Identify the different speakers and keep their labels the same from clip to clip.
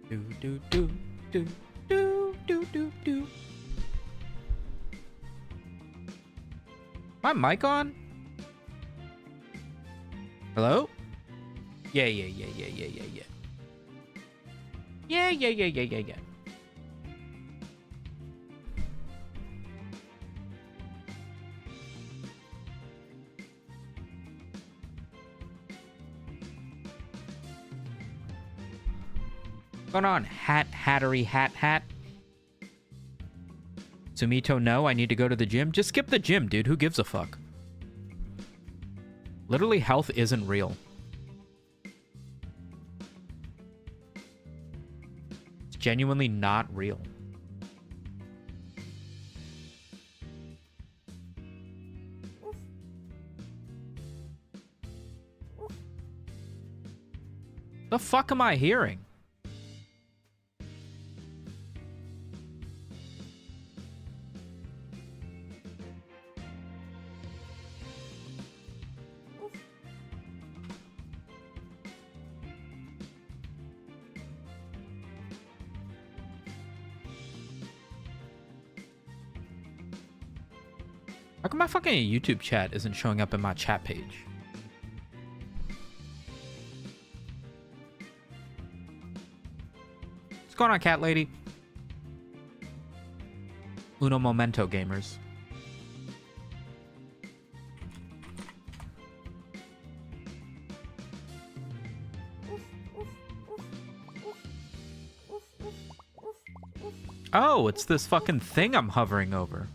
Speaker 1: Do do do do do do do do. My mic on? Hello? Yeah. Yeah. What's going on? Hattery hat. Sumito, no, I need to go to the gym. Just skip the gym, dude. Who gives a fuck? Literally, health isn't real. It's genuinely not real. The fuck am I hearing? How come my fucking YouTube chat isn't showing up in my chat page? What's going on, cat lady? Uno momento, gamers. Oh, it's this fucking thing I'm hovering over.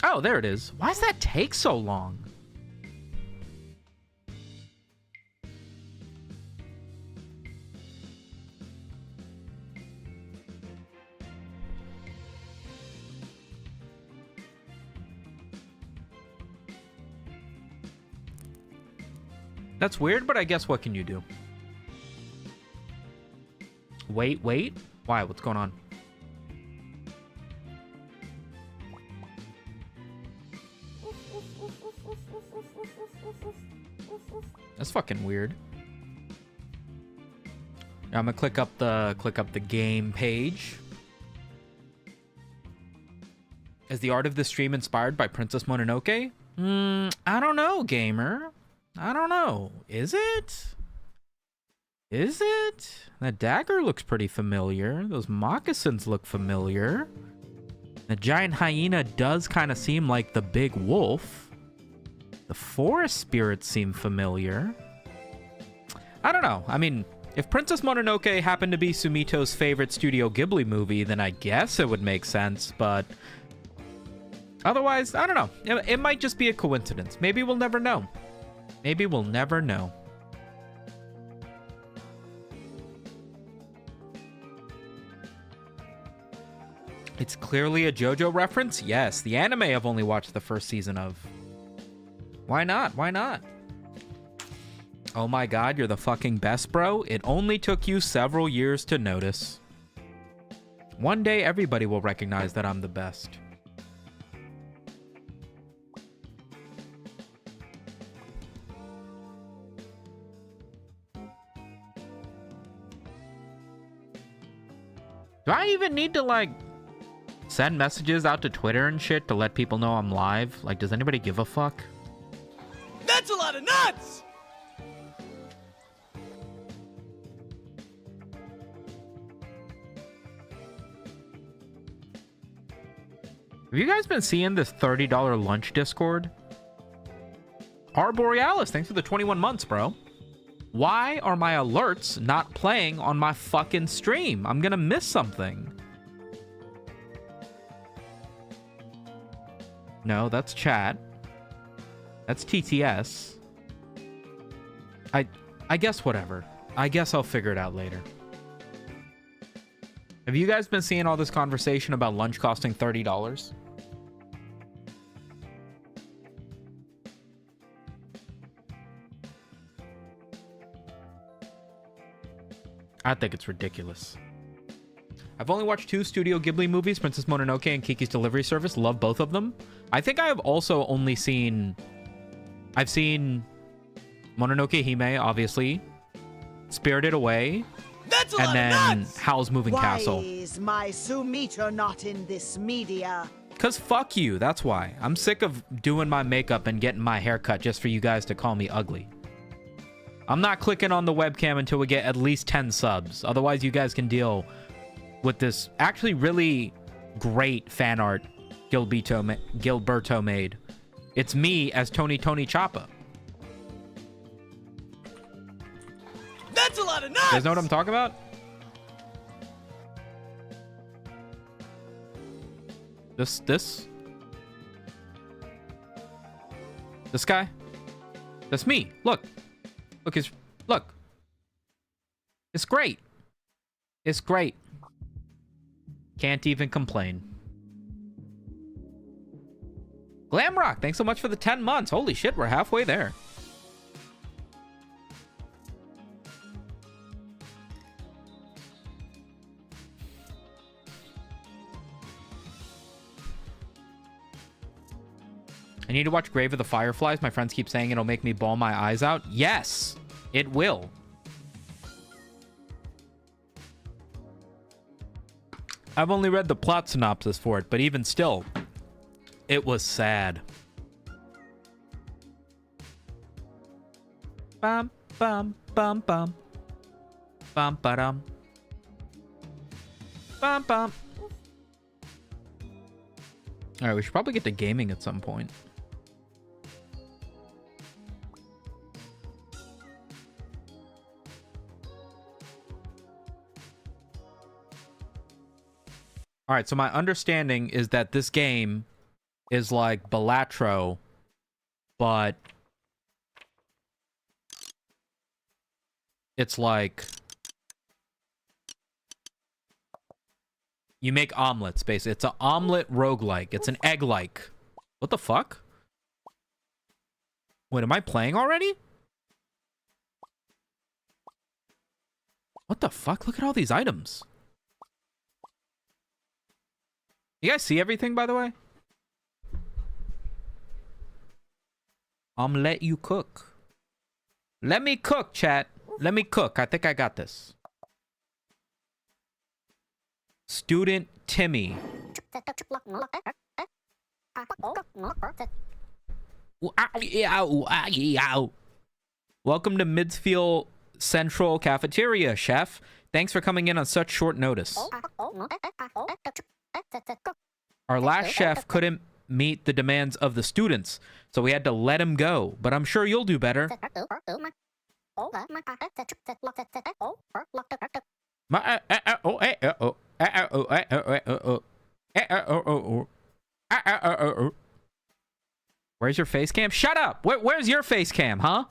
Speaker 1: Oh, there it is. Why does that take so long? That's weird, but I guess what can you do? Wait. Why? What's going on? That's fucking weird. Now I'm gonna click up the game page. Is the art of the stream inspired by Princess Mononoke? I don't know, gamer. I don't know. Is it? Is it? That dagger looks pretty familiar. Those moccasins look familiar. The giant hyena does kind of seem like the big wolf. The forest spirits seem familiar. I don't know. I mean, if Princess Mononoke happened to be Sumito's favorite Studio Ghibli movie, then I guess it would make sense, but otherwise, I don't know. It might just be a coincidence. Maybe we'll never know. Maybe we'll never know. It's clearly a JoJo reference? Yes, the anime I've only watched the first season of. Why not? Why not? Oh my god, you're the fucking best, bro. It only took you several years to notice. One day, everybody will recognize that I'm the best. Do I even need to, like, send messages out to Twitter and shit to let people know I'm live? Like, does anybody give a fuck?
Speaker 2: That's a lot of nuts!
Speaker 1: Have you guys been seeing this $30 lunch Discord? R Borealis, thanks for the 21 months, bro. Why are my alerts not playing on my fucking stream? I'm gonna miss something. No, that's chat. That's TTS. I guess whatever. I guess I'll figure it out later. Have you guys been seeing all this conversation about lunch costing $30? I think it's ridiculous. I've only watched 2 Studio Ghibli movies, Princess Mononoke and Kiki's Delivery Service. Love both of them. I think I have also only seen... I've seen Mononoke Hime, obviously. Spirited Away.
Speaker 2: That's a
Speaker 1: And
Speaker 2: lot
Speaker 1: then
Speaker 2: of nuts!
Speaker 1: Howl's Moving
Speaker 3: Why
Speaker 1: Castle.
Speaker 3: is my Sumito not in this media?
Speaker 1: Because fuck you, that's why. I'm sick of doing my makeup and getting my hair cut just for you guys to call me ugly. I'm not clicking on the webcam until we get at least 10 subs. Otherwise, you guys can deal with this actually really great fan art Gilberto made. It's me as Tony Choppa.
Speaker 2: That's a lot of nuts!
Speaker 1: You guys know what I'm talking about? This guy? That's me. Look. Look. It's great. It's great. Can't even complain. Glamrock, thanks so much for the 10 months. Holy shit, we're halfway there. I need to watch Grave of the Fireflies. My friends keep saying it'll make me bawl my eyes out. Yes, it will. I've only read the plot synopsis for it, but even still, it was sad. Bum, bum, bum, bum. Bum, ba-dum. Bum, bum. All right, we should probably get to gaming at some point. All right, so my understanding is that this game is like Balatro, but it's like you make omelets, basically. It's an omelet roguelike. It's an egg-like. What the fuck? Wait, am I playing already? What the fuck? Look at all these items. You guys see everything, by the way? Omelette You Cook. Let me cook, chat. Let me cook. I think I got this. Student Timmy. Welcome to Midsfield Central Cafeteria, chef. Thanks for coming in on such short notice. Our last chef couldn't meet the demands of the students, so we had to let him go. But I'm sure you'll do better. Where's your face cam? Shut up! Where's your face cam, huh?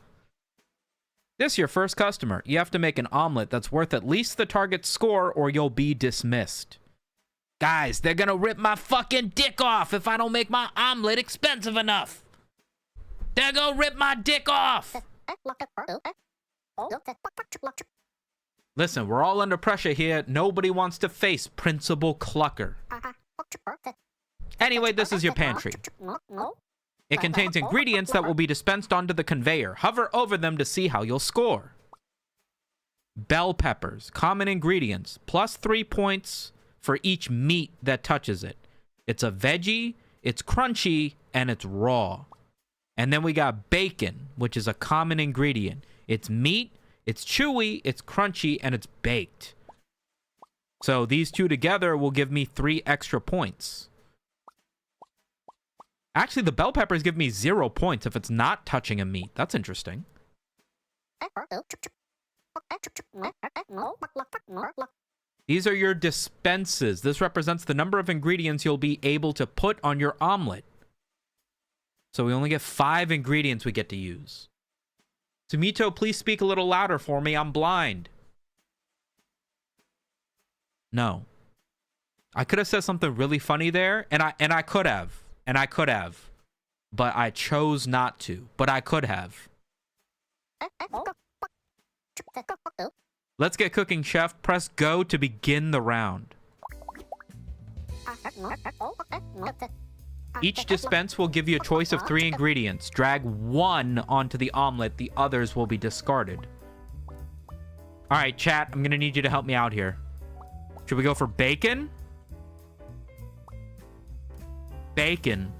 Speaker 1: This is your first customer. You have to make an omelet that's worth at least the target score or you'll be dismissed. Guys, they're gonna rip my fucking dick off if I don't make my omelet expensive enough. They're gonna rip my dick off. Listen, we're all under pressure here. Nobody wants to face Principal Clucker. Anyway, this is your pantry. It contains ingredients that will be dispensed onto the conveyor. Hover over them to see how you'll score. Bell peppers, common ingredients, plus 3 points for each meat that touches it. It's a veggie, it's crunchy, and it's raw. And then we got bacon, which is a common ingredient. It's meat, it's chewy, it's crunchy, and it's baked. So these two together will give me 3 extra points. Actually, the bell peppers give me 0 points if it's not touching a meat. That's interesting. These are your dispenses. This represents the number of ingredients you'll be able to put on your omelet. So we only get 5 ingredients we get to use. Sumito, please speak a little louder for me. I'm blind. No. I could have said something really funny there, and I could have. And I could have. But I chose not to. But I could have. Let's get cooking, chef. Press go to begin the round. Each dispense will give you a choice of 3 ingredients. Drag 1 onto the omelet. The others will be discarded. All right, chat, I'm gonna need you to help me out here. Should we go for bacon? Bacon.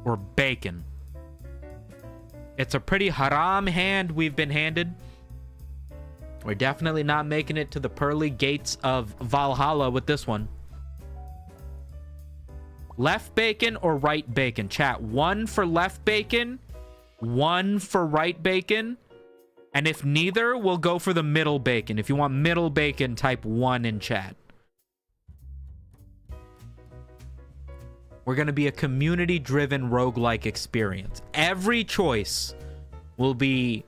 Speaker 1: Or bacon? It's a pretty haram hand we've been handed. We're definitely not making it to the pearly gates of Valhalla with this one. Left bacon or right bacon? Chat, 1 for left bacon, 1 for right bacon. And if neither, we'll go for the middle bacon. If you want middle bacon, type 1 in chat. We're going to be a community-driven roguelike experience. Every choice will be...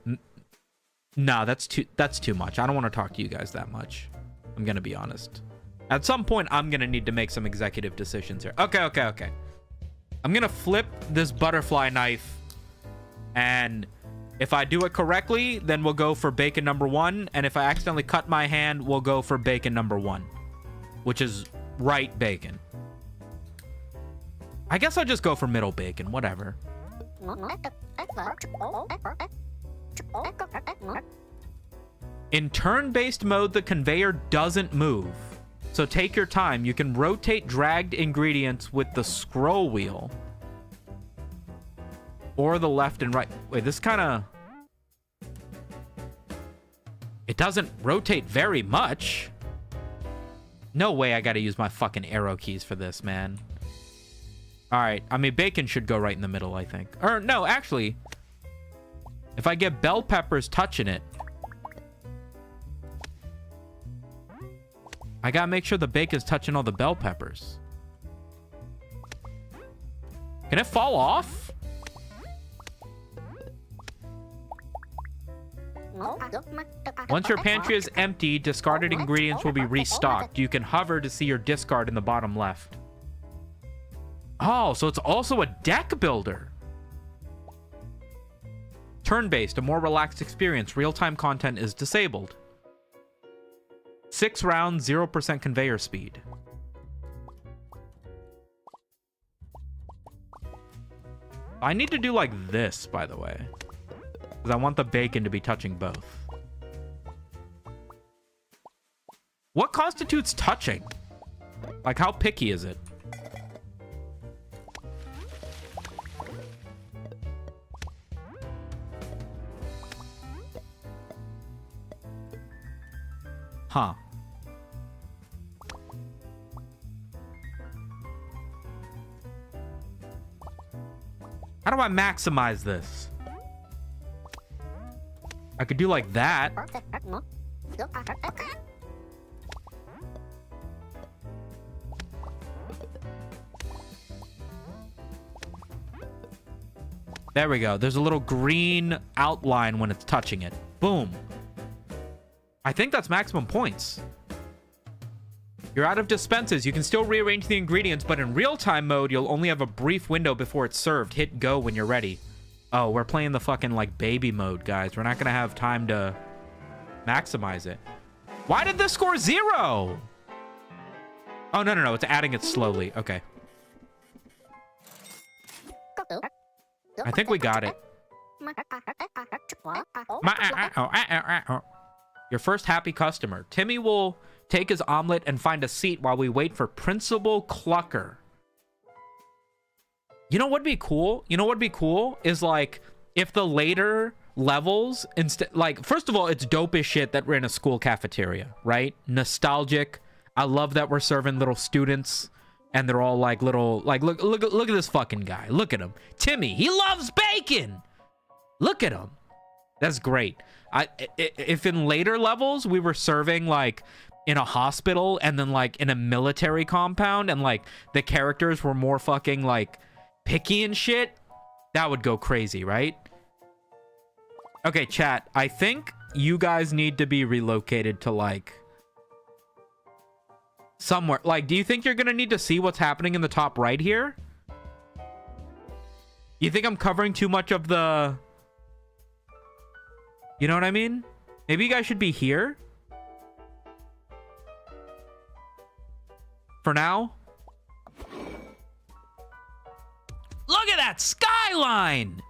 Speaker 1: No, that's too much. I don't want to talk to you guys that much. I'm going to be honest. At some point, I'm going to need to make some executive decisions here. Okay. I'm going to flip this butterfly knife. And if I do it correctly, then we'll go for bacon number 1. And if I accidentally cut my hand, we'll go for bacon number 1. Which is right bacon. I guess I'll just go for middle bacon. Whatever. In turn-based mode, the conveyor doesn't move. So take your time. You can rotate dragged ingredients with the scroll wheel. Or the left and right. Wait, this kind of... It doesn't rotate very much. No way I gotta use my fucking arrow keys for this, man. Alright, I mean, bacon should go right in the middle, I think. Or, no, actually... If I get bell peppers touching it... I gotta make sure the bacon's touching all the bell peppers. Can it fall off? Once your pantry is empty, discarded ingredients will be restocked. You can hover to see your discard in the bottom left. Oh, so it's also a deck builder. Turn-based, a more relaxed experience. Real-time content is disabled. 6 rounds, 0% conveyor speed. I need to do like this, by the way. Because I want the bacon to be touching both. What constitutes touching? Like, how picky is it? Huh. How do I maximize this? I could do like that. There we go. There's a little green outline when it's touching it. Boom. I think that's maximum points. You're out of dispenses. You can still rearrange the ingredients, but in real-time mode, you'll only have a brief window before it's served. Hit go when you're ready. Oh, we're playing the fucking, like, baby mode, guys. We're not gonna have time to maximize it. Why did this score 0? Oh, no. It's adding it slowly. Okay. I think we got it. Your first happy customer. Timmy will take his omelet and find a seat while we wait for Principal Clucker. You know what'd be cool? You know what'd be cool is like if the later levels instead, like, first of all, it's dope as shit that we're in a school cafeteria, right? Nostalgic. I love that we're serving little students and they're all like little, like, look at this fucking guy. Look at him. Timmy, he loves bacon. Look at him. That's great. If in later levels we were serving like in a hospital and then like in a military compound and like the characters were more fucking like picky and shit, that would go crazy, right? Okay, chat, I think you guys need to be relocated to like somewhere. Like, do you think you're gonna need to see what's happening in the top right here? You think I'm covering too much of the... You know what I mean? Maybe you guys should be here. For now. Look at that skyline!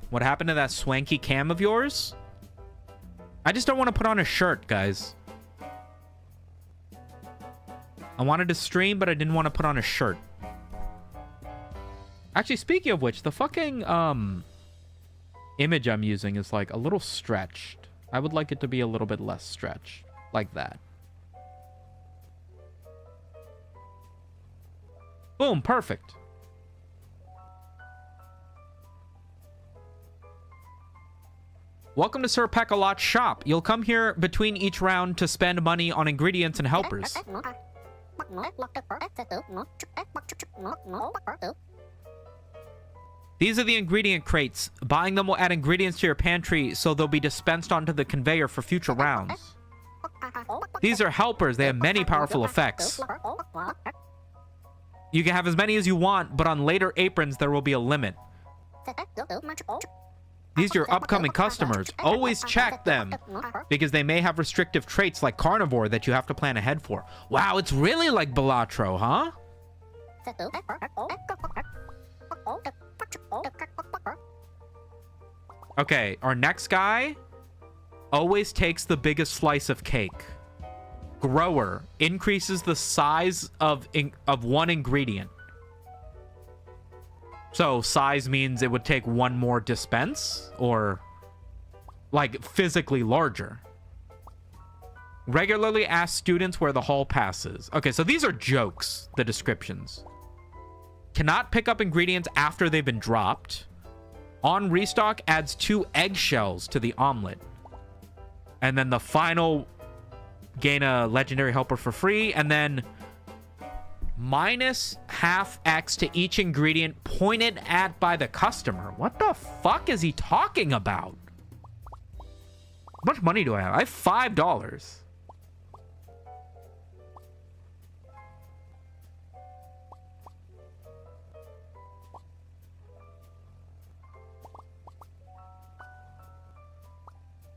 Speaker 1: What happened to that swanky cam of yours? I just don't want to put on a shirt, guys. I wanted to stream, but I didn't want to put on a shirt. Actually, speaking of which, the fucking image I'm using is like a little stretched. I would like it to be a little bit less stretched. Like that. Boom, perfect. Welcome to Sir Peck-a-Lot's shop. You'll come here between each round to spend money on ingredients and helpers. These are the ingredient crates. Buying them will add ingredients to your pantry so they'll be dispensed onto the conveyor for future rounds. These are helpers. They have many powerful effects. You can have as many as you want, but on later aprons there will be a limit. These are your upcoming customers. Always check them, because they may have restrictive traits like carnivore that you have to plan ahead for. Wow, it's really like Balatro, huh? Okay, our next guy always takes the biggest slice of cake. Grower increases the size of one ingredient. So size means it would take one more dispense, or like physically larger. Regularly ask students where the hall pass is. Okay, so these are jokes, the descriptions. Cannot pick up ingredients after they've been dropped. On restock, adds 2 eggshells to the omelet. And then the final, gain a legendary helper for free. And then minus half X to each ingredient pointed at by the customer. What the fuck is he talking about? How much money do I have? I have $5.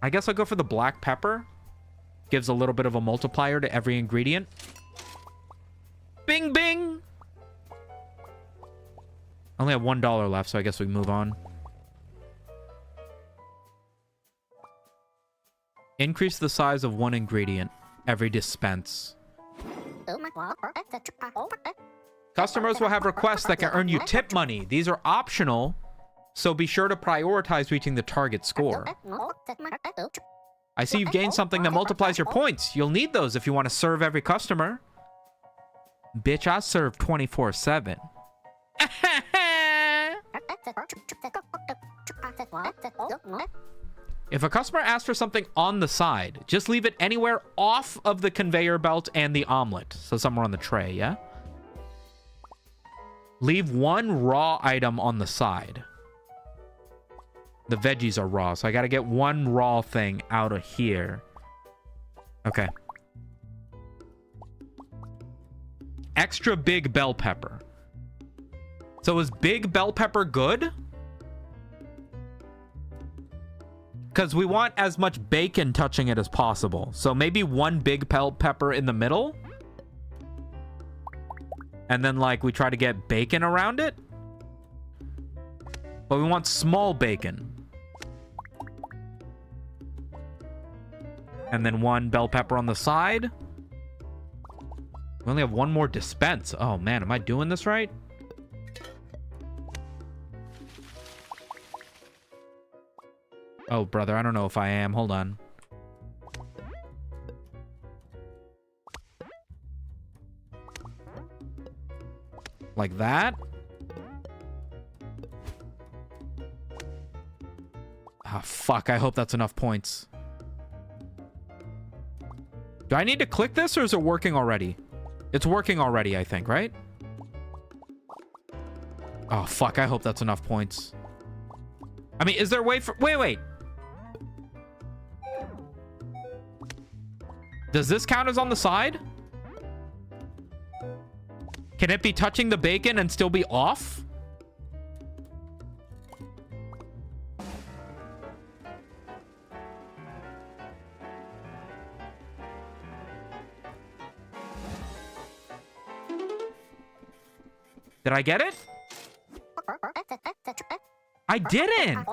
Speaker 1: I guess I'll go for the black pepper. Gives a little bit of a multiplier to every ingredient. Bing, bing! I only have $1 left, so I guess we move on. Increase the size of one ingredient every dispense. Customers will have requests that can earn you tip money. These are optional, so be sure to prioritize reaching the target score. I see you've gained something that multiplies your points. You'll need those if you want to serve every customer. Bitch, I serve 24/7. If a customer asks for something on the side, just leave it anywhere off of the conveyor belt and the omelet. So somewhere on the tray, yeah? Leave one raw item on the side. The veggies are raw, so I gotta get one raw thing out of here. Okay. Extra big bell pepper. So is big bell pepper good? Because we want as much bacon touching it as possible. So maybe one big bell pepper in the middle. And then, like, we try to get bacon around it. But we want small bacon. And then one bell pepper on the side. We only have one more dispense. Oh, man. Am I doing this right? Oh, brother. I don't know if I am. Hold on. Like that. Ah, fuck. I hope that's enough points. Do I need to click this, or is it working already? It's working already, I think, right? Oh, fuck. I hope that's enough points. I mean, is there a way for... Wait. Does this count as on the side? Can it be touching the bacon and still be off? Did I get it? I didn't.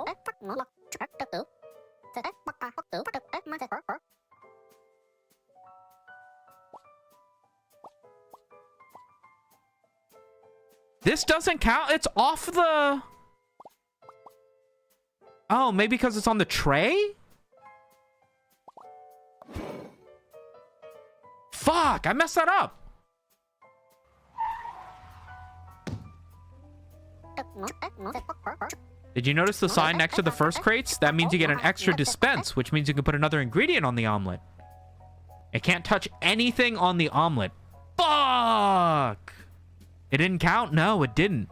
Speaker 1: This doesn't count. It's off the... Oh, maybe because it's on the tray? Fuck, I messed that up. Did you notice the sign next to the first crates? That means you get an extra dispense, which means you can put another ingredient on the omelet. It can't touch anything on the omelet. Fuck! It didn't count? No, it didn't.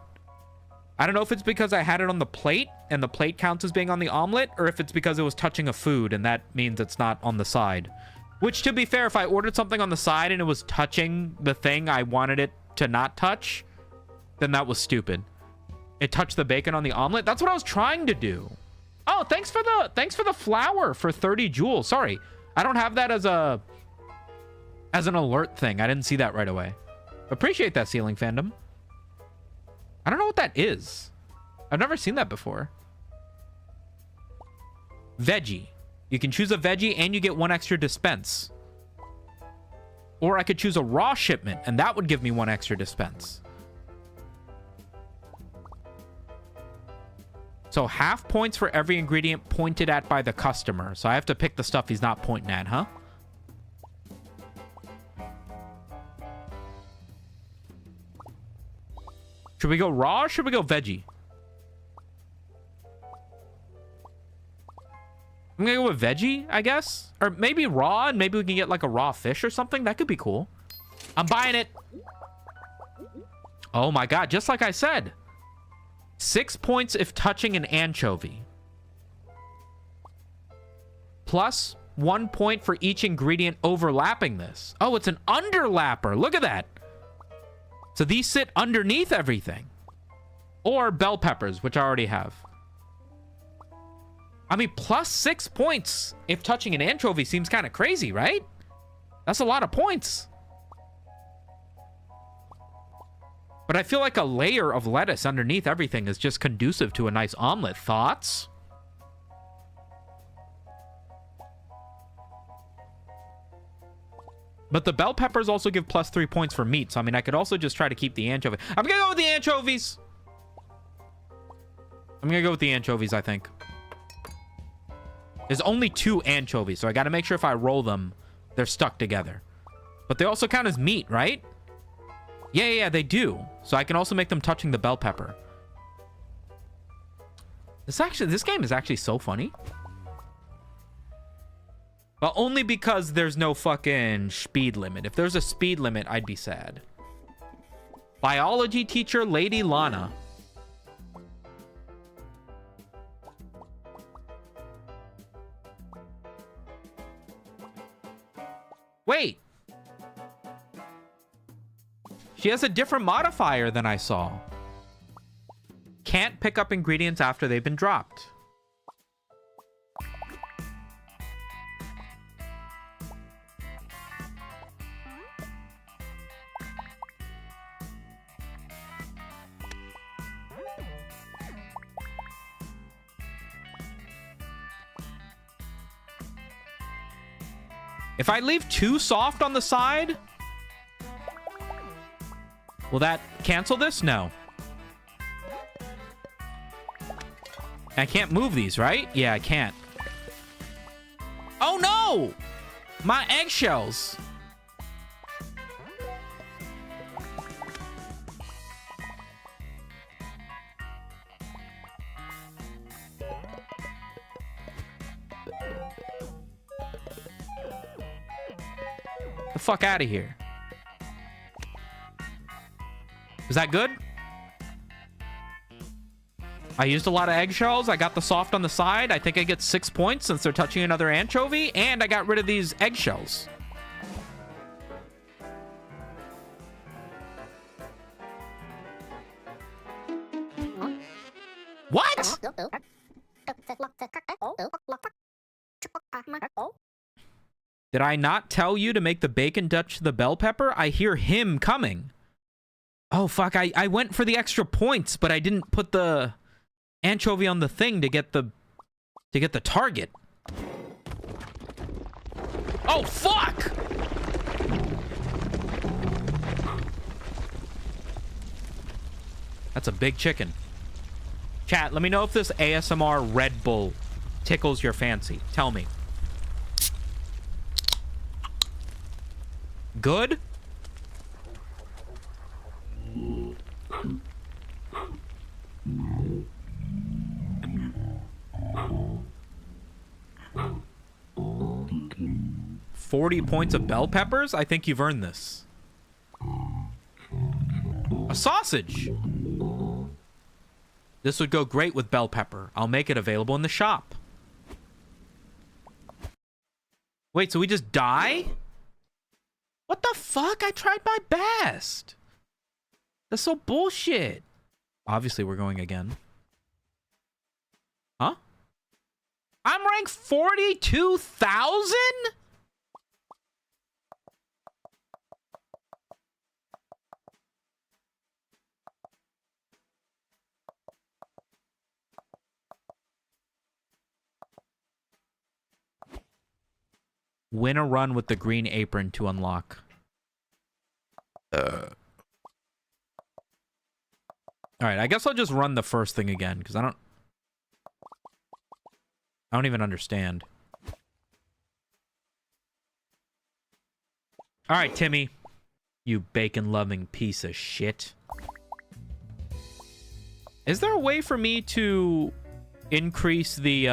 Speaker 1: I don't know if it's because I had it on the plate and the plate counts as being on the omelet, or if it's because it was touching a food and that means it's not on the side. Which, to be fair, if I ordered something on the side and it was touching the thing I wanted it to not touch, then that was stupid. It touched the bacon on the omelet. That's what I was trying to do. Oh, thanks for the flour for 30 joules. Sorry, I don't have that as an alert thing. I didn't see that right away. Appreciate that, Ceiling Fandom. I don't know what that is. I've never seen that before. Veggie. You can choose a veggie and you get 1 extra dispense. Or I could choose a raw shipment and that would give me 1 extra dispense. So half points for every ingredient pointed at by the customer. So I have to pick the stuff he's not pointing at, huh? Should we go raw or should we go veggie? I'm gonna go with veggie, I guess. Or maybe raw, and maybe we can get like a raw fish or something. That could be cool. I'm buying it. Oh my god, just like I said. 6 points if touching an anchovy. Plus 1 point for each ingredient overlapping this. Oh, it's an underlapper. Look at that. So these sit underneath everything. Or bell peppers, which I already have. I mean, plus 6 points if touching an anchovy seems kind of crazy, right? That's a lot of points. But I feel like a layer of lettuce underneath everything is just conducive to a nice omelet. Thoughts? But the bell peppers also give plus 3 points for meat. So, I mean, I could also just try to keep the anchovy. I'm going to go with the anchovies. I'm going to go with the anchovies, I think. There's only 2 anchovies, so I got to make sure if I roll them, they're stuck together. But they also count as meat, right? Yeah, they do. So I can also make them touching the bell pepper. This game is actually so funny. But only because there's no fucking speed limit. If there's a speed limit, I'd be sad. Biology teacher, Lady Lana. Wait. She has a different modifier than I saw. Can't pick up ingredients after they've been dropped. If I leave too soft on the side, will that cancel this? No. I can't move these, right? Yeah, I can't. Oh no! My eggshells. The fuck out of here. Is that good? I used a lot of eggshells. I got the soft on the side. I think I get 6 points since they're touching another anchovy. And I got rid of these eggshells. What? Did I not tell you to make the bacon touch the bell pepper? I hear him coming. Oh, fuck. I went for the extra points, but I didn't put the anchovy on the thing to get the target. Oh, fuck! That's a big chicken. Chat, let me know if this ASMR Red Bull tickles your fancy. Tell me. Good? $40 points of bell peppers? I think you've earned this. A sausage! This would go great with bell pepper. I'll make it available in the shop. Wait, so we just die? What the fuck? I tried my best. That's so bullshit. Obviously, we're going again. Huh? I'm ranked 42,000? Win a run with the green apron to unlock. All right, I guess I'll just run the first thing again because I don't even understand. All right, Timmy, you bacon-loving piece of shit. Is there a way for me to increase the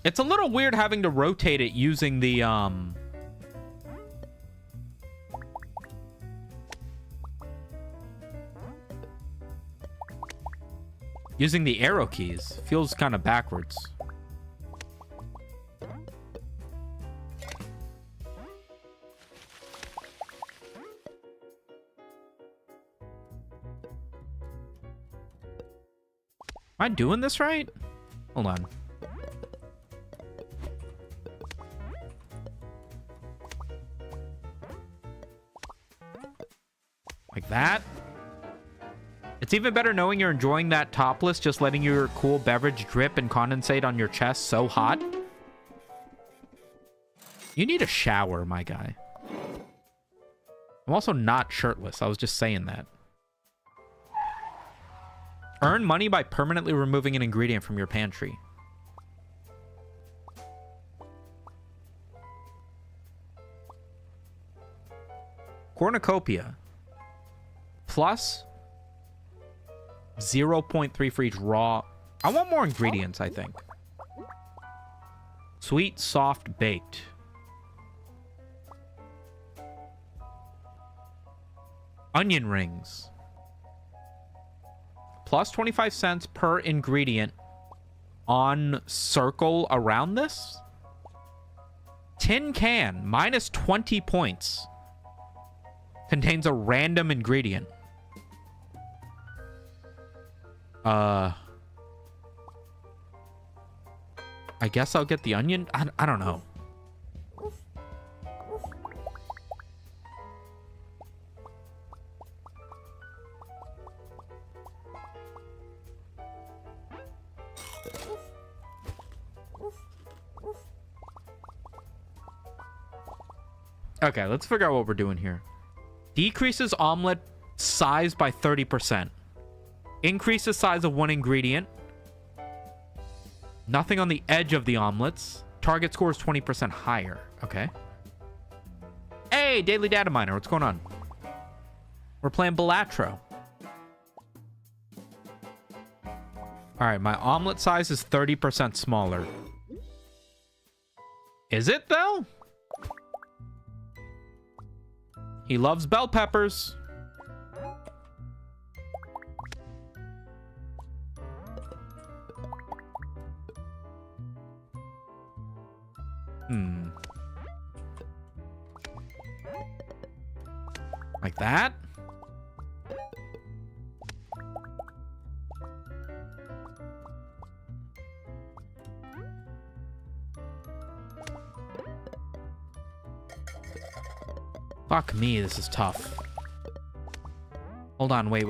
Speaker 1: It's a little weird having to rotate it using the, using the arrow keys. Feels kind of backwards. Am I doing this right? Hold on. Like that. It's even better knowing you're enjoying that topless, just letting your cool beverage drip and condensate on your chest so hot. You need a shower, my guy. I'm also not shirtless. I was just saying that. Earn money by permanently removing an ingredient from your pantry. Cornucopia. Plus 0.3 for each raw. I want more ingredients, I think. Sweet, soft, baked. Onion rings. Plus 25 cents per ingredient on circle around this. Tin can, minus 20 points. Contains a random ingredient. I guess I'll get the onion. I don't know. Okay, let's figure out what we're doing here. Decreases omelet size by 30%. Increases size of one ingredient. Nothing on the edge of the omelets. Target score is 20% higher. Okay. Hey, Daily Data Miner. What's going on? We're playing Balatro. Alright, my omelet size is 30% smaller. Is it, though? He loves bell peppers. Like that. Fuck me, this is tough. Hold on, wait.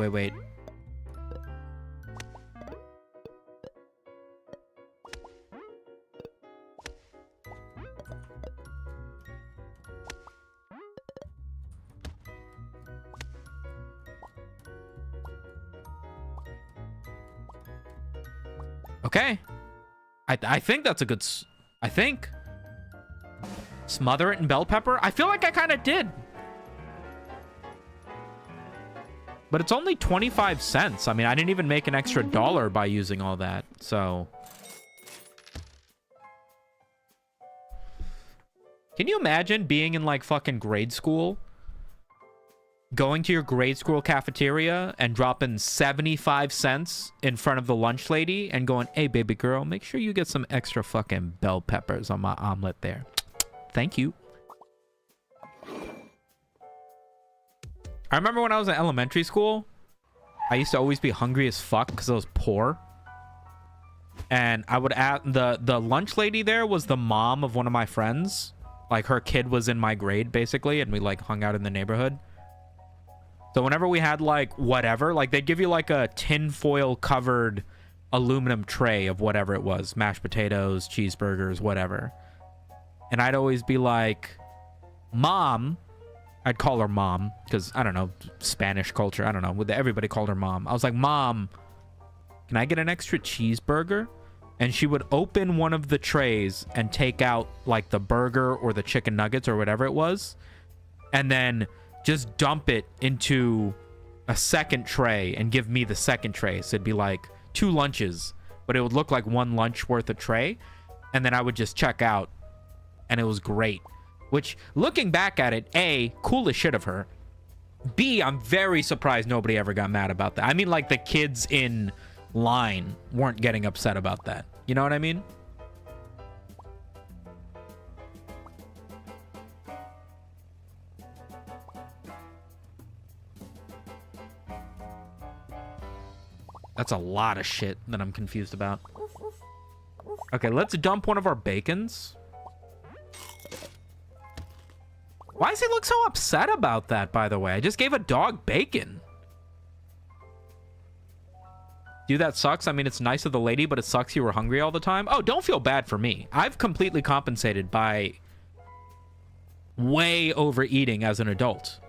Speaker 1: Okay. I think that's a good... I think. Smother it in bell pepper? I feel like I kind of did. But it's only 25 cents. I mean, I didn't even make an extra $1 by using all that. So... Can you imagine being in, like, fucking grade school? Going to your grade school cafeteria and dropping 75 cents in front of the lunch lady and going, hey, baby girl, make sure you get some extra fucking bell peppers on my omelet there. Thank you. I remember when I was in elementary school, I used to always be hungry as fuck because I was poor. And I would ask, the lunch lady there was the mom of one of my friends. Like, her kid was in my grade, basically, and we, like, hung out in the neighborhood. So whenever we had, like, whatever, like, they'd give you, like, a tinfoil covered aluminum tray of whatever it was. Mashed potatoes, cheeseburgers, whatever. And I'd always be like, Mom. I'd call her Mom, because, I don't know, Spanish culture, I don't know. Everybody called her Mom. I was like, Mom, can I get an extra cheeseburger? And she would open one of the trays and take out, like, the burger or the chicken nuggets or whatever it was. And then just dump it into a second tray and give me the second tray. So it'd be like 2 lunches, but it would look like 1 lunch worth of tray. And then I would just check out. And it was great. Which, looking back at it, A, cool as shit of her. B, I'm very surprised nobody ever got mad about that. I mean, like, the kids in line weren't getting upset about that. You know what I mean? That's a lot of shit that I'm confused about. Okay, let's dump one of our bacons. Why does he look so upset about that, by the way? I just gave a dog bacon. Dude, that sucks. I mean, it's nice of the lady, but it sucks you were hungry all the time. Oh, don't feel bad for me. I've completely compensated by way overeating as an adult.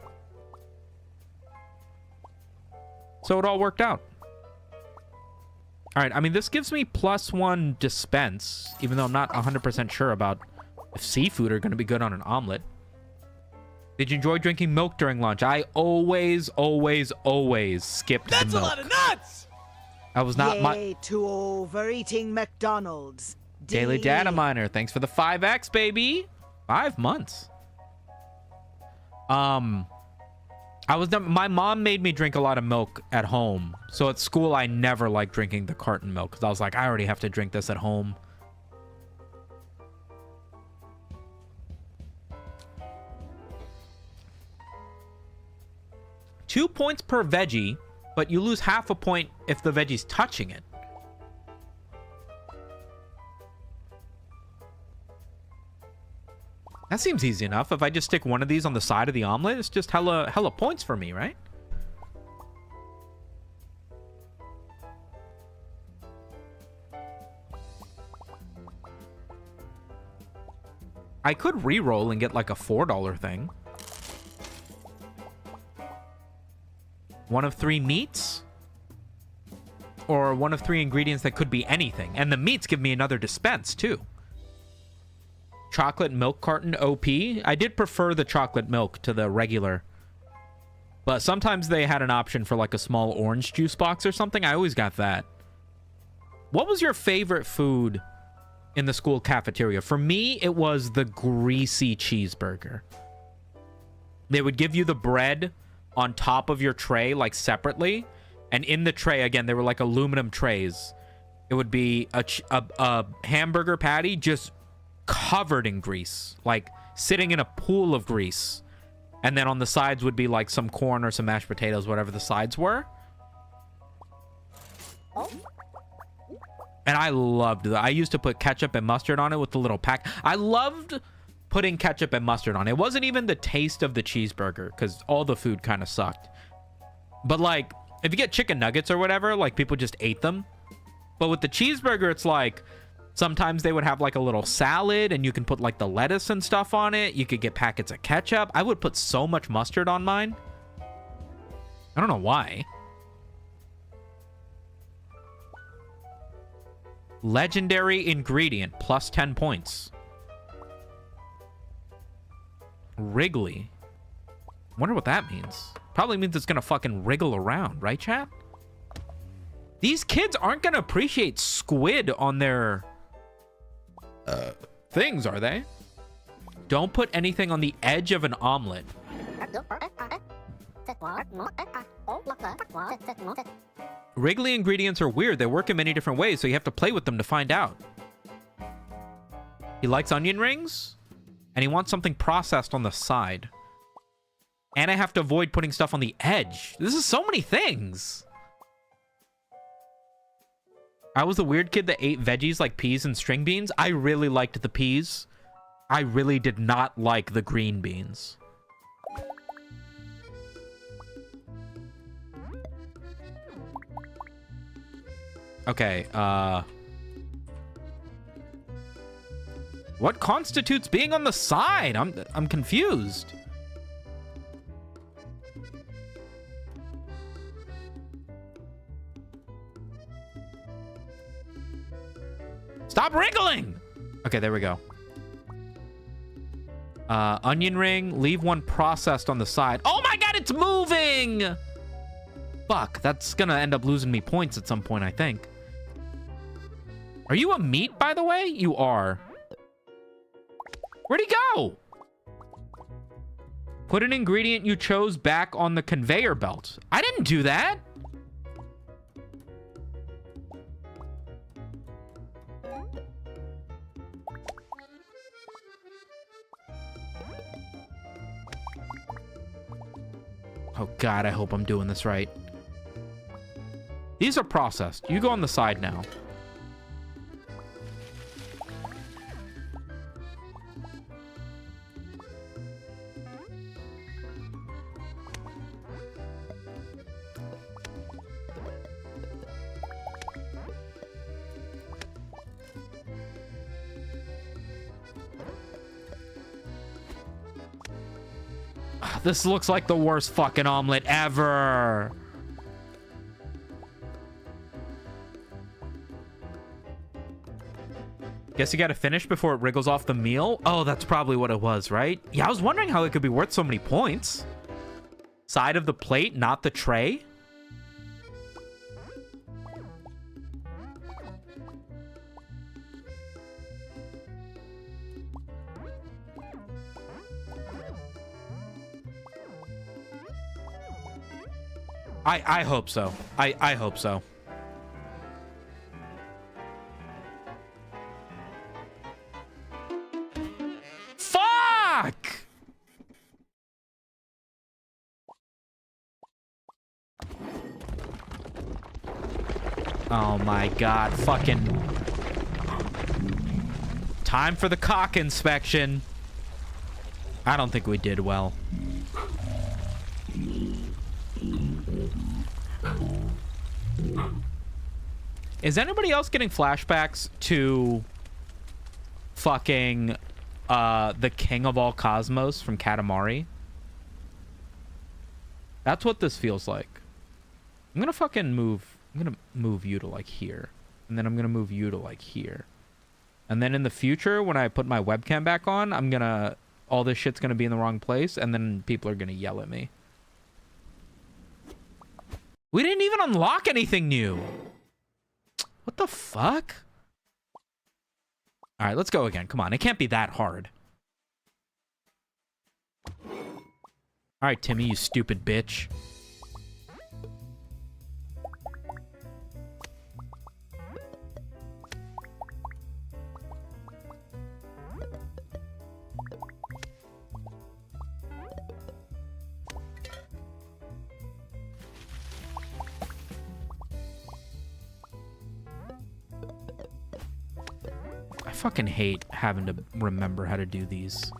Speaker 1: So it all worked out. All right, I mean, this gives me +1 dispense, even though I'm not 100% sure about if seafood are going to be good on an omelet. Did you enjoy drinking milk during lunch? I always skipped the milk.
Speaker 2: That's a lot of nuts!
Speaker 1: I was not
Speaker 3: Yay to overeating McDonald's.
Speaker 1: Daily Data Miner. Thanks for the 5X, baby. 5 months. My mom made me drink a lot of milk at home. So at school, I never liked drinking the carton milk because I was like, I already have to drink this at home. $2 points per veggie, but you lose half a point if the veggie's touching it. That seems easy enough. If I just stick one of these on the side of the omelet, it's just hella points for me, right? I could re-roll and get like a $4 thing. 1 of 3 meats? Or 1 of 3 ingredients that could be anything. And the meats give me another dispense, too. Chocolate milk carton OP. I did prefer the chocolate milk to the regular. But sometimes they had an option for like a small orange juice box or something. I always got that. What was your favorite food in the school cafeteria? For me, it was the greasy cheeseburger. They would give you the bread on top of your tray, like separately. And in the tray, again, they were like aluminum trays. It would be a hamburger patty just covered in grease, like sitting in a pool of grease. And then on the sides would be like some corn or some mashed potatoes, whatever the sides were. And I loved that. I used to put ketchup and mustard on it with the little pack. I loved putting ketchup and mustard on. It wasn't even the taste of the cheeseburger, because all the food kind of sucked. But like, if you get chicken nuggets or whatever, like people just ate them. But with the cheeseburger, it's like sometimes they would have like a little salad and you can put like the lettuce and stuff on it. You could get packets of ketchup. I would put so much mustard on mine. I don't know why. Legendary ingredient, plus 10 points. Wriggly. Wonder what that means. Probably means it's gonna fucking wriggle around, right, chat? These kids aren't gonna appreciate squid on their things, are they? Don't put anything on the edge of an omelet. Wriggly ingredients are weird. They work in many different ways, so you have to play with them to find out. He likes onion rings, and he wants something processed on the side. And I have to avoid putting stuff on the edge. This is so many things. I was the weird kid that ate veggies like peas and string beans. I really liked the peas. I really did not like the green beans. Okay, what constitutes being on the side? I'm confused. Stop wriggling! Okay, there we go. Onion ring, leave one processed on the side. Oh my god, it's moving! Fuck, that's gonna end up losing me points at some point, I think. Are you a meat, by the way? You are. Where'd he go? Put an ingredient you chose back on the conveyor belt. I didn't do that. Oh god, I hope I'm doing this right. These are processed. You go on the side now. This looks like the worst fucking omelet ever. Guess you gotta finish before it wriggles off the meal? Oh, that's probably what it was, right? Yeah, I was wondering how it could be worth so many points. Side of the plate, not the tray? I hope so. I hope so. Fuck! Oh my god, fucking... Time for the cock inspection. I don't think we did well. Is anybody else getting flashbacks to fucking the King of All Cosmos from Katamari? That's what this feels like. I'm gonna fucking move. I'm gonna move you to like here, and then I'm gonna move you to like here, and then in the future when I put my webcam back on, I'm gonna, all this shit's gonna be in the wrong place, and then people are gonna yell at me. We didn't even unlock anything new. What the fuck? All right, let's go again. Come on, it can't be that hard. All right, Timmy, you stupid bitch. I fucking hate having to remember how to do these.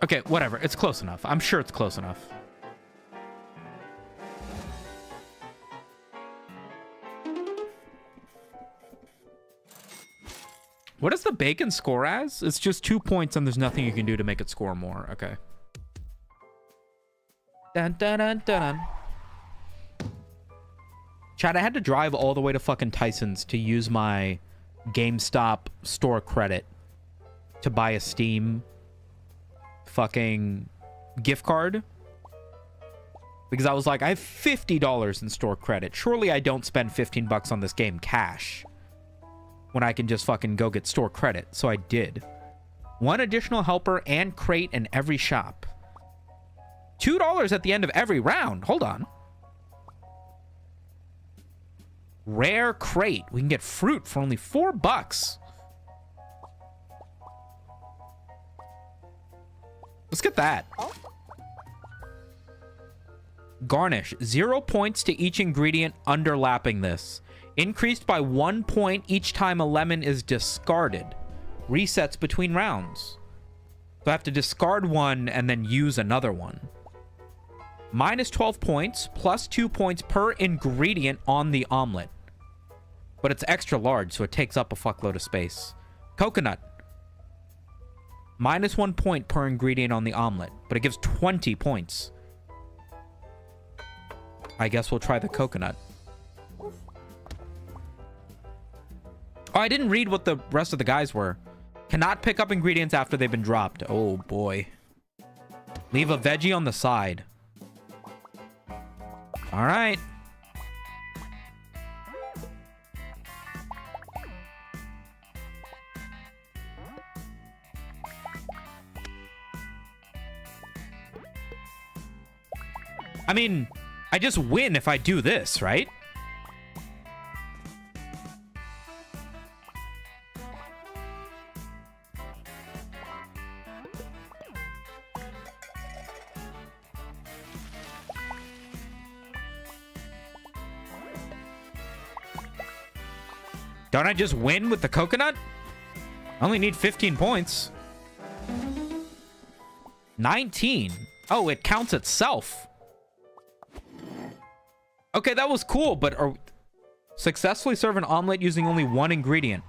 Speaker 1: Okay, whatever. It's close enough. I'm sure it's close enough. What does the bacon score as? It's just 2 points and there's nothing you can do to make it score more. Okay. Dun, dun, dun, dun, dun. Chad, I had to drive all the way to fucking Tyson's to use my GameStop store credit to buy a Steam fucking gift card. Because I was like, I have $50 in store credit. Surely I don't spend 15 bucks on this game cash when I can just fucking go get store credit. So I did. 1 additional helper and crate in every shop. $2 at the end of every round. Hold on. Rare crate. We can get fruit for only $4. Let's get that. Garnish. 0 points to each ingredient underlapping this. Increased by 1 point each time a lemon is discarded. Resets between rounds. So I have to discard one and then use another one. Minus 12 points, plus 2 points per ingredient on the omelet. But it's extra large, so it takes up a fuckload of space. Coconut. Minus 1 point per ingredient on the omelet, but it gives 20 points. I guess we'll try the coconut. Oh, I didn't read what the rest of the guys were. Cannot pick up ingredients after they've been dropped. Oh, boy. Leave a veggie on the side. All right. I mean, I just win if I do this, right? Don't I just win with the coconut? I only need 15 points. 19. Oh, it counts itself. Okay, that was cool, but successfully serve an omelet using only 1 ingredient.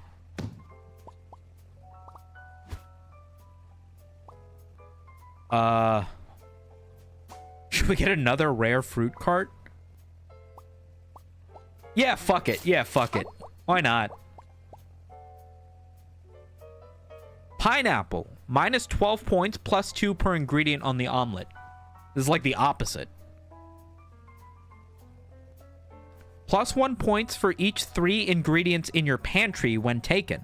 Speaker 1: Should we get another rare fruit cart? Yeah, fuck it. Yeah, fuck it. Why not? Pineapple. Minus 12 points, plus 2 per ingredient on the omelet. This is like the opposite. Plus 1 points for each 3 ingredients in your pantry when taken.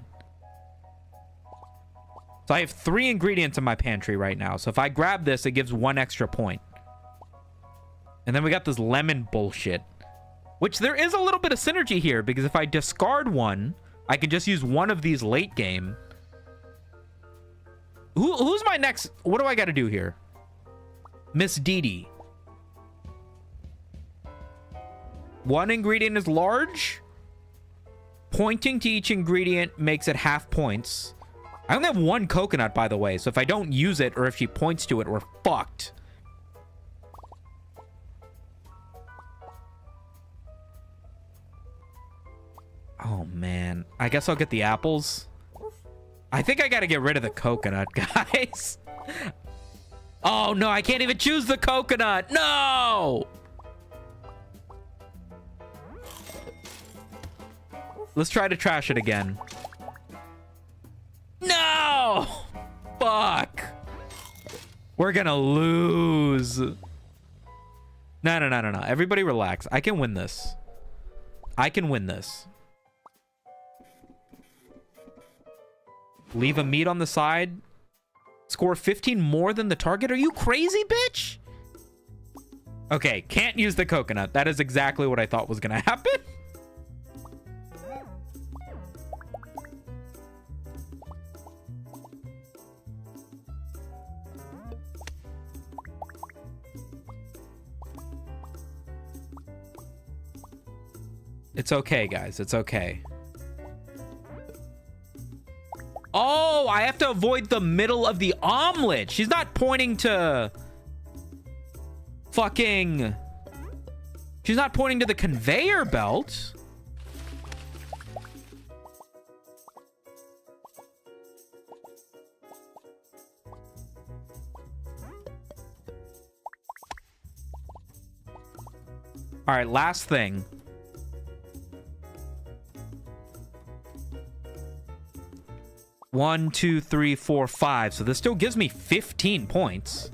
Speaker 1: So I have 3 ingredients in my pantry right now. So if I grab this, it gives 1 extra point. And then we got this lemon bullshit. Which there is a little bit of synergy here, because if I discard one, I can just use one of these late game. Who's my next? What do I got to do here? Miss Dee Dee. 1 ingredient is large. Pointing to each ingredient makes it half points. I only have 1 coconut, by the way, so if I don't use it or if she points to it, we're fucked. Oh, man. I guess I'll get the apples. I think I got to get rid of the coconut, guys. Oh, no. I can't even choose the coconut. No! Let's try to trash it again. No! Fuck. We're gonna lose. No. Everybody relax. I can win this. I can win this. Leave a meat on the side. Score 15 more than the target. Are you crazy, bitch? Okay, can't use the coconut. That is exactly what I thought was gonna happen. It's okay, guys. It's okay. Oh, Oh, I have to avoid the middle of the omelet. She's not pointing to fucking... She's not pointing to the conveyor belt. All right, last thing. One, two, three, four, five. So this still gives me 15 points.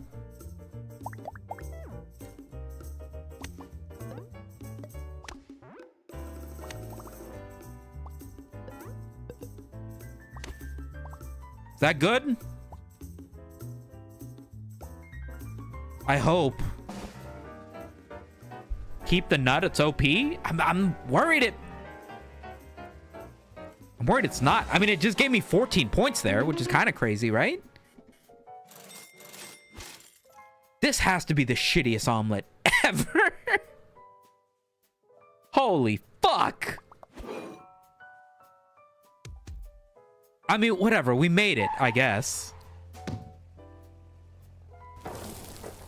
Speaker 1: Is that good? I hope. Keep the nut, it's OP. I'm worried I'm worried it's not. I mean, it just gave me 14 points there, which is kind of crazy, right? This has to be the shittiest omelet ever. Holy fuck. I mean, whatever. We made it, I guess.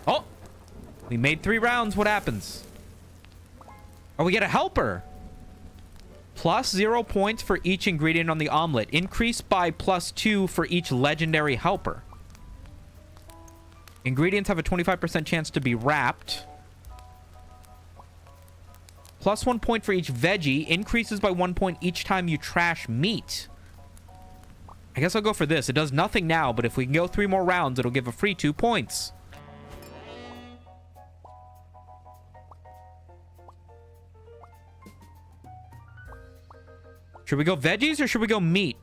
Speaker 1: Oh. We made 3 rounds. What happens? Oh, we get a helper. Plus 0 points for each ingredient on the omelet. Increased by +2 for each legendary helper. Ingredients have a 25% chance to be wrapped. Plus 1 point for each veggie. Increases by 1 point each time you trash meat. I guess I'll go for this. It does nothing now, but if we can go 3 more rounds, it'll give a free 2 points. Should we go veggies or should we go meat?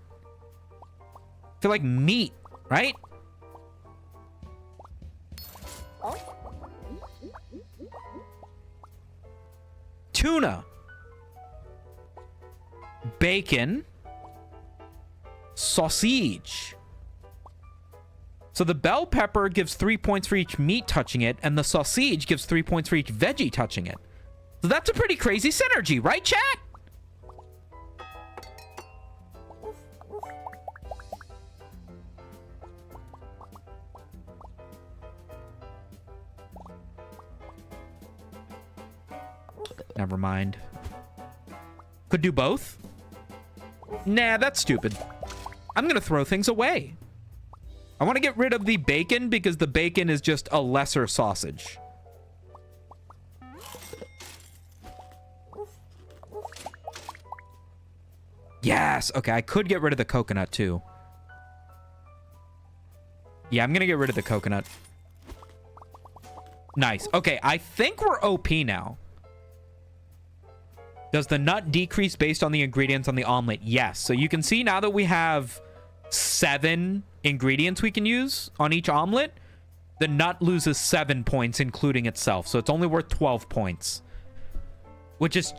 Speaker 1: I feel like meat, right? Tuna. Bacon. Sausage. So the bell pepper gives 3 points for each meat touching it, and the sausage gives 3 points for each veggie touching it. So that's a pretty crazy synergy, right, chat? Never mind. Could do both? Nah, that's stupid. I'm gonna throw things away. I want to get rid of the bacon because the bacon is just a lesser sausage. Yes! Okay, I could get rid of the coconut too. Yeah, I'm gonna get rid of the coconut. Nice. Okay, I think we're OP now. Does the nut decrease based on the ingredients on the omelet? Yes. So you can see now that we have 7 ingredients we can use on each omelet, the nut loses 7 points, including itself. So it's only worth 12 points. Which is,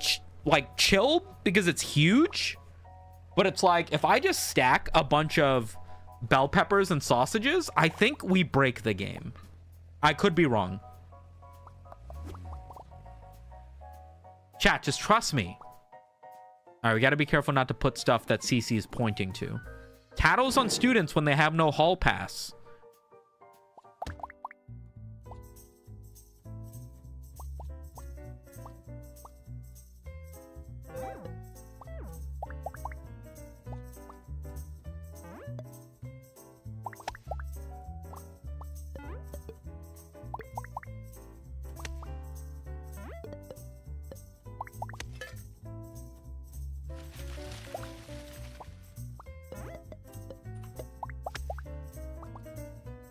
Speaker 1: like, chill because it's huge. But it's like, if I just stack a bunch of bell peppers and sausages, I think we break the game. I could be wrong. Chat, just trust me. All right, we got to be careful not to put stuff that CC is pointing to. Tattles on students when they have no hall pass.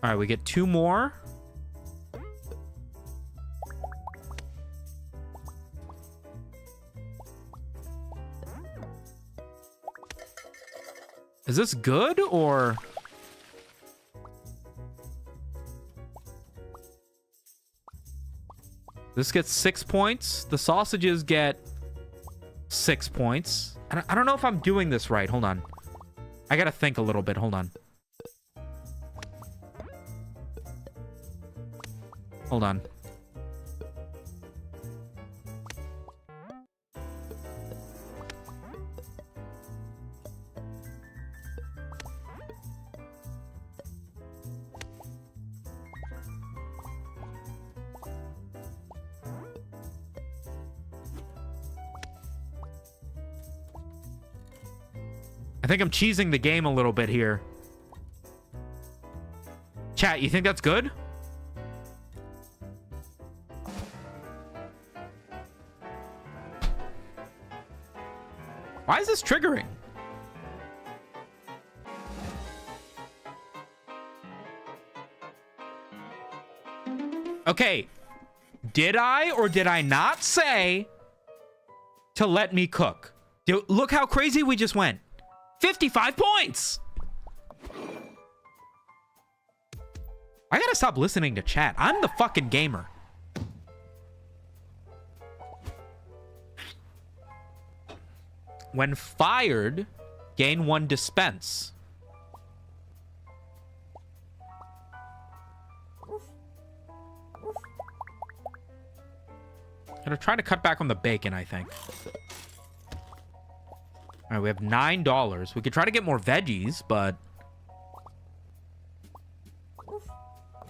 Speaker 1: All right, we get 2 more. Is this good or... This gets 6 points. The sausages get 6 points. I don't know if I'm doing this right. Hold on. I gotta think a little bit. Hold on. Hold on. I think I'm cheesing the game a little bit here. Chat, you think that's good? Why is this triggering? Okay. Did I or did I not say to let me cook? Look how crazy we just went. 55 points! I gotta stop listening to chat. I'm the fucking gamer. When fired, gain 1 dispense. Gonna try to cut back on the bacon, I think. All right, we have $9. We could try to get more veggies, but I'm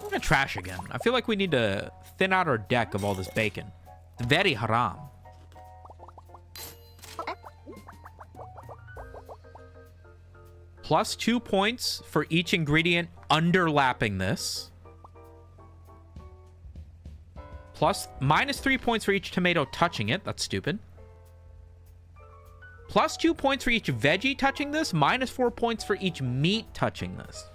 Speaker 1: gonna trash again. I feel like we need to thin out our deck of all this bacon. It's very haram. Plus 2 points for each ingredient underlapping this. Plus minus 3 points for each tomato touching it. That's stupid. Plus 2 points for each veggie touching this. Minus 4 points for each meat touching this.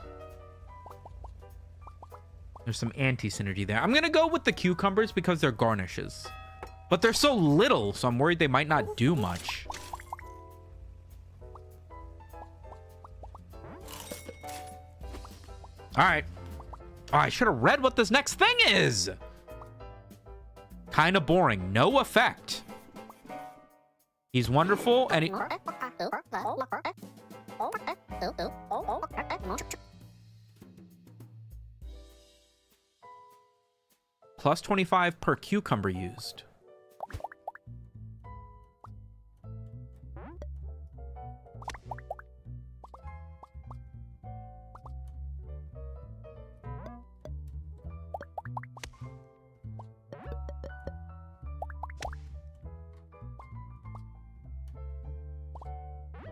Speaker 1: There's some anti-synergy there. I'm going to go with the cucumbers because they're garnishes. But they're so little, so I'm worried they might not do much. Alright. Oh, I should have read what this next thing is. Kind of boring. No effect. He's wonderful and he... Plus 25 per cucumber used.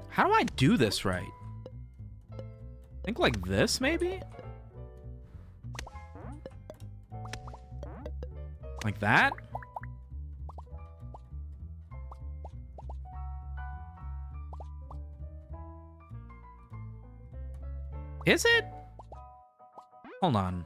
Speaker 1: How do I do this right? I think like this, maybe? Like that? Is it? Hold on.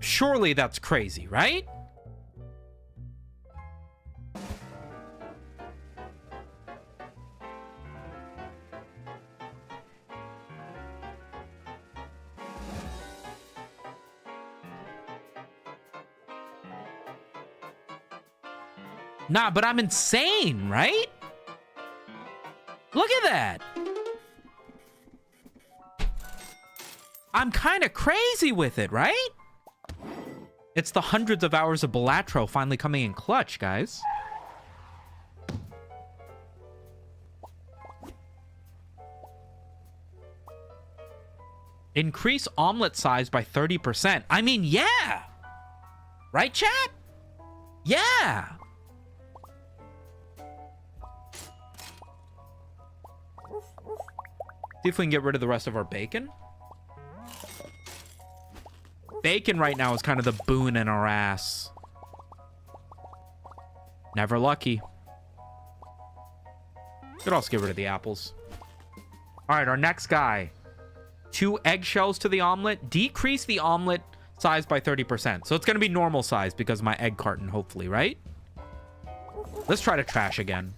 Speaker 1: Surely that's crazy, right? Nah, but I'm insane, right? Look at that. I'm kind of crazy with it, right? It's the hundreds of hours of Balatro finally coming in clutch, guys. Increase omelet size by 30%. I mean, yeah. Right, chat? Yeah. See if we can get rid of the rest of our bacon. Bacon right now is kind of the boon in our ass. Never lucky. Could also get rid of the apples. All right, our next guy. 2 eggshells to the omelet. Decrease the omelet size by 30%. So it's going to be normal size because of my egg carton, hopefully, right? Let's try to trash again.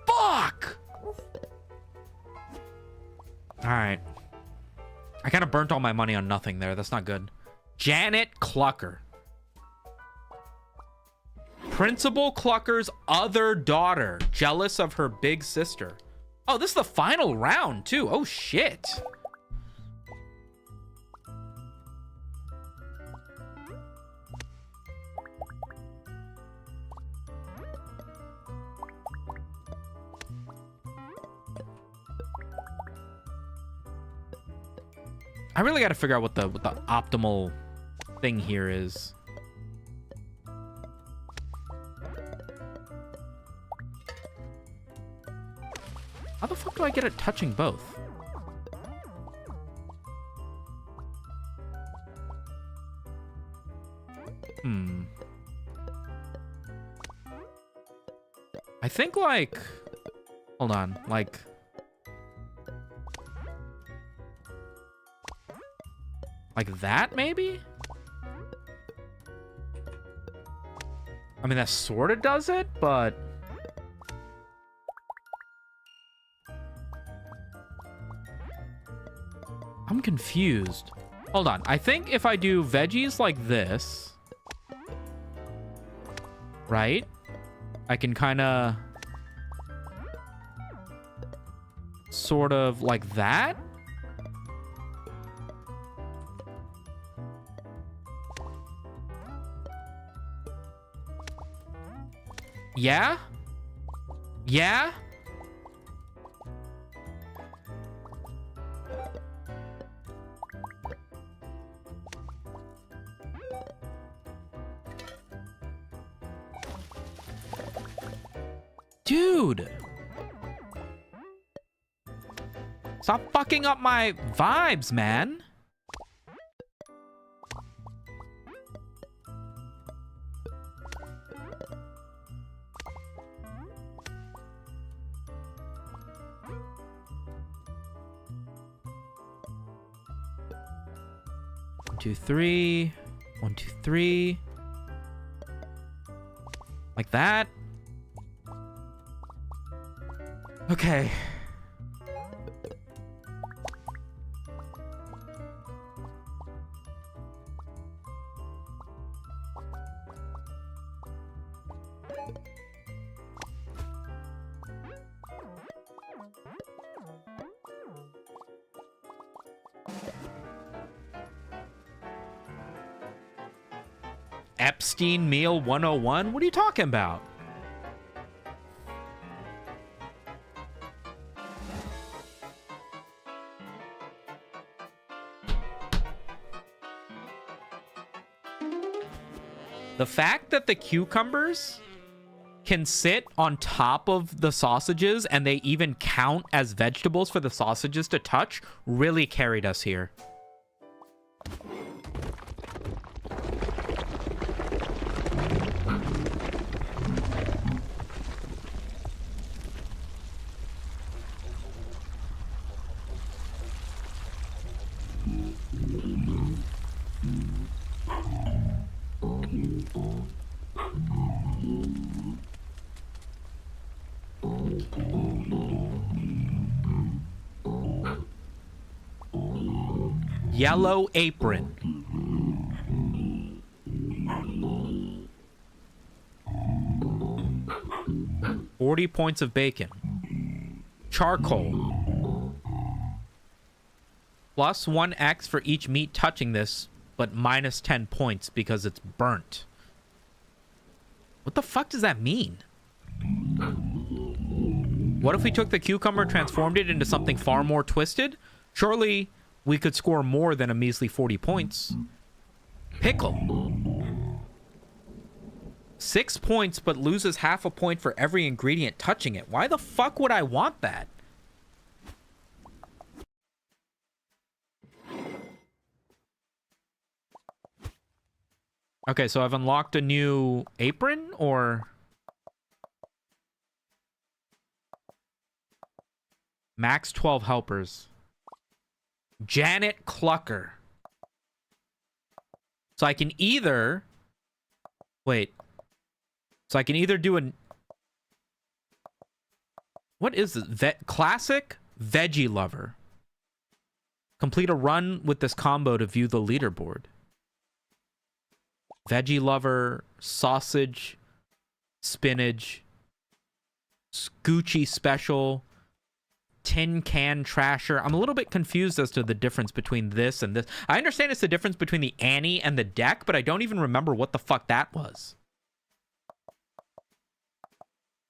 Speaker 1: Fuck! All right. I kind of burnt all my money on nothing there. That's not good. Janet Clucker. Principal Clucker's other daughter. Jealous of her big sister. Oh, this is the final round, too. Oh, shit. I really got to figure out what the optimal thing here is. How the fuck do I get it touching both? I think, like... Hold on. Like that, maybe? I mean, that sort of does it, but... I'm confused. Hold on. I think if I do veggies like this, right? I can kind of sort of like that. Yeah? Yeah? Dude! Stop fucking up my vibes, man. One, two, three. 1, 2, 3. Like that. Okay. Epstein Meal 101? What are you talking about? The fact that the cucumbers can sit on top of the sausages and they even count as vegetables for the sausages to touch really carried us here. Yellow apron. $40 points of bacon. Charcoal. Plus 1x for each meat touching this, but minus 10 points because it's burnt. What the fuck does that mean? What if we took the cucumber and transformed it into something far more twisted? Surely we could score more than a measly 40 points. Pickle. 6 points, but loses half a point for every ingredient touching it. Why the fuck would I want that? Okay, so I've unlocked a new apron, or... Max 12 helpers. Janet Clucker. So I can either... Wait. So I can either do an... What is this? Classic Veggie Lover. Complete a run with this combo to view the leaderboard. Veggie Lover, Sausage, Spinach, Scoochie Special, Tin Can Trasher. I'm a little bit confused as to the difference between this and this. I understand it's the difference between the Annie and the deck, but I don't even remember what the fuck that was.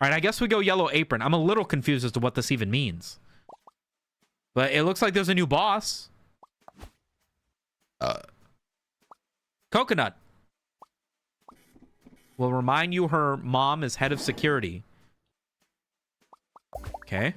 Speaker 1: All right, I guess we go Yellow Apron. I'm a little confused as to what this even means. But it looks like there's a new boss. Coconut. Will remind you her mom is head of security. Okay.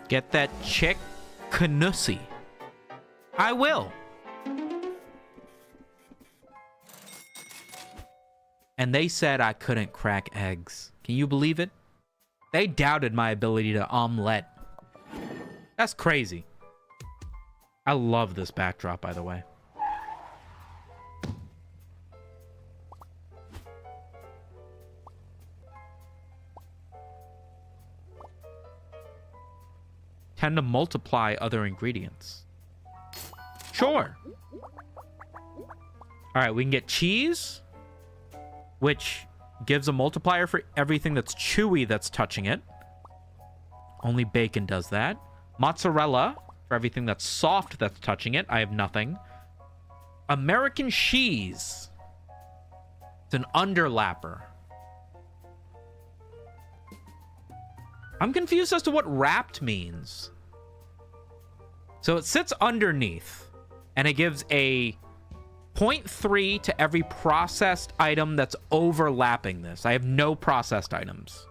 Speaker 1: Get that chick Canussy. I will. And they said I couldn't crack eggs. Can you believe it? They doubted my ability to omelette. That's crazy. I love this backdrop, by the way. Tend to multiply other ingredients. Sure. All right, we can get cheese, which gives a multiplier for everything that's chewy that's touching it. Only bacon does that. Mozzarella for everything that's soft that's touching it. I have nothing. American cheese. It's an underlapper. I'm confused as to what wrapped means. So it sits underneath, and it gives a 0.3 to every processed item that's overlapping this. I have no processed items.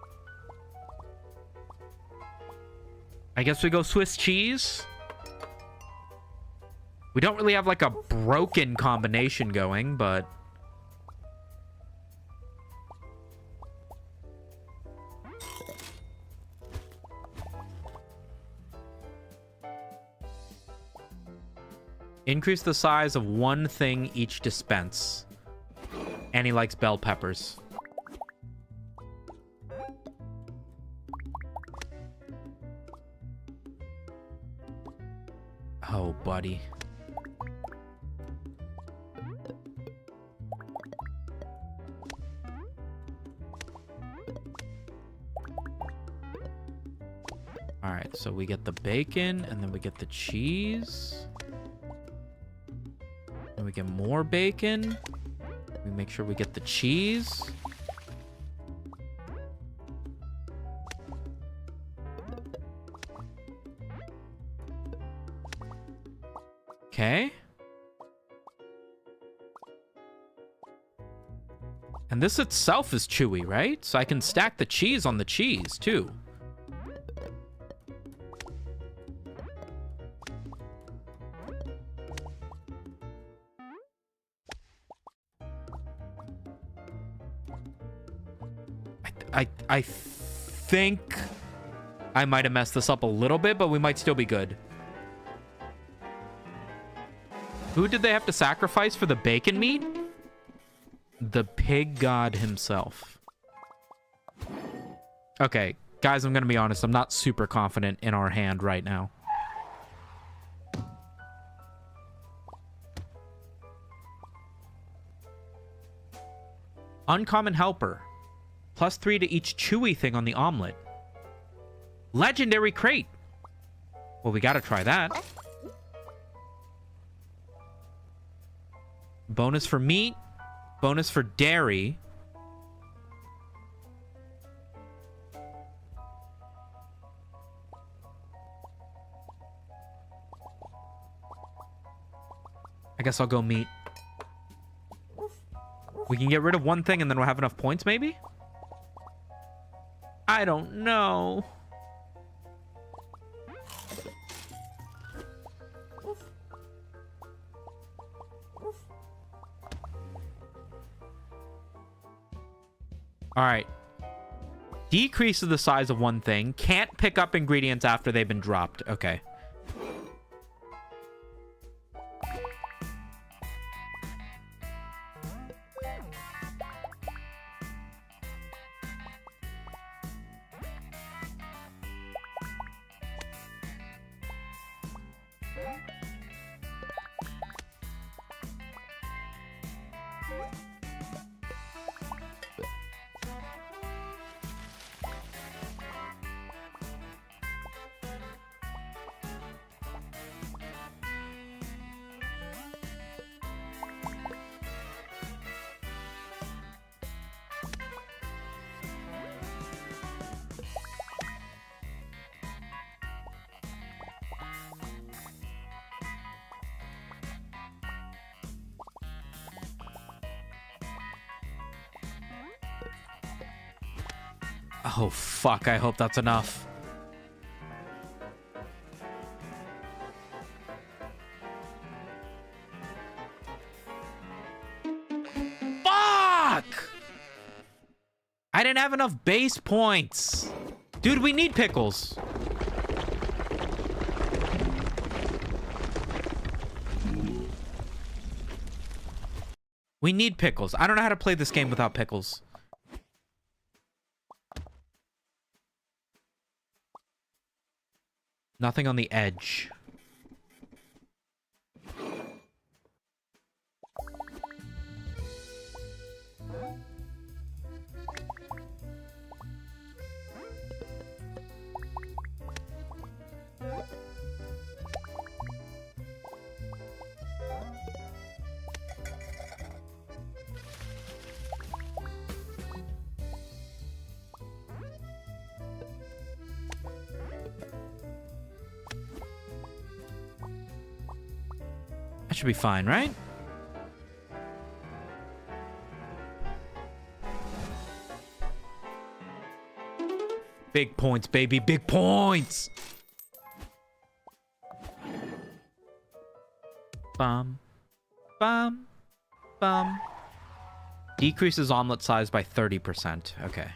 Speaker 1: I guess we go Swiss cheese. We don't really have like a broken combination going, but... Increase the size of one thing each dispense. And he likes bell peppers. Oh, buddy. All right, so we get the bacon, and then we get the cheese. And we get more bacon. We make sure we get the cheese. Okay. And this itself is chewy, right? So I can stack the cheese on the cheese, too. I think I might have messed this up a little bit, but we might still be good. Who did they have to sacrifice for the bacon meat? The pig god himself. Okay, guys, I'm gonna be honest. I'm not super confident in our hand right now. Uncommon helper. +3 to each chewy thing on the omelet. Legendary crate. Well, we gotta try that. Bonus for meat. Bonus for dairy. I guess I'll go meat. We can get rid of one thing and then we'll have enough points, maybe? I don't know. All right. Decreases the size of one thing. Can't pick up ingredients after they've been dropped. Okay. Oh, fuck. I hope that's enough. Fuck! I didn't have enough base points. Dude, we need pickles. We need pickles. I don't know how to play this game without pickles. Nothing on the edge. That should be fine, right? Big points, baby. Big points. Bum. Bum. Bum. Decreases omelet size by 30%. Okay.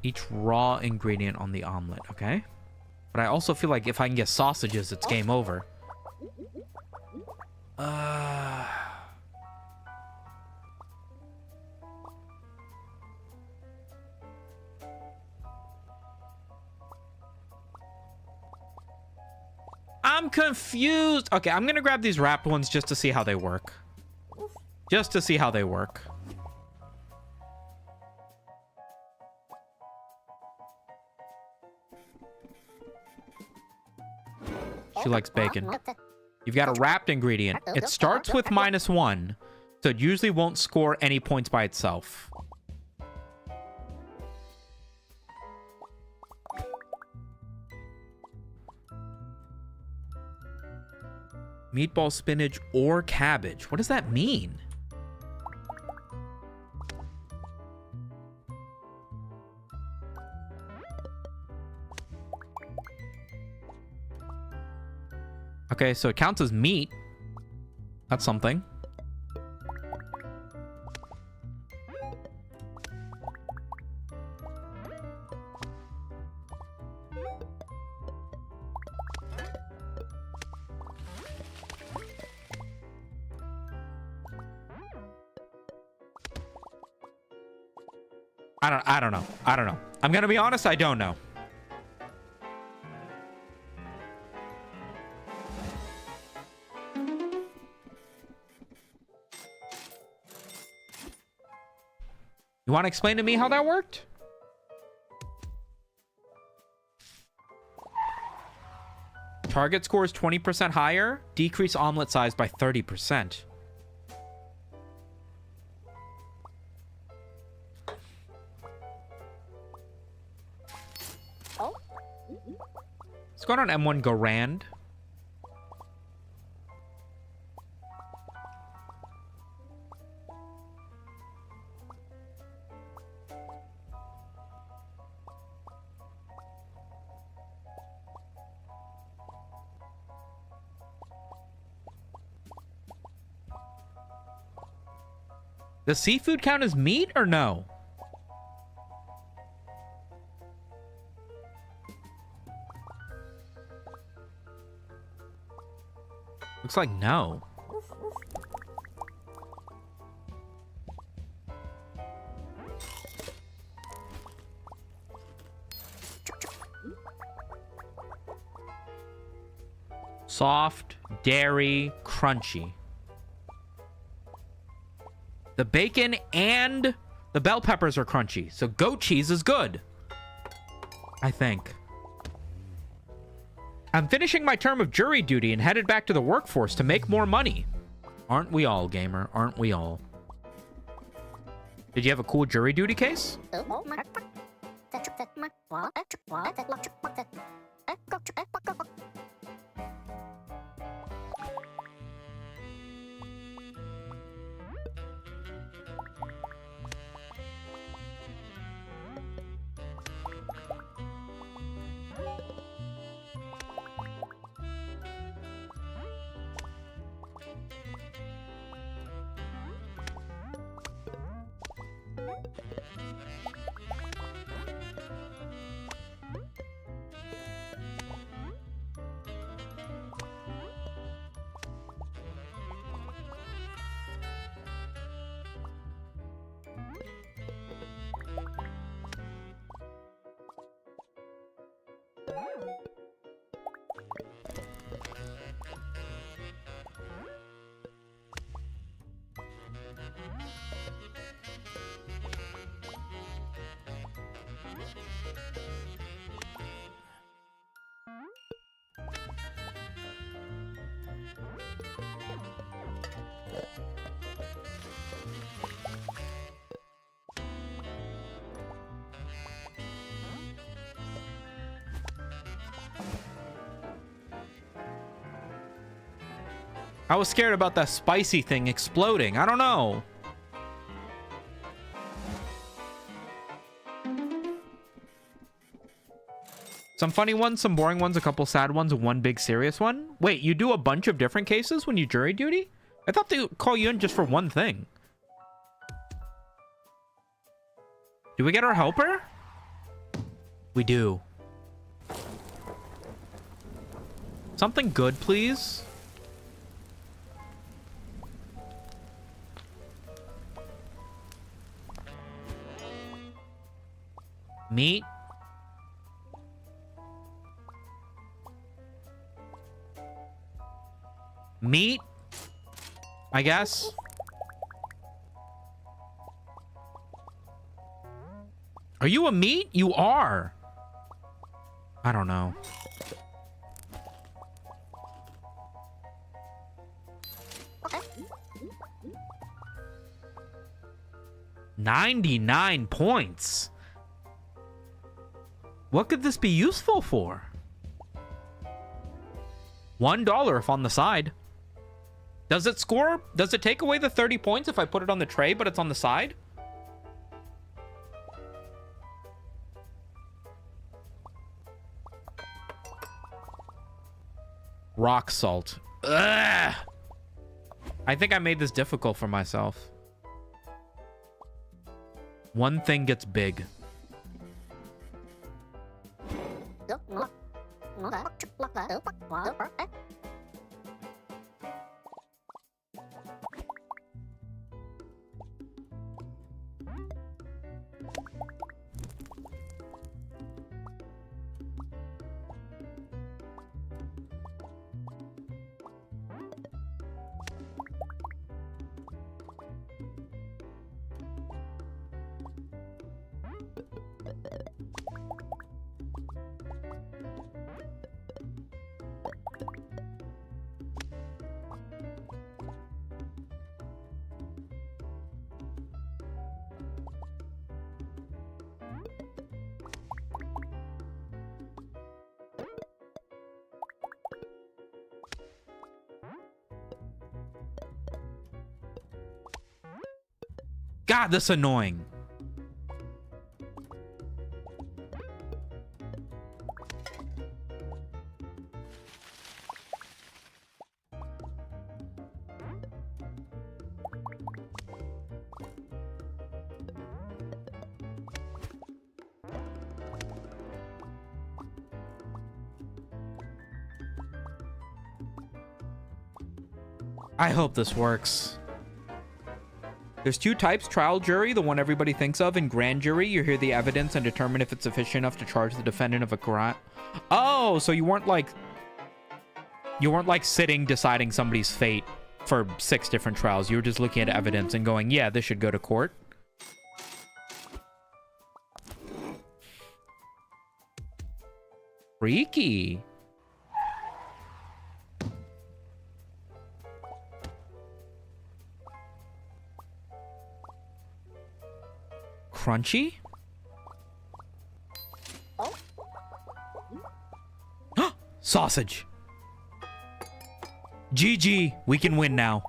Speaker 1: Each raw ingredient on the omelet, okay? But I also feel like if I can get sausages, it's game over. I'm confused. Okay, I'm gonna grab these wrapped ones just to see how they work. Just to see how they work. She likes bacon. You've got a wrapped ingredient. It starts with -1, so it usually won't score any points by itself. Meatball, spinach, or cabbage. What does that mean? Okay, so it counts as meat. That's something. I don't know. I don't know. I'm gonna be honest, I don't know. You want to explain to me how that worked? Target scores 20% higher. Decrease omelet size by 30%. Let's go on M1 Garand. Does seafood count as meat or no? Looks like no. Soft, dairy, crunchy. The bacon and the bell peppers are crunchy, so goat cheese is good. I think. I'm finishing my term of jury duty and headed back to the workforce to make more money. Aren't we all, gamer? Aren't we all? Did you have a cool jury duty case? I was scared about that spicy thing exploding. I don't know. Some funny ones, some boring ones, a couple sad ones, and one big serious one. Wait, you do a bunch of different cases when you jury duty? I thought they call you in just for one thing. Do we get our helper? We do. Something good, please. Meat. Meat, I guess. Are you a meat? You are. I don't know. $99 points. What could this be useful for? $1 if on the side. Does it score? Does it take away the 30 points if I put it on the tray, but it's on the side? Rock salt. Ugh. I think I made this difficult for myself. One thing gets big. God, this is annoying. I hope this works. There's two types: trial jury, the one everybody thinks of, and grand jury. You hear the evidence and determine if it's sufficient enough to charge the defendant of a crime. Oh, so you weren't like sitting deciding somebody's fate for 6 different trials. You were just looking at evidence and going, yeah, this should go to court. Freaky. Crunchy? Sausage. GG. We can win now.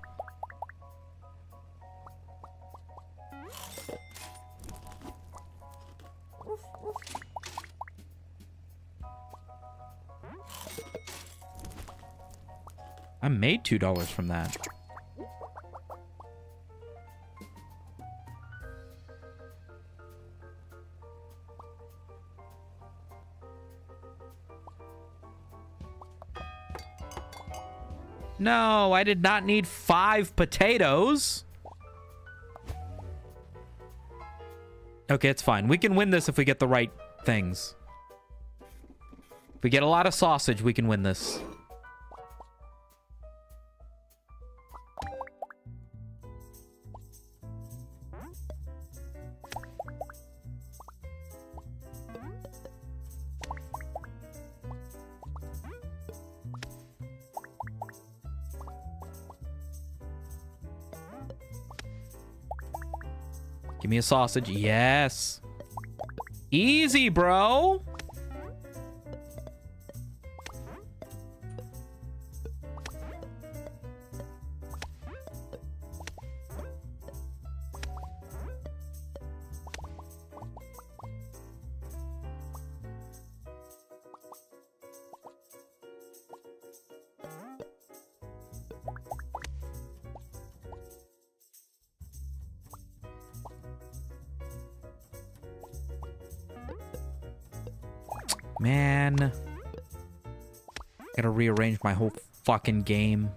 Speaker 1: I made $2 from that. No, I did not need 5 potatoes. Okay, it's fine. We can win this if we get the right things. If we get a lot of sausage, we can win this. Give me a sausage. Yes. Easy, bro. Man. Gotta rearrange my whole fucking game.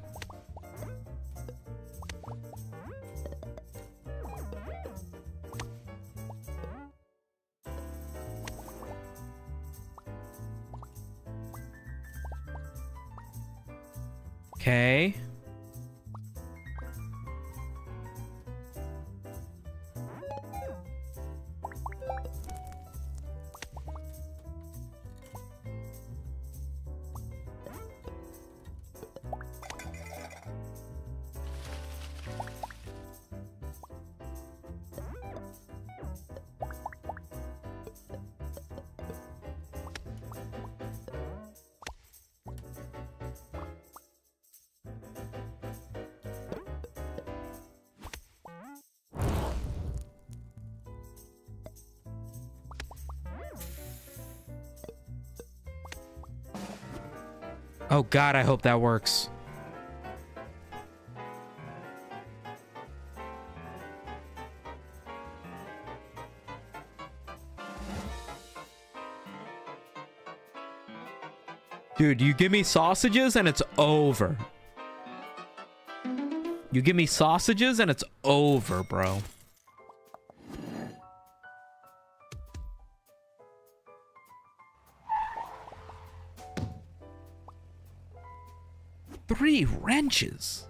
Speaker 1: Okay. Oh God, I hope that works. Dude, you give me sausages and it's over. You give me sausages and it's over, bro. Three wrenches.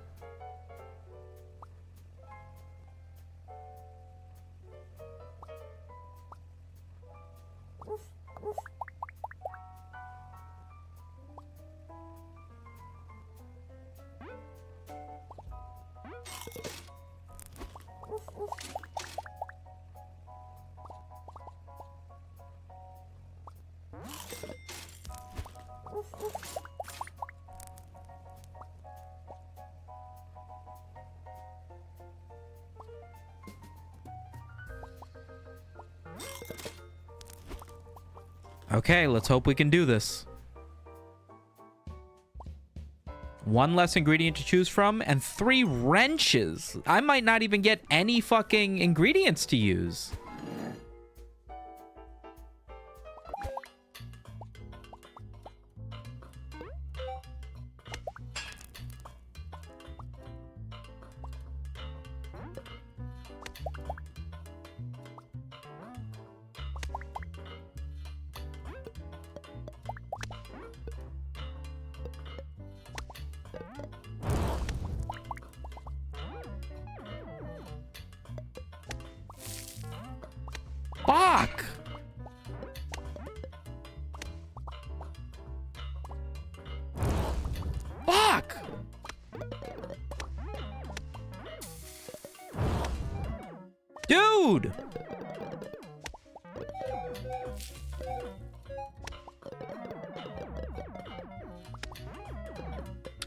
Speaker 1: Okay, let's hope we can do this. One less ingredient to choose from, and 3 wrenches. I might not even get any fucking ingredients to use. Fuck! Fuck! Dude!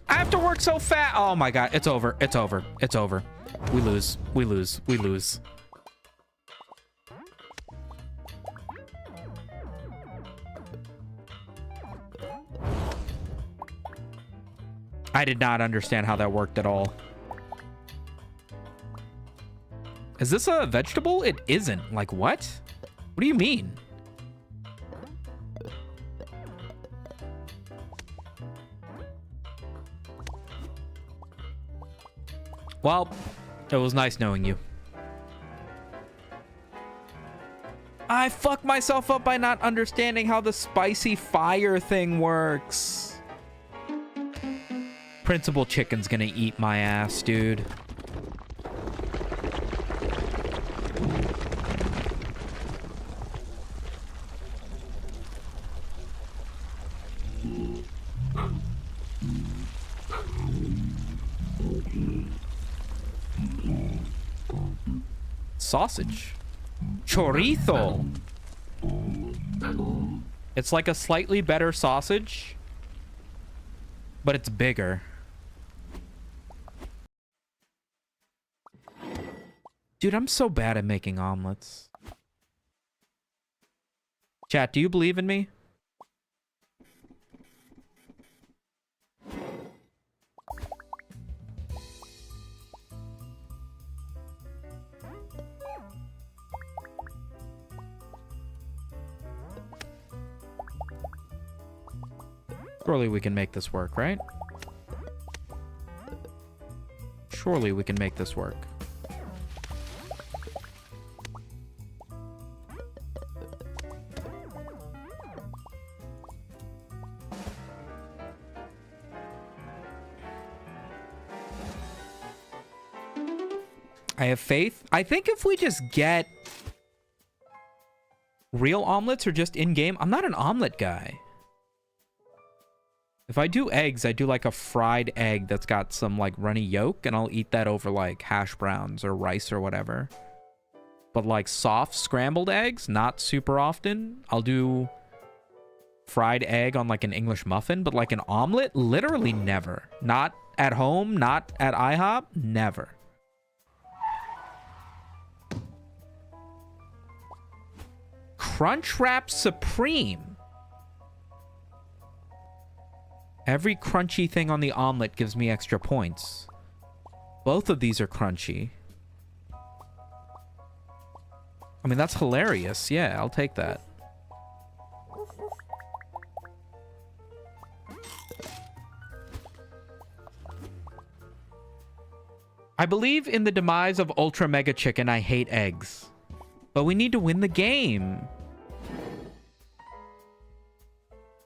Speaker 1: I have to work so fast. Oh my god, it's over. It's over. It's over. We lose. We lose. We lose. I did not understand how that worked at all. Is this a vegetable? It isn't. Like, what? What do you mean? Well, it was nice knowing you. I fucked myself up by not understanding how the spicy fire thing works. Principal Chicken's gonna eat my ass, dude. Sausage. Chorizo. It's like a slightly better sausage, but it's bigger. Dude, I'm so bad at making omelets. Chat, do you believe in me? Surely we can make this work, right? Surely we can make this work. I have faith. I think if we just get real omelets or just in-game, I'm not an omelet guy. If I do eggs, I do like a fried egg that's got some like runny yolk, and I'll eat that over like hash browns or rice or whatever. But like soft scrambled eggs, not super often. I'll do fried egg on like an English muffin, but like an omelet, literally never. Not at home, not at IHOP, never. Crunchwrap Supreme. Every crunchy thing on the omelet gives me extra points. Both of these are crunchy. I mean, that's hilarious. Yeah, I'll take that. I believe in the demise of Ultra Mega Chicken. I hate eggs. But we need to win the game.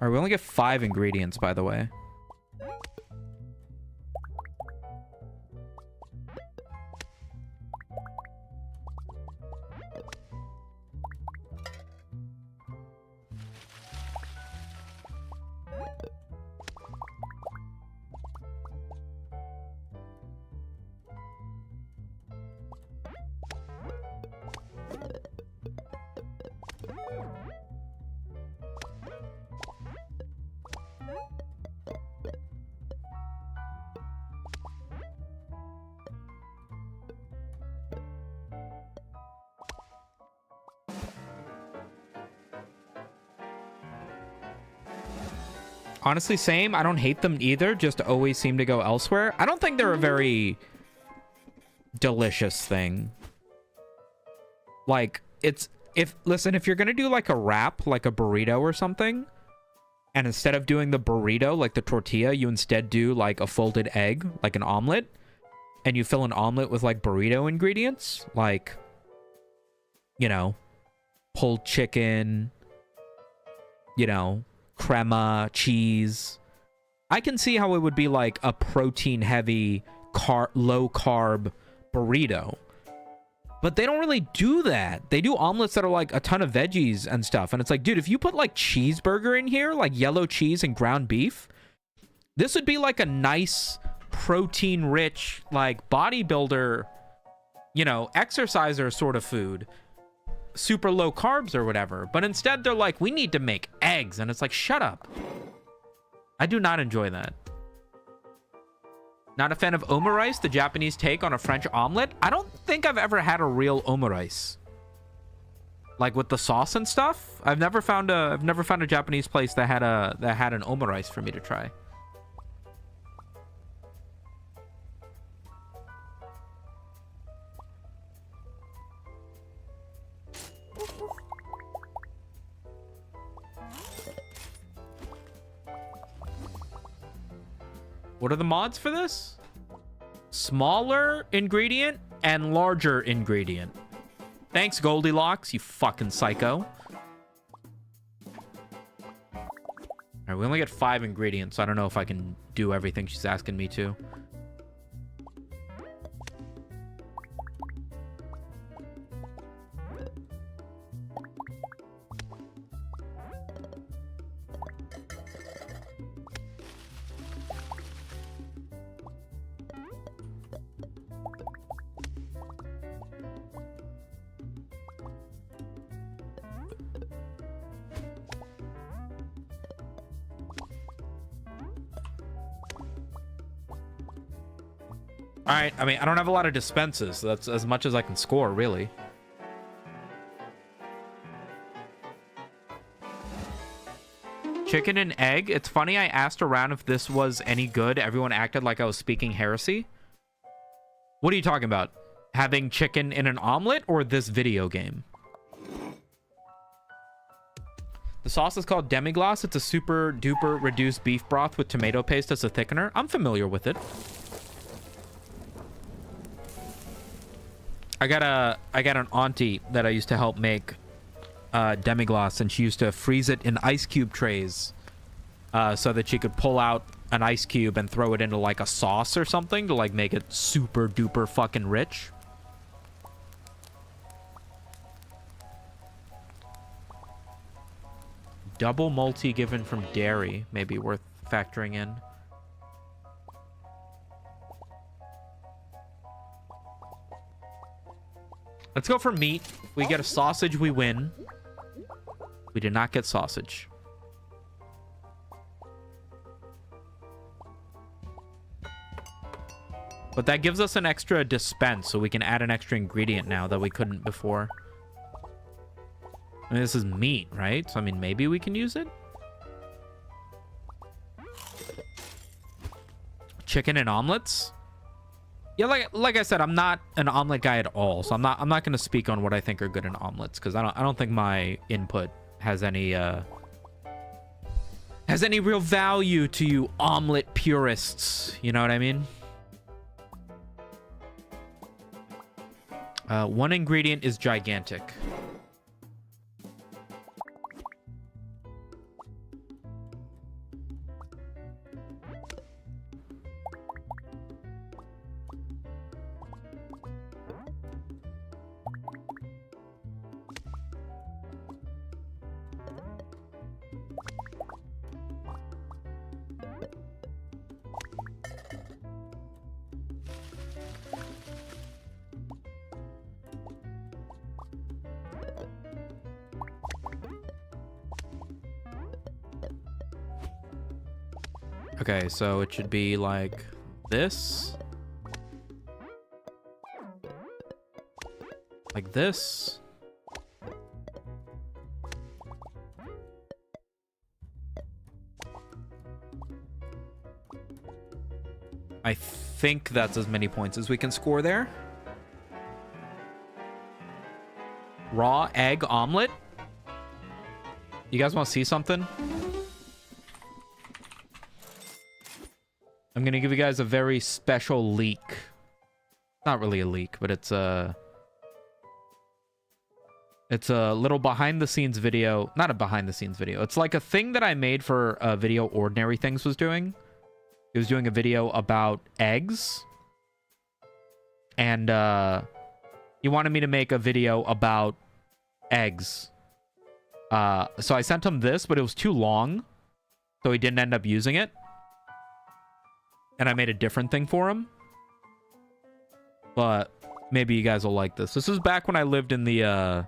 Speaker 1: All right, we only get 5 ingredients, by the way. Honestly, same. I don't hate them either, just always seem to go elsewhere. I don't think they're a very delicious thing. Like, listen, if you're gonna do like a wrap, like a burrito or something, and instead of doing the burrito, like the tortilla, you instead do like a folded egg, like an omelet, and you fill an omelet with like burrito ingredients, like, you know, pulled chicken, you know, crema, cheese. I can see how it would be like a protein heavy, low carb burrito. But they don't really do that. They do omelets that are like a ton of veggies and stuff. And it's like, dude, if you put like cheeseburger in here, like yellow cheese and ground beef, this would be like a nice protein rich, like bodybuilder, you know, exerciser sort of food. Super low carbs or whatever. But instead they're like, we need to make eggs. And it's like, shut up. I do not enjoy that. Not a fan of omurice, the Japanese take on a French omelet. I don't think I've ever had a real omurice. Like with the sauce and stuff. I've never found a Japanese place that had an omurice for me to try. What are the mods for this? Smaller ingredient and larger ingredient. Thanks, Goldilocks, you fucking psycho. Alright, we only get 5 ingredients, so I don't know if I can do everything she's asking me to. Alright, I mean, I don't have a lot of dispenses, so that's as much as I can score, really. Chicken and egg. It's funny, I asked around if this was any good. Everyone acted like I was speaking heresy. What are you talking about? Having chicken in an omelet or this video game? The sauce is called demi-glace. It's a super duper reduced beef broth with tomato paste as a thickener. I'm familiar with it. I got an auntie that I used to help make demi-glace, and she used to freeze it in ice cube trays so that she could pull out an ice cube and throw it into like a sauce or something to like make it super duper fucking rich. Double multi given from dairy, maybe worth factoring in. Let's go for meat. We get a sausage, we win. We did not get sausage. But that gives us an extra dispense, so we can add an extra ingredient now that we couldn't before. I mean, this is meat, right? So, I mean, maybe we can use it? Chicken and omelets? Yeah, like I said, I'm not an omelet guy at all, so I'm not going to speak on what I think are good in omelets, because I don't think my input has any real value to you omelet purists. You know what I mean? One ingredient is gigantic. Okay, so it should be like this. Like this. I think that's as many points as we can score there. Raw egg omelet. You guys want to see something? I'm going to give you guys a very special leak. Not really a leak, but it's a little behind the scenes video. Not a behind the scenes video. It's like a thing that I made for a video Ordinary Things was doing. He was doing a video about eggs. And he wanted me to make a video about eggs. So I sent him this, but it was too long. So he didn't end up using it. And I made a different thing for him. But maybe you guys will like this. This is back when I lived in the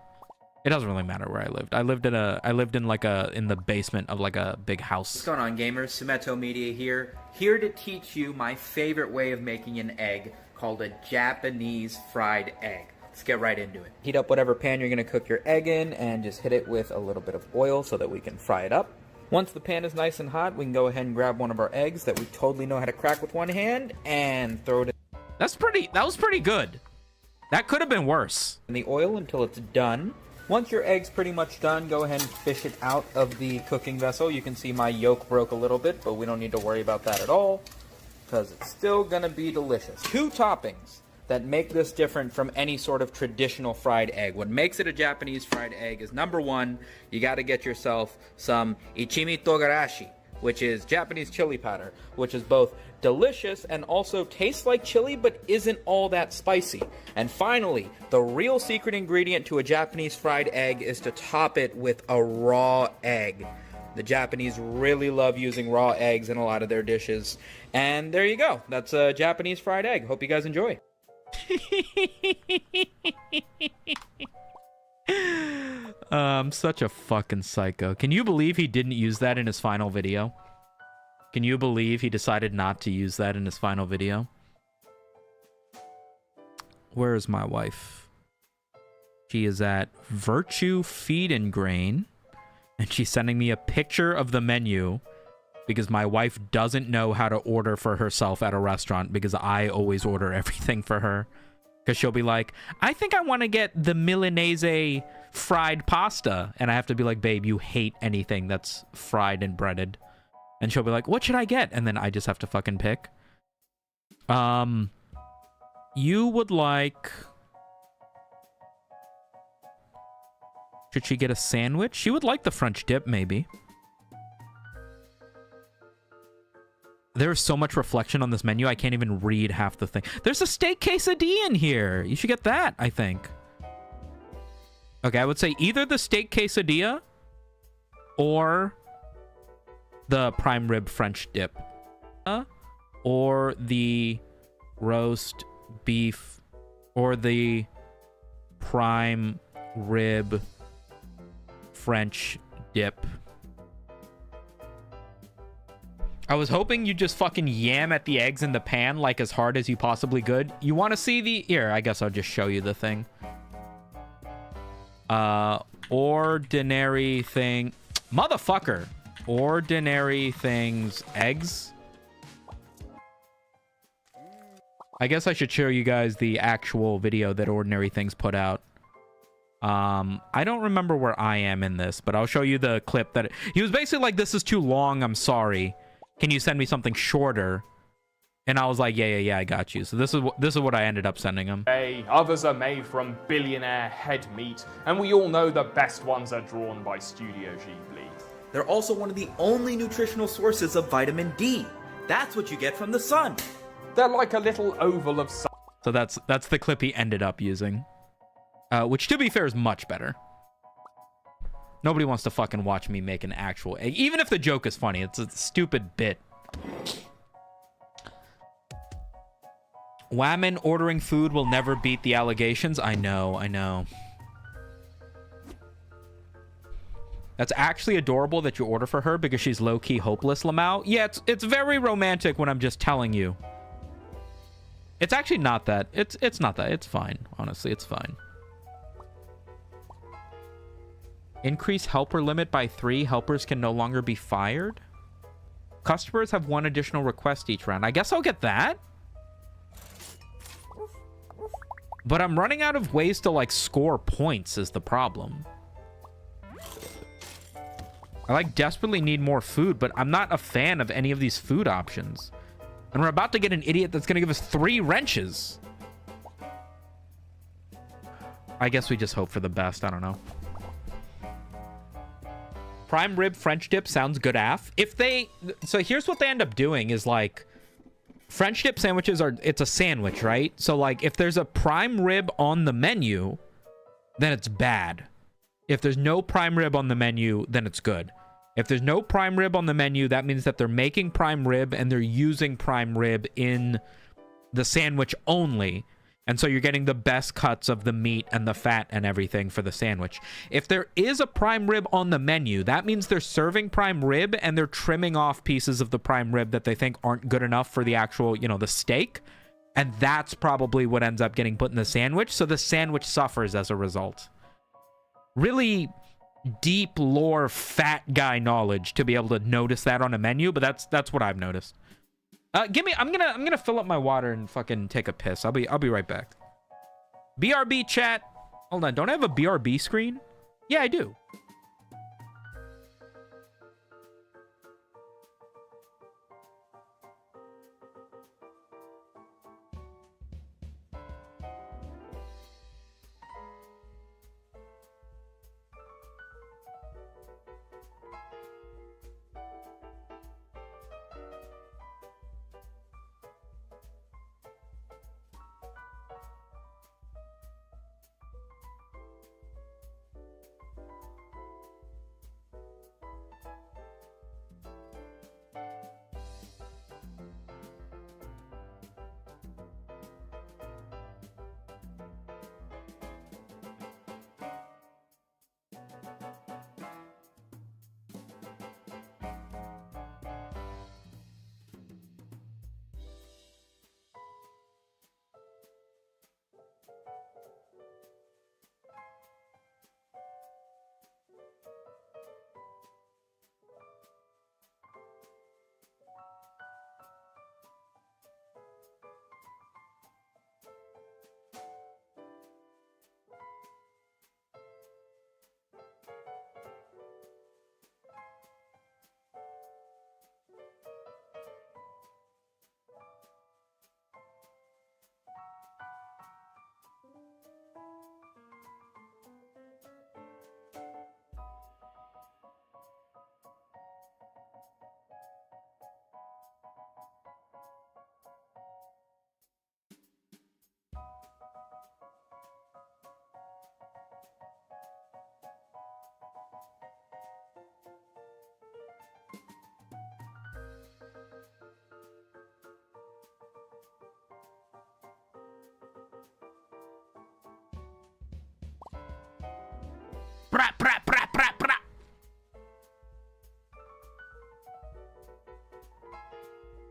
Speaker 1: it doesn't really matter where I lived. I lived in in the basement of like a big house.
Speaker 4: What's going on, gamers? Sumeto Media here to teach you my favorite way of making an egg called a Japanese fried egg. Let's get right into it. Heat up whatever pan you're going to cook your egg in and just hit it with a little bit of oil so that we can fry it up. Once the pan is nice and hot, we can go ahead and grab one of our eggs that we totally know how to crack with one hand and throw it in.
Speaker 1: That was pretty good. That could have been worse.
Speaker 4: In the oil until it's done. Once your egg's pretty much done, go ahead and fish it out of the cooking vessel. You can see my yolk broke a little bit, but we don't need to worry about that at all because it's still gonna be delicious. 2 toppings that make this different from any sort of traditional fried egg. What makes it a Japanese fried egg is, number 1, you gotta get yourself some ichimi togarashi, which is Japanese chili powder, which is both delicious and also tastes like chili but isn't all that spicy. And finally, the real secret ingredient to a Japanese fried egg is to top it with a raw egg. The Japanese really love using raw eggs in a lot of their dishes. And there you go. That's a Japanese fried egg. Hope you guys enjoy.
Speaker 1: I'm such a fucking psycho. Can you believe he didn't use that in his final video? Can you believe he decided not to use that in his final video? Where is my wife? She is at Virtue Feed and Grain, and she's sending me a picture of the menu because my wife doesn't know how to order for herself at a restaurant because I always order everything for her. Because she'll be like, I think I want to get the Milanese fried pasta. And I have to be like, babe, you hate anything that's fried and breaded. And she'll be like, what should I get? And then I just have to fucking pick. You would like... Should she get a sandwich? She would like the French dip, maybe. There's so much reflection on this menu, I can't even read half the thing. There's a steak quesadilla in here. You should get that, I think. Okay, I would say either the steak quesadilla or the prime rib French dip. Or the roast beef or the prime rib French dip. I was hoping you'd just fucking yam at the eggs in the pan like as hard as you possibly could. You want to see the... Here, I guess I'll just show you the thing. Ordinary thing... Motherfucker! Ordinary things... Eggs? I guess I should show you guys the actual video that Ordinary Things put out. I don't remember where I am in this, but I'll show you the clip that... He was basically like, this is too long, I'm sorry. Can you send me something shorter? And I was like, yeah, I got you. So this is what I ended up sending him.
Speaker 5: Others are made from billionaire head meat, and we all know the best ones are drawn by Studio Ghibli.
Speaker 4: They're also one of the only nutritional sources of vitamin D. That's what you get from the sun.
Speaker 5: They're like a little oval of sun.
Speaker 1: So that's the clip he ended up using. Which, to be fair, is much better. Nobody wants to fucking watch me make an actual egg. Even if the joke is funny, it's a stupid bit. Women ordering food will never beat the allegations. I know. That's actually adorable that you order for her because she's low-key hopeless, Lamau. Yeah, it's very romantic when I'm just telling you. It's actually not that. It's not that. It's fine. Honestly, it's fine. Increase helper limit by 3. Helpers can no longer be fired. Customers have 1 additional request each round. I guess I'll get that. But I'm running out of ways to, like, score points is the problem. I, like, desperately need more food, but I'm not a fan of any of these food options. And we're about to get an idiot that's going to give us 3 wrenches. I guess we just hope for the best. I don't know. Prime rib French dip sounds good af. If they... So here's what they end up doing is, like... French dip sandwiches are... It's a sandwich, right? So, like, if there's a prime rib on the menu, then it's bad. If there's no prime rib on the menu, then it's good. If there's no prime rib on the menu, that means that they're making prime rib and they're using prime rib in the sandwich only. And so you're getting the best cuts of the meat and the fat and everything for the sandwich. If there is a prime rib on the menu, that means they're serving prime rib and they're trimming off pieces of the prime rib that they think aren't good enough for the actual, you know, the steak. And that's probably what ends up getting put in the sandwich. So the sandwich suffers as a result. Really deep lore fat guy knowledge to be able to notice that on a menu, but that's what I've noticed. I'm gonna fill up my water and fucking take a piss. I'll be right back. BRB chat. Hold on, don't I have a BRB screen? Yeah, I do.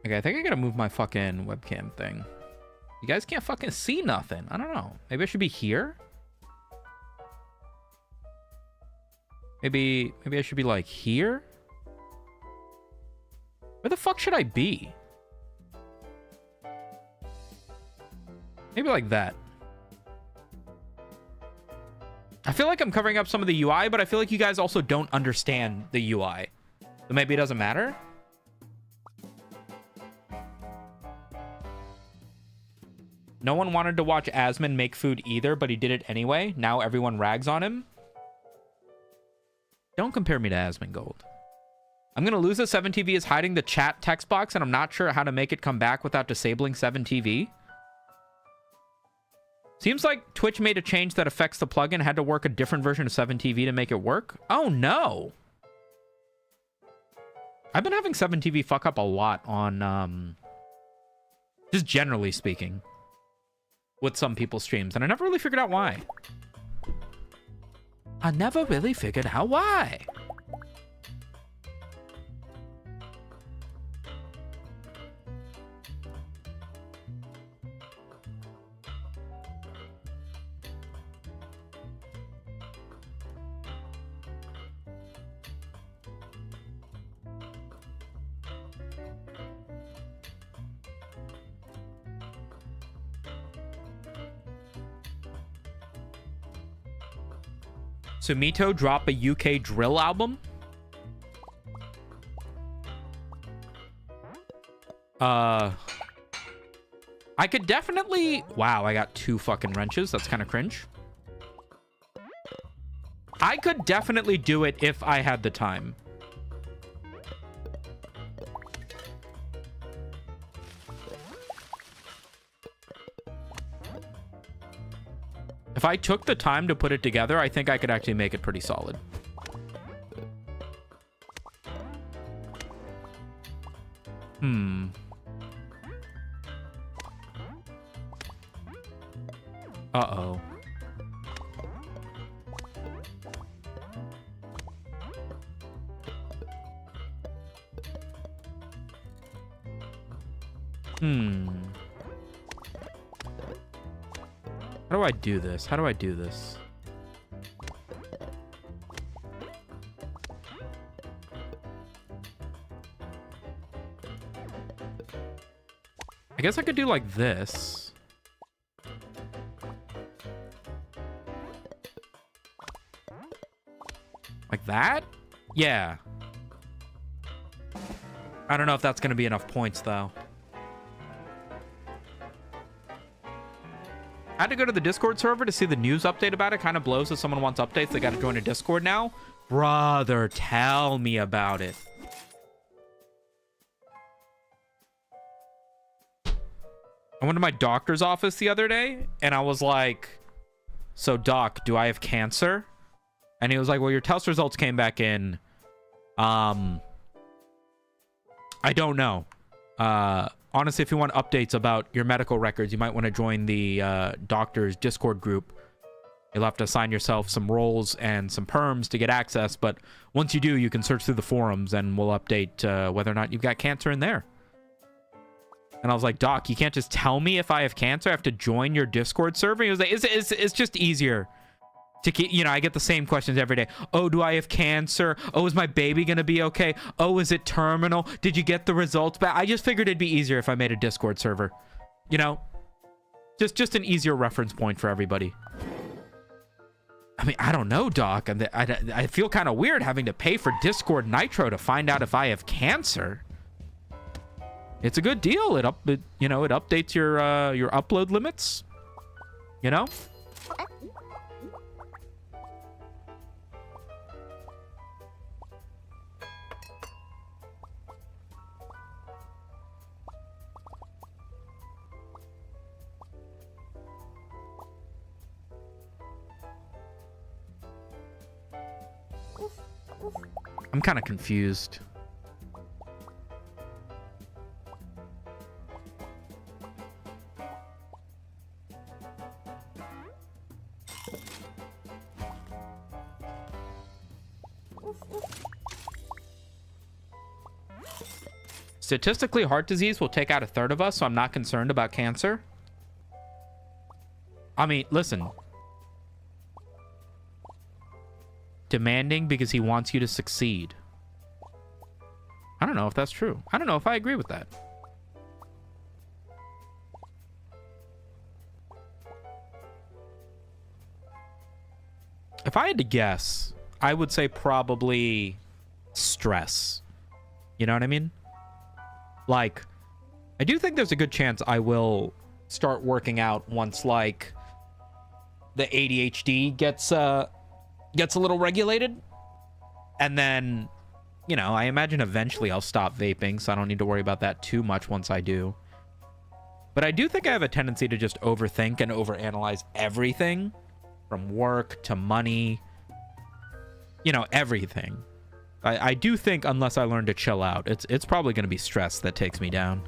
Speaker 1: Okay, I think I gotta move my fucking webcam thing. You guys can't fucking see nothing. I don't know. Maybe I should be here? Maybe I should be like here? Where the fuck should I be? Maybe like that. I feel like I'm covering up some of the UI, but I feel like you guys also don't understand the UI. So maybe it doesn't matter? No one wanted to watch Asmon make food either, but he did it anyway. Now everyone rags on him. Don't compare me to Asmon Gold. I'm going to lose the 7TV is hiding the chat text box, and I'm not sure how to make it come back without disabling 7TV. Seems like Twitch made a change that affects the plugin. Had to work a different version of 7TV to make it work. Oh, no. I've been having 7TV fuck up a lot on, just generally speaking, with some people's streams, and I never really figured out why. I never really figured out why. Sumito drop a UK drill album? I could definitely... Wow, I got 2 fucking wrenches. That's kind of cringe. I could definitely do it if I had the time. If I took the time to put it together, I think I could actually make it pretty solid. Uh-oh. How do I do this? How do I do this? I guess I could do like this. Like that? Yeah. I don't know if that's going to be enough points, though. I had to go to the Discord server to see the news update about it. Kind of blows if someone wants updates. They got to join a Discord now. Brother, tell me about it. I went to my doctor's office the other day, and I was like, so, doc, do I have cancer? And he was like, well, your test results came back in. I don't know. Honestly, if you want updates about your medical records, you might want to join the doctor's Discord group. You'll have to assign yourself some roles and some perms to get access. But once you do, you can search through the forums and we'll update whether or not you've got cancer in there. And I was like, Doc, you can't just tell me if I have cancer. I have to join your Discord server. He was like, it's just easier to keep, you know, I get the same questions every day. Oh, do I have cancer? Oh, is my baby going to be okay? Oh, is it terminal? Did you get the results back? I just figured it'd be easier if I made a Discord server. You know, just an easier reference point for everybody. I mean, I don't know, Doc. I feel kind of weird having to pay for Discord Nitro to find out if I have cancer. It's a good deal. It updates your upload limits. You know? I'm kind of confused. Statistically, heart disease will take out 1/3 of us, so I'm not concerned about cancer. I mean, listen. Demanding because he wants you to succeed. I don't know if that's true. I don't know if I agree with that. If I had to guess, I would say probably stress. You know what I mean? Like, I do think there's a good chance I will start working out once, like, the ADHD gets a little regulated. And then, you know, I imagine eventually I'll stop vaping, so I don't need to worry about that too much once I do. But I do think I have a tendency to just overthink and overanalyze everything, from work to money, you know, everything. I do think unless I learn to chill out, it's probably going to be stress that takes me down.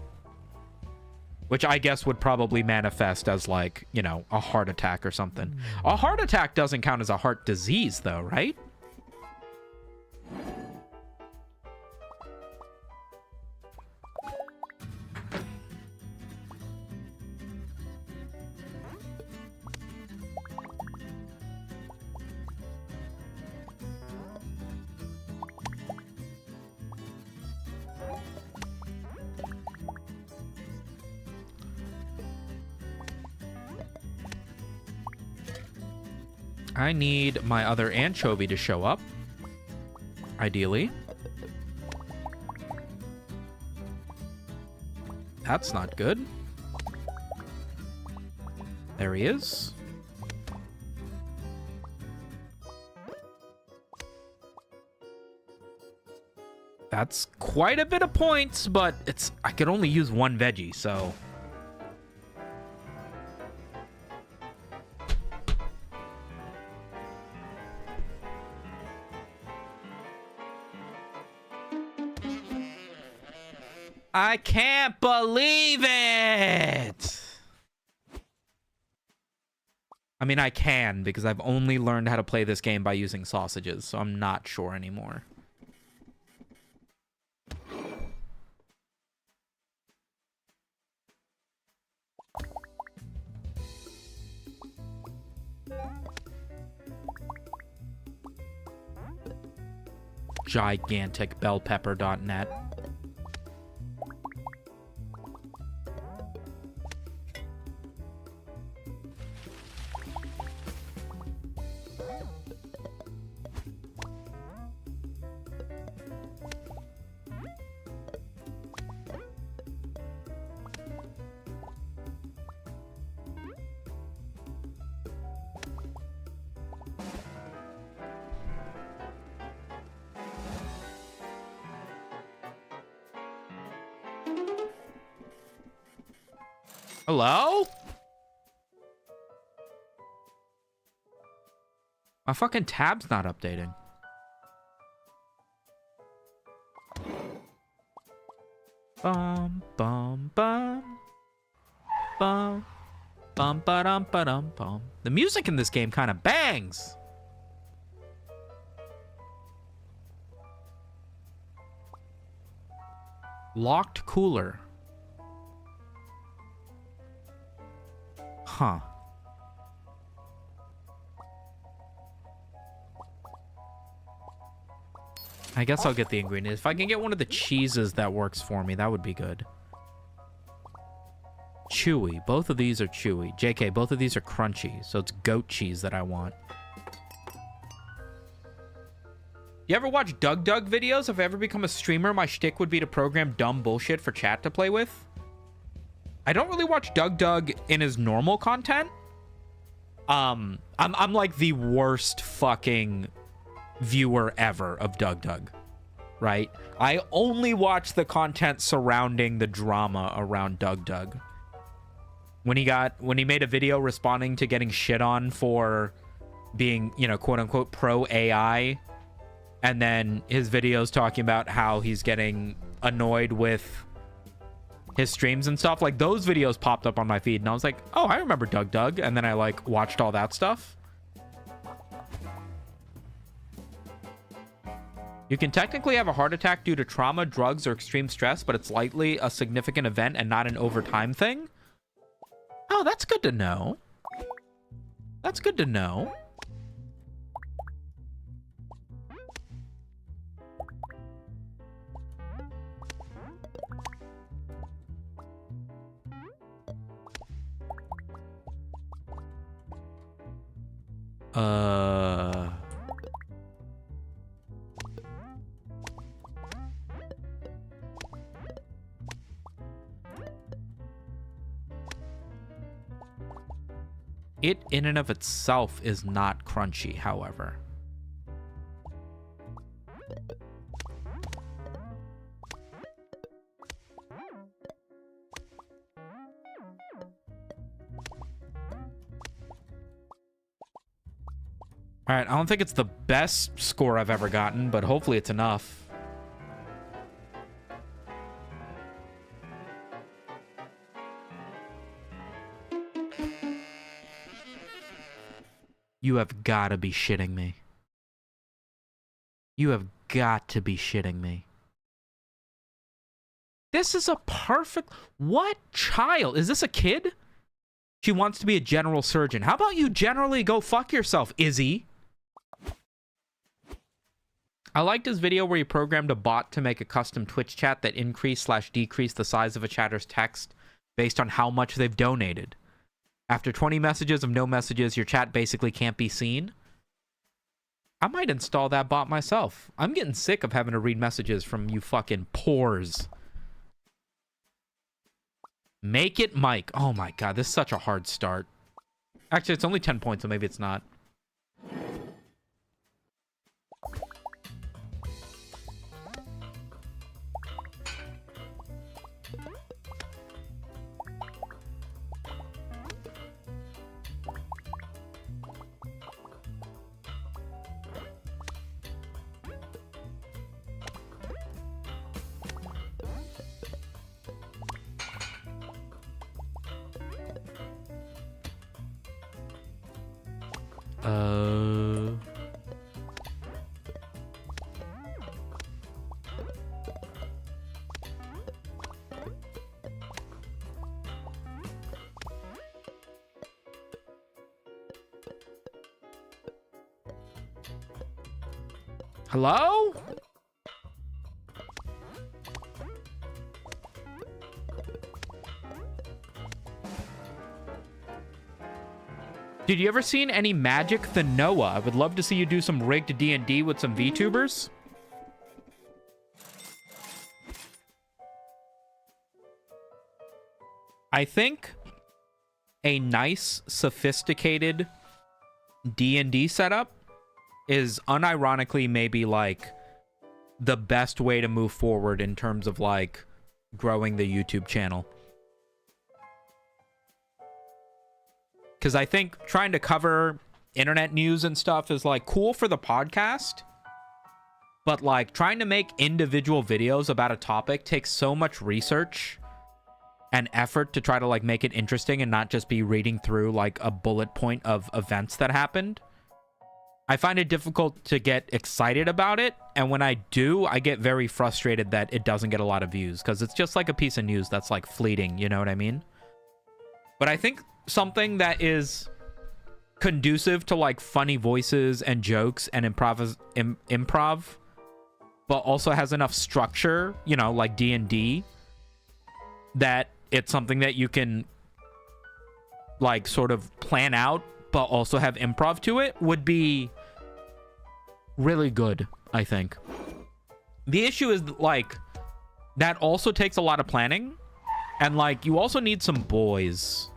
Speaker 1: Which I guess would probably manifest as, like, you know, a heart attack or something. A heart attack doesn't count as a heart disease, though, right? I need my other anchovy to show up. Ideally. That's not good. There he is. That's quite a bit of points, but I could only use one veggie, so... I can't believe it! I mean, I can, because I've only learned how to play this game by using sausages, so I'm not sure anymore. Giganticbellpepper.net. Hello? My fucking tab's not updating. Bum bum bum bum bum ba-dum ba-dum bum. The music in this game kind of bangs. Locked cooler. Huh. I guess I'll get the ingredients. If I can get one of the cheeses that works for me, that would be good. Chewy. Both of these are chewy. JK, both of these are crunchy. So it's goat cheese that I want. You ever watch Doug videos? If I ever become a streamer, my shtick would be to program dumb bullshit for chat to play with. I don't really watch Doug in his normal content. I'm like the worst fucking viewer ever of Doug, right? I only watch the content surrounding the drama around Doug. When he made a video responding to getting shit on for being, you know, quote unquote pro AI, and then his videos talking about how he's getting annoyed with his streams and stuff, like those videos popped up on my feed and I was like, oh, I remember Doug, and then I like watched all that stuff. You can technically have a heart attack due to trauma, drugs, or extreme stress, but it's likely a significant event and not an overtime thing. Oh, that's good to know. That's good to know. It in and of itself is not crunchy, however. All right, I don't think it's the best score I've ever gotten, but hopefully it's enough. You have got to be shitting me. You have got to be shitting me. This is a perfect... What child? Is this a kid? She wants to be a general surgeon. How about you generally go fuck yourself, Izzy? I liked his video where he programmed a bot to make a custom Twitch chat that increased/decreased the size of a chatter's text based on how much they've donated. After 20 messages of no messages, your chat basically can't be seen. I might install that bot myself. I'm getting sick of having to read messages from you fucking pores. Make it Mike. Oh my god, this is such a hard start. Actually, it's only 10 points, so maybe it's not. Hello? Dude, you ever seen any Magic the Noah? I would love to see you do some rigged D&D with some VTubers. I think a nice, sophisticated D&D setup is unironically maybe like the best way to move forward in terms of like growing the YouTube channel. Because I think trying to cover internet news and stuff is like cool for the podcast, but like trying to make individual videos about a topic takes so much research and effort to try to like make it interesting and not just be reading through like a bullet point of events that happened. I find it difficult to get excited about it, and when I do, I get very frustrated that it doesn't get a lot of views, because it's just like a piece of news that's like fleeting, you know what I mean? But I think something that is conducive to like funny voices and jokes and improv, but also has enough structure, you know, like D&D, that it's something that you can like sort of plan out but also have improv to it, would be really good, I think. The issue is like that also takes a lot of planning, and like you also need some boys.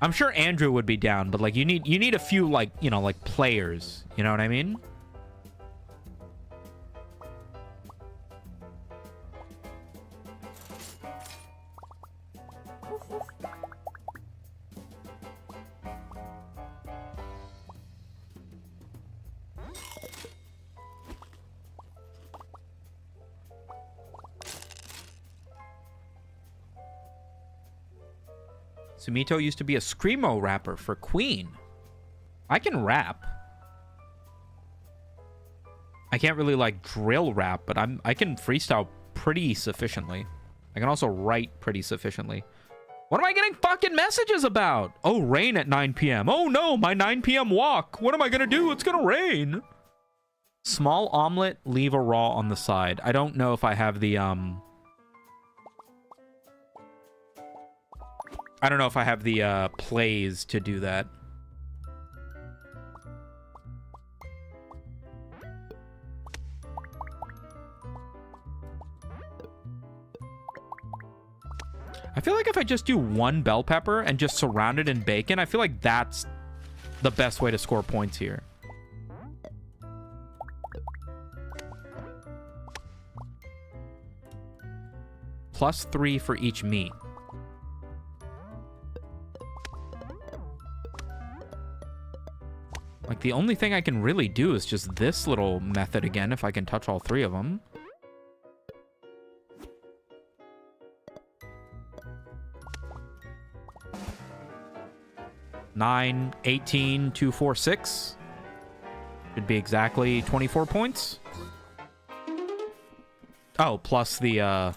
Speaker 1: I'm sure Andrew would be down, but like you need a few like, you know, like players, you know what I mean? Sumito used to be a screamo rapper for Queen. I can rap. I can't really like drill rap, but I can freestyle pretty sufficiently. I can also write pretty sufficiently. What am I getting fucking messages about? Oh, rain at 9 p.m. Oh no, my 9 p.m. walk. What am I gonna do? It's gonna rain. Small omelet, leave a raw on the side. I don't know if I have the I don't know if I have the plays to do that. I feel like if I just do one bell pepper and just surround it in bacon, I feel like that's the best way to score points here. +3 for each meat. Like, the only thing I can really do is just this little method again, if I can touch all three of them. Nine, 18, 2, 4, 6. Should be exactly 24 points. Oh, plus the,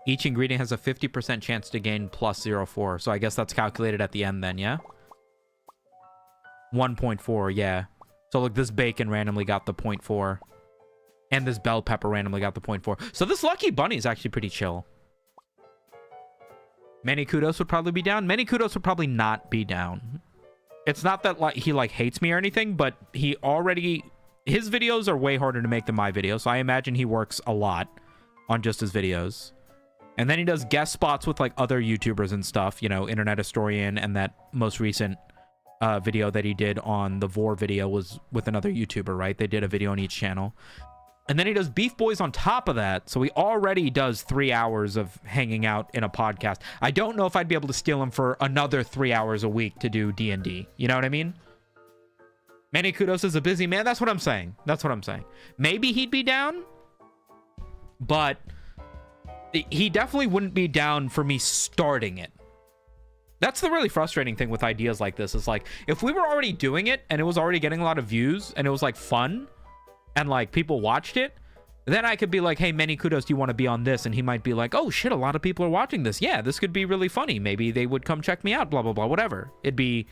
Speaker 1: each ingredient has a 50% chance to gain +0.4. So I guess that's calculated at the end then, yeah? 1.4, yeah. So look, this bacon randomly got the 0.4. And this bell pepper randomly got the 0.4. So this lucky bunny is actually pretty chill. Many kudos would probably be down. Many kudos would probably not be down. It's not that like he like hates me or anything, but his videos are way harder to make than my videos. So I imagine he works a lot on just his videos. And then he does guest spots with like other YouTubers and stuff, you know, Internet Historian, and that most recent video that he did on the Vor video was with another YouTuber, right? They did a video on each channel. And then he does Beef Boys on top of that. So he already does 3 hours of hanging out in a podcast. I don't know if I'd be able to steal him for another 3 hours a week to do D&D. You know what I mean? Manny Kudos is a busy man. That's what I'm saying. That's what I'm saying. Maybe he'd be down, but he definitely wouldn't be down for me starting it. That's the really frustrating thing with ideas like this. Is like, if we were already doing it and it was already getting a lot of views and it was like fun, and like people watched it, then I could be like, hey, Manny Kudos, do you want to be on this? And he might be like, oh shit, a lot of people are watching this. Yeah, this could be really funny. Maybe they would come check me out, blah, blah, blah, whatever. It'd be,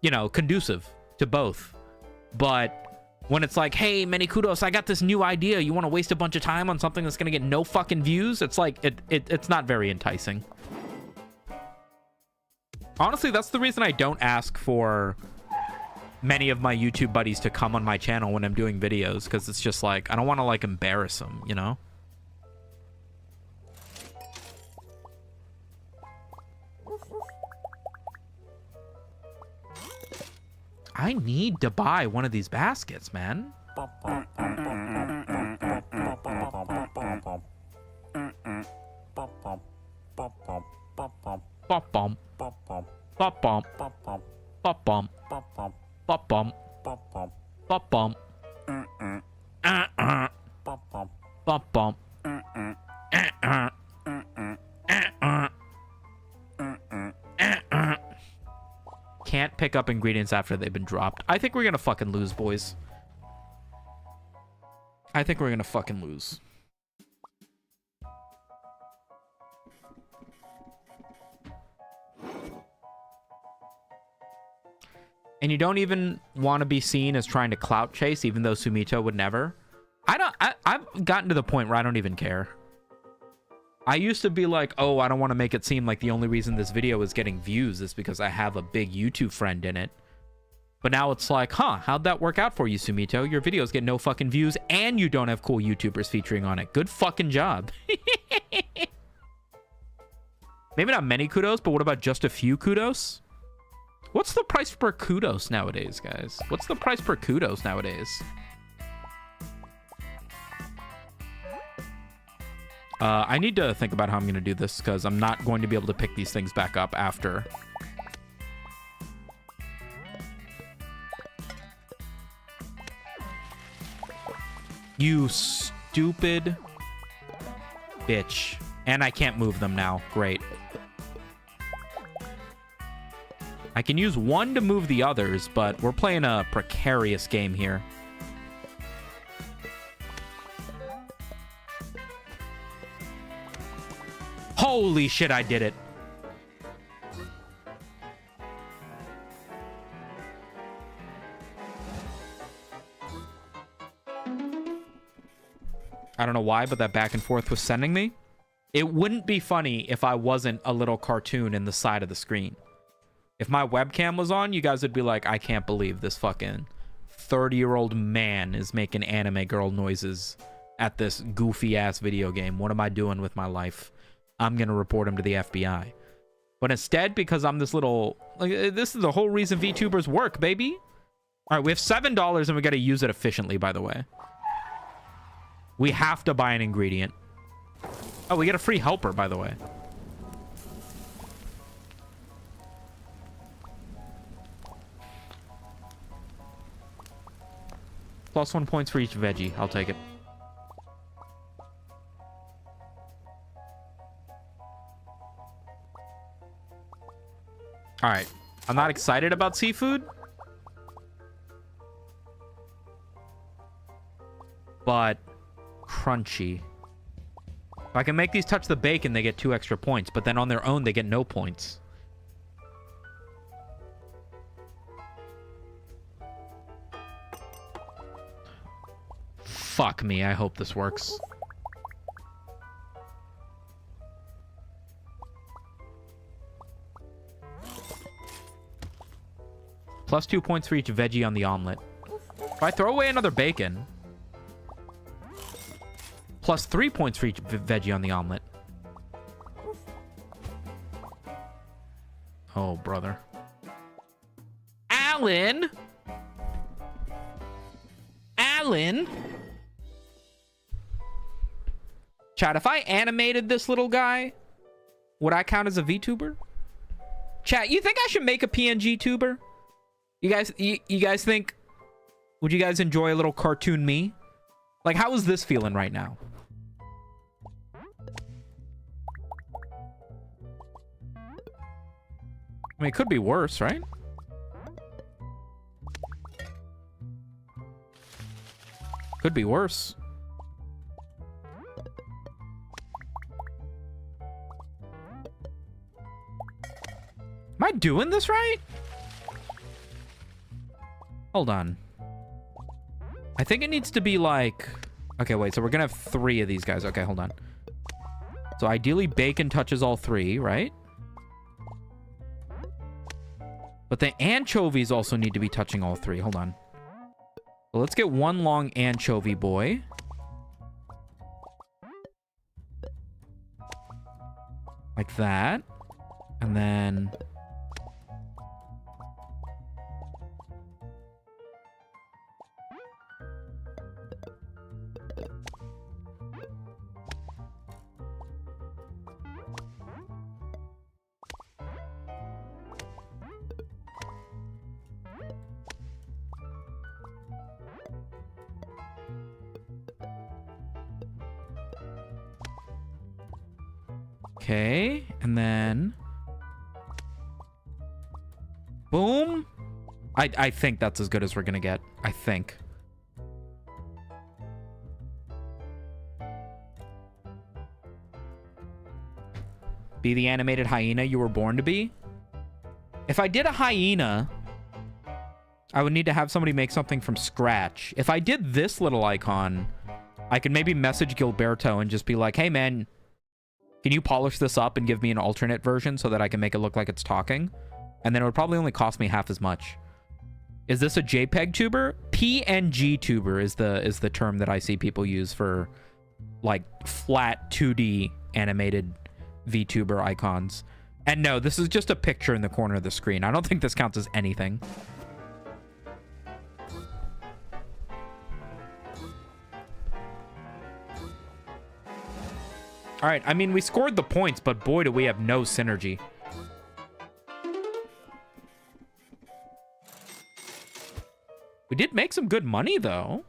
Speaker 1: you know, conducive to both. But when it's like, hey, Manny Kudos, I got this new idea. You want to waste a bunch of time on something that's going to get no fucking views? It's like, it's not very enticing. Honestly, that's the reason I don't ask for many of my YouTube buddies to come on my channel when I'm doing videos, because it's just like, I don't want to like embarrass them, you know? I need to buy one of these baskets, man. Pop bump. Pop bump. Pop bump. Pop bump. Pop bump. Pop bump. Pop bump. Can't pick up ingredients after they've been dropped. I think we're gonna fucking lose, boys. I think we're gonna fucking lose. And you don't even want to be seen as trying to clout chase, even though Sumito would never. I've gotten to the point where I don't even care. I used to be like, oh, I don't want to make it seem like the only reason this video is getting views is because I have a big YouTube friend in it. But now it's like, huh, how'd that work out for you, Sumito? Your videos get no fucking views and you don't have cool YouTubers featuring on it. Good fucking job. Maybe not many kudos, but what about just a few kudos? What's the price per kudos nowadays, guys? What's the price per kudos nowadays? I need to think about how I'm going to do this, because I'm not going to be able to pick these things back up after. You stupid bitch. And I can't move them now. Great. I can use one to move the others, but we're playing a precarious game here. Holy shit, I did it. I don't know why, but that back and forth was sending me. It wouldn't be funny if I wasn't a little cartoon in the side of the screen. If my webcam was on, you guys would be like, I can't believe this fucking 30-year-old man is making anime girl noises at this goofy-ass video game. What am I doing with my life? I'm going to report him to the FBI. But instead, because I'm this little... like, this is the whole reason VTubers work, baby. All right, we have $7 and we got to use it efficiently, by the way. We have to buy an ingredient. Oh, we get a free helper, by the way. +1 points for each veggie. I'll take it. All right. I'm not excited about seafood, but crunchy. If I can make these touch the bacon, they get 2 extra points, but then on their own, they get no points. Fuck me, I hope this works. Plus 2 points for each veggie on the omelet. If I throw away another bacon, plus 3 points for each veggie on the omelet. Oh, brother. Alan! Alan! Chat, if I animated this little guy, would I count as a VTuber? Chat, you think I should make a PNG tuber? You guys think... Would you guys enjoy a little cartoon me? Like, how is this feeling right now? I mean, it could be worse, right? Could be worse. Am I doing this right? Hold on. I think it needs to be like... Okay, wait. So we're going to have 3 of these guys. Okay, hold on. So ideally, bacon touches all 3, right? But the anchovies also need to be touching all 3. Hold on. So let's get one long anchovy boy. Like that. And then... Okay, and then... Boom! I think that's as good as we're gonna get. I think. Be the animated hyena you were born to be? If I did a hyena, I would need to have somebody make something from scratch. If I did this little icon, I could maybe message Gilberto and just be like, hey man, can you polish this up and give me an alternate version so that I can make it look like it's talking? And then it would probably only cost me half as much. Is this a JPEG tuber? PNG tuber is the term that I see people use for like flat 2D animated VTuber icons. And no, this is just a picture in the corner of the screen. I don't think this counts as anything. All right, I mean, we scored the points, but boy, do we have no synergy. We did make some good money, though.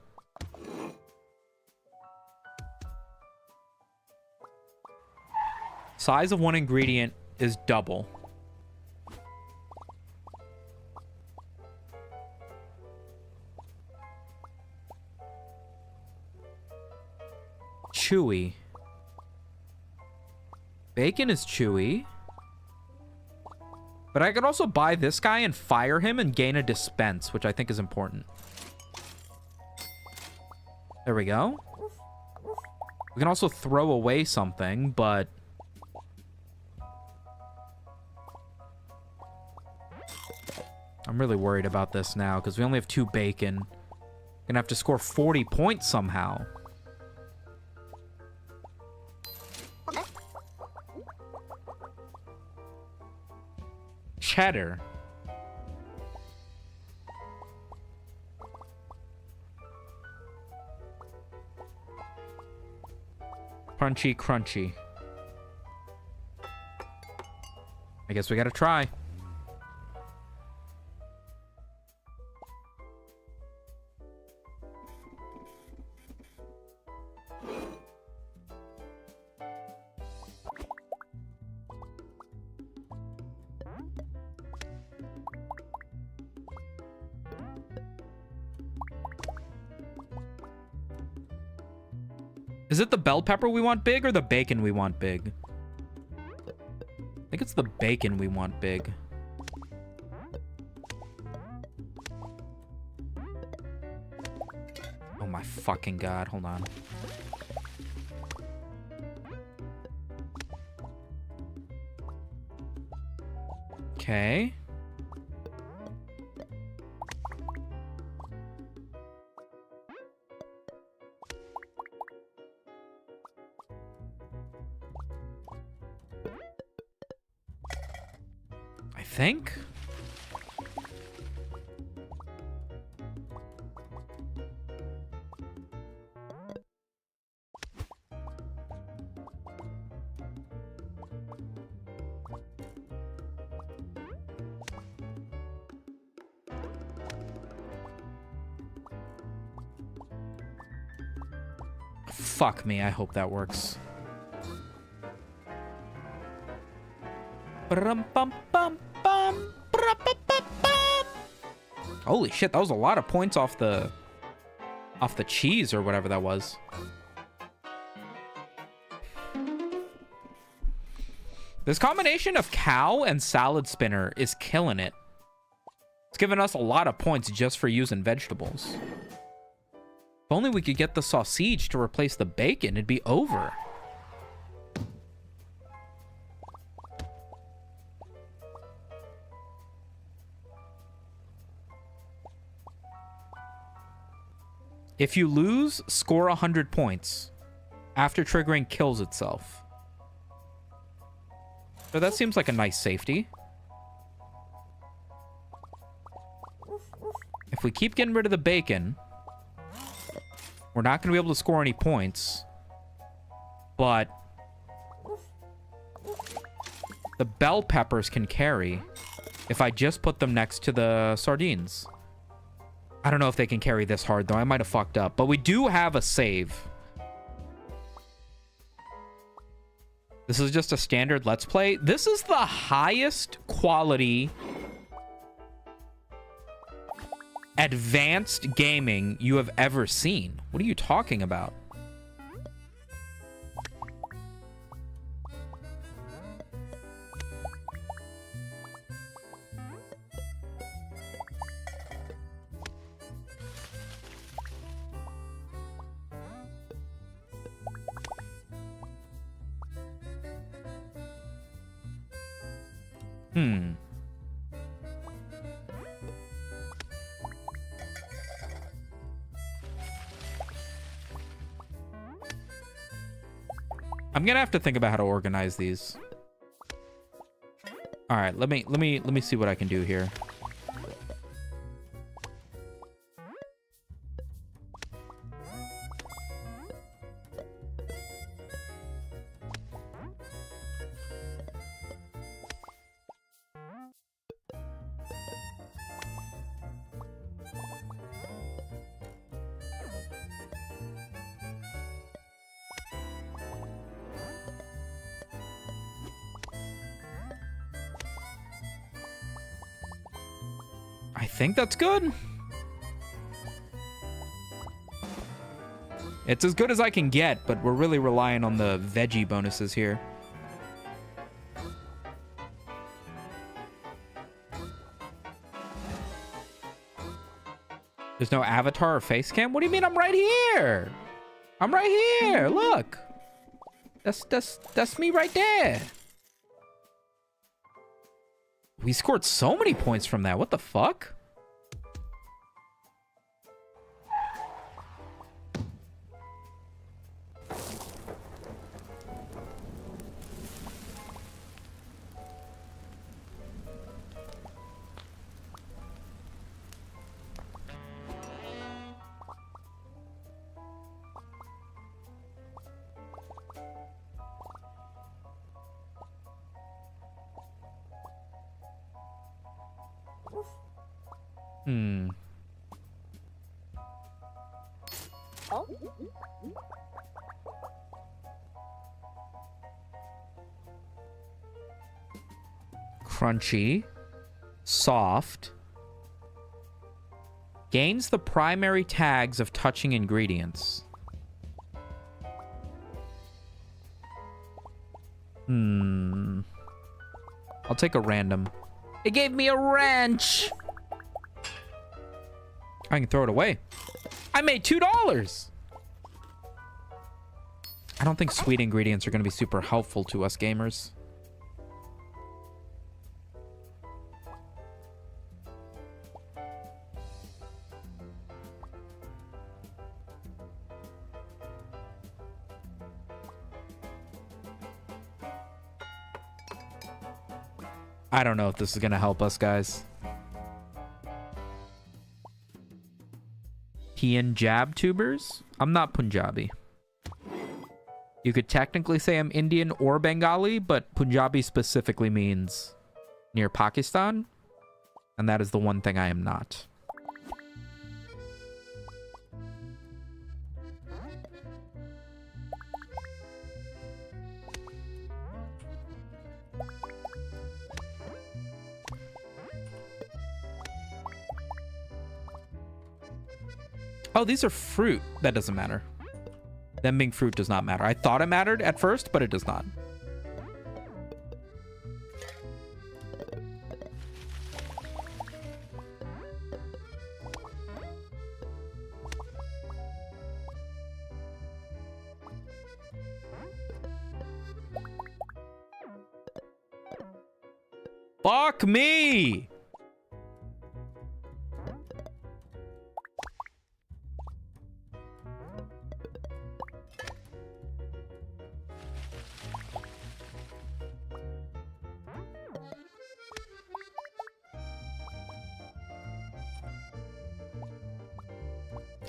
Speaker 1: Size of one ingredient is double. Chewy. Bacon is chewy. But I could also buy this guy and fire him and gain a dispense, which I think is important. There we go. We can also throw away something, but... I'm really worried about this now, because we only have 2 bacon. Gonna have to score 40 points somehow. Cheddar. Crunchy, crunchy. I guess we gotta try. Is it the bell pepper we want big or the bacon we want big? I think it's the bacon we want big. Oh my fucking god, hold on. Okay. think. Fuck me, I hope that works. Holy shit, that was a lot of points off the cheese or whatever that was. This combination of cow and salad spinner is killing it. It's giving us a lot of points just for using vegetables. If only we could get the sausage to replace the bacon, it'd be over. If you lose, score 100 points. After triggering kills itself. So that seems like a nice safety. If we keep getting rid of the bacon, we're not going to be able to score any points. But the bell peppers can carry if I just put them next to the sardines. I don't know if they can carry this hard, though. I might have fucked up. But we do have a save. This is just a standard Let's Play. This is the highest quality advanced gaming you have ever seen. What are you talking about? I'm gonna have to think about how to organize these. All right, let me see what I can do here. I think that's good. It's as good as I can get, but we're really relying on the veggie bonuses here. There's no avatar or face cam? What do you mean? I'm right here. I'm right here. Look. That's me right there. We scored so many points from that. What the fuck? Crunchy, soft, gains the primary tags of touching ingredients. I'll take a random. It gave me a wrench. I can throw it away. I made $2. I don't think sweet ingredients are going to be super helpful to us gamers. I don't know if this is gonna help us, guys. Punjab tubers? I'm not Punjabi. You could technically say I'm Indian or Bengali, but Punjabi specifically means near Pakistan, and that is the one thing I am not. Oh, these are fruit. That doesn't matter. Them being fruit does not matter. I thought it mattered at first, but it does not. Fuck me!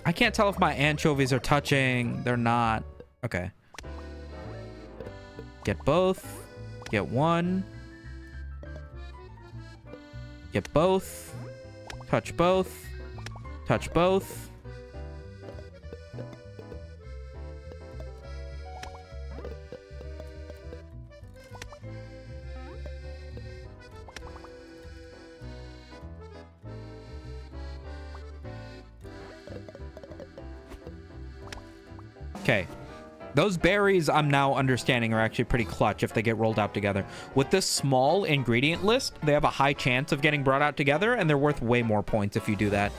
Speaker 1: I can't tell if my anchovies are touching. They're not. Okay. Get both. Get one. Get both. Touch both. Touch both. Okay. Those berries, I'm now understanding, are actually pretty clutch if they get rolled out together. With this small ingredient list, they have a high chance of getting brought out together, and they're worth way more points if you do that.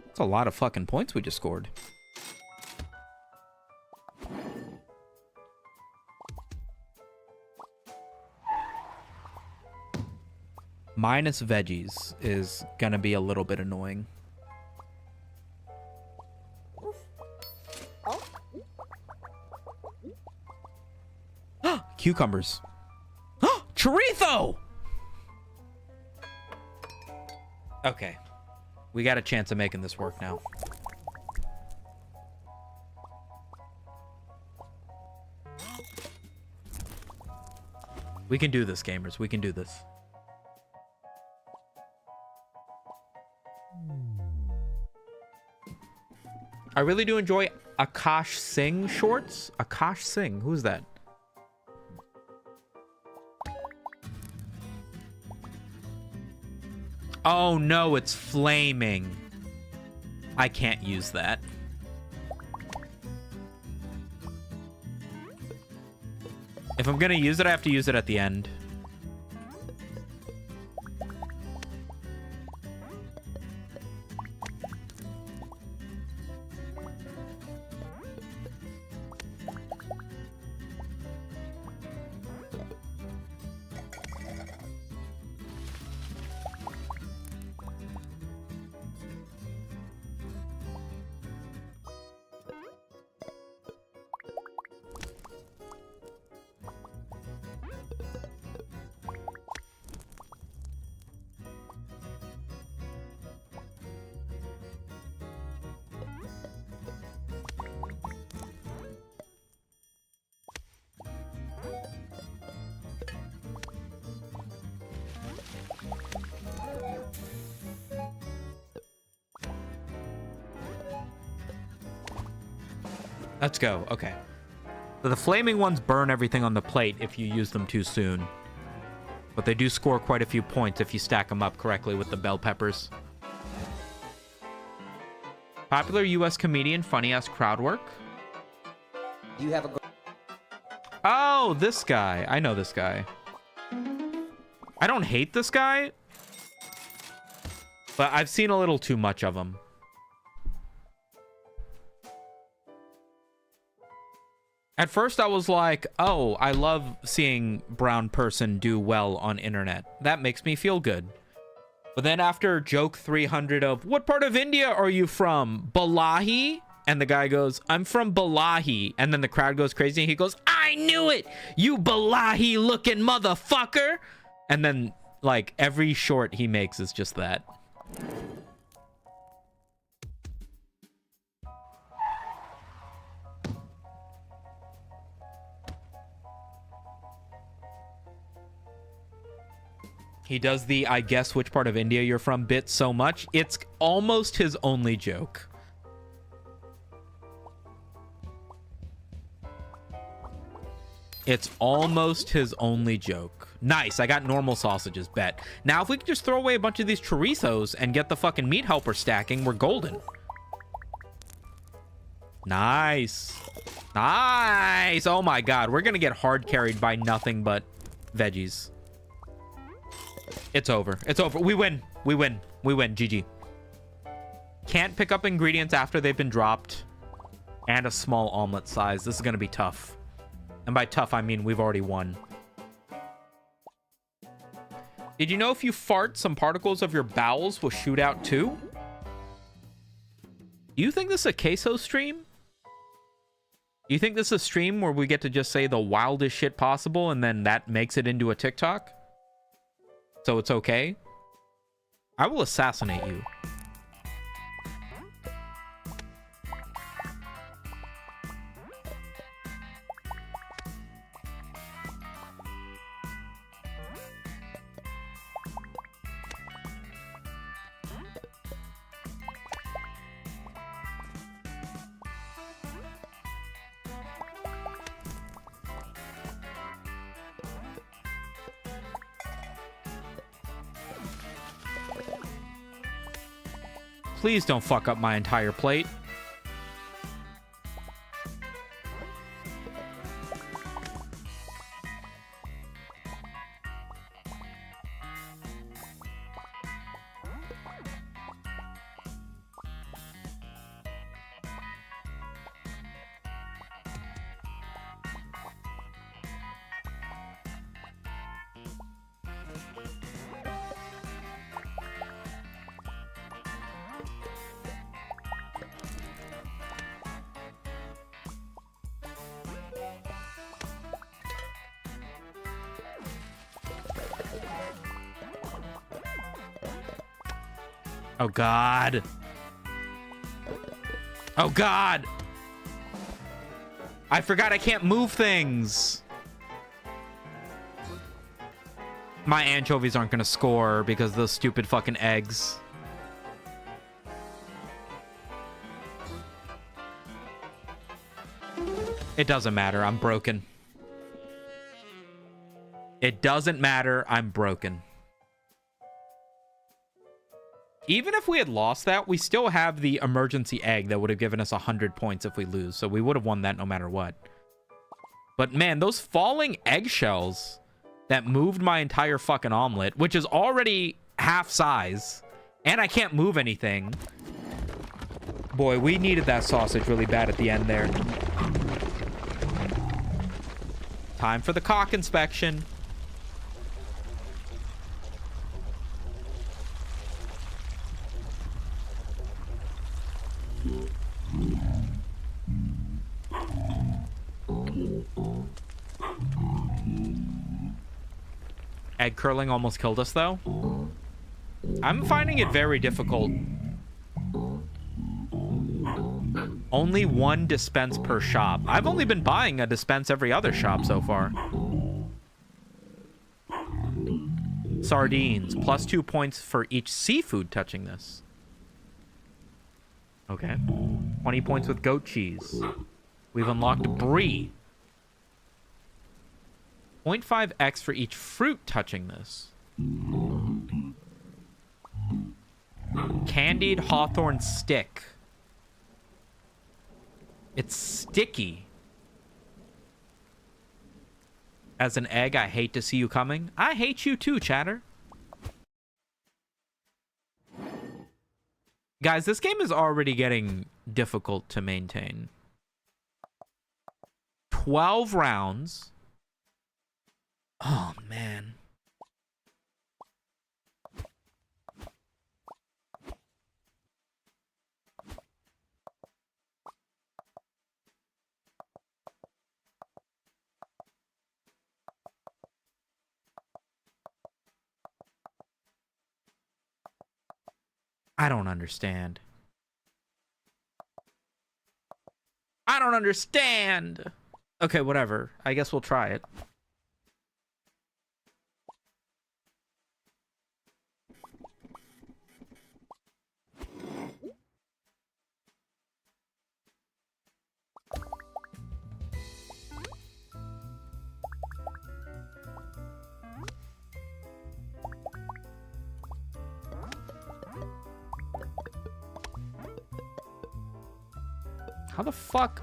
Speaker 1: That's a lot of fucking points we just scored. Minus veggies is gonna be a little bit annoying. Cucumbers. Chorizo! Okay. We got a chance of making this work now. We can do this, gamers. We can do this. I really do enjoy Akash Singh shorts. Akash Singh, who's that? Oh no, it's flaming. I can't use that. If I'm gonna use it, I have to use it at the end. Let's go. Okay. So the flaming ones burn everything on the plate if you use them too soon. But they do score quite a few points if you stack them up correctly with the bell peppers. Popular US comedian, funny-ass crowd work.
Speaker 2: You have a...
Speaker 1: Oh, this guy. I know this guy. I don't hate this guy, but I've seen a little too much of him. At first, I was like, oh, I love seeing brown person do well on internet. That makes me feel good. But then after joke 300 of, what part of India are you from? Balahi? And the guy goes, I'm from Balahi. And then the crowd goes crazy and he goes, I knew it! You Balahi looking motherfucker! And then, like, every short he makes is just that. He does the I guess which part of India you're from bit so much, it's almost his only joke. It's almost his only joke. Nice, I got normal sausages, bet. Now if we could just throw away a bunch of these chorizos and get the fucking meat helper stacking, we're golden. Nice. Nice. Oh my god, we're gonna get hard carried by nothing but veggies. It's over. It's over. We win. We win. We win. GG. Can't pick up ingredients after they've been dropped. And a small omelet size. This is going to be tough. And by tough, I mean we've already won. Did you know if you fart, some particles of your bowels will shoot out too? Do you think this is a queso stream? Do you think this is a stream where we get to just say the wildest shit possible and then that makes it into a TikTok? So it's okay? I will assassinate you. Please don't fuck up my entire plate. Oh, God. Oh, God. I forgot I can't move things. My anchovies aren't going to score because of those stupid fucking eggs. It doesn't matter. I'm broken. It doesn't matter. I'm broken. Even if we had lost that, we still have the emergency egg that would have given us 100 points if we lose. So we would have won that no matter what. But man, those falling eggshells that moved my entire fucking omelet, which is already half size, and I can't move anything. Boy, we needed that sausage really bad at the end there. Time for the cock inspection. Egg curling almost killed us, though. I'm finding it very difficult. Only one dispense per shop. I've only been buying a dispense every other shop so far. Sardines. Plus 2 points for each seafood touching this. Okay. 20 points with goat cheese. We've unlocked brie. 0.5x for each fruit touching this. Candied hawthorn stick. It's sticky. As an egg, I hate to see you coming. I hate you too, chatter. Guys, this game is already getting difficult to maintain. 12 rounds. Oh, man. I don't understand. I don't understand. Okay, whatever. I guess we'll try it. How the fuck?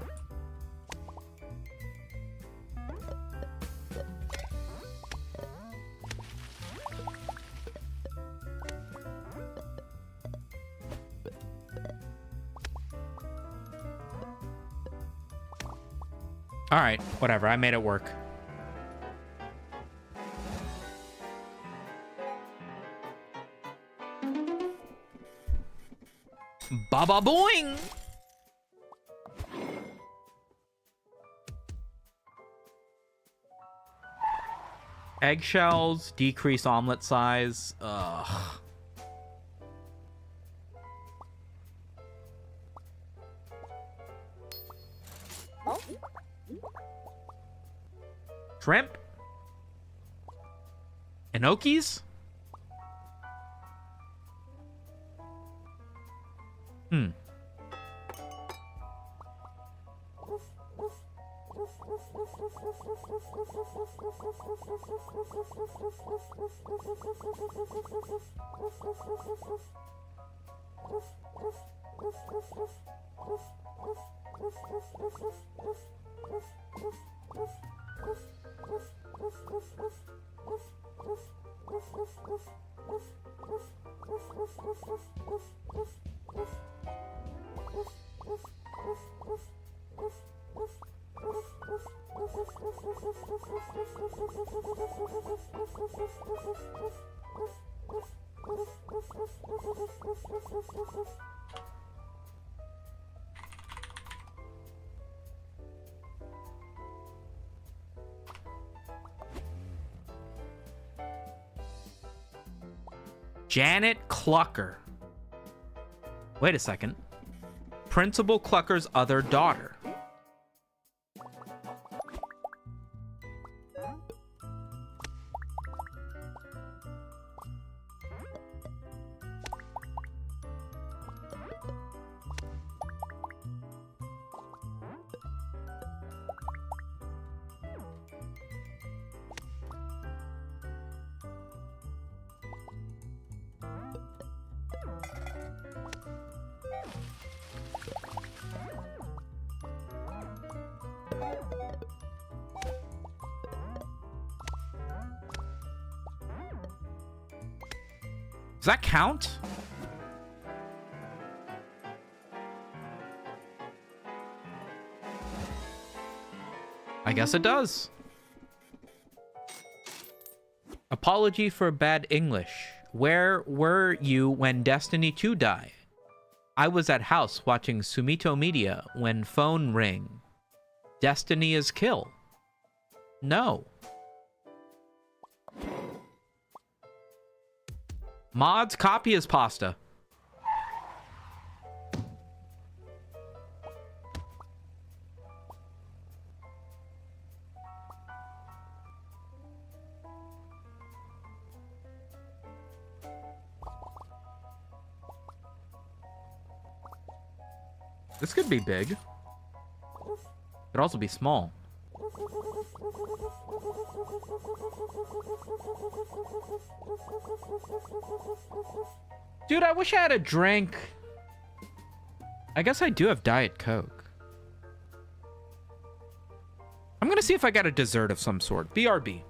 Speaker 1: All right, whatever. I made it work. Baba boing! Eggshells, decrease omelet size. Ugh. Shrimp? Gnocchis? Janet Clucker. Wait a second. Principal Clucker's other daughter. Does that count? I guess it does. Apology for bad English. Where were you when Destiny 2 died? I was at house watching Sumito Media when phone ring. Destiny is kill. No. Mods copy his pasta. This could be big. Could also be small. Dude, I wish I had a drink. I guess I do have Diet Coke. I'm gonna see if I got a dessert of some sort. BRB.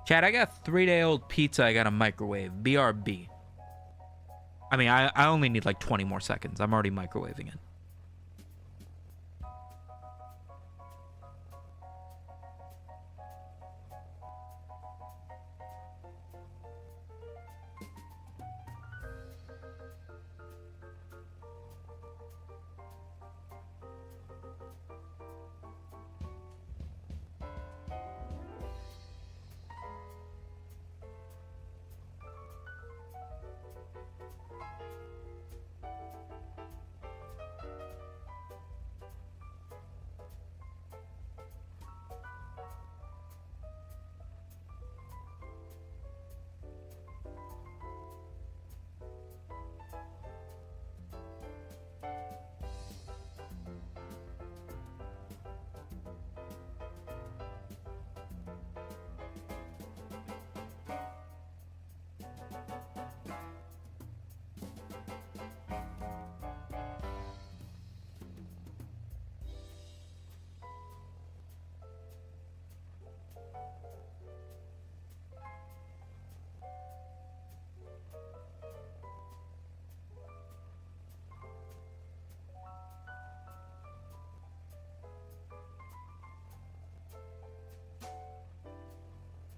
Speaker 1: Chad, I got 3-day-old pizza I got a microwave. BRB. I mean, I only need like 20 more seconds. I'm already microwaving it.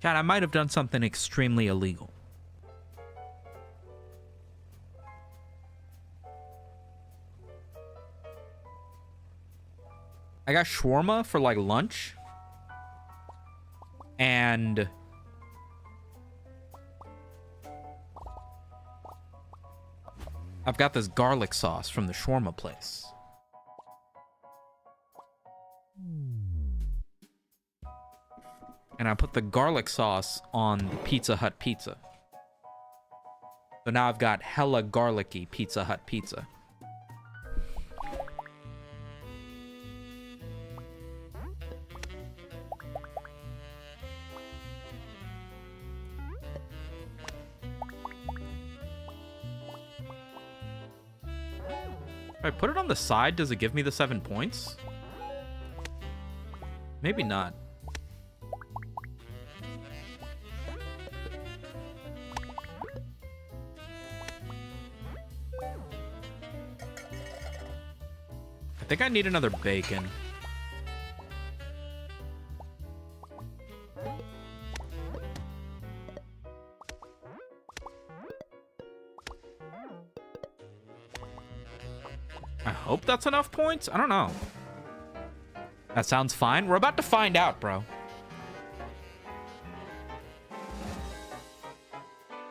Speaker 1: Chad, I might have done something extremely illegal. I got shawarma for like lunch. And I've got this garlic sauce from the shawarma place. And I put the garlic sauce on the Pizza Hut pizza. So now I've got hella garlicky Pizza Hut pizza. If I put it on the side, does it give me the 7 points? Maybe not. I think I need another bacon. I hope that's enough points. I don't know. That sounds fine. We're about to find out, bro.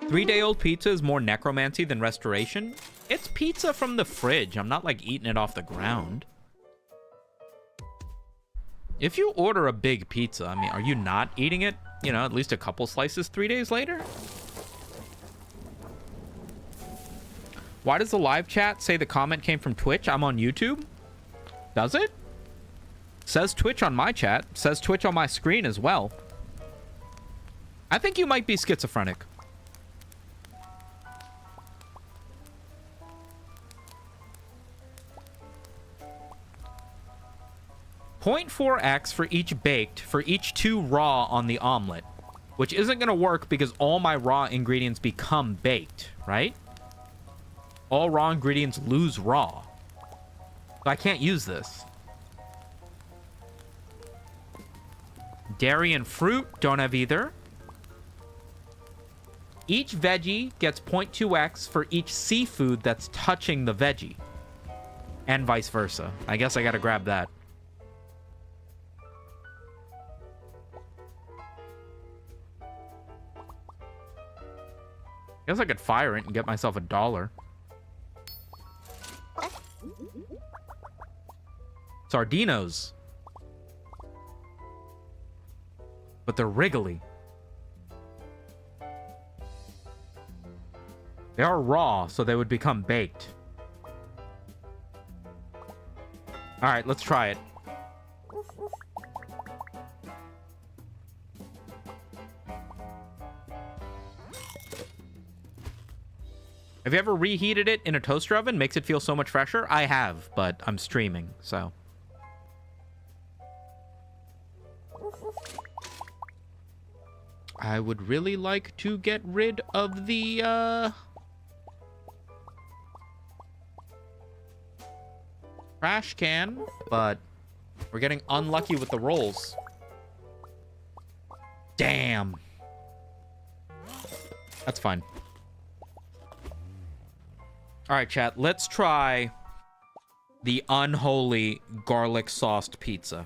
Speaker 1: 3-day-old pizza is more necromancy than restoration. It's pizza from the fridge. I'm not like eating it off the ground. If you order a big pizza, I mean, are you not eating it, you know, at least a couple slices 3 days later? Why does the live chat say the comment came from Twitch? I'm on YouTube. Does it? Says Twitch on my chat. Says Twitch on my screen as well. I think you might be schizophrenic. .4x for each baked for each 2 raw on the omelet, which isn't going to work because all my raw ingredients become baked, right? All raw ingredients lose raw. So I can't use this. Dairy and fruit don't have either. Each veggie gets 0.2x for each seafood that's touching the veggie. And vice versa. I guess I gotta grab that. Guess I could fire it and get myself $1. Sardinos. But they're wriggly. They are raw, so they would become baked. Alright, let's try it. Have you ever reheated it in a toaster oven? Makes it feel so much fresher? I have, but I'm streaming, so. I would really like to get rid of the, trash can, but we're getting unlucky with the rolls. Damn. That's fine. All right, chat. Let's try the unholy garlic sauced pizza.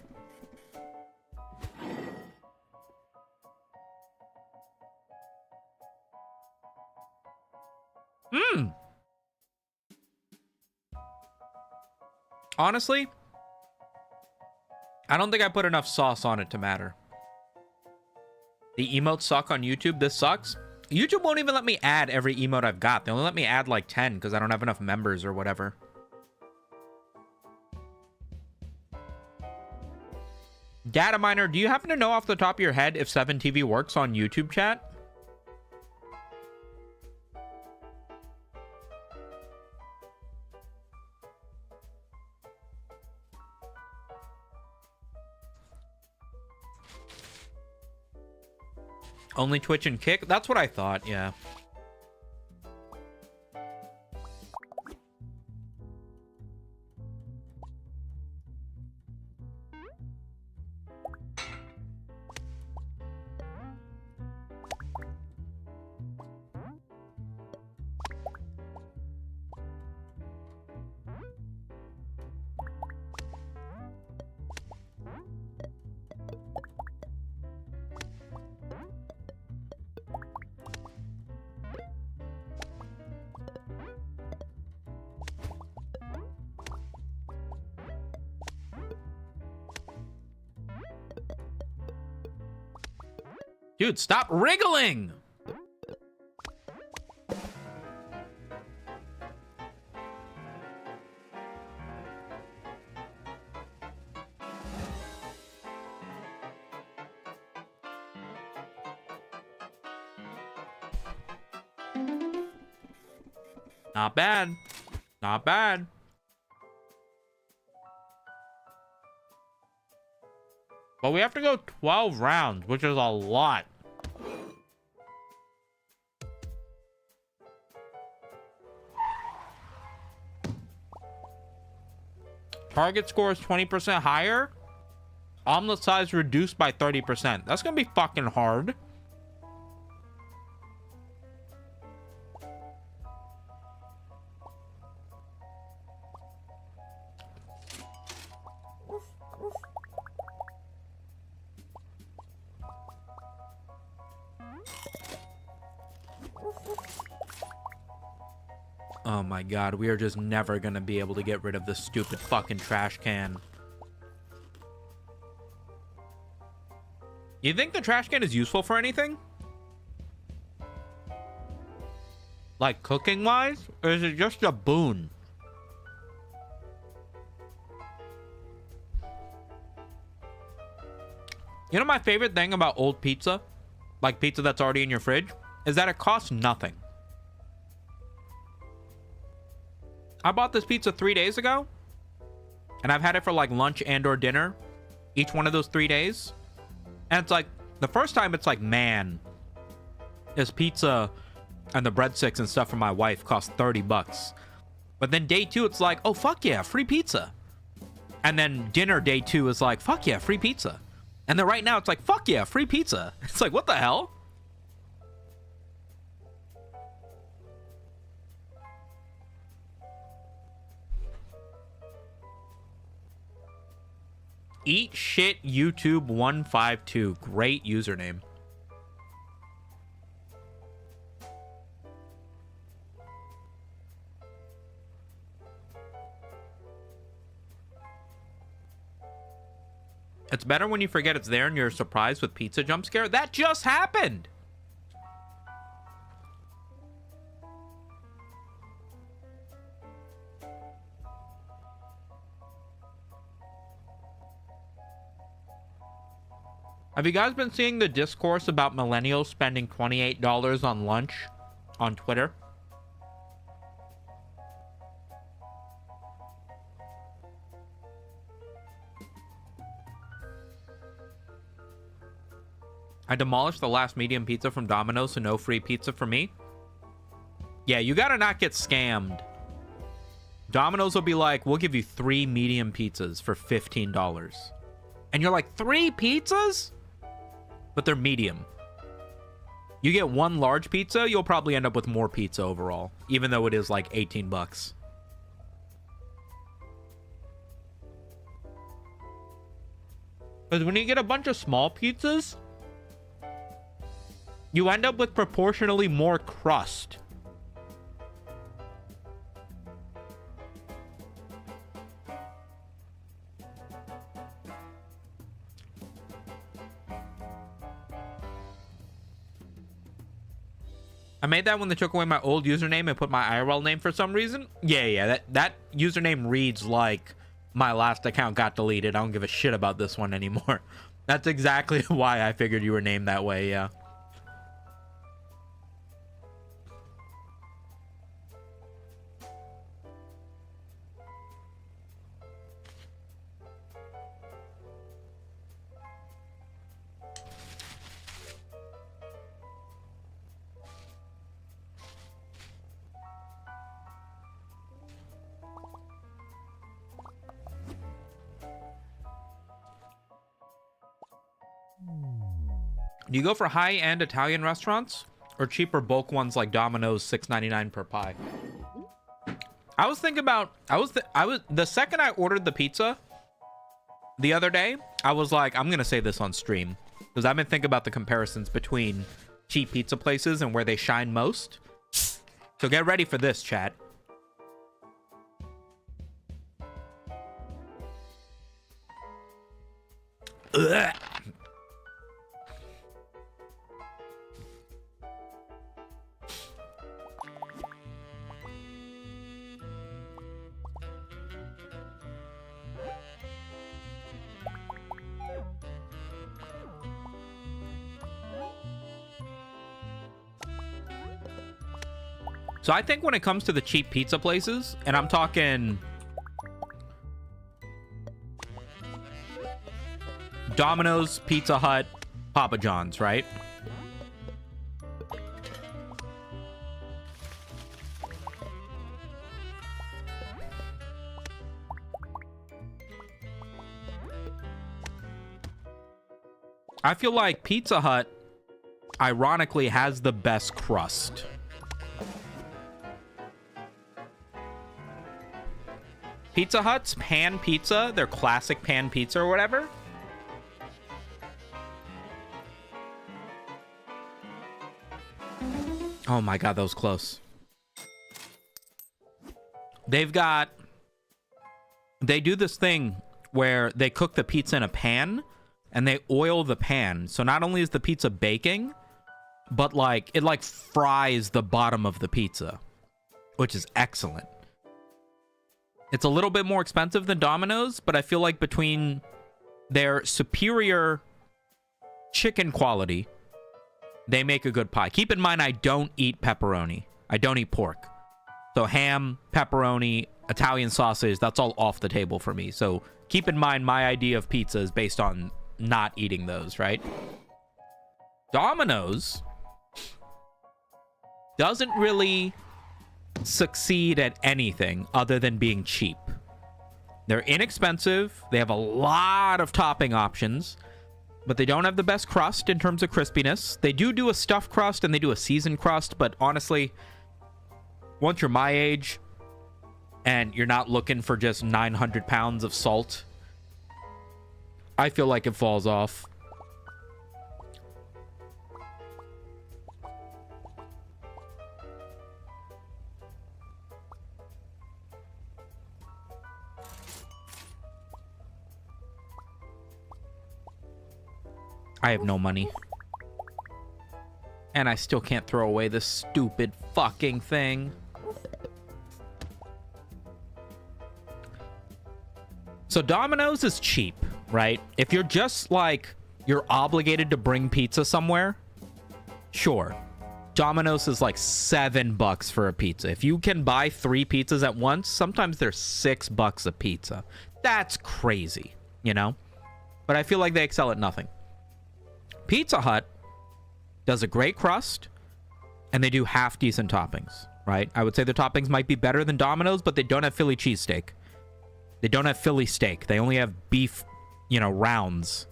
Speaker 1: Mmm. Honestly, I don't think I put enough sauce on it to matter. The emotes suck on YouTube. This sucks. YouTube won't even let me add every emote I've got. They only let me add like 10 because I don't have enough members or whatever. Data miner, do you happen to know off the top of your head if 7TV works on YouTube, chat? Only Twitch and Kick? That's what I thought, yeah. Dude, stop wriggling! Not bad. Not bad. But we have to go 12 rounds, which is a lot. Target score is 20% higher. Omelet size reduced by 30%. That's gonna be fucking hard. Oh my god, we are just never gonna be able to get rid of this stupid fucking trash can. You think the trash can is useful for anything? Like cooking-wise? Or is it just a boon? You know my favorite thing about old pizza? Like pizza that's already in your fridge? Is that it costs nothing. I bought this pizza 3 days ago, and I've had it for like lunch and or dinner each one of those 3 days. And it's like, the first time it's like, man, this pizza and the breadsticks and stuff for my wife cost 30 bucks. But then day 2, it's like, oh, fuck yeah, free pizza. And then dinner day 2 is like, fuck yeah, free pizza. And then right now it's like, fuck yeah, free pizza. It's like, what the hell? Eat shit YouTube 152. Great username. It's better when you forget it's there and you're surprised with pizza jump scare. That just happened. Have you guys been seeing the discourse about millennials spending $28 on lunch on Twitter? I demolished the last medium pizza from Domino's, so no free pizza for me. Yeah, you gotta not get scammed. Domino's will be like, we'll give you 3 medium pizzas for $15. And you're like, 3 pizzas? But they're medium. You get 1 large pizza, you'll probably end up with more pizza overall, even though it is like 18 bucks. Because when you get a bunch of small pizzas, you end up with proportionally more crust. I made that when they took away my old username and put my IRL name for some reason. Yeah, that username reads like my last account got deleted. I don't give a shit about this one anymore. That's exactly why I figured you were named that way, yeah. Do you go for high-end Italian restaurants or cheaper bulk ones like Domino's, $6.99 per pie? I was thinking about the second I ordered the pizza the other day, I was like, I'm gonna say this on stream because I've been thinking about the comparisons between cheap pizza places and where they shine most. So get ready for this, chat. Ugh. So I think when it comes to the cheap pizza places, and I'm talking Domino's, Pizza Hut, Papa John's, right? I feel like Pizza Hut, ironically, has the best crust. Pizza Hut's pan pizza, their classic pan pizza or whatever. Oh my god, that was close. They do this thing where they cook the pizza in a pan and they oil the pan. So not only is the pizza baking, but like it like fries the bottom of the pizza, which is excellent. It's a little bit more expensive than Domino's, but I feel like between their superior chicken quality, they make a good pie. Keep in mind, I don't eat pepperoni. I don't eat pork. So ham, pepperoni, Italian sausage, that's all off the table for me. So keep in mind, my idea of pizza is based on not eating those, right? Domino's doesn't really succeed at anything other than being cheap. They're inexpensive. They have a lot of topping options, but they don't have the best crust in terms of crispiness. They do a stuffed crust and they do a seasoned crust, but honestly, once you're my age and you're not looking for just 900 pounds of salt, I feel like it falls off. I have no money. And I still can't throw away this stupid fucking thing. So Domino's is cheap, right? If you're just like, you're obligated to bring pizza somewhere, sure. Domino's is like $7 for a pizza. If you can buy 3 pizzas at once, sometimes they're $6 a pizza. That's crazy, you know? But I feel like they excel at nothing. Pizza Hut does a great crust, and they do half decent toppings, right? I would say the toppings might be better than Domino's, but they don't have Philly cheesesteak. They don't have Philly steak. They only have beef, you know, rounds.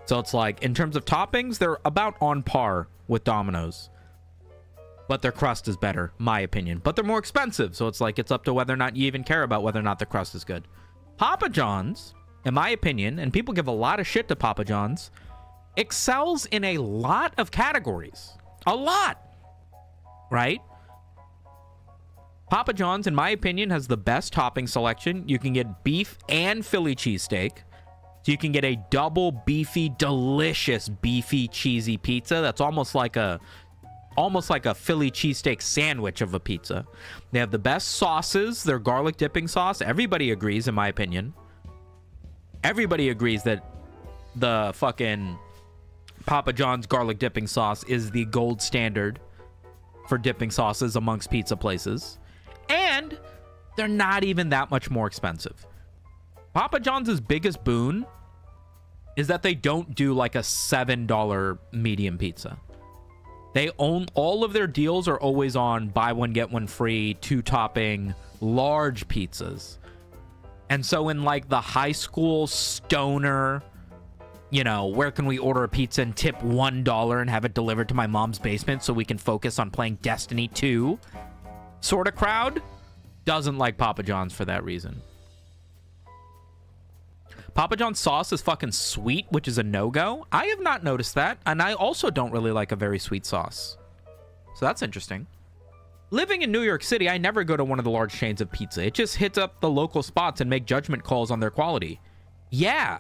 Speaker 1: So it's like, in terms of toppings, they're about on par with Domino's. But their crust is better, my opinion. But they're more expensive, so it's like, it's up to whether or not you even care about whether or not the crust is good. Papa John's, in my opinion, and people give a lot of shit to Papa John's, excels in a lot of categories. A lot! Right? Papa John's, in my opinion, has the best topping selection. You can get beef and Philly cheesesteak. So you can get a double beefy, delicious beefy cheesy pizza that's almost like a Philly cheesesteak sandwich of a pizza. They have the best sauces, their garlic dipping sauce. Everybody agrees, in my opinion. Everybody agrees that the fucking Papa John's garlic dipping sauce is the gold standard for dipping sauces amongst pizza places. And they're not even that much more expensive. Papa John's biggest boon is that they don't do like a $7 medium pizza. They own all of their deals are always on buy one get one free, 2 topping large pizzas. And so in like the high school stoner, you know, where can we order a pizza and tip $1 and have it delivered to my mom's basement so we can focus on playing Destiny 2 sort of crowd, doesn't like Papa John's for that reason. Papa John's sauce is fucking sweet, which is a no-go. I have not noticed that, and I also don't really like a very sweet sauce. So that's interesting. Living in New York City, I never go to one of the large chains of pizza. It just hits up the local spots and make judgment calls on their quality. Yeah.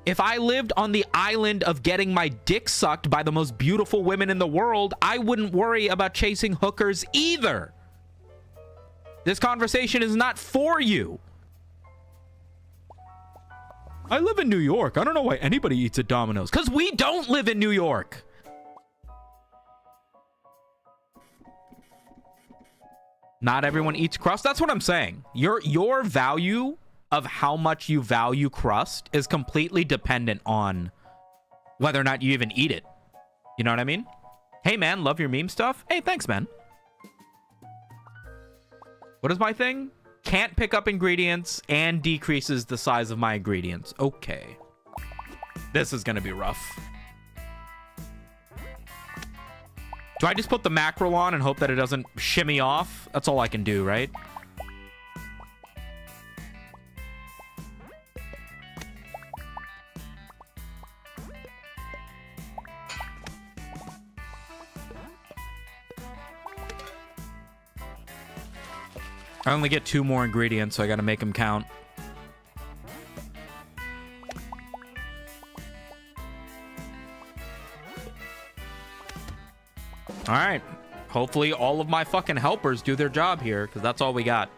Speaker 1: If I lived on the island of getting my dick sucked by the most beautiful women in the world, I wouldn't worry about chasing hookers either. This conversation is not for you. I live in New York. I don't know why anybody eats at Domino's. Because we don't live in New York. Not everyone eats crust. That's what I'm saying. Your value of how much you value crust is completely dependent on whether or not you even eat it. You know what I mean? Hey, man, love your meme stuff. Hey, thanks, man. What is my thing? Can't pick up ingredients and decreases the size of my ingredients. Okay. This is going to be rough. Do I just put the mackerel on and hope that it doesn't shimmy off? That's all I can do, right? I only get 2 more ingredients, so I gotta make them count. Alright. Hopefully all of my fucking helpers do their job here, because that's all we got.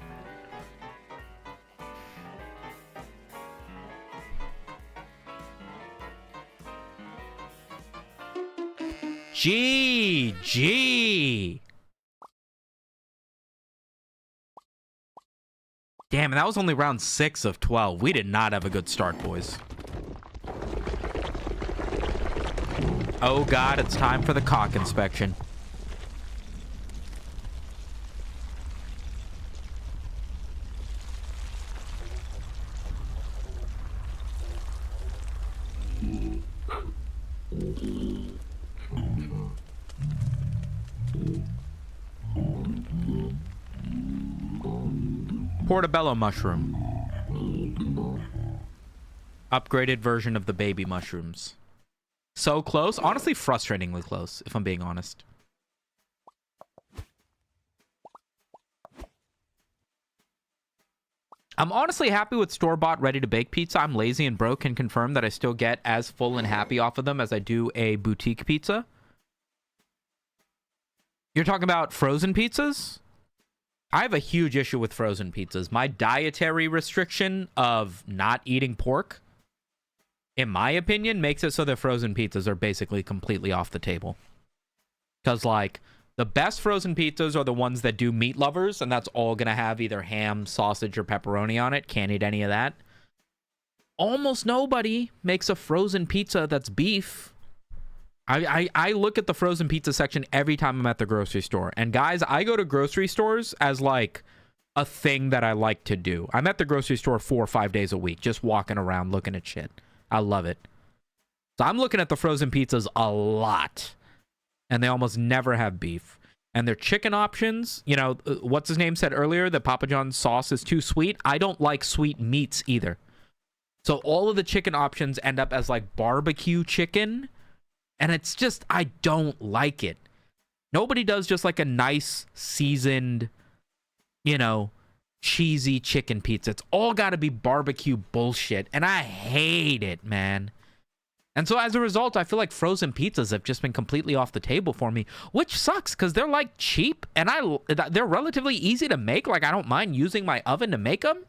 Speaker 1: GG! Damn, that was only round 6 of 12. We did not have a good start, boys. Oh god, it's time for the cock inspection. Portobello mushroom. Upgraded version of the baby mushrooms. So close. Honestly, frustratingly close, if I'm being honest. I'm honestly happy with store-bought ready-to-bake pizza. I'm lazy and broke, can confirm that I still get as full and happy off of them as I do a boutique pizza. You're talking about frozen pizzas? I have a huge issue with frozen pizzas. My dietary restriction of not eating pork, in my opinion, makes it so that frozen pizzas are basically completely off the table. Because, like, the best frozen pizzas are the ones that do meat lovers, and that's all going to have either ham, sausage, or pepperoni on it. Can't eat any of that. Almost nobody makes a frozen pizza that's beef. I look at the frozen pizza section every time I'm at the grocery store. And guys, I go to grocery stores as like a thing that I like to do. I'm at the grocery store 4 or 5 days a week, just walking around looking at shit. I love it. So I'm looking at the frozen pizzas a lot. And they almost never have beef. And their chicken options, you know, what's his name said earlier that Papa John's sauce is too sweet. I don't like sweet meats either. So all of the chicken options end up as like barbecue chicken. And it's just, I don't like it. Nobody does just like a nice seasoned, you know, cheesy chicken pizza. It's all got to be barbecue bullshit. And I hate it, man. And so as a result, I feel like frozen pizzas have just been completely off the table for me, which sucks because they're like cheap and they're relatively easy to make. Like I don't mind using my oven to make them.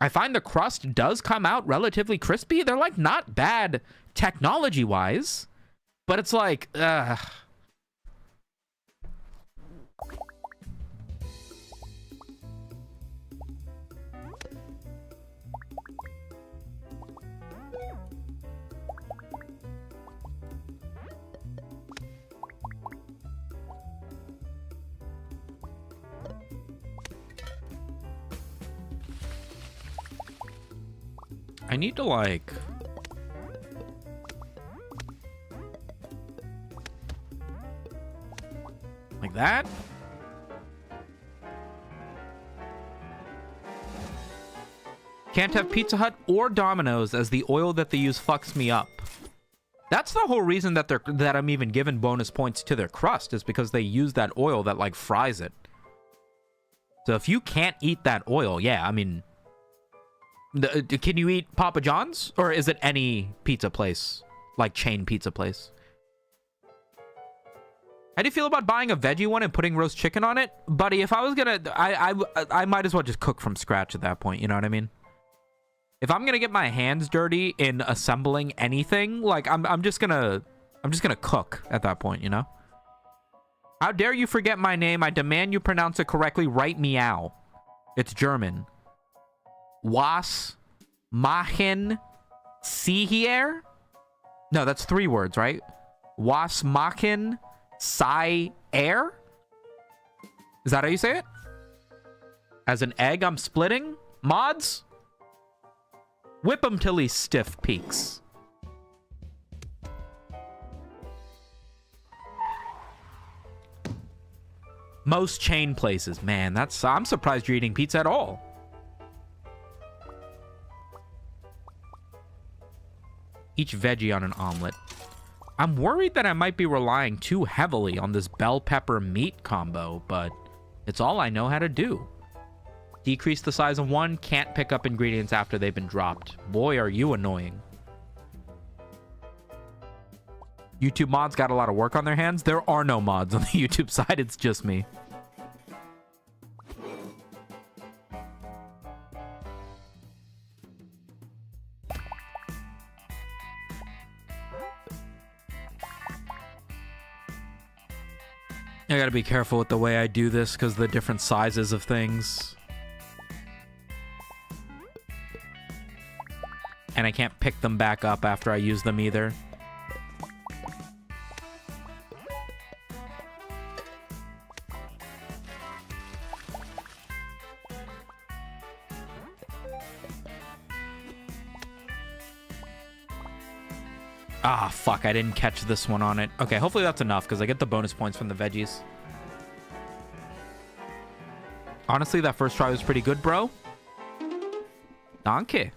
Speaker 1: I find the crust does come out relatively crispy. They're like not bad technology wise. But it's like, I need to like... Like that? Can't have Pizza Hut or Domino's as the oil that they use fucks me up. That's the whole reason that I'm even giving bonus points to their crust is because they use that oil that like fries it. So if you can't eat that oil, yeah, I mean, can you eat Papa John's or is it any pizza place, like chain pizza place? How do you feel about buying a veggie one and putting roast chicken on it? Buddy, if I was gonna... I might as well just cook from scratch at that point, you know what I mean? If I'm gonna get my hands dirty in assembling anything, like, I'm just gonna cook at that point, you know? How dare you forget my name? I demand you pronounce it correctly. Right meow. It's German. Was machen Sie hier? No, that's 3 words, right? Was machen... Sai air? Is that how you say it? As an egg I'm splitting? Mods? Whip him till he stiff peaks. Most chain places. Man, I'm surprised you're eating pizza at all. Each veggie on an omelet. I'm worried that I might be relying too heavily on this bell pepper meat combo, but it's all I know how to do. Decrease the size of one, can't pick up ingredients after they've been dropped. Boy, are you annoying. YouTube mods got a lot of work on their hands. There are no mods on the YouTube side, it's just me. I gotta be careful with the way I do this because of the different sizes of things. And I can't pick them back up after I use them either. Ah, fuck, I didn't catch this one on it. Okay, hopefully that's enough, because I get the bonus points from the veggies. Honestly, that first try was pretty good, bro. Danke.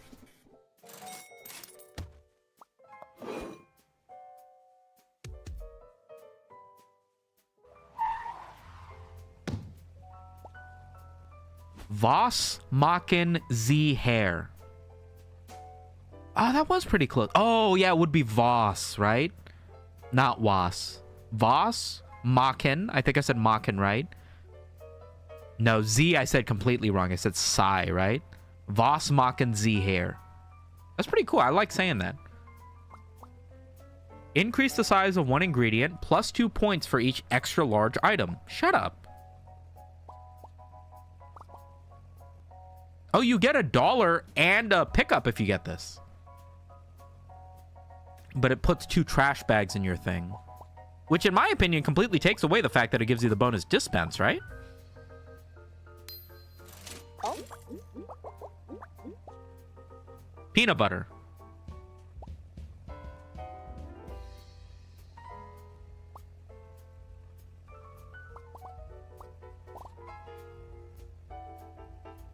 Speaker 1: Was machen Sie her? Oh, that was pretty close. Oh, yeah, it would be was, right? Not was. Was machen. I think I said machen, right? No, Z I said completely wrong. I said Sai, right? Was machen Sie her? That's pretty cool. I like saying that. Increase the size of one ingredient, plus 2 points for each extra large item. Shut up. Oh, you get $1 and a pickup if you get this. but it puts 2 trash bags in your thing. Which, in my opinion, completely takes away the fact that it gives you the bonus dispense, right? Peanut butter.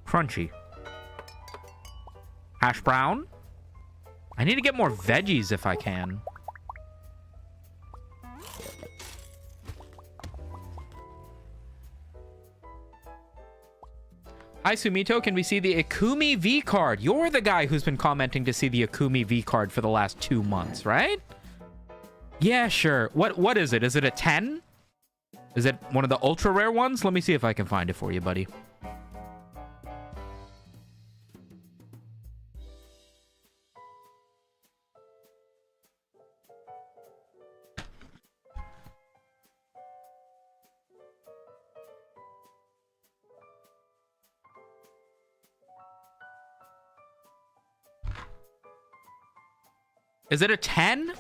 Speaker 1: Crunchy. Hash brown. I need to get more veggies if I can. Hi, Sumito. Can we see the Ikumi V card? You're the guy who's been commenting to see the Ikumi V card for the last 2 months, right? Yeah, sure. What is it? Is it a 10? Is it one of the ultra rare ones? Let me see if I can find it for you, buddy. Is it a 10?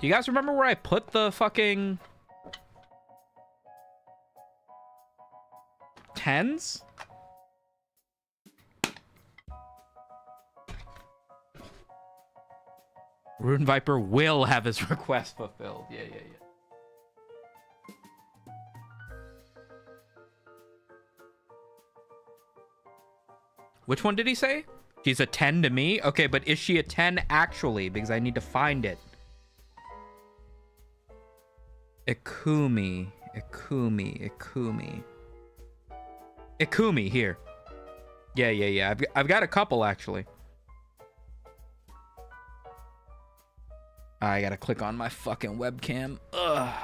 Speaker 1: Do you guys remember where I put the fucking 10s? Rune Viper will have his request fulfilled. Yeah. Which one did he say? She's a 10 to me? Okay, but is she a 10 actually? Because I need to find it. Ikumi, here. Yeah. I've got a couple, actually. I gotta click on my fucking webcam. Ugh.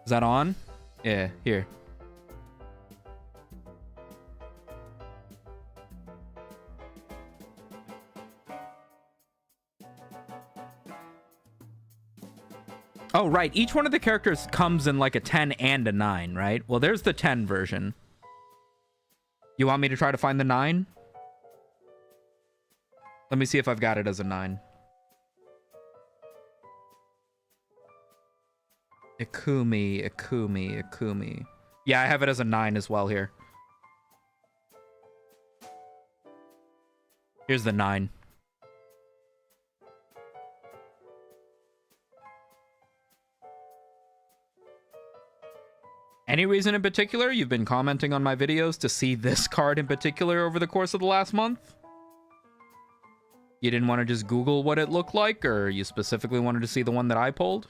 Speaker 1: Is that on? Yeah, here. Oh, right. Each one of the characters comes in like a 10 and a 9, right? Well, there's the 10 version. You want me to try to find the 9? Let me see if I've got it as a 9. Ikumi. Yeah, I have it as a 9 as well here. Here's the 9. Any reason in particular you've been commenting on my videos to see this card in particular over the course of the last month? You didn't want to just Google what it looked like, or you specifically wanted to see the one that I pulled?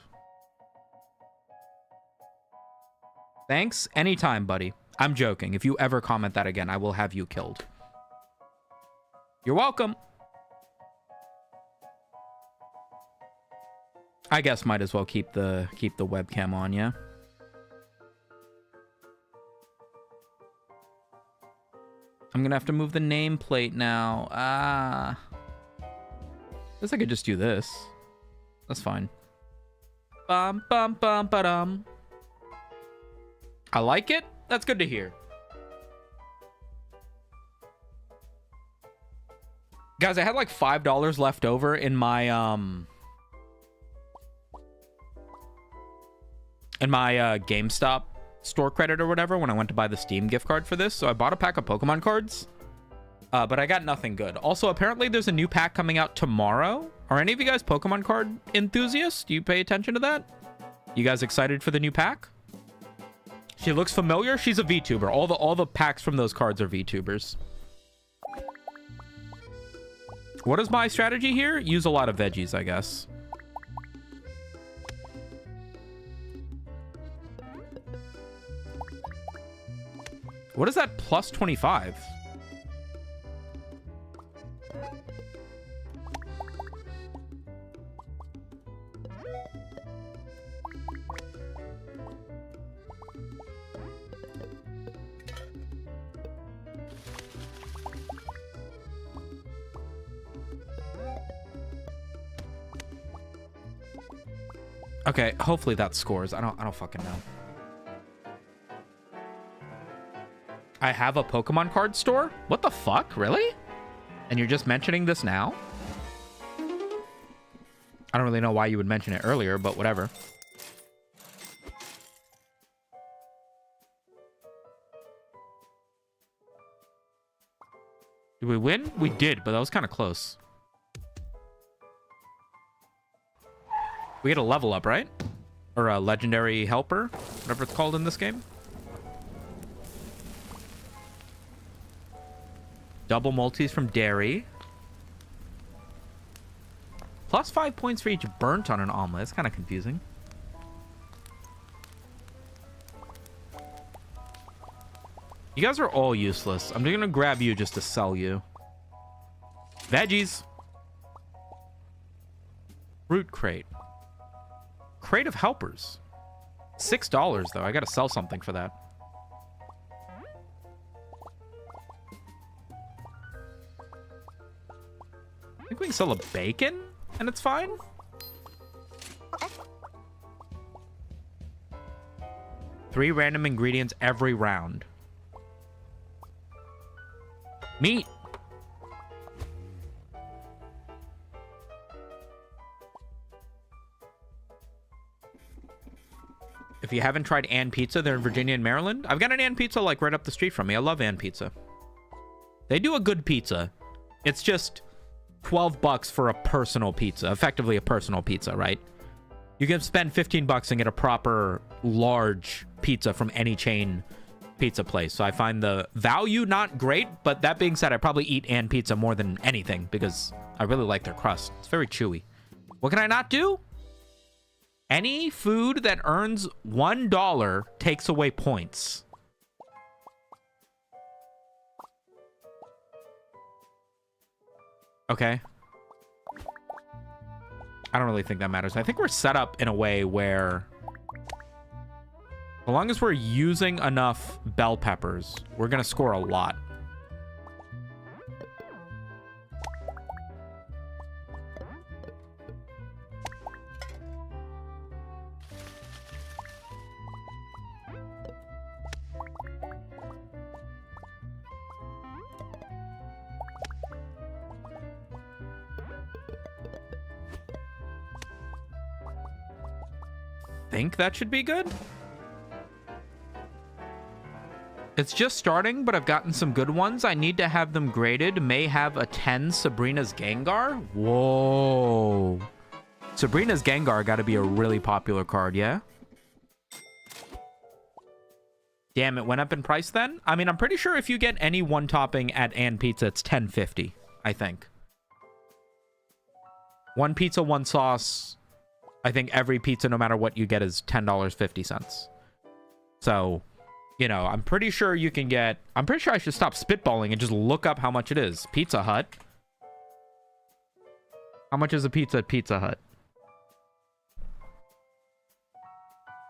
Speaker 1: Thanks. Anytime, buddy. I'm joking. If you ever comment that again, I will have you killed. You're welcome. I guess might as well keep the webcam on, yeah? I'm gonna have to move the nameplate now. Guess I could just do this. That's fine. Bum bum bum ba-dum. I like it. That's good to hear. Guys, I had like $5 left over in my GameStop store credit or whatever when I went to buy the Steam gift card for this. So I bought a pack of Pokemon cards. But I got nothing good. Also, apparently there's a new pack coming out tomorrow. Are any of you guys Pokemon card enthusiasts? Do you pay attention to that? You guys excited for the new pack? She looks familiar. She's a VTuber. All the packs from those cards are VTubers. What is my strategy here? Use a lot of veggies, I guess. What is that plus 25? Okay, hopefully that scores. I don't fucking know. I have a Pokemon card store? What the fuck? Really? And you're just mentioning this now? I don't really know why you would mention it earlier, but whatever. Did we win? We did, but that was kind of close. We get a level up, right? Or a legendary helper, whatever it's called in this game. Double multis from Dairy. Plus 5 points for each burnt on an omelet. It's kind of confusing. You guys are all useless. I'm gonna grab you just to sell you. Veggies. Fruit crate. Crate of helpers. $6 though. I gotta sell something for that. I think we can sell a bacon and it's fine. Three random ingredients every round. Meat. If you haven't tried Ann Pizza, they're in Virginia and Maryland. I've got an Ann Pizza like right up the street from me. I love Ann Pizza. They do a good pizza. It's just $12 for a personal pizza. Effectively a personal pizza, right? You can spend $15 and get a proper large pizza from any chain pizza place. So I find the value not great, but that being said, I probably eat Ann Pizza more than anything because I really like their crust. It's very chewy. What can I not do? Any food that earns $1 takes away points. Okay. I don't really think that matters. I think we're set up in a way where as long as we're using enough bell peppers, we're going to score a lot. Think that should be good. It's just starting, but I've gotten some good ones. I need to have them graded. May have a 10 Sabrina's Gengar. Whoa. Sabrina's Gengar got to be a really popular card, yeah? Damn, it went up in price then? I mean, I'm pretty sure if you get any one topping at Ann Pizza, it's $10.50, I think. One pizza, one sauce. I think every pizza, no matter what you get, is $10.50. So, you know, I'm pretty sure you can get... I'm pretty sure I should stop spitballing and just look up how much it is. Pizza Hut. How much is a pizza at Pizza Hut?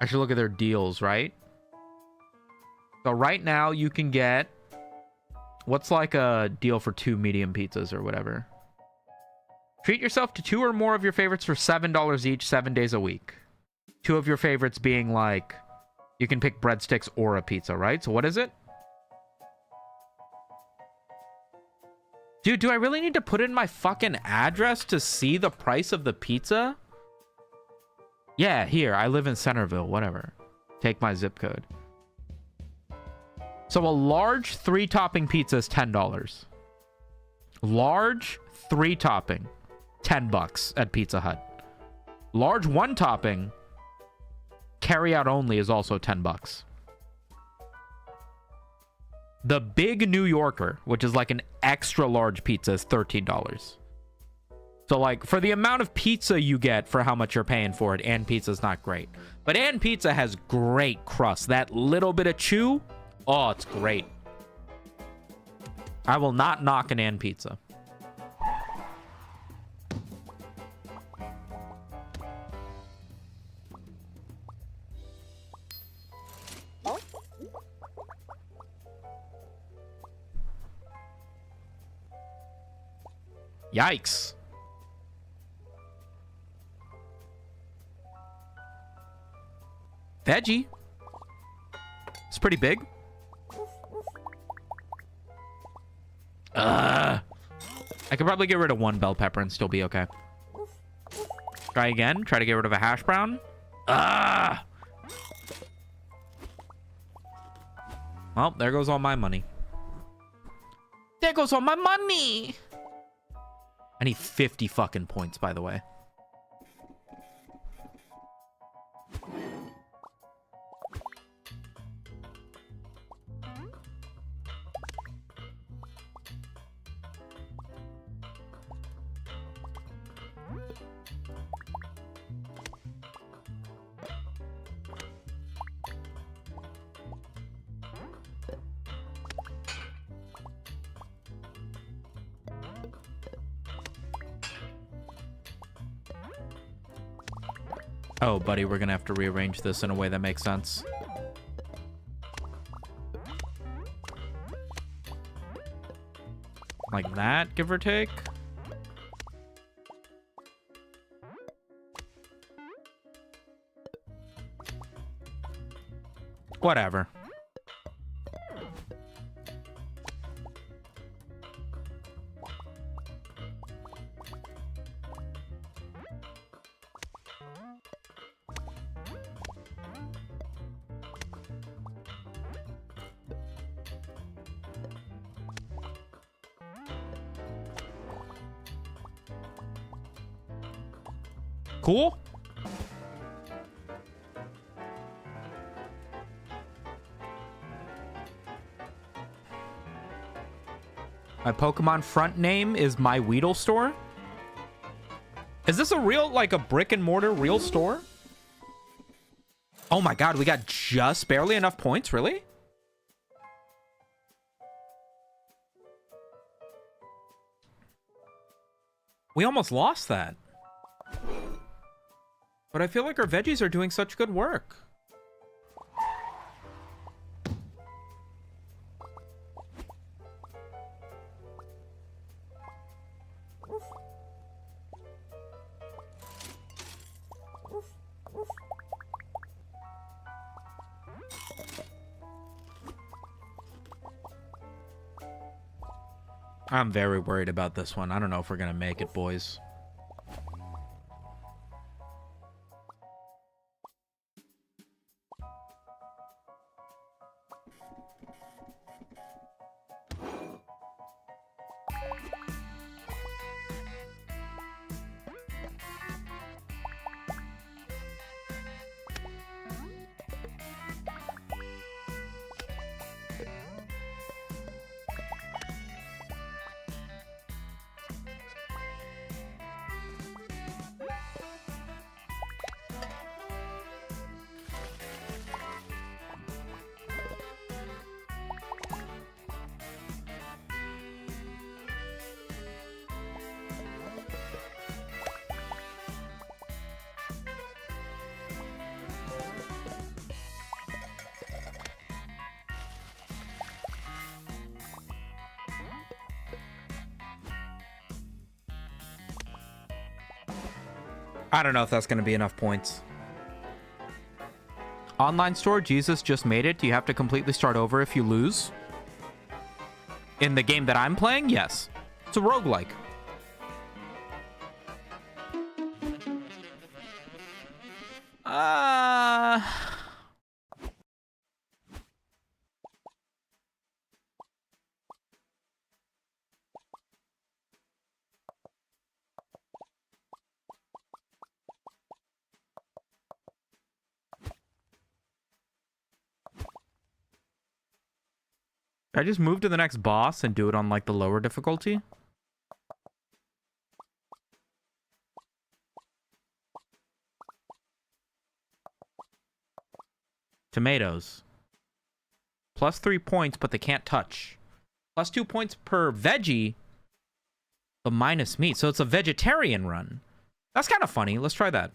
Speaker 1: I should look at their deals, right? So right now you can get... What's like a deal for 2 medium pizzas or whatever? Treat yourself to 2 or more of your favorites for $7 each, 7 days a week. 2 of your favorites being like, you can pick breadsticks or a pizza, right? So what is it? Dude, do I really need to put in my fucking address to see the price of the pizza? Yeah, here, I live in Centerville, whatever. Take my zip code. So a large 3-topping pizza is $10. Large 3-topping. $10 at Pizza Hut. Large 1-topping, carry out only, is also $10. The big New Yorker, which is like an extra large pizza, is $13. So like for the amount of pizza you get for how much you're paying for it, Ann Pizza is not great. But Ann Pizza has great crust. That little bit of chew, oh, it's great. I will not knock an Ann Pizza. Yikes. Veggie. It's pretty big. I could probably get rid of one bell pepper and still be okay. Try again. Try to get rid of a hash brown. Well, there goes all my money. There goes all my money. I need 50 fucking points, by the way. Oh, buddy, we're gonna have to rearrange this in a way that makes sense. Like that, give or take. Whatever. Cool. My Pokemon front name is My Weedle Store. Is this a real, like a brick and mortar real store? Oh my god, we got just barely enough points, really? We almost lost that. But I feel like our veggies are doing such good work. I'm very worried about this one. I don't know if we're gonna make it, boys. I don't know if that's going to be enough points. Online store, Jesus just made it. Do you have to completely start over if you lose? In the game that I'm playing, yes. It's a roguelike. I just move to the next boss and do it on like the lower difficulty. Tomatoes. Plus 3 points, but they can't touch. Plus 2 points per veggie, but minus meat. So it's a vegetarian run. That's kind of funny. Let's try that.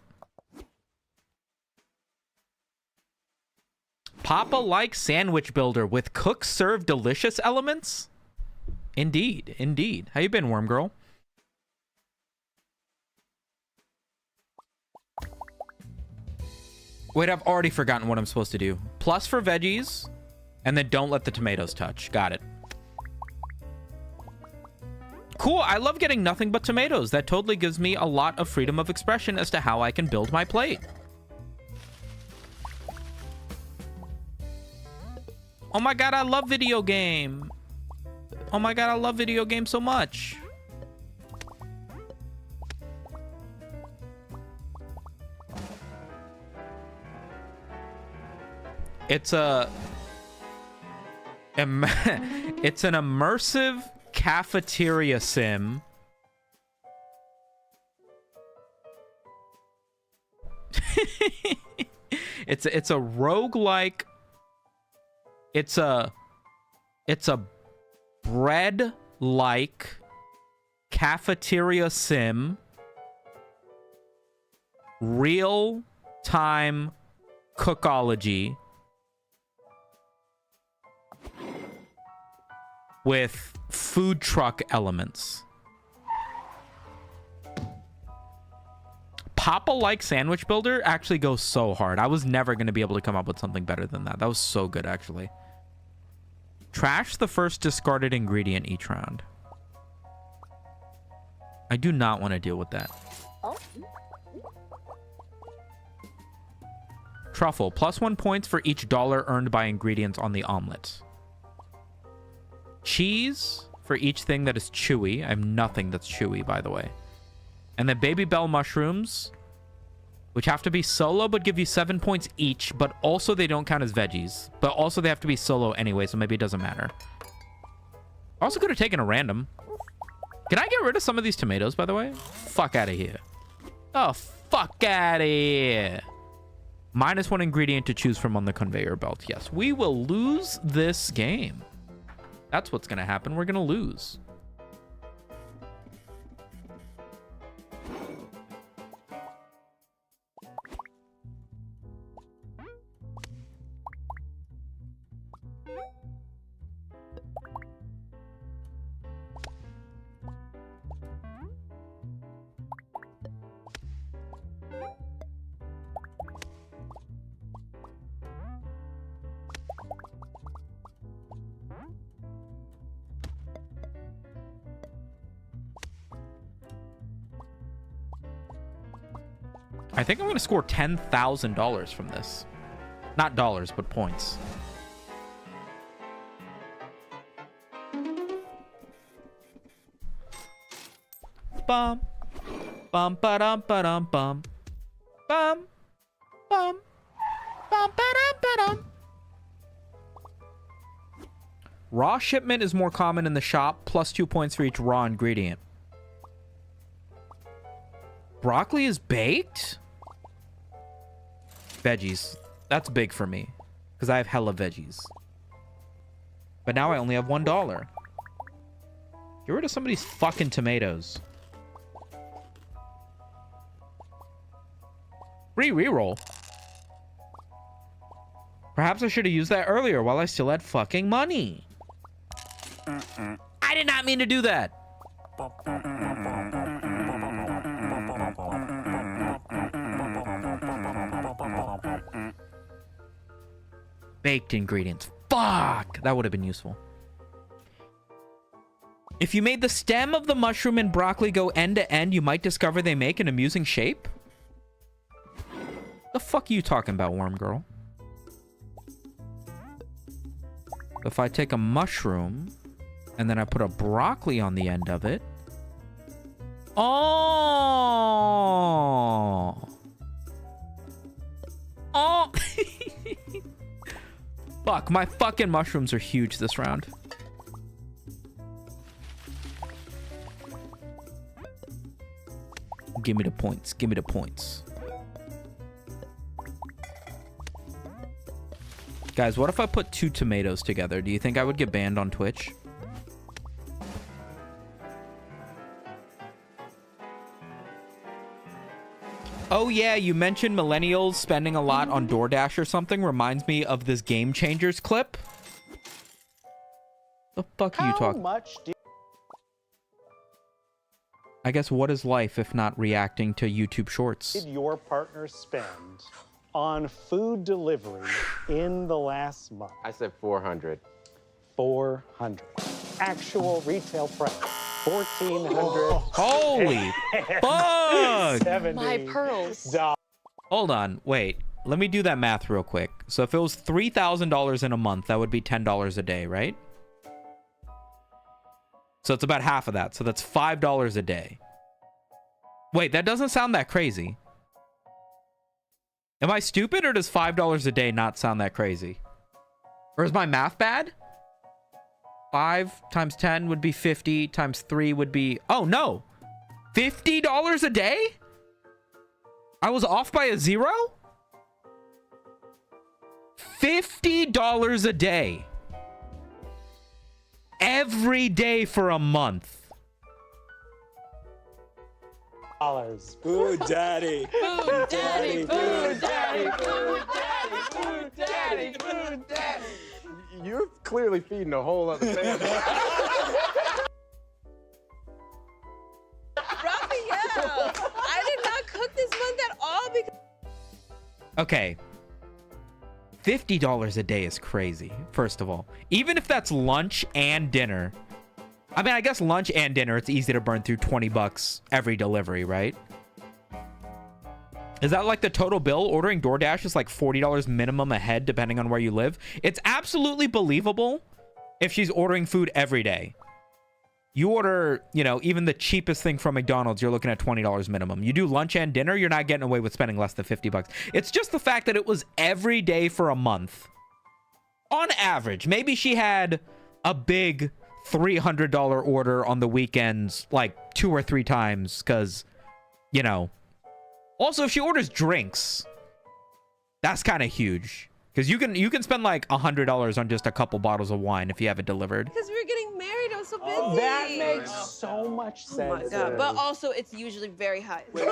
Speaker 1: Papa-like sandwich builder with cook serve delicious elements? Indeed, indeed. How you been, Worm Girl? Wait, I've already forgotten what I'm supposed to do. Plus for veggies, and then don't let the tomatoes touch. Got it. Cool, I love getting nothing but tomatoes. That totally gives me a lot of freedom of expression as to how I can build my plate. Oh my god, I love video game. Oh my god, I love video games so much. It's a... it's an immersive cafeteria sim. it's a roguelike. It's a bread-like cafeteria sim. Real-time cookology with food truck elements. Papa-like sandwich builder actually goes so hard. I was never going to be able to come up with something better than that. That was so good, actually. Trash the first discarded ingredient each round. I do not want to deal with that. Truffle. +1 points for each dollar earned by ingredients on the omelet. Cheese for each thing that is chewy. I have nothing that's chewy, by the way. And then baby bell mushrooms, which have to be solo but give you 7 points each, but also they don't count as veggies. But also they have to be solo anyway, so maybe it doesn't matter. Also could have taken a random. Can I get rid of some of these tomatoes, by the way? Fuck out of here. Oh, fuck out of here. -1 ingredient to choose from on the conveyor belt. Yes, we will lose this game. That's what's going to happen. We're going to lose. I think I'm going to score $10,000 from this. Not dollars, but points. Bum. Bum, ba-dum, ba-dum, bum. Bum. Bum. Bum, ba-dum, ba-dum. Raw shipment is more common in the shop, +2 points for each raw ingredient. Broccoli is baked? Veggies. That's big for me, because I have hella veggies. But now I only have $1. Get rid of some of these fucking tomatoes. Free reroll. Perhaps I should have used that earlier while I still had fucking money. I did not mean to do that. Baked ingredients. Fuck! That would have been useful. If you made the stem of the mushroom and broccoli go end to end, you might discover they make an amusing shape. The fuck are you talking about, worm girl? If I take a mushroom and then I put a broccoli on the end of it. Oh! Oh! Fuck, my fucking mushrooms are huge this round. Give me the points. Give me the points. Guys, what if I put 2 tomatoes together? Do you think I would get banned on Twitch? Oh yeah, you mentioned millennials spending a lot on DoorDash or something. Reminds me of this Game Changers clip. The fuck are you talking?
Speaker 6: How much do
Speaker 1: I guess what is life if not reacting to YouTube shorts?
Speaker 6: did your partner spend on food delivery in the last month?
Speaker 7: I said 400.
Speaker 6: 400. Actual retail price, 1,400.
Speaker 1: Holy fuck!
Speaker 8: My pearls.
Speaker 1: Hold on, wait. Let me do that math real quick. So if it was $3,000 in a month, that would be $10 a day, right? So it's about half of that. So that's $5 a day. Wait, that doesn't sound that crazy. Am I stupid, or does $5 a day not sound that crazy? Or is my math bad? 5 times 10 would be 50, times 3 would be... Oh, no! $50 a day? I was off by a zero? $50 a day. Every day for a month.
Speaker 6: Food daddy.
Speaker 8: Food daddy, food daddy,
Speaker 7: food daddy, food daddy. You're clearly feeding a whole other family.
Speaker 8: Raphael, I did not cook this month at all because...
Speaker 1: Okay. $50 a day is crazy, first of all. Even if that's lunch and dinner. I mean, I guess lunch and dinner, it's easy to burn through 20 bucks every delivery, right? Is that like the total bill? Ordering DoorDash is like $40 minimum a head, depending on where you live. It's absolutely believable if she's ordering food every day. You order, you know, even the cheapest thing from McDonald's, you're looking at $20 minimum. You do lunch and dinner, you're not getting away with spending less than 50 bucks. It's just the fact that it was every day for a month. On average, maybe she had a big $300 order on the weekends like 2 or 3 times because, you know. Also, if she orders drinks, that's kind of huge. Because you can spend like $100 on just a couple bottles of wine if you have it delivered.
Speaker 8: Because we were getting married, I was so busy.
Speaker 6: Oh, that makes so much sense.
Speaker 8: Oh my God. But also, it's usually very high.
Speaker 9: Wait,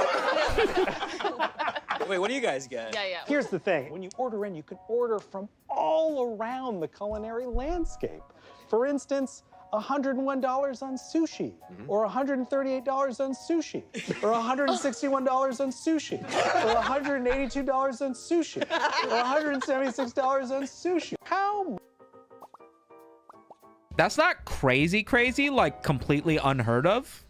Speaker 9: what do you guys get?
Speaker 8: Yeah.
Speaker 6: Here's the thing. When you order in, you can order from all around the culinary landscape. For instance, $101 on sushi, or $138 on sushi, or $161 on sushi, or $182 on sushi, or $176 on sushi. How?
Speaker 1: That's not crazy, like completely unheard of.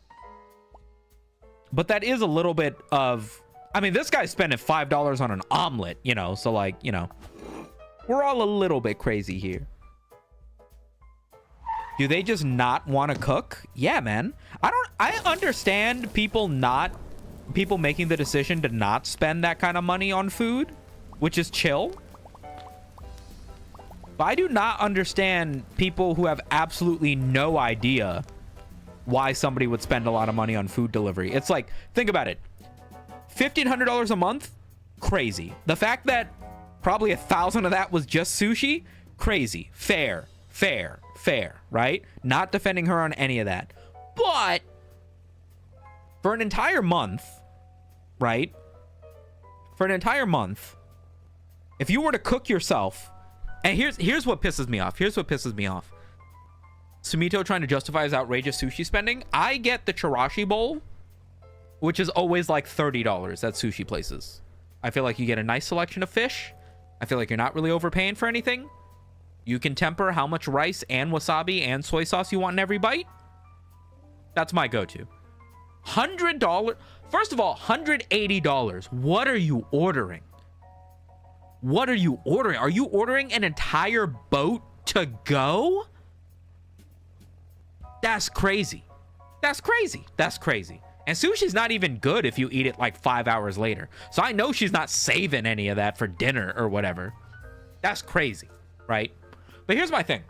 Speaker 1: But that is a little bit of... I mean, this guy's spending $5 on an omelet, you know, so like, you know, we're all a little bit crazy here. Do they just not want to cook? Yeah, man. I understand people making the decision to not spend that kind of money on food, which is chill. But I do not understand people who have absolutely no idea why somebody would spend a lot of money on food delivery. It's like, think about it. $1,500 a month? Crazy. The fact that probably 1,000 of that was just sushi? Crazy. Fair, right? Not defending her on any of that. But for an entire month, right? For an entire month, if you were to cook yourself, and here's what pisses me off. Sumito trying to justify his outrageous sushi spending. I get the chirashi bowl, which is always like $30 at sushi places. I feel like you get a nice selection of fish. I feel like you're not really overpaying for anything. You can temper how much rice and wasabi and soy sauce you want in every bite. That's my go-to. $100. First of all, $180. What are you ordering? Are you ordering an entire boat to go? That's crazy. And sushi's not even good if you eat it like 5 hours later. So I know she's not saving any of that for dinner or whatever. That's crazy, right? But here's my thing.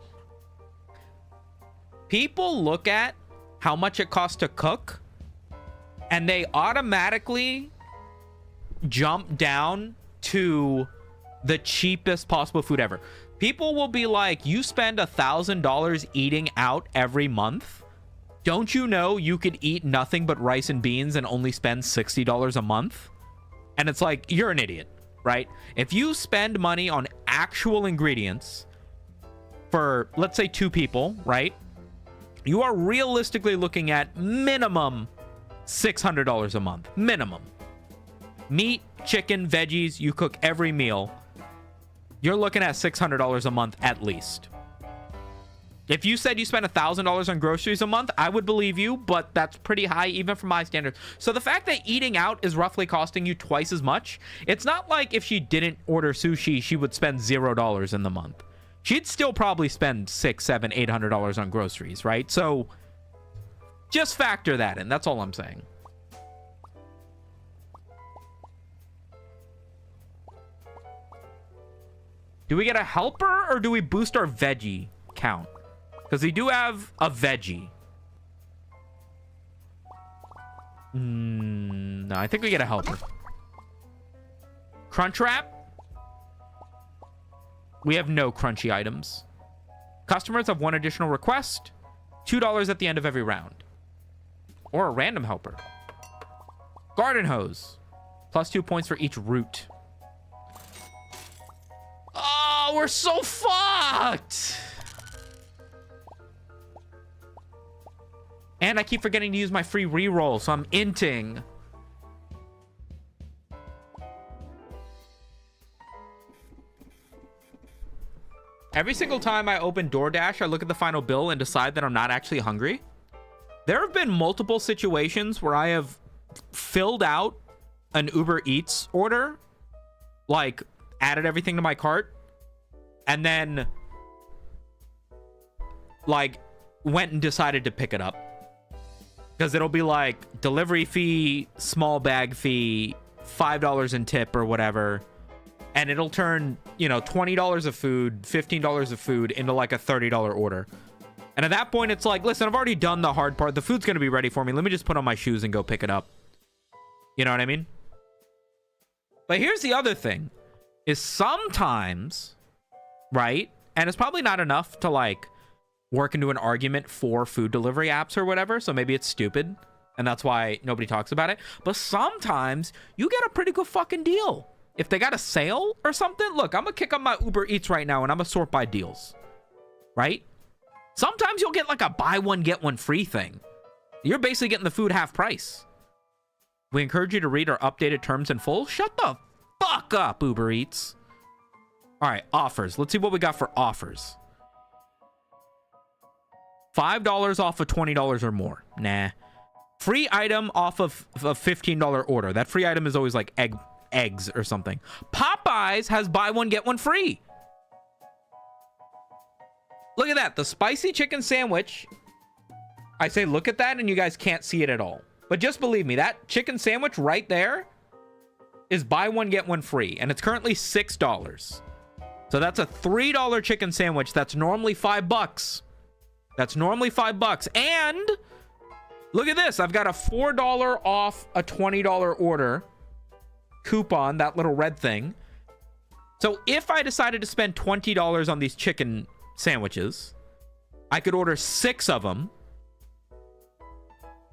Speaker 1: People look at how much it costs to cook, and they automatically jump down to the cheapest possible food ever. People will be like, you spend $1,000 eating out every month. Don't you know you could eat nothing but rice and beans and only spend $60 a month? And it's like, you're an idiot, right? If you spend money on actual ingredients for, let's say, 2 people, right? You are realistically looking at minimum $600 a month. Minimum. Meat, chicken, veggies, you cook every meal. You're looking at $600 a month at least. If you said you spent $1,000 on groceries a month, I would believe you, but that's pretty high even for my standards. So the fact that eating out is roughly costing you twice as much, it's not like if she didn't order sushi, she would spend $0 in the month. She'd still probably spend $600, $700, $800 on groceries, right? So just factor that in. That's all I'm saying. Do we get a helper or do we boost our veggie count? Because we do have a veggie. No, I think we get a helper. Crunchwrap. We have no crunchy items. Customers have one additional request. $2 at the end of every round. Or a random helper. Garden hose. Plus 2 points for each root. Oh, we're so fucked. And I keep forgetting to use my free reroll, so I'm inting. Every single time I open DoorDash, I look at the final bill and decide that I'm not actually hungry. There have been multiple situations where I have filled out an Uber Eats order, like added everything to my cart, and then like went and decided to pick it up. Because it'll be like delivery fee, small bag fee, $5 in tip or whatever. And it'll turn, you know, $20 of food, $15 of food into like a $30 order. And at that point, it's like, listen, I've already done the hard part. The food's going to be ready for me. Let me just put on my shoes and go pick it up. You know what I mean? But here's the other thing. Is sometimes, right? And it's probably not enough to like work into an argument for food delivery apps or whatever, so maybe it's stupid and that's why nobody talks about it, but sometimes you get a pretty good fucking deal if they got a sale or something. Look, I'm gonna kick on my Uber Eats right now and I'm gonna sort by deals, right? Sometimes you'll get like a buy one get one free thing. You're basically getting the food half price. We encourage you to read our updated terms in full. Shut the fuck up, Uber Eats. All right, offers. Let's see what we got for offers. $5 off of $20 or more. Nah. Free item off of a $15 order. That free item is always like eggs or something. Popeyes has buy one, get one free. Look at that. The spicy chicken sandwich. I say look at that and you guys can't see it at all. But just believe me, that chicken sandwich right there is buy one, get one free. And it's currently $6. So that's a $3 chicken sandwich. That's normally $5. That's normally $5. And look at this. I've got a $4 off a $20 order coupon, that little red thing. So if I decided to spend $20 on these chicken sandwiches, I could order 6 of them.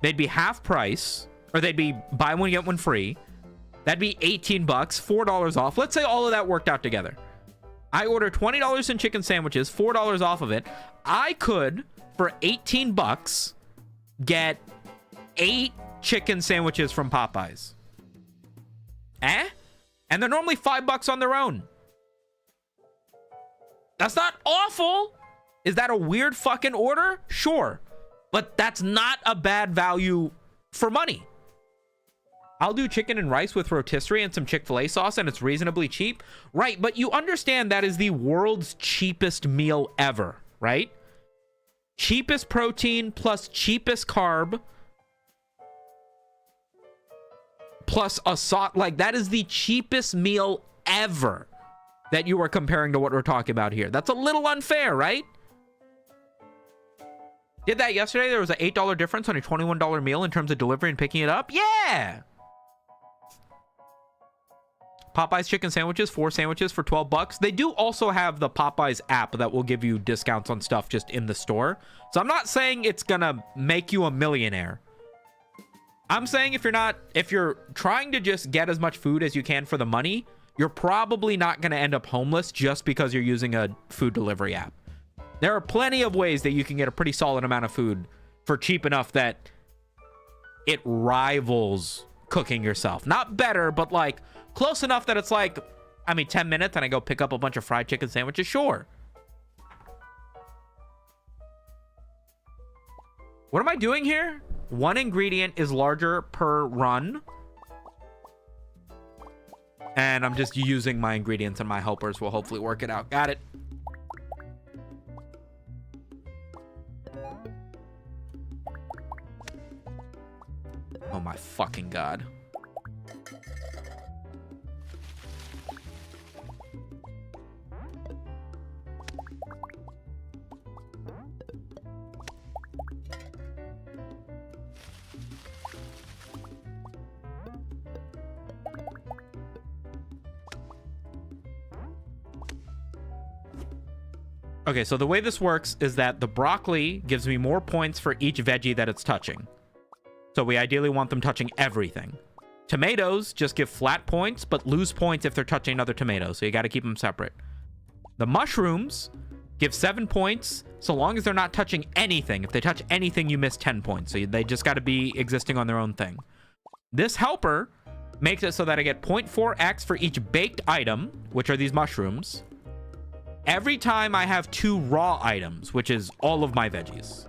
Speaker 1: They'd be half price, or they'd be buy one, get one free. That'd be $18, $4 off. Let's say all of that worked out together. I order $20 in chicken sandwiches, $4 off of it. I could, for $18, get 8 chicken sandwiches from Popeyes. And they're normally $5 on their own. That's not awful. Is that a weird fucking order? Sure. But that's not a bad value for money. I'll do chicken and rice with rotisserie and some Chick-fil-A sauce, and it's reasonably cheap. Right, but you understand that is the world's cheapest meal ever, right? Cheapest protein plus cheapest carb plus a sauce. Like, that is the cheapest meal ever that you are comparing to what we're talking about here. That's a little unfair, right? Did that yesterday. There was an $8 difference on a $21 meal in terms of delivery and picking it up. Yeah. Popeyes chicken sandwiches, 4 sandwiches for $12. They do also have the Popeyes app that will give you discounts on stuff just in the store. So I'm not saying it's gonna make you a millionaire. I'm saying if you're trying to just get as much food as you can for the money, you're probably not gonna end up homeless just because you're using a food delivery app. There are plenty of ways that you can get a pretty solid amount of food for cheap enough that it rivals cooking yourself. Not better, but like close enough that it's like, I mean, 10 minutes and I go pick up a bunch of fried chicken sandwiches. Sure. What am I doing here? One ingredient is larger per run. And I'm just using my ingredients, and my helpers will hopefully work it out. Got it. Oh my fucking god. Okay, so the way this works is that the broccoli gives me more points for each veggie that it's touching. So we ideally want them touching everything. Tomatoes just give flat points, but lose points if they're touching another tomato, so you got to keep them separate. The mushrooms give 7 points, so long as they're not touching anything. If they touch anything, you miss 10 points, so they just got to be existing on their own thing. This helper makes it so that I get 0.4x for each baked item, which are these mushrooms, every time I have 2 raw items, which is all of my veggies.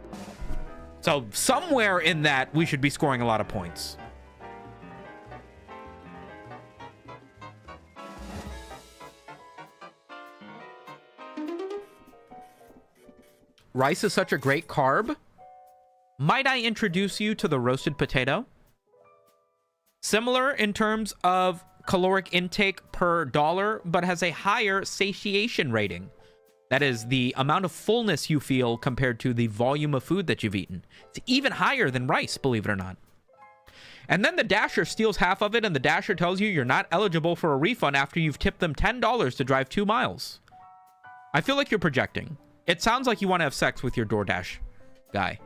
Speaker 1: So somewhere in that, we should be scoring a lot of points. Rice is such a great carb. Might I introduce you to the roasted potato? Similar in terms of caloric intake per dollar, but has a higher satiation rating. That is the amount of fullness you feel compared to the volume of food that you've eaten. It's even higher than rice, believe it or not. And then the Dasher steals half of it, and the Dasher tells you you're not eligible for a refund after you've tipped them $10 to drive 2 miles. I feel like you're projecting. It sounds like you want to have sex with your DoorDash guy,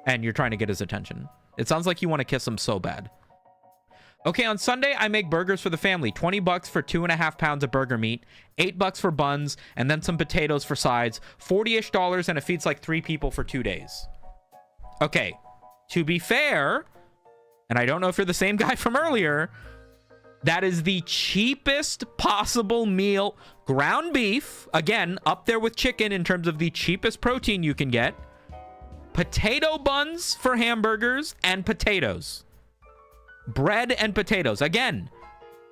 Speaker 1: and you're trying to get his attention. It sounds like you want to kiss him so bad. Okay, on Sunday, I make burgers for the family. $20 for 2.5 pounds of burger meat, $8 for buns, and then some potatoes for sides. $40-ish, and it feeds like 3 people for 2 days. Okay, to be fair, and I don't know if you're the same guy from earlier, that is the cheapest possible meal. Ground beef, again, up there with chicken in terms of the cheapest protein you can get. Potato buns for hamburgers and potatoes. Bread and potatoes. Again,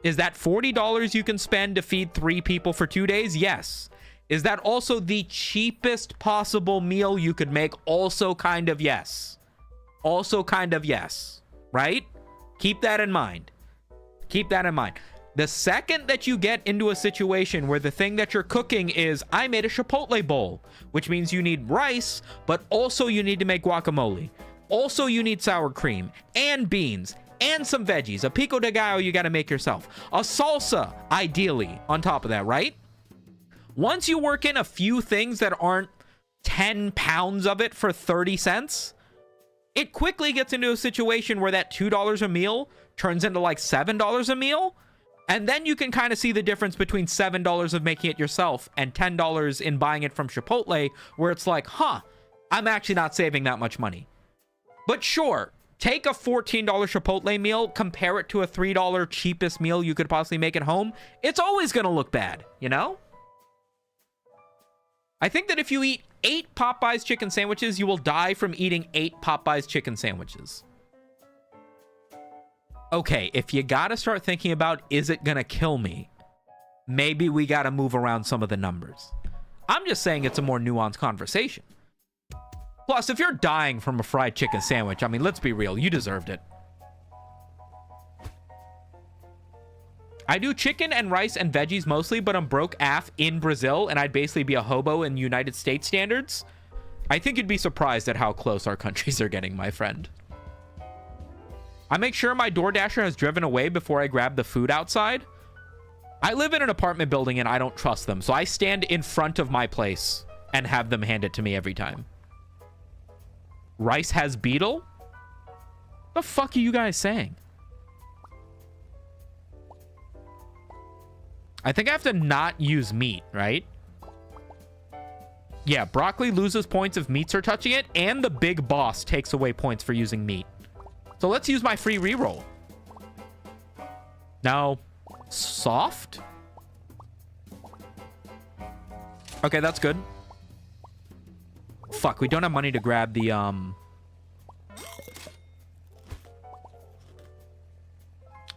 Speaker 1: is that $40 you can spend to feed 3 people for 2 days? Yes. Is that also the cheapest possible meal you could make? Also kind of yes. Also kind of yes. Right? Keep that in mind. Keep that in mind. The second that you get into a situation where the thing that you're cooking is, I made a Chipotle bowl, which means you need rice, but also you need to make guacamole. Also you need sour cream and beans and some veggies. A pico de gallo you got to make yourself. A salsa, ideally, on top of that, right? Once you work in a few things that aren't 10 pounds of it for 30 cents, it quickly gets into a situation where that $2 a meal turns into like $7 a meal. And then you can kind of see the difference between $7 of making it yourself and $10 in buying it from Chipotle, where it's like, huh, I'm actually not saving that much money. But sure, take a $14 Chipotle meal, compare it to a $3 cheapest meal you could possibly make at home. It's always going to look bad, you know? I think that if you eat 8 Popeyes chicken sandwiches, you will die from eating 8 Popeyes chicken sandwiches. Okay, if you got to start thinking about, is it going to kill me? Maybe we got to move around some of the numbers. I'm just saying it's a more nuanced conversation. Plus, if you're dying from a fried chicken sandwich, I mean, let's be real, you deserved it. I do chicken and rice and veggies mostly, but I'm broke AF in Brazil, and I'd basically be a hobo in United States standards. I think you'd be surprised at how close our countries are getting, my friend. I make sure my DoorDasher has driven away before I grab the food outside. I live in an apartment building and I don't trust them, so I stand in front of my place and have them hand it to me every time. Rice has beetle? The fuck are you guys saying? I think I have to not use meat, right? Yeah, broccoli loses points if meats are touching it, and the big boss takes away points for using meat. So let's use my free reroll. No. Soft? Okay, that's good. Fuck, we don't have money to grab the,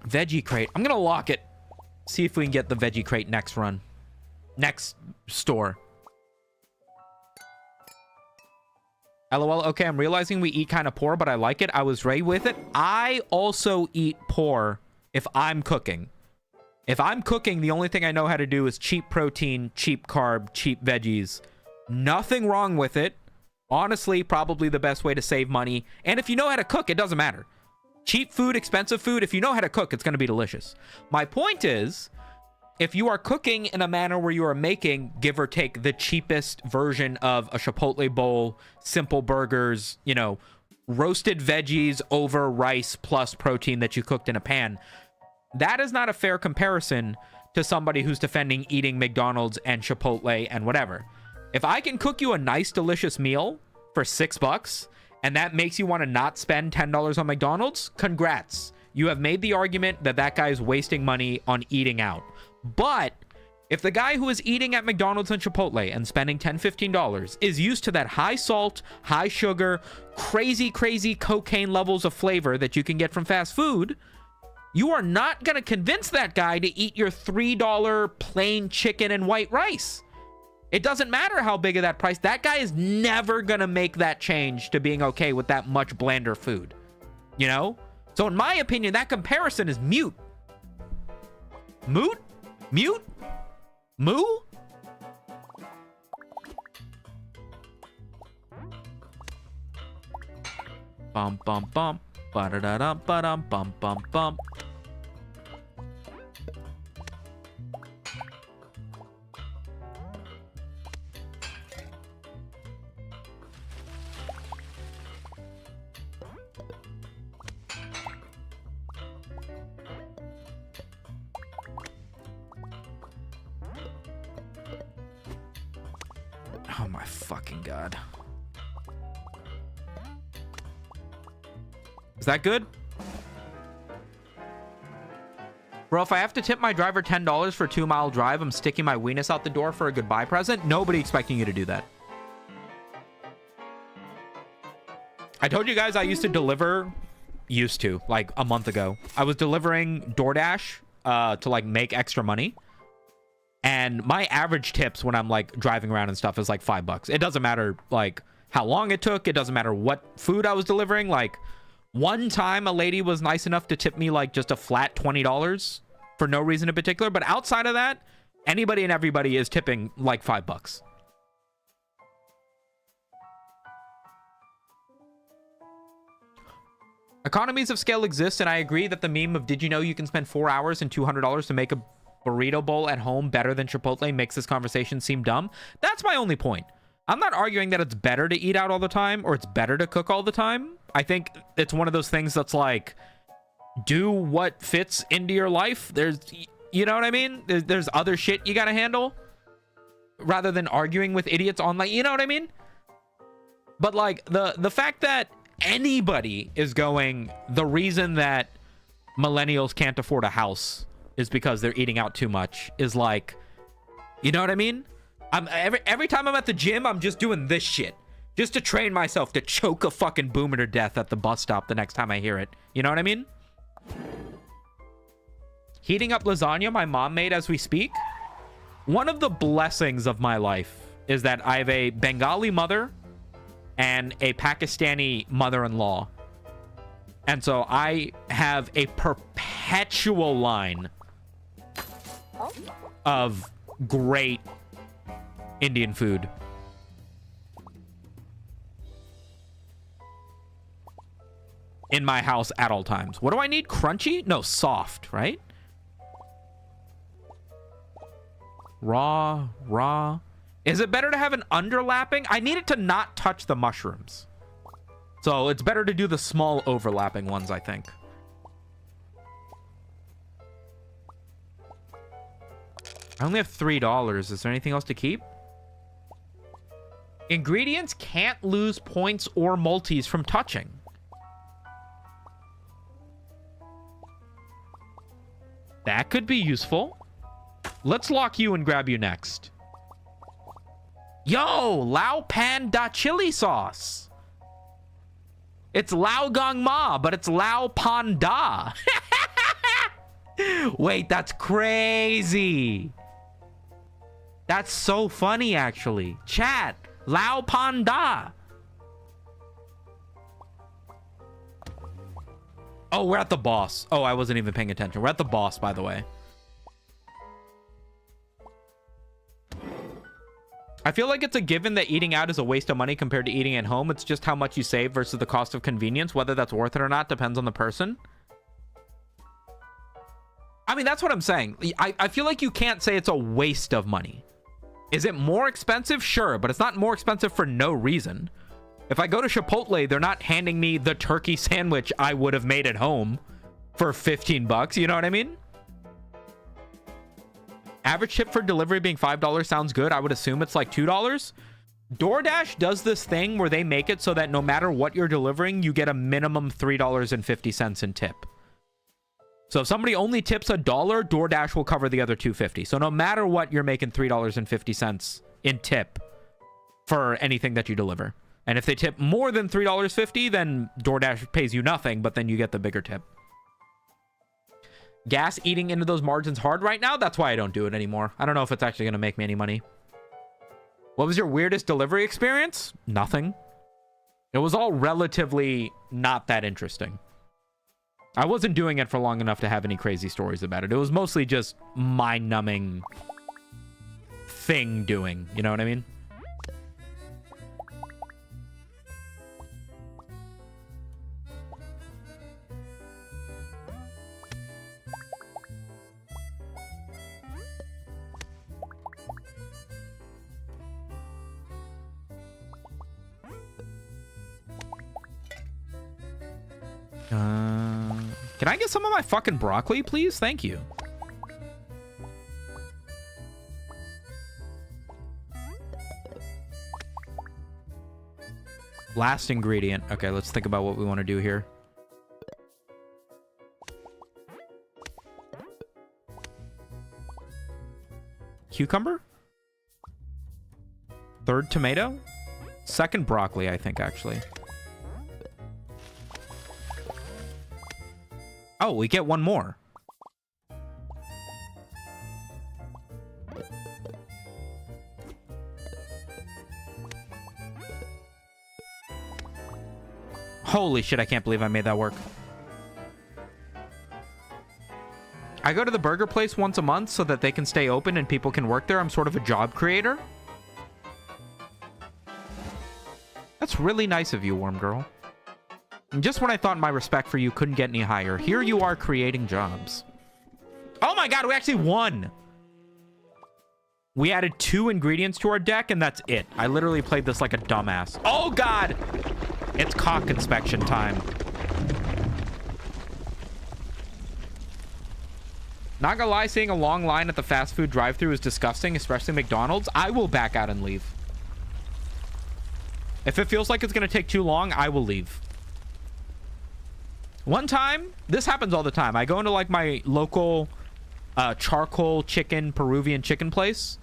Speaker 1: veggie crate. I'm gonna lock it. See if we can get the veggie crate next run. Next store. LOL. Okay, I'm realizing we eat kind of poor, but I like it. I was raised with it. I also eat poor if I'm cooking. If I'm cooking, the only thing I know how to do is cheap protein, cheap carb, cheap veggies. Nothing wrong with it. Honestly, probably the best way to save money. And if you know how to cook, it doesn't matter. Cheap food, expensive food, if you know how to cook, it's going to be delicious. My point is, if you are cooking in a manner where you are making, give or take, the cheapest version of a Chipotle bowl, simple burgers, you know, roasted veggies over rice plus protein that you cooked in a pan, that is not a fair comparison to somebody who's defending eating McDonald's and Chipotle and whatever. If I can cook you a nice, delicious meal for $6 and that makes you want to not spend $10 on McDonald's, congrats. You have made the argument that that guy is wasting money on eating out. But if the guy who is eating at McDonald's and Chipotle and spending $10, $15 is used to that high salt, high sugar, crazy cocaine levels of flavor that you can get from fast food, you are not going to convince that guy to eat your $3 plain chicken and white rice. It doesn't matter how big of that price. That guy is never going to make that change to being okay with that much blander food. You know? So in my opinion, that comparison is mute. Moot? Mute? Moo? Bum bum bum. Ba-da-da-dum ba-dum bum bum bum. Oh my fucking god. Is that good? Bro, if I have to tip my driver $10 for a 2-mile drive, I'm sticking my weenus out the door for a goodbye present. Nobody expecting you to do that. I told you guys I used to deliver, like a month ago. I was delivering DoorDash to like make extra money. And my average tips when I'm like driving around and stuff is like $5. It doesn't matter like how long it took. It doesn't matter what food I was delivering. Like one time a lady was nice enough to tip me like just a flat $20 for no reason in particular. But outside of that, anybody and everybody is tipping like $5. Economies of scale exist, and I agree that the meme of did you know you can spend 4 hours and $200 to make a burrito bowl at home better than Chipotle makes this conversation seem dumb. That's my only point. I'm not arguing that it's better to eat out all the time or it's better to cook all the time. I think it's one of those things that's like, do what fits into your life. There's, you know what I mean? There's other shit you gotta handle rather than arguing with idiots online. You know what I mean? But like the fact that anybody is going, the reason that millennials can't afford a house is because they're eating out too much is like, you know what I mean? Every time I'm at the gym, I'm just doing this shit just to train myself to choke a fucking boomer to death at the bus stop the next time I hear it. You know what I mean? Heating up lasagna my mom made as we speak. One of the blessings of my life is that I have a Bengali mother and a Pakistani mother-in-law. And so I have a perpetual line of great Indian food. In my house at all times. What do I need? Crunchy? No, soft, right? Raw. Is it better to have an underlapping? I need it to not touch the mushrooms. So it's better to do the small overlapping ones, I think. I only have $3. Is there anything else to keep? Ingredients can't lose points or multis from touching. That could be useful. Let's lock you and grab you next. Yo, Lao Pan Da chili sauce. It's Lao Gong Ma, but it's Lao Pan Da. Wait, that's crazy. That's so funny, actually. Chat, Lao Pan Da. Oh, we're at the boss. Oh, I wasn't even paying attention. We're at the boss, by the way. I feel like it's a given that eating out is a waste of money compared to eating at home. It's just how much you save versus the cost of convenience. Whether that's worth it or not depends on the person. I mean, that's what I'm saying. I feel like you can't say it's a waste of money. Is it more expensive? Sure, but it's not more expensive for no reason. If I go to Chipotle, they're not handing me the turkey sandwich I would have made at home for 15 bucks. You know what I mean? Average tip for delivery being $5 sounds good. I would assume it's like $2. DoorDash does this thing where they make it so that no matter what you're delivering, you get a minimum $3.50 in tip. So if somebody only tips $1, DoorDash will cover the other $2.50. So no matter what, you're making $3.50 in tip for anything that you deliver. And if they tip more than $3.50, then DoorDash pays you nothing, but then you get the bigger tip. Gas eating into those margins hard right now. That's why I don't do it anymore. I don't know if it's actually going to make me any money. What was your weirdest delivery experience? Nothing. It was all relatively not that interesting. I wasn't doing it for long enough to have any crazy stories about it. It was mostly just mind-numbing thing doing. You know what I mean? Can I get some of my fucking broccoli, please? Thank you. Last ingredient. Okay, let's think about what we want to do here. Cucumber? Third tomato? Second broccoli, I think, actually. Oh, we get one more. Holy shit, I can't believe I made that work. I go to the burger place once a month so that they can stay open and people can work there. I'm sort of a job creator. That's really nice of you, Worm Girl. And just when I thought my respect for you couldn't get any higher, here you are creating jobs. Oh my god, we actually won! We added 2 ingredients to our deck, and that's it. I literally played this like a dumbass. Oh god! It's cock inspection time. Not gonna lie, seeing a long line at the fast food drive-thru is disgusting, especially McDonald's. I will back out and leave. If it feels like it's gonna take too long, I will leave. One time, this happens all the time. I go into like my local charcoal chicken, Peruvian chicken place,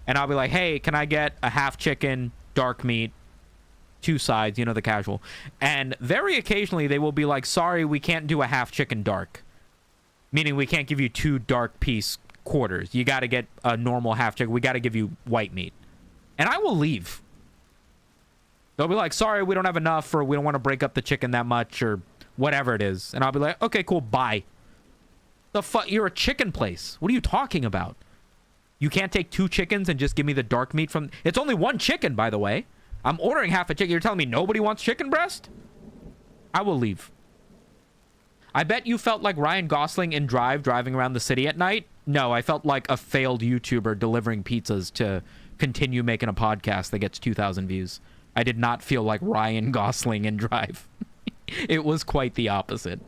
Speaker 1: and I'll be like, hey, can I get a half chicken, dark meat, 2 sides, you know, the casual. And very occasionally they will be like, sorry, we can't do a half chicken dark. Meaning we can't give you 2 dark piece quarters. You got to get a normal half chicken. We got to give you white meat. And I will leave. They'll be like, sorry, we don't have enough, or we don't want to break up the chicken that much, or whatever it is. And I'll be like, okay, cool, bye. The fuck? You're a chicken place. What are you talking about? You can't take 2 chickens and just give me the dark meat from... It's only 1 chicken, by the way. I'm ordering half a chicken. You're telling me nobody wants chicken breast? I will leave. I bet you felt like Ryan Gosling in Drive driving around the city at night. No, I felt like a failed YouTuber delivering pizzas to continue making a podcast that gets 2,000 views. I did not feel like Ryan Gosling in Drive. It was quite the opposite.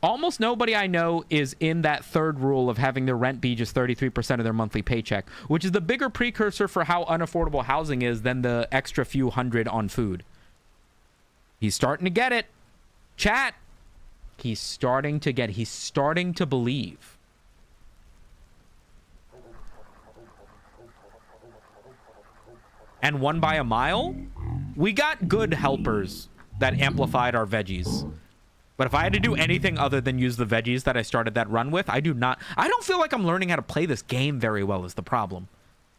Speaker 1: Almost nobody I know is in that third rule of having their rent be just 33% of their monthly paycheck, which is the bigger precursor for how unaffordable housing is than the extra few hundred on food. He's starting to get it. Chat, He's starting to believe. And won by a mile? We got good helpers that amplified our veggies. But if I had to do anything other than use the veggies that I started that run with, I don't feel like I'm learning how to play this game very well is the problem.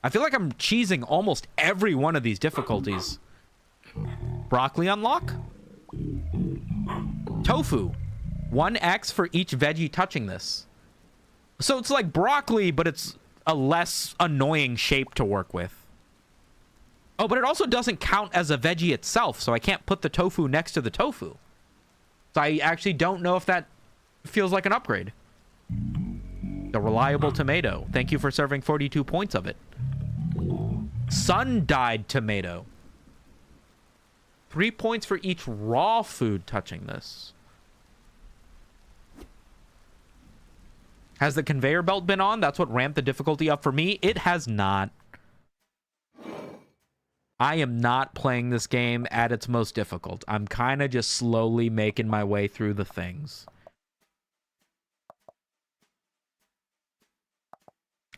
Speaker 1: I feel like I'm cheesing almost every one of these difficulties. Broccoli unlock? Tofu. 1x for each veggie touching this. So it's like broccoli, but it's a less annoying shape to work with. Oh, but it also doesn't count as a veggie itself, so I can't put the tofu next to the tofu. So I actually don't know if that feels like an upgrade. The reliable tomato. Thank you for serving 42 points of it. Sun-dyed tomato. 3 points for each raw food touching this. Has the conveyor belt been on? That's what ramped the difficulty up for me. It has not. I am not playing this game at its most difficult. I'm kind of just slowly making my way through the things.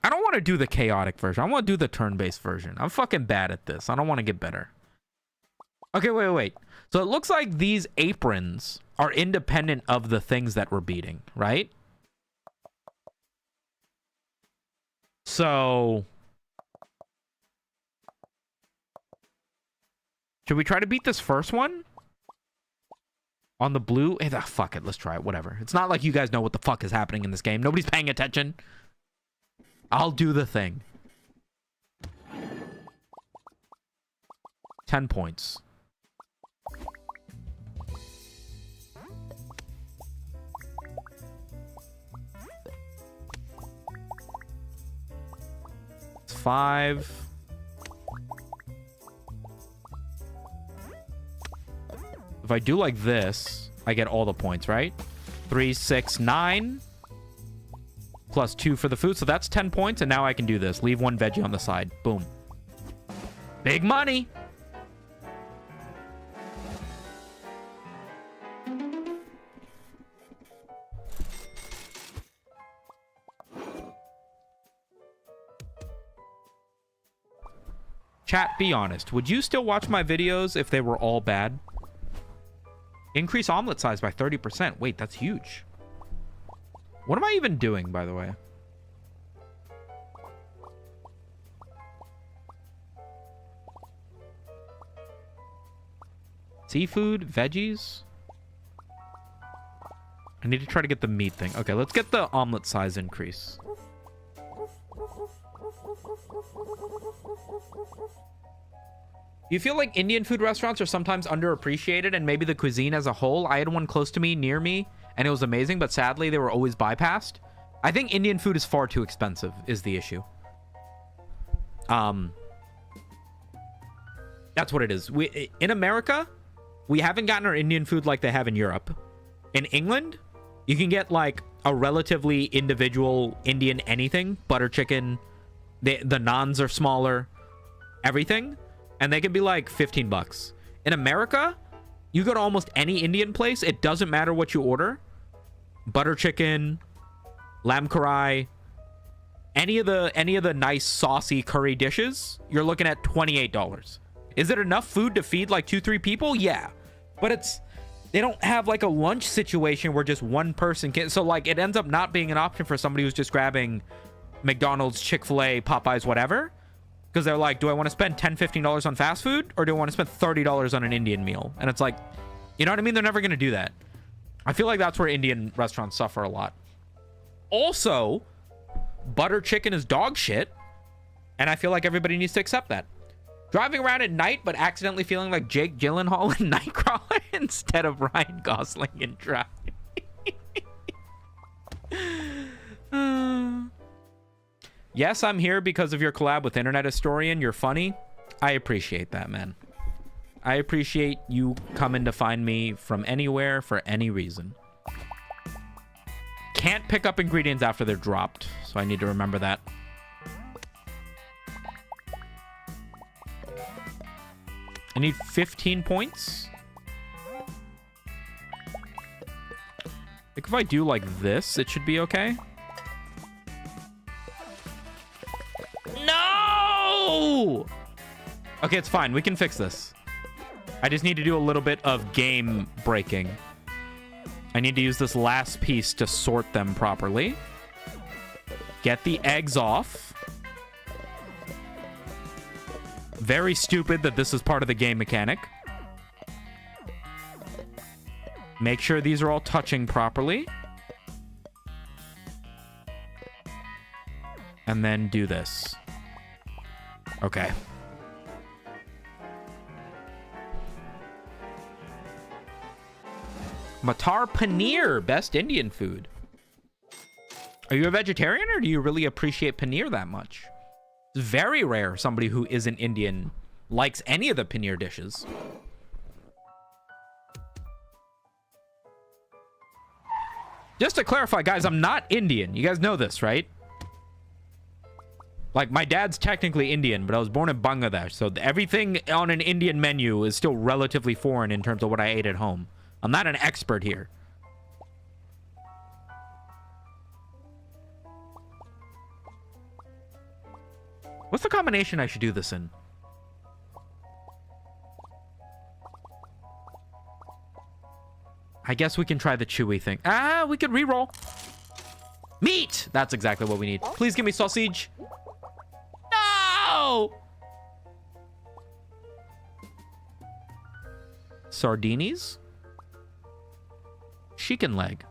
Speaker 1: I don't want to do the chaotic version. I want to do the turn-based version. I'm fucking bad at this. I don't want to get better. Okay, wait. So it looks like these aprons are independent of the things that we're beating, right? So should we try to beat this first one? On the blue? Hey, fuck it. Let's try it. Whatever. It's not like you guys know what the fuck is happening in this game. Nobody's paying attention. I'll do the thing. 10 points. It's 5. If I do like this, I get all the points, right? 3, 6, 9. Plus 2 for the food. So that's 10 points. And now I can do this. Leave one veggie on the side. Boom. Big money. Chat, be honest. Would you still watch my videos if they were all bad? Increase omelet size by 30%. Wait, that's huge. What am I even doing, by the way? Seafood, veggies. I need to try to get the meat thing. Okay, let's get the omelet size increase. You feel like Indian food restaurants are sometimes underappreciated and maybe the cuisine as a whole? I had one close to me, near me, and it was amazing, but sadly they were always bypassed. I think Indian food is far too expensive is the issue. That's what it is. In America, we haven't gotten our Indian food like they have in Europe. In England, you can get like a relatively individual Indian anything, butter chicken, the naans are smaller, everything. And they can be like 15 bucks. In America, you go to almost any Indian place. It doesn't matter what you order. Butter chicken, lamb karai, any of the nice saucy curry dishes, you're looking at $28. Is it enough food to feed like 2-3 people? Yeah. But they don't have like a lunch situation where just one person can. So like it ends up not being an option for somebody who's just grabbing McDonald's, Chick-fil-A, Popeyes, whatever. Because they're like, do I want to spend $10, $15 on fast food? Or do I want to spend $30 on an Indian meal? And it's like, you know what I mean? They're never going to do that. I feel like that's where Indian restaurants suffer a lot. Also, butter chicken is dog shit. And I feel like everybody needs to accept that. Driving around at night, but accidentally feeling like Jake Gyllenhaal in Nightcrawler instead of Ryan Gosling in Drive. Yes, I'm here because of your collab with Internet Historian. You're funny. I appreciate that, man. I appreciate you coming to find me from anywhere for any reason. Can't pick up ingredients after they're dropped, so I need to remember that. I need 15 points. if I do like this, it should be okay. No! Okay, it's fine. We can fix this. I just need to do a little bit of game breaking. I need to use this last piece to sort them properly. Get the eggs off. Very stupid that this is part of the game mechanic. Make sure these are all touching properly. And then do this. Okay. Matar paneer, best Indian food. Are you a vegetarian or do you really appreciate paneer that much? It's very rare somebody who isn't Indian likes any of the paneer dishes. Just to clarify, guys, I'm not Indian. You guys know this, right? Like, my dad's technically Indian, but I was born in Bangladesh, so everything on an Indian menu is still relatively foreign in terms of what I ate at home. I'm not an expert here. What's the combination I should do this in? I guess we can try the chewy thing. Ah, we could re-roll. Meat! That's exactly what we need. Please give me sausage. No! Sardinis? Chicken leg.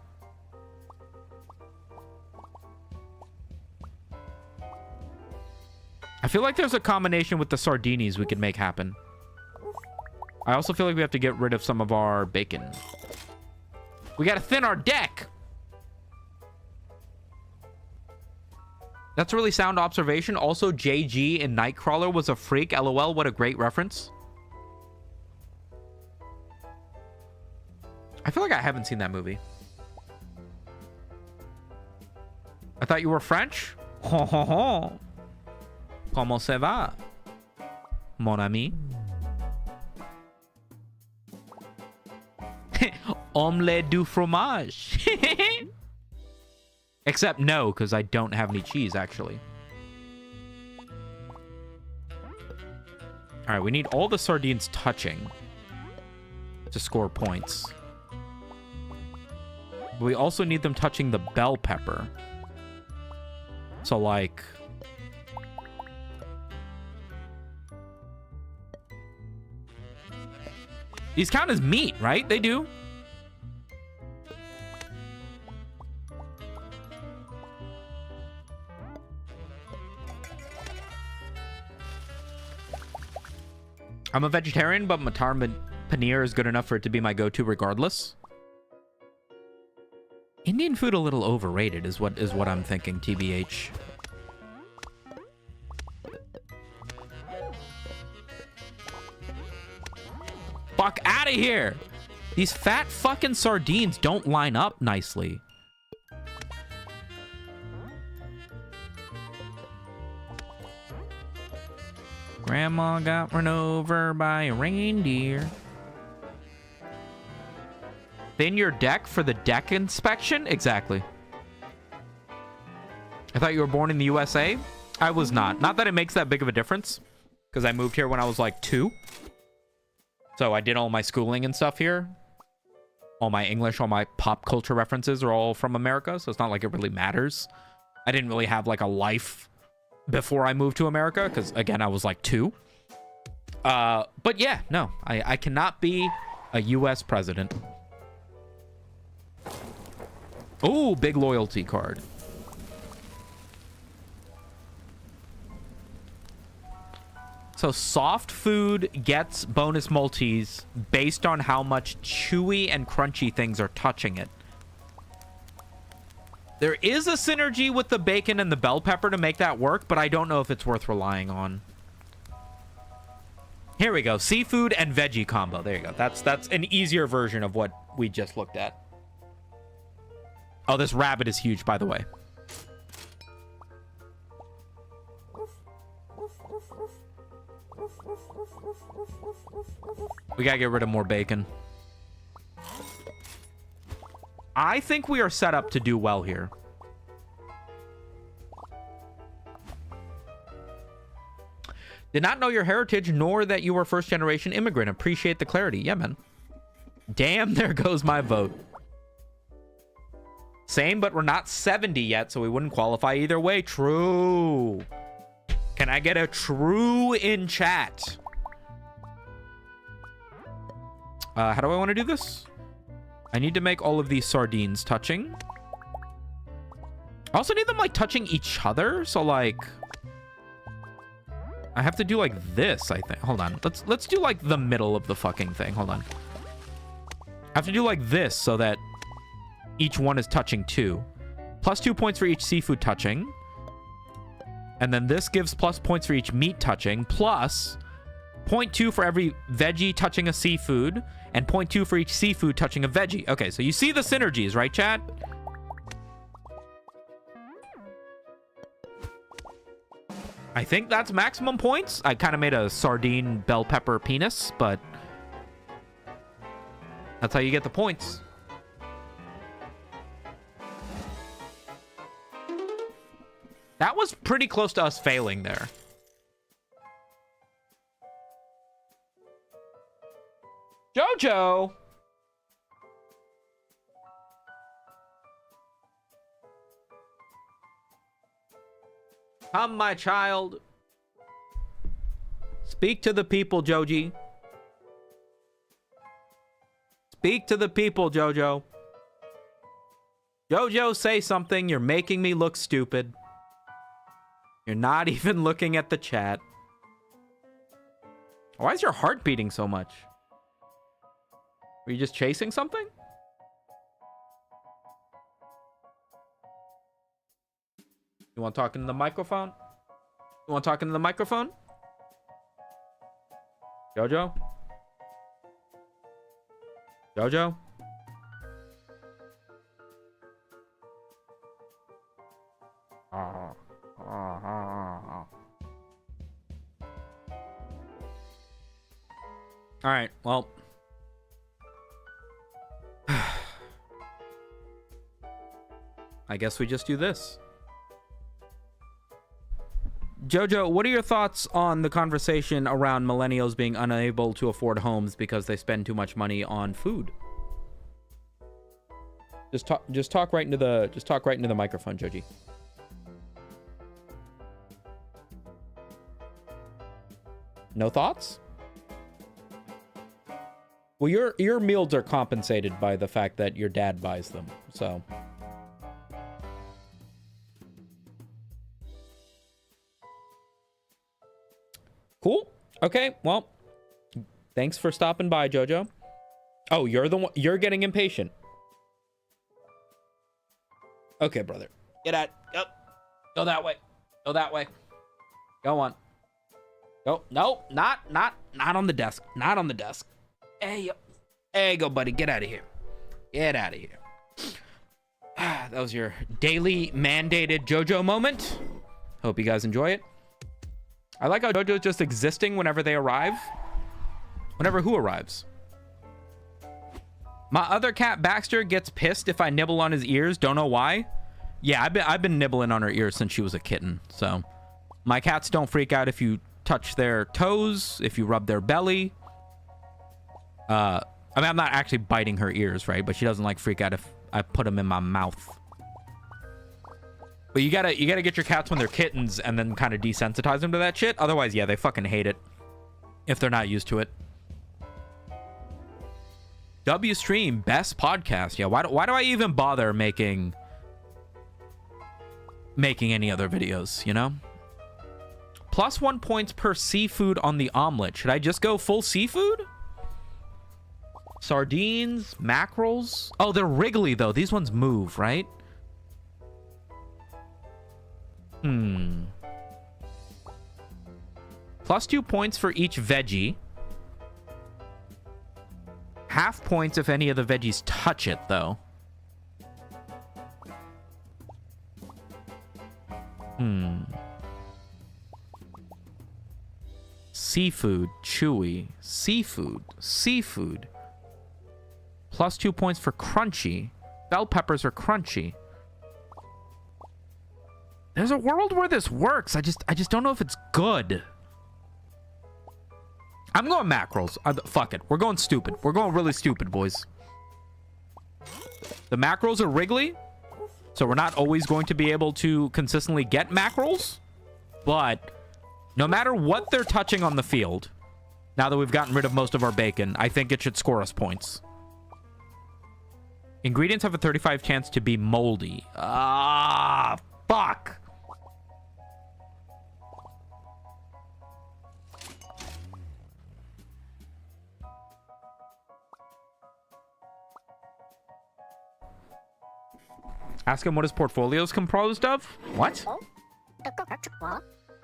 Speaker 1: I feel like there's a combination with the sardinis we could make happen. I also feel like we have to get rid of some of our bacon. We gotta thin our deck! That's a really sound observation. Also, JG in Nightcrawler was a freak. LOL, what a great reference. I feel like I haven't seen that movie. I thought you were French? Ho ho ho. Comment ça va, mon ami? Omelette du fromage. Except no, because I don't have any cheese, actually. All right, we need all the sardines touching to score points. But we also need them touching the bell pepper. So, like... these count as meat, right? They do. I'm a vegetarian, but matar paneer is good enough for it to be my go-to regardless. Indian food a little overrated is what I'm thinking, TBH. Fuck out of here! These fat fucking sardines don't line up nicely. Grandma got run over by a reindeer. Thin your deck for the deck inspection? Exactly. I thought you were born in the USA? I was not. Not that it makes that big of a difference, because I moved here when I was like 2. So I did all my schooling and stuff here. All my English, all my pop culture references are all from America, so it's not like it really matters. I didn't really have like a life before I moved to America, because again, I was like 2. But yeah, no, I cannot be a US president. Oh, big loyalty card. So soft food gets bonus multis based on how much chewy and crunchy things are touching it. There is a synergy with the bacon and the bell pepper to make that work, but I don't know if it's worth relying on. Here we go. Seafood and veggie combo. There you go. That's an easier version of what we just looked at. Oh, this rabbit is huge, by the way. We gotta get rid of more bacon. I think we are set up to do well here. Did not know your heritage, nor that you were first-generation immigrant. Appreciate the clarity. Yeah, man. Damn, there goes my vote. Same, but we're not 70 yet, so we wouldn't qualify either way. True. Can I get a true in chat? How do I want to do this? I need to make all of these sardines touching. I also need them, like, touching each other. So, like... I have to do like this, I think. Hold on. Let's do like the middle of the fucking thing. Hold on. I have to do like this so that each one is touching 2. Plus 2 points for each seafood touching. And then this gives plus points for each meat touching. Plus 0.2 for every veggie touching a seafood. And 0.2 for each seafood touching a veggie. Okay, so you see the synergies, right, chat? I think that's maximum points. I kind of made a sardine bell pepper penis, but that's how you get the points. That was pretty close to us failing there. Jojo! Come, my child. Speak to the people, Joji. Speak to the people, Jojo. Jojo, say something. You're making me look stupid. You're not even looking at the chat. Why is your heart beating so much? Were you just chasing something? You want to talk into the microphone? You want to talk into the microphone? Jojo? Jojo? All right, well. I guess we just do this. Jojo, what are your thoughts on the conversation around millennials being unable to afford homes because they spend too much money on food? Just talk right into the microphone, Joji. No thoughts? Well, your meals are compensated by the fact that your dad buys them, so. Cool. Okay, well, thanks for stopping by, Jojo. Oh, you're the one. You're getting impatient. Okay, brother. Get out. Go that way. Go that way. Go on. Go. No, not on the desk. Not on the desk. Hey, there you go, buddy. Get out of here. Get out of here. That was your daily mandated JoJo moment. Hope you guys enjoy it. I like how JoJo's just existing whenever they arrive. Whenever who arrives. My other cat, Baxter, gets pissed if I nibble on his ears. Don't know why. Yeah, I've been nibbling on her ears since she was a kitten. So my cats don't freak out if you touch their toes, if you rub their belly. I mean, I'm not actually biting her ears, right? But she doesn't like freak out if I put them in my mouth. But you gotta get your cats when they're kittens and then kind of desensitize them to that shit. Otherwise, yeah, they fucking hate it if they're not used to it. W stream best podcast. Yeah, why do I even bother making any other videos? You know. Plus 1 points per seafood on the omelet. Should I just go full seafood? Sardines, mackerels. Oh, they're wriggly though. These ones move, right? Plus 2 points for each veggie. Half points if any of the veggies touch it, though. Seafood, chewy. Seafood. Plus 2 points for crunchy. bell peppers are crunchy. There's a world where this works. I just don't know if it's good. I'm going mackerels. Fuck it. We're going stupid. We're going really stupid, boys. The mackerels are wriggly, so we're not always going to be able to consistently get mackerels. But no matter what they're touching on the field, now that we've gotten rid of most of our bacon, I think it should score us points. Ingredients have a 35 chance to be moldy. Ah, fuck. Ask him what his portfolio is composed of. What?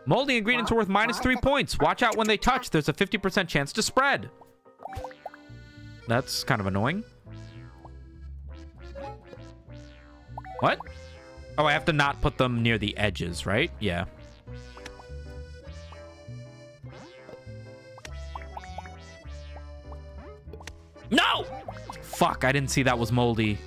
Speaker 1: Moldy ingredients are worth -3 points. Watch out when they touch. There's a 50% chance to spread. That's kind of annoying. What? Oh, I have to not put them near the edges, right? Yeah. No! Fuck, I didn't see that was moldy.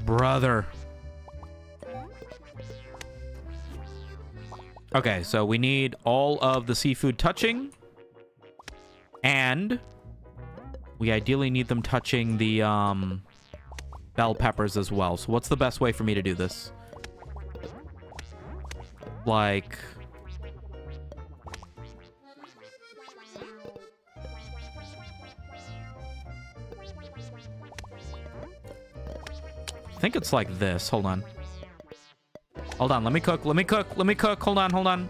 Speaker 1: Brother. Okay, so we need all of the seafood touching. And we ideally need them touching the bell peppers as well. So what's the best way for me to do this? Like... I think it's like this. Hold on. Hold on. Let me cook. Let me cook. Let me cook. Hold on. Hold on.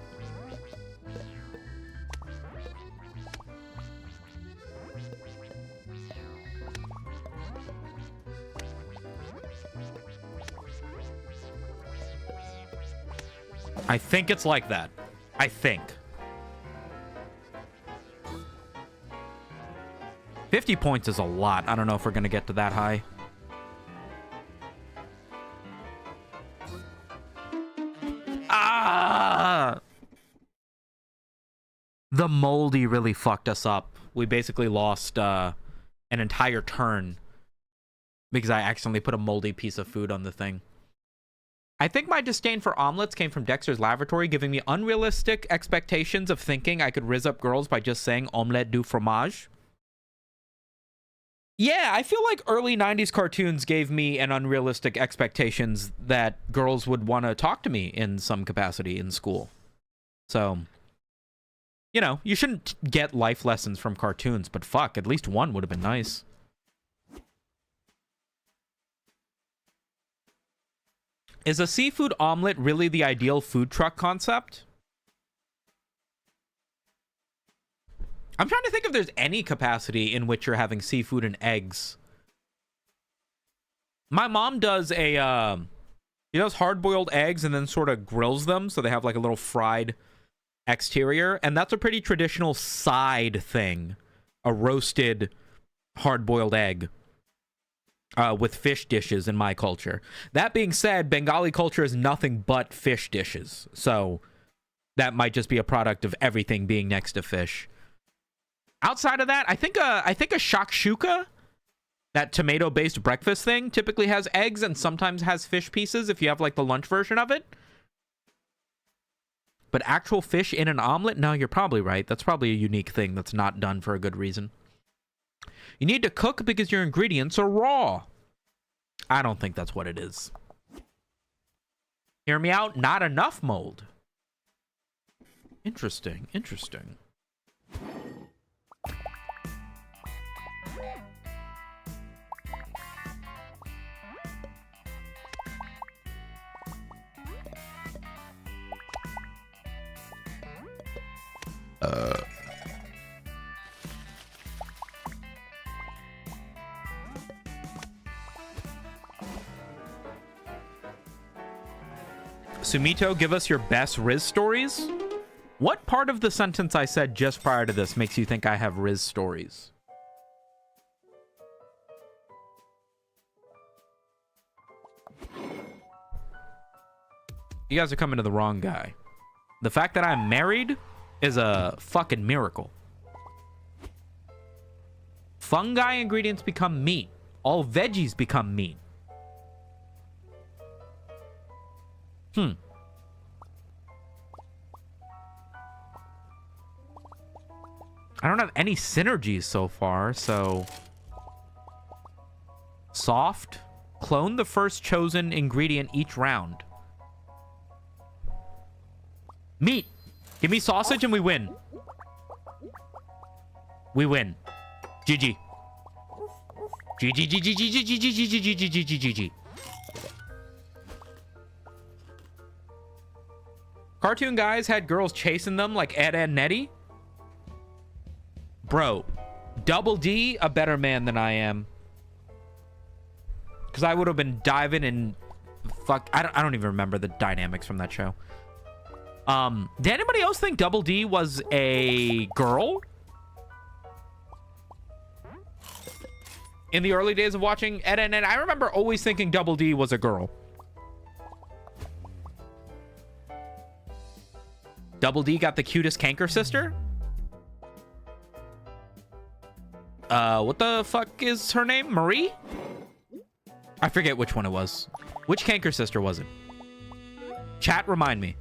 Speaker 1: I think it's like that. I think. 50 points is a lot. I don't know if we're going to get to that high. The moldy really fucked us up. We basically lost an entire turn because I accidentally put a moldy piece of food on the thing. I think my disdain for omelets came from Dexter's laboratory, giving me unrealistic expectations of thinking I could rizz up girls by just saying omelette du fromage. Yeah, I feel like early 90s cartoons gave me an unrealistic expectations that girls would want to talk to me in some capacity in school. So... you know, you shouldn't get life lessons from cartoons, but fuck, at least one would have been nice. Is a seafood omelet really the ideal food truck concept? I'm trying to think if there's any capacity in which you're having seafood and eggs. My mom does a, she does hard-boiled eggs and then sort of grills them so they have like a little fried exterior, and that's a pretty traditional side thing, a roasted hard-boiled egg with fish dishes in my culture. That being said, Bengali culture is nothing but fish dishes, so that might just be a product of everything being next to fish. Outside of that, I think a shakshuka, that tomato-based breakfast thing, typically has eggs and sometimes has fish pieces if you have like the lunch version of it. But actual fish in an omelet? No, you're probably right. That's probably a unique thing that's not done for a good reason. You need to cook because your ingredients are raw. I don't think that's what it is. Hear me out? Not enough mold. Interesting. Interesting. Sumito, give us your best Riz stories. What part of the sentence I said just prior to this makes you think I have Riz stories? You guys are coming to the wrong guy. The fact that I'm married is a fucking miracle. Fungi ingredients become meat. All veggies become meat. I don't have any synergies so far, so... Soft. Clone the first chosen ingredient each round. Meat. Give me sausage and we win. We win. GG. GG, GG, GG, GG, GG, GG, GG, GG. Cartoon guys had girls chasing them like Ed and Nettie. Bro, Double D, a better man than I am. Because I would have been diving in... Fuck, I don't even remember the dynamics from that show. Did anybody else think Double D was a girl? In the early days of watching Ed and Ed, I remember always thinking Double D was a girl. Double D got the cutest canker sister? What the fuck is her name? Marie? I forget which one it was. Which canker sister was it? Chat, remind me.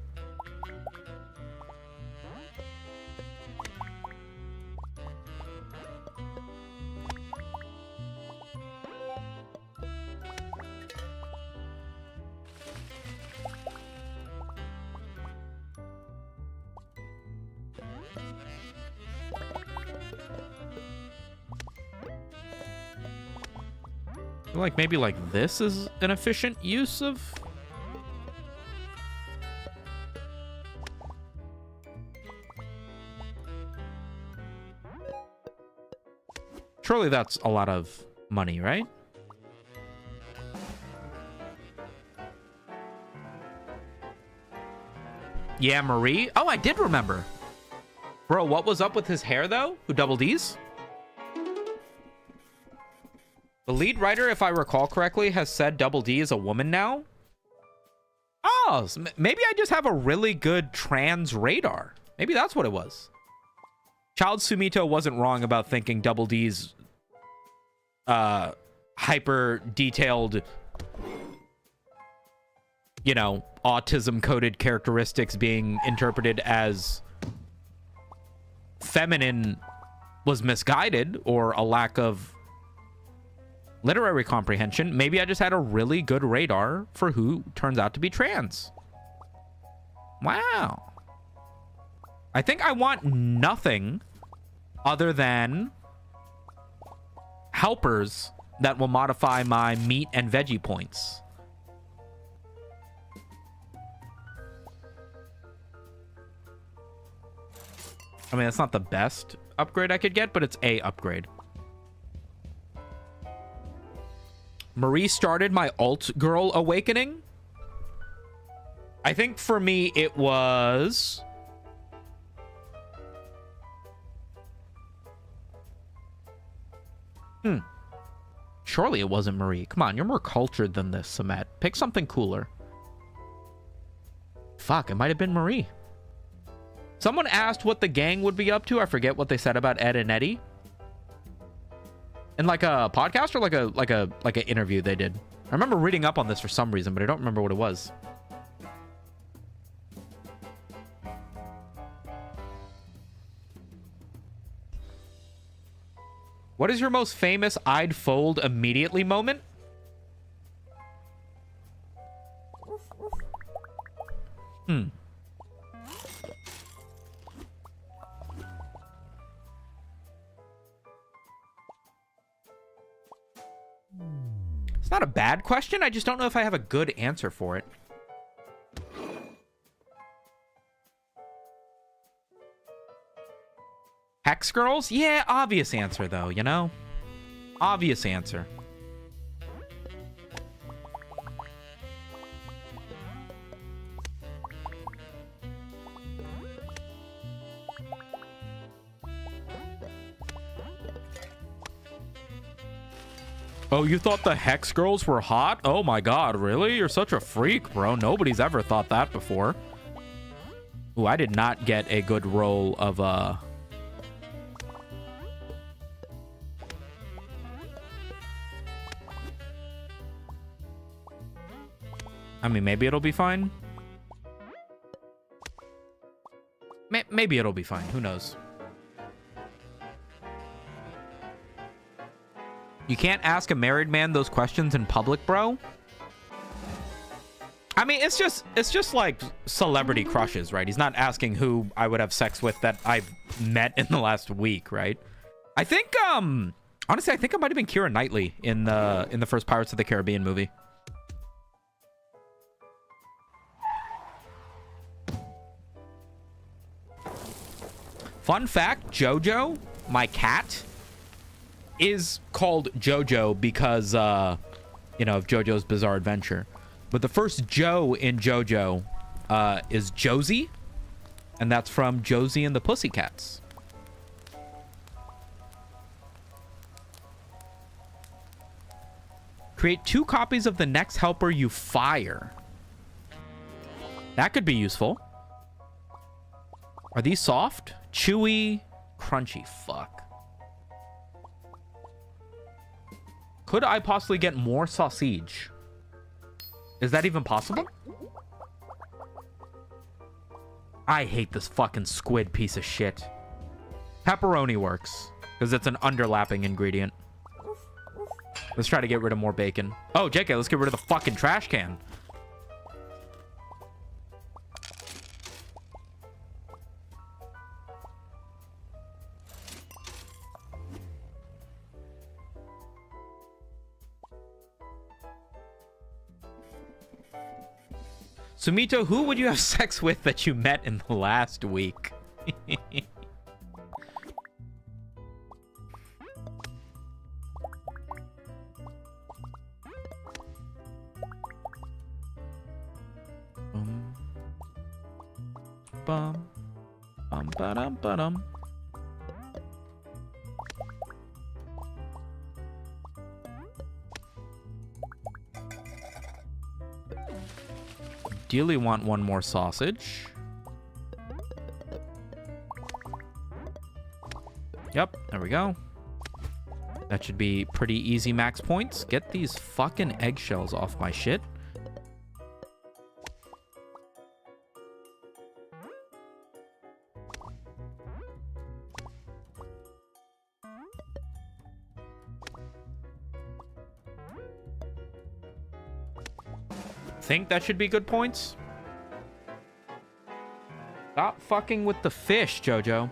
Speaker 1: I feel like maybe like this is an efficient use of... Surely that's a lot of money, right? Yeah, Marie. Oh, I did remember. Bro, what was up with his hair, though? Who Double D's? The lead writer, if I recall correctly, has said Double D is a woman now. Oh, so maybe I just have a really good trans radar. Maybe that's what it was. Child Sumito wasn't wrong about thinking Double D's hyper detailed, you know, autism coded characteristics being interpreted as feminine was misguided or a lack of literary comprehension. Maybe I just had a really good radar for who turns out to be trans. Wow. I think I want nothing other than helpers that will modify my meat and veggie points. I mean, it's not the best upgrade I could get, but it's a upgrade. Marie started my alt girl awakening. I think for me it was... Surely it wasn't Marie. Come on, you're more cultured than this, Samet. Pick something cooler. Fuck, it might have been Marie. Someone asked what the gang would be up to. I forget what they said about Ed and Eddie. In like a podcast or like an interview they did. I remember reading up on this for some reason, but I don't remember what it was. What is your most famous I'd fold immediately moment? It's not a bad question. I just don't know if I have a good answer for it. Hex girls? Yeah, obvious answer though, you know? Obvious answer. Oh, you thought the Hex girls were hot? Oh my god, really? You're such a freak, bro. Nobody's ever thought that before. Ooh, I did not get a good roll of, I mean, maybe it'll be fine. Maybe it'll be fine. Who knows? You can't ask a married man those questions in public, bro. I mean, it's just like celebrity crushes, right? He's not asking who I would have sex with that I've met in the last week, right? I think, honestly, I think it might have been Keira Knightley in the first Pirates of the Caribbean movie. Fun fact, Jojo, my cat, is called Jojo because, you know, of Jojo's Bizarre Adventure. But the first Joe in Jojo is Josie, and that's from Josie and the Pussycats. Create 2 copies of the next helper you fire. That could be useful. Are these soft? Chewy? Crunchy? Fuck. Could I possibly get more sausage? Is that even possible? I hate this fucking squid piece of shit. Pepperoni works, because it's an underlapping ingredient. Let's try to get rid of more bacon. Oh, JK, let's get rid of the fucking trash can. Sumito, who would you have sex with that you met in the last week? Bum, bum, ba-dum, ba-dum. Ideally want one more sausage. Yep, there we go. That should be pretty easy max points. Get these fucking eggshells off my shit. Think that should be good points. Stop fucking with the fish, Jojo.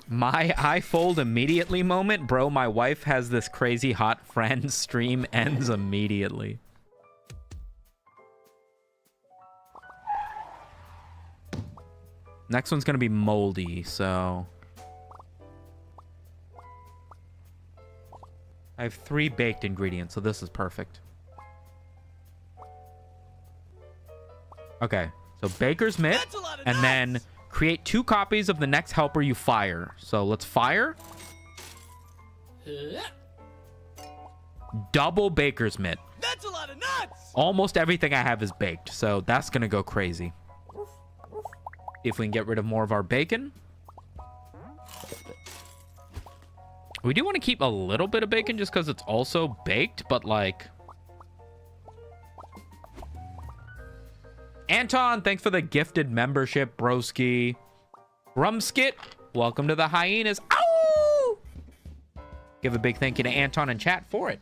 Speaker 1: My I fold immediately moment, bro. My wife has this crazy hot friend. Stream ends immediately. Next one's gonna be moldy, so I have 3 baked ingredients, so this is perfect. Okay, so baker's mitt, and then create 2 copies of the next helper you fire. So let's fire. Double baker's mitt. That's a lot of nuts! Almost everything I have is baked, so that's gonna go crazy. If we can get rid of more of our bacon. We do want to keep a little bit of bacon just because it's also baked, but like... Anton, thanks for the gifted membership, broski. Rumskit, welcome to the hyenas. Ow! Give a big thank you to Anton and chat for it.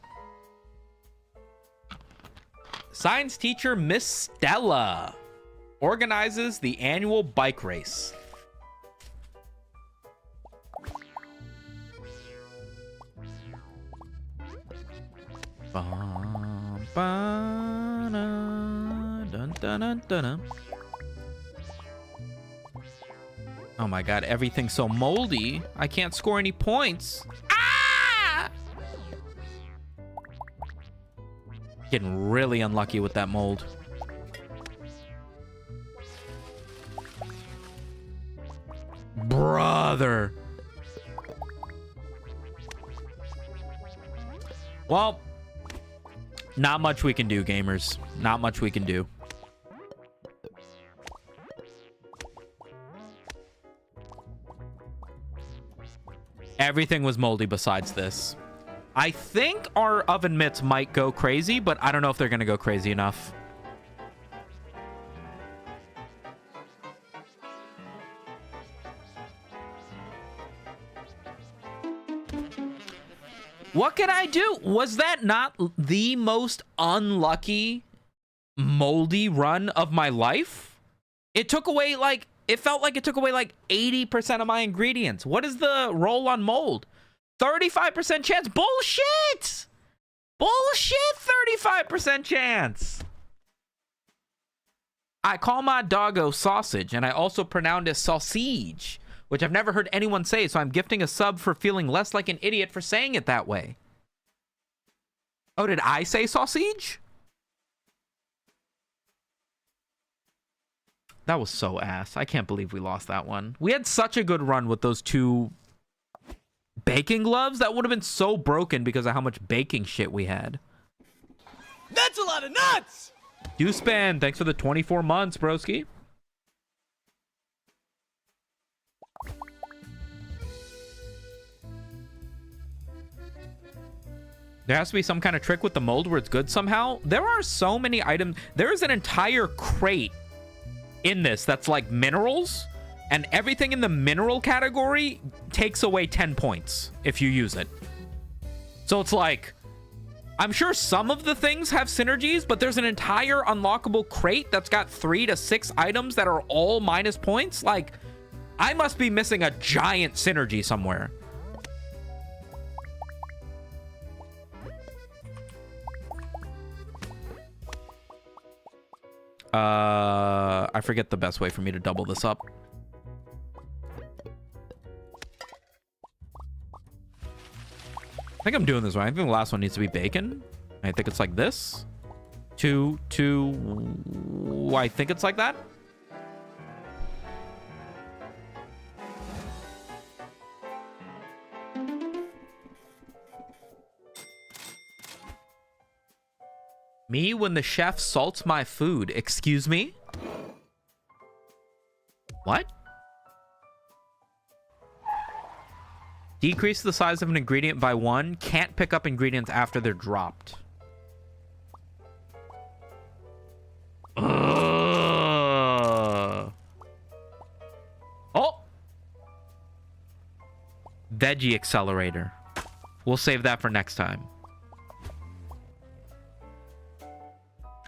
Speaker 1: Science teacher Miss Stella organizes the annual bike race. Oh my god, everything's so moldy. I can't score any points. Ah! Getting really unlucky with that mold. brother. Well, not much we can do, gamers. Not much we can do. Everything was moldy besides this. I think our oven mitts might go crazy, but I don't know if they're going to go crazy enough. What can I do? Was that not the most unlucky moldy run of my life? It took away like, it felt like it took away like 80% of my ingredients. What is the roll on mold? 35% chance. Bullshit! Bullshit, 35% chance. I call my doggo sausage, and I also pronounce it sausage, which I've never heard anyone say, so I'm gifting a sub for feeling less like an idiot for saying it that way. Oh, did I say sausage? That was so ass. I can't believe we lost that one. We had such a good run with those two baking gloves. That would have been so broken because of how much baking shit we had.
Speaker 9: That's a lot of nuts!
Speaker 1: You spend. Thanks for the 24 months, broski. There has to be some kind of trick with the mold where it's good somehow. There are so many items. There is an entire crate in this that's like minerals, and everything in the mineral category takes away 10 points if you use it. So it's like, I'm sure some of the things have synergies, but there's an entire unlockable crate that's got 3 to 6 items that are all minus points. Like, I must be missing a giant synergy somewhere. I forget the best way for me to double this up. I think I'm doing this right. I think the last one needs to be bacon. I think it's like this. Two. I think it's like that. Me when the chef salts my food. Excuse me? What? Decrease the size of an ingredient by 1. Can't pick up ingredients after they're dropped. Ugh. Oh! Veggie accelerator. We'll save that for next time.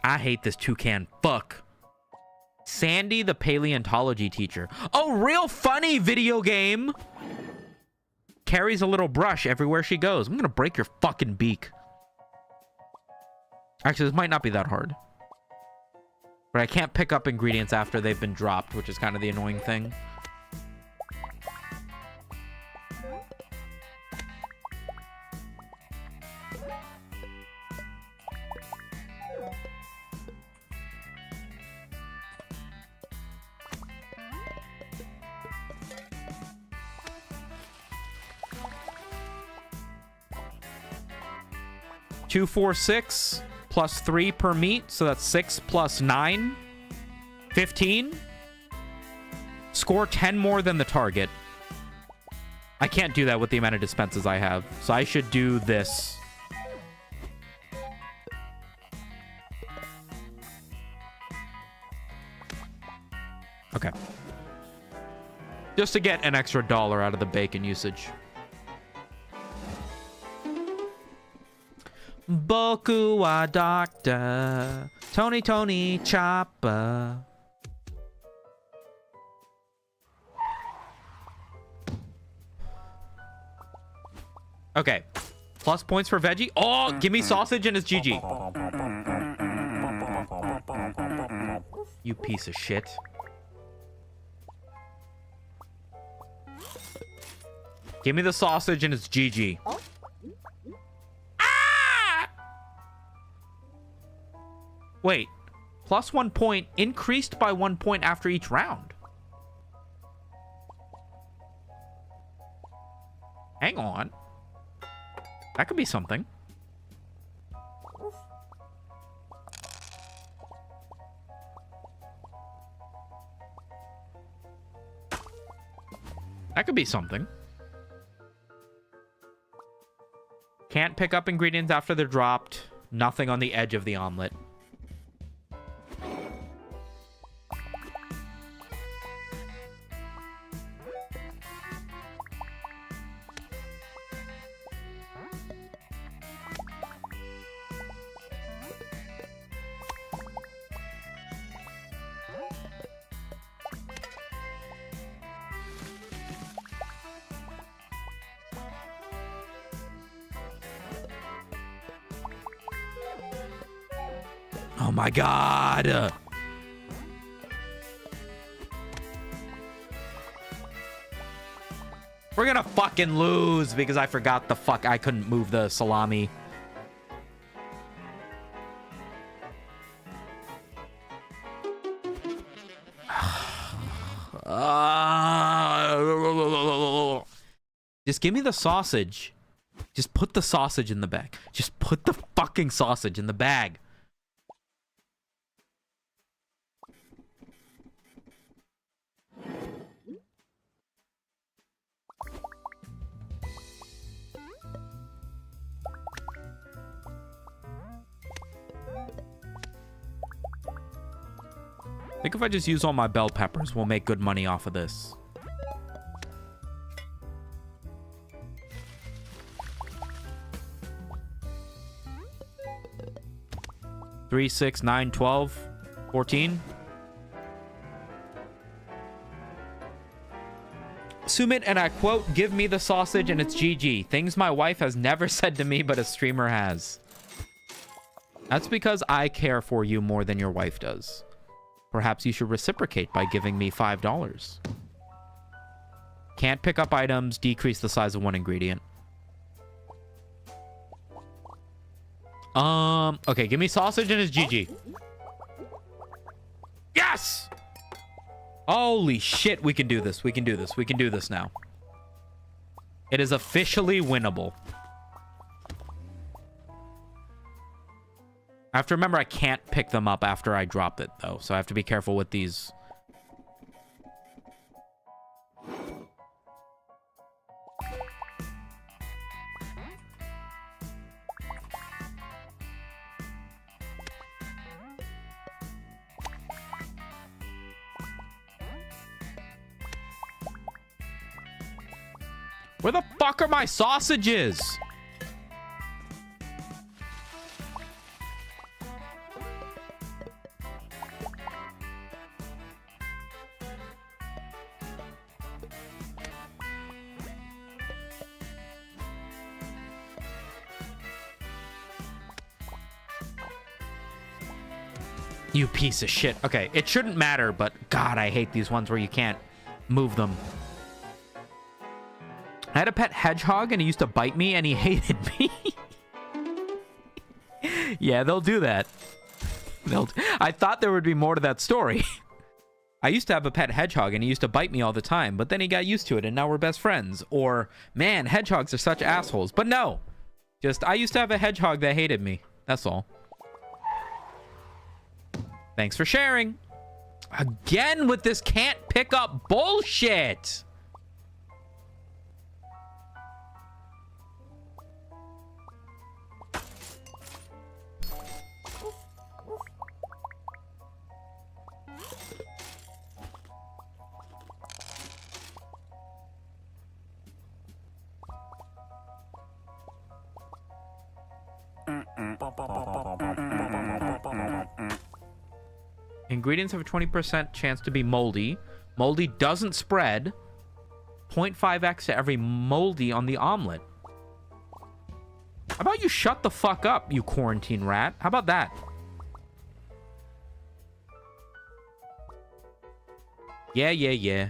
Speaker 1: I hate this toucan. Fuck. Sandy the paleontology teacher. Oh, real funny video game. Carries a little brush everywhere she goes. I'm gonna break your fucking beak. Actually, this might not be that hard. But I can't pick up ingredients after they've been dropped, which is kind of the annoying thing. Two, 4, 6 plus 3 per meat, so that's 6 plus 9, 15. Score 10 more than the target. I can't do that with the amount of dispenses I have, so I should do this. Okay. Just to get an extra $1 out of the bacon usage. Boku wa doctor, Tony chopper. Okay, plus points for veggie. Oh, give me sausage and it's GG. You piece of shit. Give me the sausage and it's GG. Wait, plus 1 point, increased by 1 point after each round. Hang on. That could be something. That could be something. Can't pick up ingredients after they're dropped. Nothing on the edge of the omelet. Oh my god! We're gonna fucking lose because I forgot the fuck I couldn't move the salami. Just give me the sausage. Just put the sausage in the bag. Just put the fucking sausage in the bag. I think if I just use all my bell peppers, we'll make good money off of this. Three, 6, 9, 12, 14. Sumit, and I quote, "Give me the sausage and it's GG. Things my wife has never said to me, but a streamer has." That's because I care for you more than your wife does. Perhaps you should reciprocate by giving me $5. Can't pick up items, decrease the size of one ingredient. Okay, give me sausage and it's GG. Yes! Holy shit, we can do this. We can do this. We can do this now. It is officially winnable. I have to remember I can't pick them up after I drop it, though. So I have to be careful with these. Where the fuck are my sausages? You piece of shit. Okay, it shouldn't matter, but God, I hate these ones where you can't move them. I had a pet hedgehog and he used to bite me and he hated me. Yeah, they'll do that. I thought there would be more to that story. I used to have a pet hedgehog and he used to bite me all the time, but then he got used to it and now we're best friends. Or, man, hedgehogs are such assholes. But no, just I used to have a hedgehog that hated me. That's all. Thanks for sharing. Again with this can't pick up bullshit. Ingredients have a 20% chance to be moldy. Moldy doesn't spread. 0.5x to every moldy on the omelet. How about you shut the fuck up, you quarantine rat? How about that? Yeah.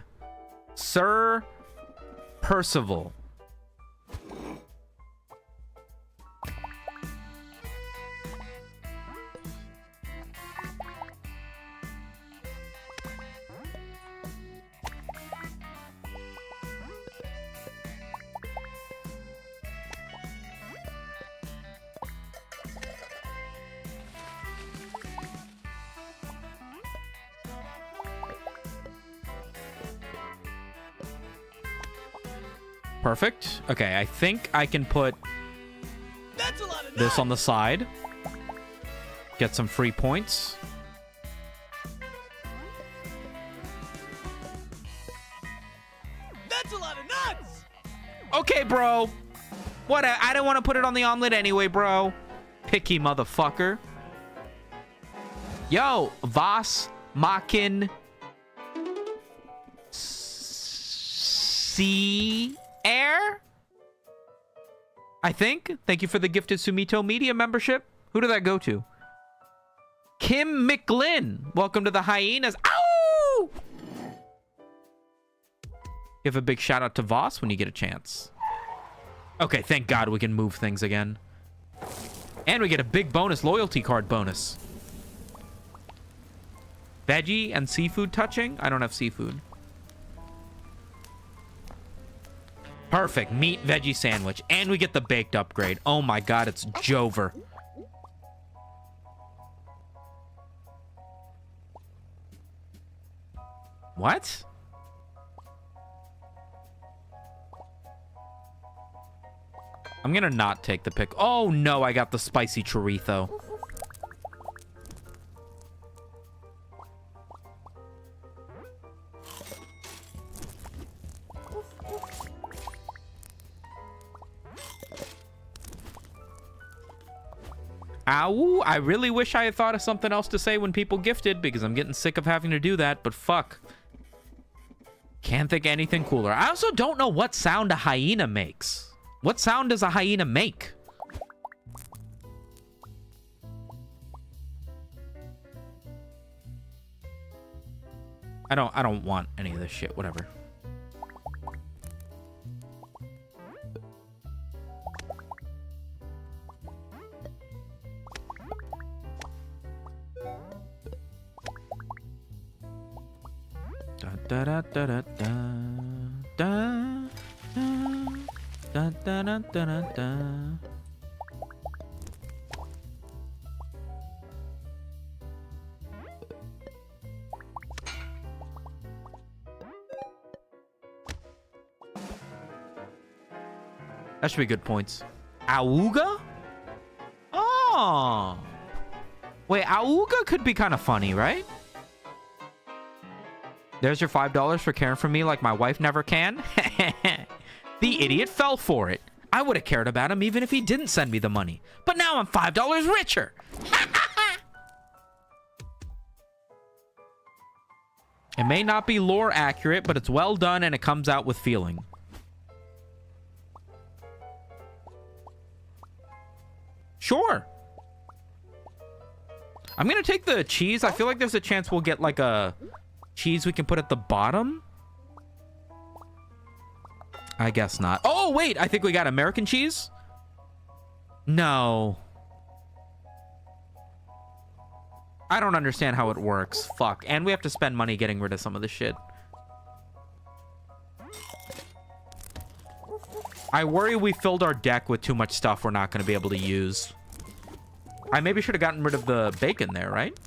Speaker 1: Sir Percival. Perfect. Okay, I think I can put
Speaker 9: That's a lot of
Speaker 1: this on the side. Get some free points.
Speaker 9: That's a lot of nuts.
Speaker 1: Okay, bro. What? I didn't want to put it on the omelet anyway, bro. Picky motherfucker. Yo, was machen Sie air? I think. Thank you for the gifted Sumito Media membership. Who did that go to? Kim McGlynn. Welcome to the hyenas. Ow! Give a big shout out to Voss when you get a chance. Okay, thank God we can move things again. And we get a big bonus loyalty card bonus. Veggie and seafood touching? I don't have seafood. Perfect. Meat veggie sandwich. And we get the baked upgrade. Oh my God, it's Jover. What? I'm gonna not take the pick. Oh no, I got the spicy chorizo. Ow, I really wish I had thought of something else to say when people gifted, because I'm getting sick of having to do that, but fuck. Can't think of anything cooler. I also don't know what sound a hyena makes. What sound does a hyena make? I don't want any of this shit, whatever. Da da da da da da da da da da da. That should be good points. Auga? Oh. Wait, Auga could be kind of funny, right? There's your $5 for caring for me like my wife never can. The idiot fell for it. I would have cared about him even if he didn't send me the money. But now I'm $5 richer. It may not be lore accurate, but it's well done and it comes out with feeling. Sure. I'm going to take the cheese. I feel like there's a chance we'll get like a cheese we can put at the bottom. I guess not. Oh, wait. I think we got American cheese. No. I don't understand how it works. Fuck. And we have to spend money getting rid of some of this shit. I worry we filled our deck with too much stuff we're not going to be able to use. I maybe should have gotten rid of the bacon there, right?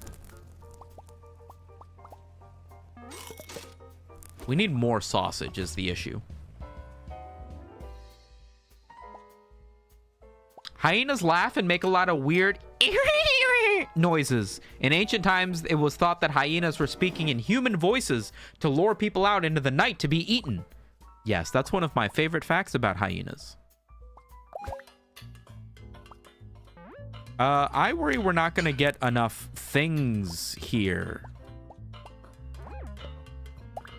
Speaker 1: We need more sausage is the issue. Hyenas laugh and make a lot of weird noises. In ancient times, it was thought that hyenas were speaking in human voices to lure people out into the night to be eaten. Yes, that's one of my favorite facts about hyenas. I worry we're not going to get enough things here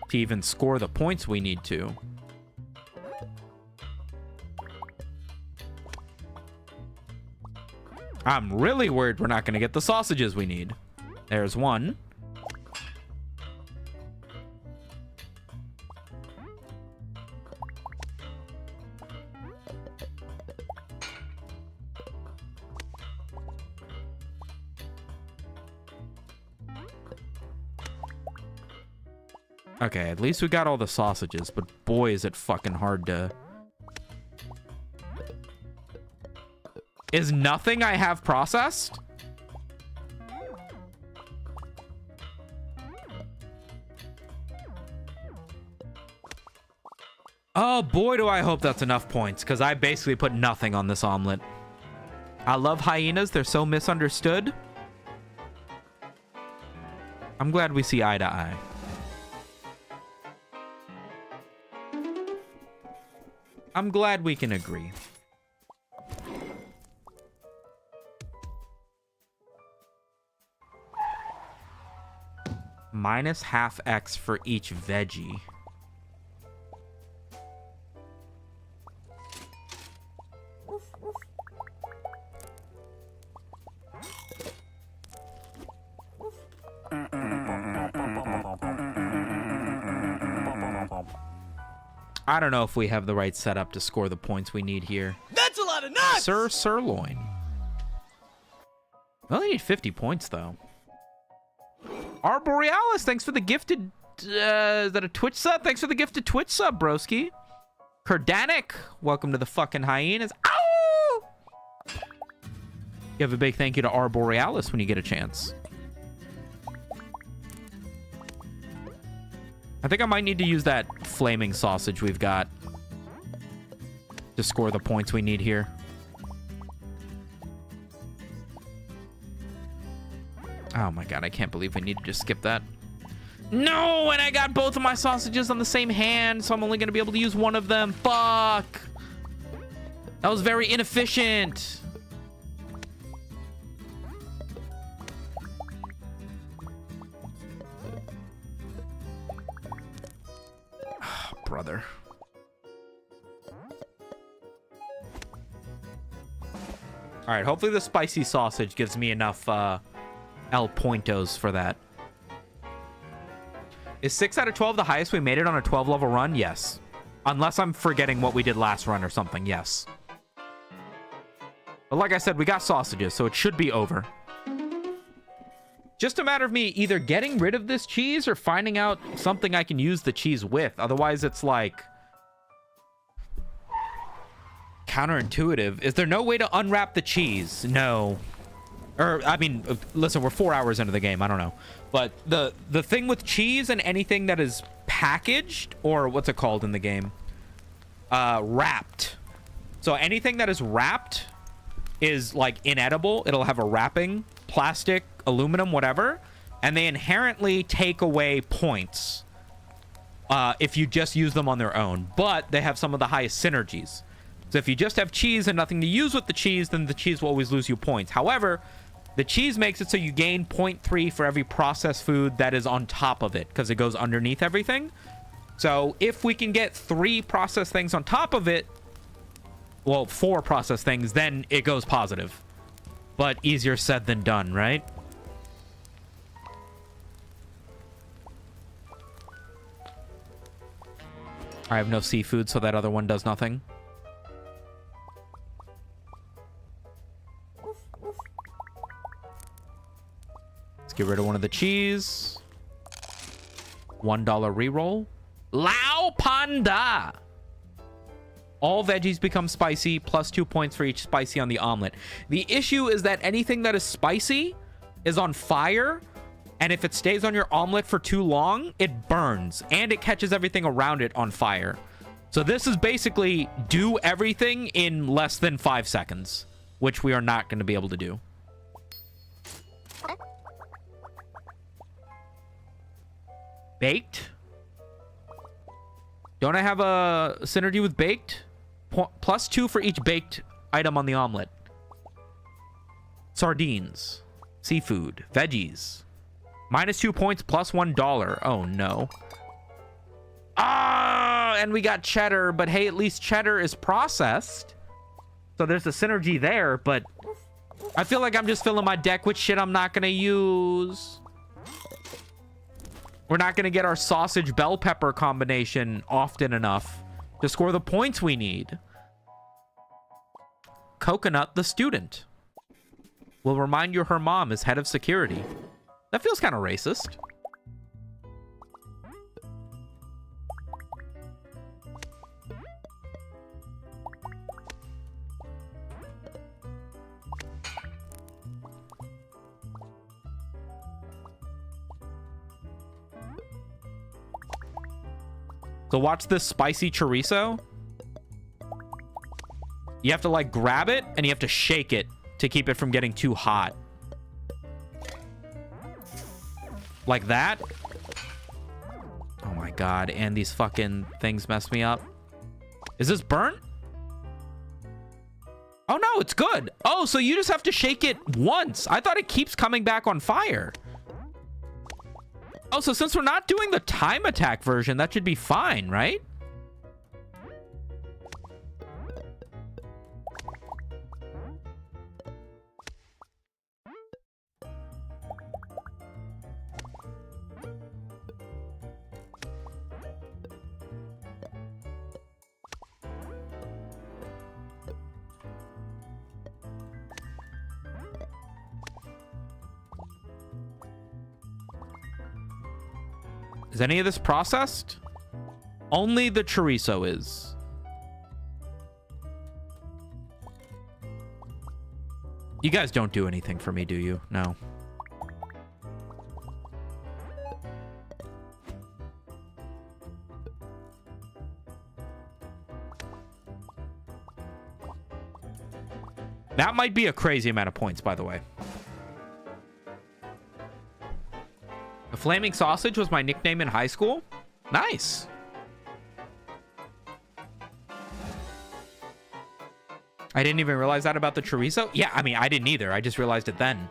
Speaker 1: to even score the points we need to. I'm really worried we're not going to get the sausages we need. There's one. Okay, at least we got all the sausages, but boy, is it fucking hard to... Is nothing I have processed? Oh boy, do I hope that's enough points, because I basically put nothing on this omelet. I love hyenas. They're so misunderstood. I'm glad we see eye to eye. I'm glad we can agree. Minus half X for each veggie. I don't know if we have the right setup to score the points we need here.
Speaker 9: That's a lot of nuts!
Speaker 1: Sir Sirloin. We only need 50 points, though. Arborealis, thanks for the gifted... is that a Twitch sub? Thanks for the gifted Twitch sub, broski. Kerdanic, welcome to the fucking hyenas. Ow! Give a big thank you to Arborealis when you get a chance. I think I might need to use that flaming sausage we've got to score the points we need here. Oh my god, I can't believe we need to just skip that. No, and I got both of my sausages on the same hand, so I'm only going to be able to use one of them. Fuck! That was very inefficient. Brother. Alright, hopefully the spicy sausage gives me enough El Pointos for that. Is 6 out of 12 the highest we made it on a 12 level run? Yes. Unless I'm forgetting what we did last run or something, yes. But like I said, we got sausages, so it should be over. Just a matter of me either getting rid of this cheese or finding out something I can use the cheese with. Otherwise, it's like counterintuitive. Is there no way to unwrap the cheese? No. Or, I mean, listen, we're 4 hours into the game. I don't know. But the thing with cheese and anything that is packaged, or what's it called in the game? Wrapped. So anything that is wrapped is like inedible. It'll have a wrapping, plastic, aluminum, whatever, and they inherently take away points if you just use them on their own, but they have some of the highest synergies. So if you just have cheese and nothing to use with the cheese, then the cheese will always lose you points. However, the cheese makes it so you gain 0.3 for every processed food that is on top of it, because it goes underneath everything. So if we can get 3 processed things on top of it, well, 4 processed things, then it goes positive. But easier said than done, right? I have no seafood, so that other one does nothing. Let's get rid of one of the cheese. $1 reroll. Lao Panda! All veggies become spicy, plus 2 points for each spicy on the omelet. The issue is that anything that is spicy is on fire, and if it stays on your omelet for too long, it burns, and it catches everything around it on fire. So this is basically do everything in less than 5 seconds, which we are not going to be able to do. Baked? Don't I have a synergy with baked? Plus 2 for each baked item on the omelet. Sardines. Seafood. Veggies. Minus 2 points, plus $1. Oh, no. Ah, and we got cheddar, but hey, at least cheddar is processed. So there's a synergy there, but I feel like I'm just filling my deck with shit I'm not going to use. We're not going to get our sausage bell pepper combination often enough to score the points we need. Coconut the student will remind you her mom is head of security. That feels kind of racist. So watch this spicy chorizo. You have to like grab it and you have to shake it to keep it from getting too hot. Like that. Oh my god, and these fucking things mess me up. Is this burnt? Oh no, it's good. Oh, so you just have to shake it once. I thought it keeps coming back on fire. Oh, so since we're not doing the time attack version, that should be fine, right? Is any of this processed? Only the chorizo is. You guys don't do anything for me, do you? No. That might be a crazy amount of points, by the way. The Flaming Sausage was my nickname in high school. Nice. I didn't even realize that about the chorizo. Yeah, I mean, I didn't either. I just realized it then.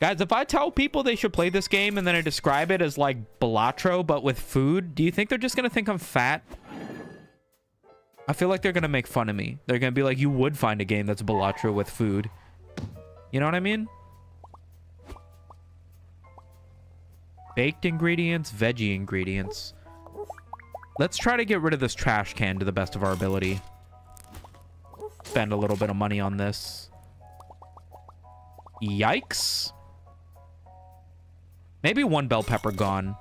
Speaker 1: Guys, if I tell people they should play this game and then I describe it as like Balatro, but with food, do you think they're just going to think I'm fat? I feel like they're going to make fun of me. They're going to be like, you would find a game that's Balatro with food. You know what I mean? Baked ingredients, veggie ingredients. Let's try to get rid of this trash can to the best of our ability. Spend a little bit of money on this. Yikes. Maybe one bell pepper gone.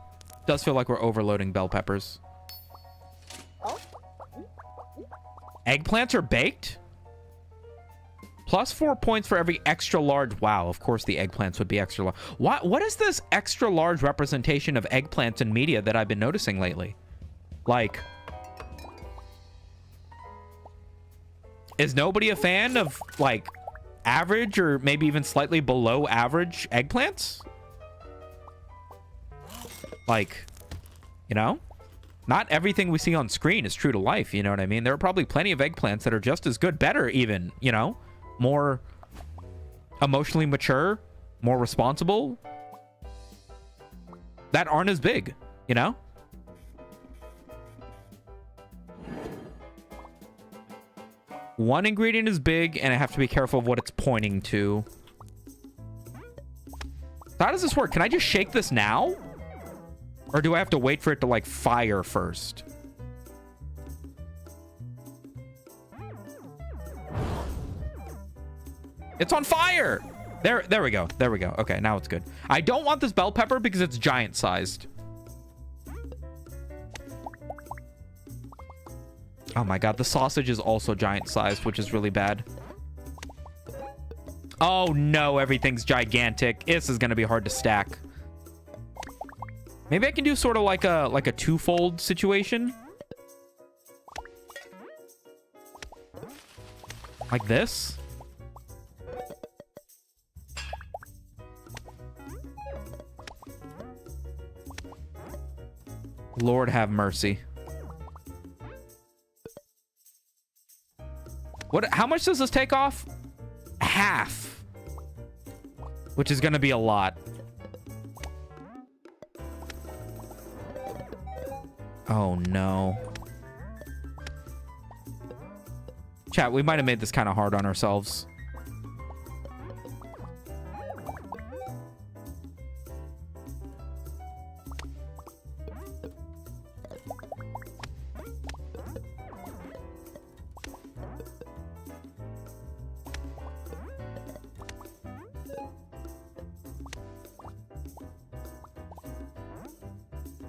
Speaker 1: Does feel like we're overloading bell peppers. Eggplants are baked? Plus 4 points for every extra large. Wow, of course the eggplants would be extra large. What is this extra large representation of eggplants in media that I've been noticing lately? Like, is nobody a fan of, like, average or maybe even slightly below average eggplants? Like, you know? Not everything we see on screen is true to life, you know what I mean? There are probably plenty of eggplants that are just as good, better even, you know? More emotionally mature, more responsible, that aren't as big, you know? One ingredient is big, and I have to be careful of what it's pointing to. So how does this work? Can I just shake this now? Or do I have to wait for it to, like, fire first? It's on fire! There we go. There we go. Okay, now it's good. I don't want this bell pepper because it's giant-sized. Oh my god, the sausage is also giant-sized, which is really bad. Oh no, everything's gigantic. This is gonna be hard to stack. Maybe I can do sort of like a twofold situation. Like this. Lord have mercy. How much does this take off? Half. Which is gonna be a lot. Oh no. Chat, we might have made this kind of hard on ourselves.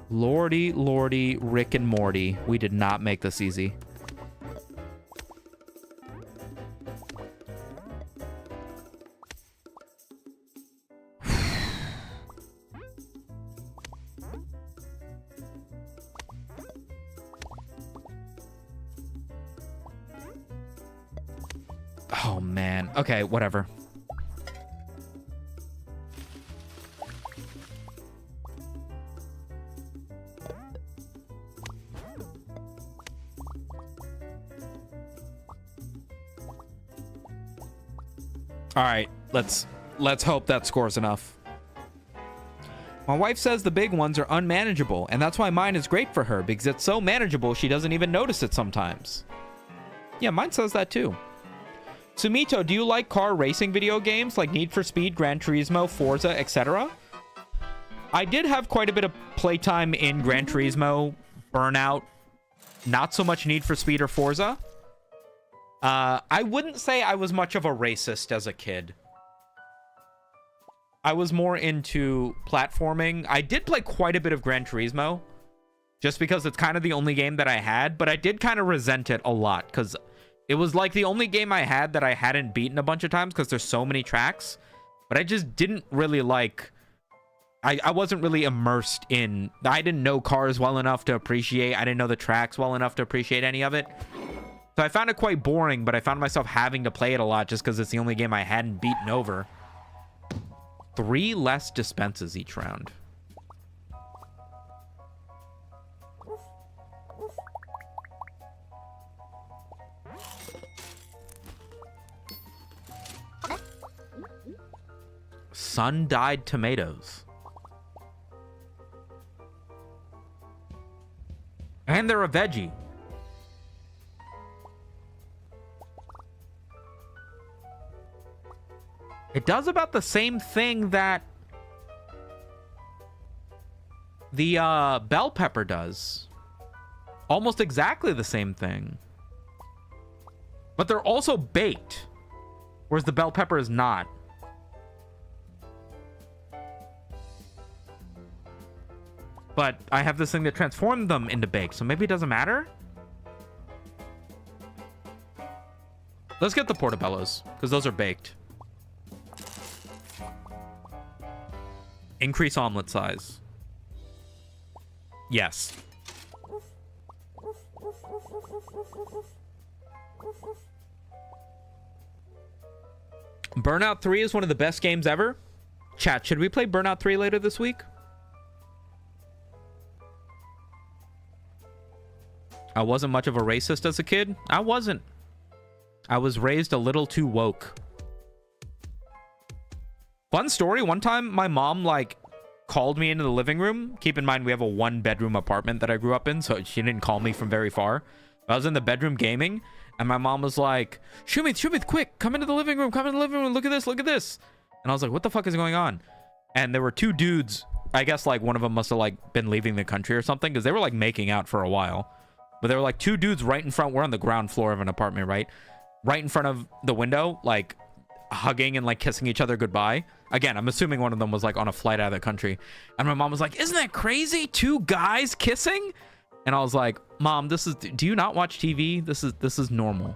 Speaker 1: Lordy, lordy, Rick and Morty. We did not make this easy. Oh, man. Okay, whatever. All right, let's hope that scores enough. My wife says the big ones are unmanageable, and that's why mine is great for her, because it's so manageable she doesn't even notice it sometimes. Yeah, mine says that too. Sumito, do you like car racing video games like Need for Speed, Gran Turismo, Forza, etc.? I did have quite a bit of playtime in Gran Turismo, Burnout, not so much Need for Speed or Forza. I wouldn't say I was much of a racist as a kid. I was more into platforming. I did play quite a bit of Gran Turismo, just because it's kind of the only game that I had, but I did kind of resent it a lot, because it was like the only game I had that I hadn't beaten a bunch of times, because there's so many tracks, but I just didn't really like... I wasn't really immersed in... I didn't know cars well enough to appreciate. I didn't know the tracks well enough to appreciate any of it. So I found it quite boring, but I found myself having to play it a lot just because it's the only game I hadn't beaten over. 3 less dispenses each round. Sun-dyed tomatoes. And they're a veggie. It does about the same thing that the bell pepper does. Almost exactly the same thing. But they're also baked, whereas the bell pepper is not. But I have this thing that transformed them into baked, so maybe it doesn't matter? Let's get the portobellos, because those are baked. Increase omelet size. Yes. Burnout 3 is one of the best games ever. Chat, should we play Burnout 3 later this week? I wasn't much of a racist as a kid. I wasn't. I was raised a little too woke. Fun story, one time my mom like called me into the living room. Keep in mind we have a 1-bedroom apartment that I grew up in, so she didn't call me from very far. I was in the bedroom gaming, and my mom was like, Shumith, quick, come into the living room, look at this. And I was like, what the fuck is going on? And there were 2 dudes. I guess like one of them must have like been leaving the country or something, because they were like making out for a while. But there were like 2 dudes right in front. We're on the ground floor of an apartment, right? Right in front of the window, like hugging and like kissing each other goodbye. Again, I'm assuming one of them was like on a flight out of the country. And my mom was like, isn't that crazy? 2 guys kissing? And I was like, Mom, do you not watch TV? This is normal.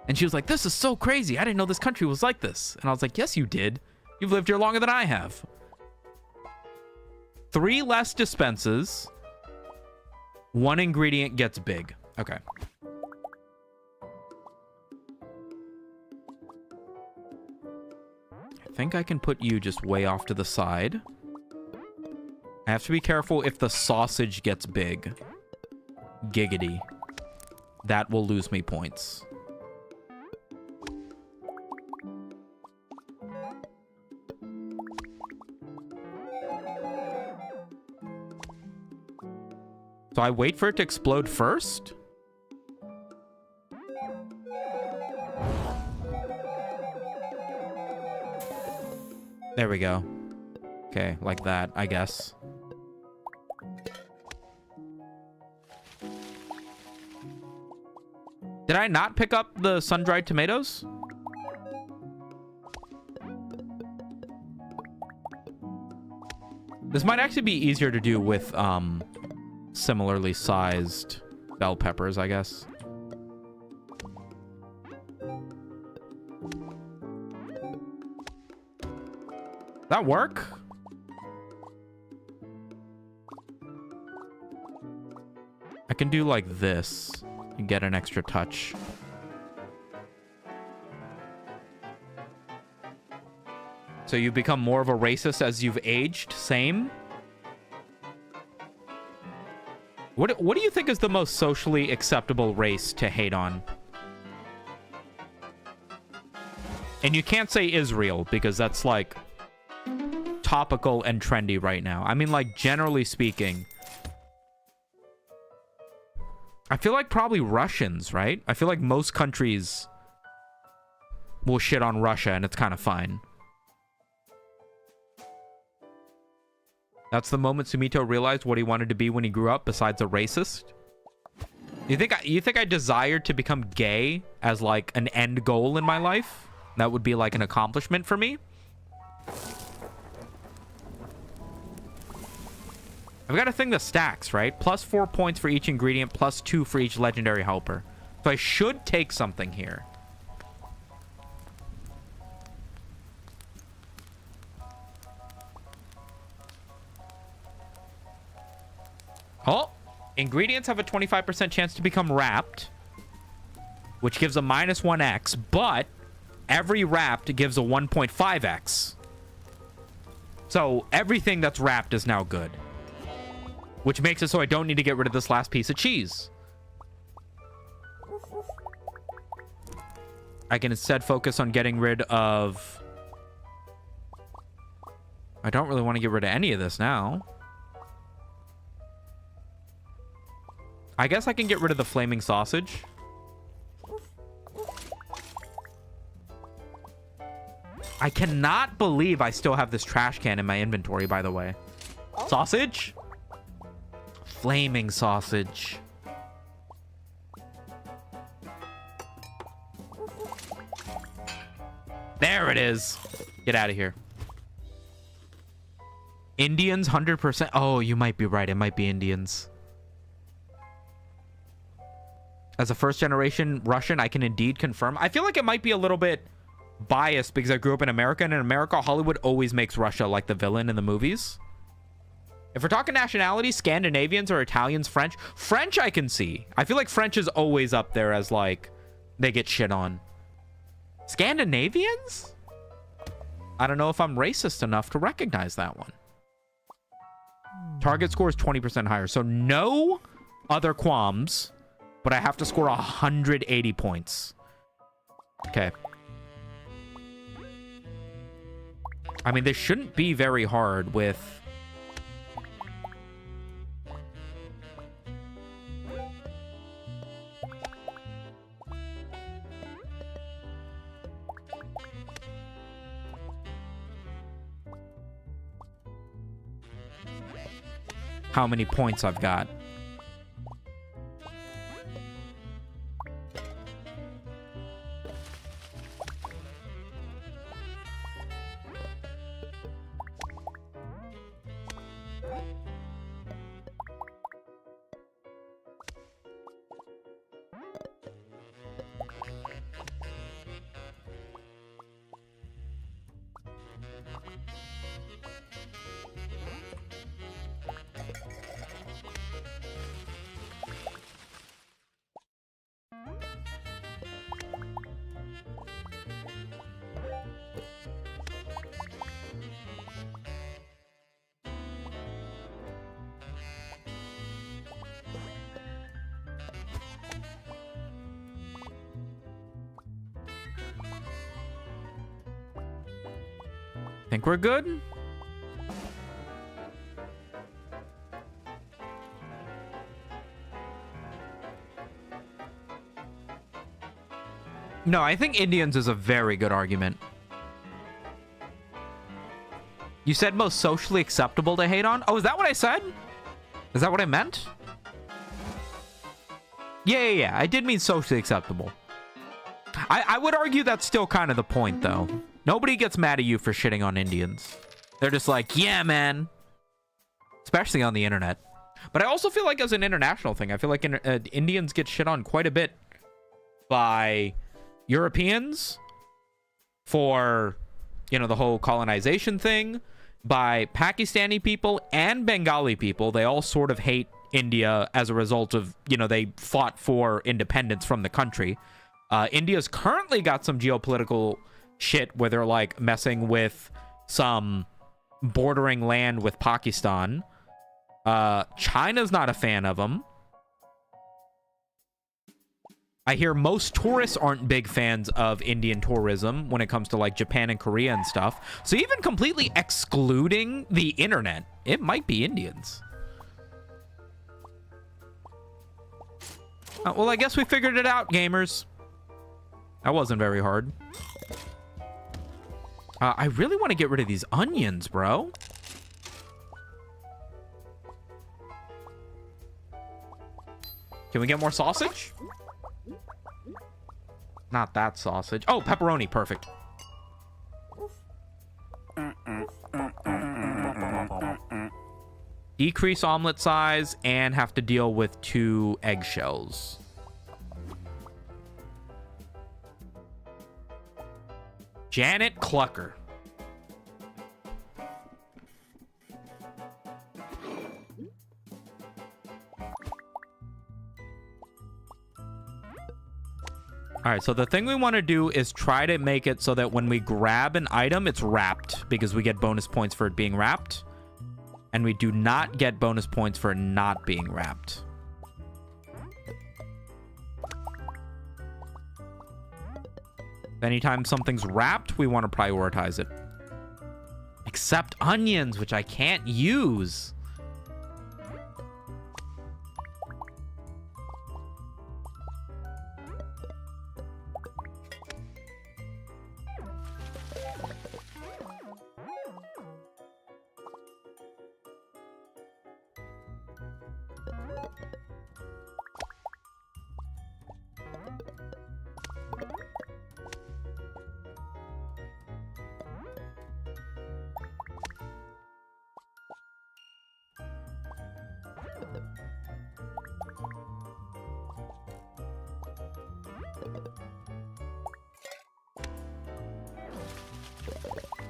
Speaker 1: And she was like, this is so crazy. I didn't know this country was like this. And I was like, yes, you did. You've lived here longer than I have. 3 less dispenses. 1 ingredient gets big. Okay. I think I can put you just way off to the side. I have to be careful if the sausage gets big. Giggity. That will lose me points. So I wait for it to explode first? There we go. Okay, like that, I guess. Did I not pick up the sun-dried tomatoes? This might actually be easier to do with, similarly sized bell peppers, I guess. That work? I can do like this and get an extra touch. So you've become more of a racist as you've aged? Same? What do you think is the most socially acceptable race to hate on? And you can't say Israel, because that's, like, topical and trendy right now. I mean, like, generally speaking, I feel like probably Russians, right? I feel like most countries will shit on Russia, and it's kind of fine. That's the moment Sumito realized what he wanted to be when he grew up, besides a racist. You think I desired to become gay as, like, an end goal in my life? That would be, like, an accomplishment for me? I've got a thing that stacks, right? Plus 4 points for each ingredient, plus 2 for each legendary helper. So I should take something here. Oh, ingredients have a 25% chance to become wrapped, which gives a -1x, but every wrapped gives a 1.5x. So everything that's wrapped is now good, which makes it so I don't need to get rid of this last piece of cheese. I can instead focus on getting rid of... I don't really want to get rid of any of this now. I guess I can get rid of the flaming sausage. I cannot believe I still have this trash can in my inventory, by the way. Sausage? Flaming sausage. There it is. Get out of here. Indians, 100%. Oh, you might be right. It might be Indians. As a first-generation Russian, I can indeed confirm. I feel like it might be a little bit biased because I grew up in America, and in America, Hollywood always makes Russia like the villain in the movies. If we're talking nationality, Scandinavians or Italians, French. French I can see. I feel like French is always up there as, like, they get shit on. Scandinavians? I don't know if I'm racist enough to recognize that one. Target score is 20% higher, so no other qualms, but I have to score 180 points. Okay. I mean, this shouldn't be very hard with... how many points I've got. Think we're good? No, I think Indians is a very good argument. You said most socially acceptable to hate on? Oh, is that what I said? Is that what I meant? Yeah. I did mean socially acceptable. I would argue that's still kind of the point, though. Nobody gets mad at you for shitting on Indians. They're just like, yeah, man. Especially on the internet. But I also feel like as an international thing, I feel like Indians get shit on quite a bit by Europeans for, you know, the whole colonization thing, by Pakistani people and Bengali people. They all sort of hate India as a result of, you know, they fought for independence from the country. India's currently got some geopolitical shit where they're like messing with some bordering land with Pakistan. China's not a fan of them. I hear most tourists aren't big fans of Indian tourism when it comes to like Japan and Korea and stuff. So even completely excluding the internet, it might be Indians. Well, I guess we figured it out, gamers. That wasn't very hard. I really want to get rid of these onions, bro. Can we get more sausage? Not that sausage. Oh, pepperoni. Perfect. Decrease omelet size and have to deal with 2 eggshells. Janet Clucker. All right, so the thing we want to do is try to make it so that when we grab an item, it's wrapped, because we get bonus points for it being wrapped. And we do not get bonus points for it not being wrapped. Anytime something's wrapped, we want to prioritize it. Except onions, which I can't use.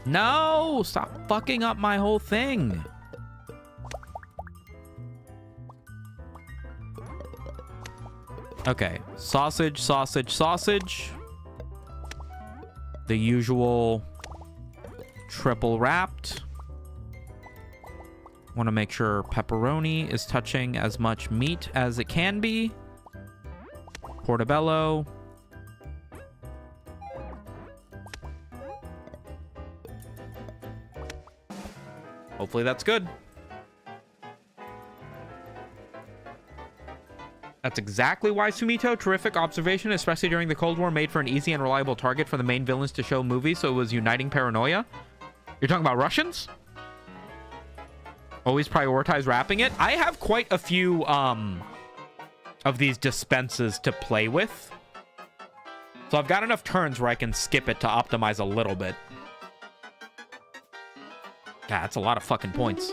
Speaker 1: No! Stop fucking up my whole thing. Okay. Sausage, sausage, sausage. The usual triple wrapped. Want to make sure pepperoni is touching as much meat as it can be. Portobello. Hopefully that's good. That's exactly why Sumito, terrific observation, especially during the Cold War, made for an easy and reliable target for the main villains to show movies, so it was uniting paranoia. You're talking about Russians? Always prioritize wrapping it. I have quite a few of these dispenses to play with. So I've got enough turns where I can skip it to optimize a little bit. God, that's a lot of fucking points.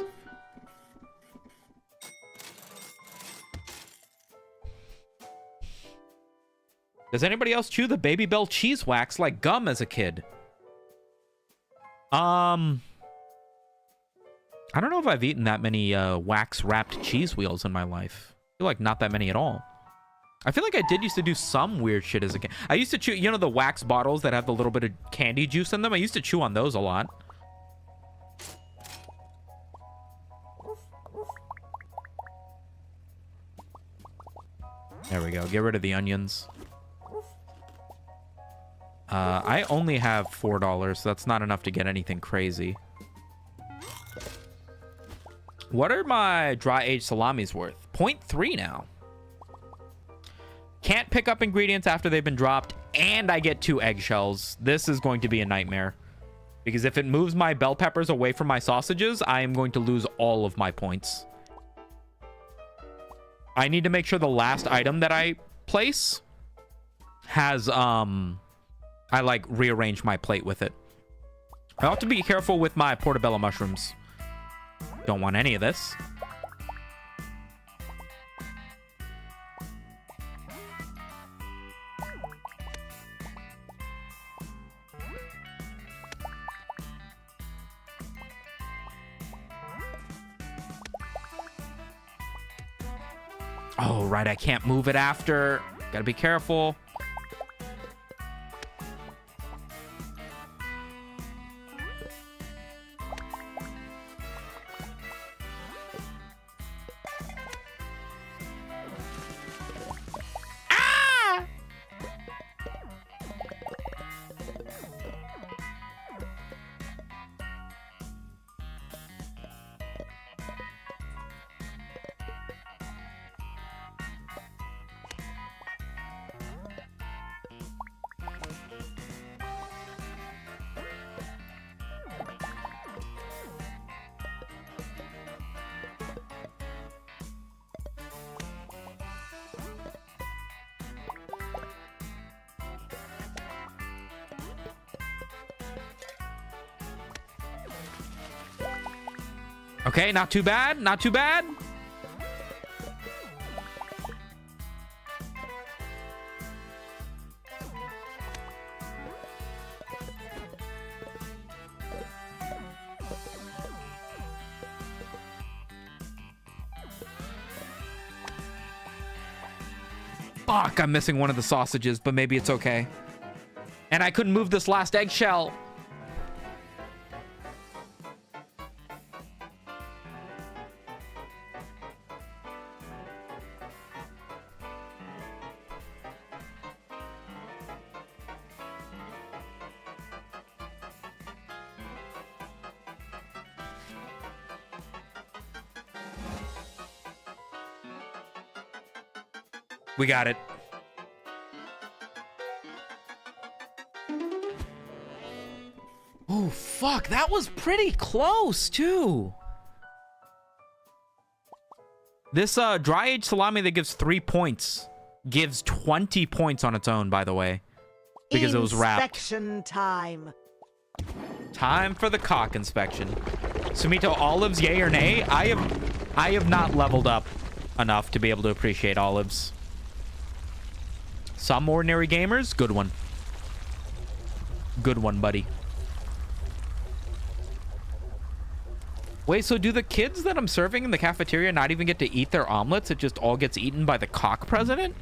Speaker 1: Does anybody else chew the Baby Bell cheese wax like gum as a kid? I don't know if I've eaten that many wax-wrapped cheese wheels in my life. I feel like not that many at all. I feel like I did used to do some weird shit as a kid. I used to chew, you know, the wax bottles that have the little bit of candy juice in them? I used to chew on those a lot. There we go. Get rid of the onions. I only have $4, so that's not enough to get anything crazy. What are my dry-aged salamis worth? 0.3 now. Can't pick up ingredients after they've been dropped, and I get 2 eggshells. This is going to be a nightmare. Because if it moves my bell peppers away from my sausages, I am going to lose all of my points. I need to make sure the last item that I place has, I, like, rearrange my plate with it. I have to be careful with my portobello mushrooms. Don't want any of this. Oh, right, I can't move it after. Gotta be careful. Okay, not too bad. Not too bad. Fuck, I'm missing one of the sausages, but maybe it's okay. And I couldn't move this last eggshell. We got it. Oh, fuck. That was pretty close, too. This dry-aged salami that gives 3 points gives 20 points on its own, by the way. Because it was wrapped.
Speaker 3: Inspection time.
Speaker 1: Time for the cock inspection. Sumito, olives, yay or nay? I have not leveled up enough to be able to appreciate olives. Some ordinary gamers, good one. Good one, buddy. Wait, so do the kids that I'm serving in the cafeteria not even get to eat their omelets? It just all gets eaten by the cock president?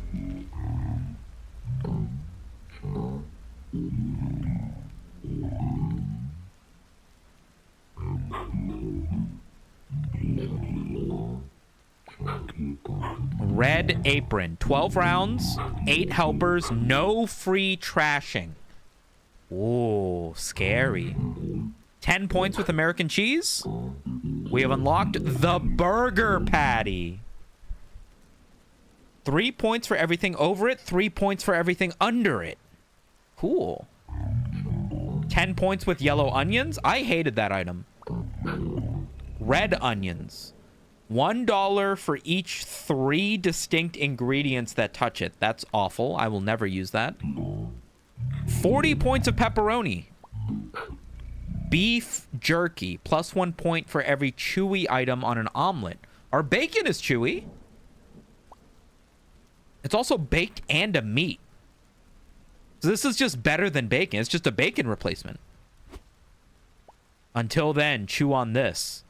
Speaker 1: Red apron, 12 rounds, 8 helpers, no free trashing. Ooh, scary. 10 points with American cheese. We have unlocked the burger patty. 3 points for everything over it, 3 points for everything under it. Cool. 10 points with yellow onions. I hated that item. Red onions. $1 for each 3 distinct ingredients that touch it. That's awful. I will never use that. 40 points of pepperoni. Beef jerky. Plus 1 point for every chewy item on an omelet. Our bacon is chewy. It's also baked and a meat. So this is just better than bacon. It's just a bacon replacement. Until then, chew on this.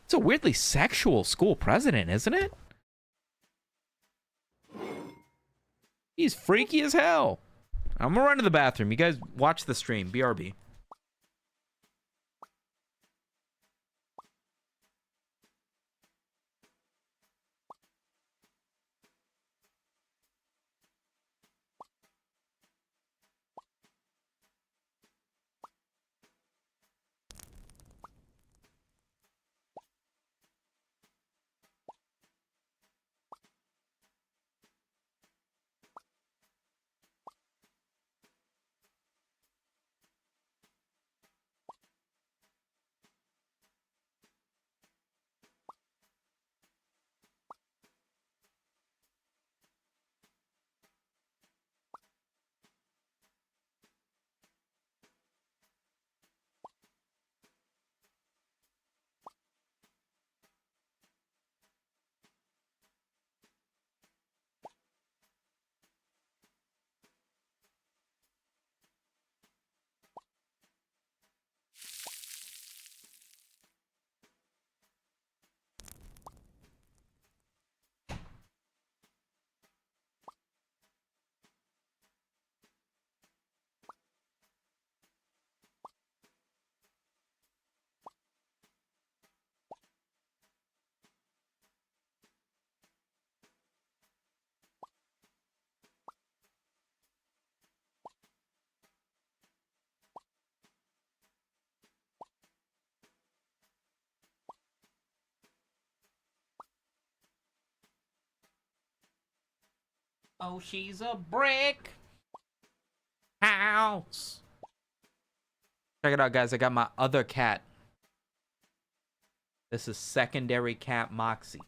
Speaker 1: It's a weirdly sexual school president, isn't it? He's freaky as hell. I'm gonna run to the bathroom. You guys watch the stream. BRB. Oh, she's a brick house. Check it out, guys. I got my other cat. This is secondary cat Moxie.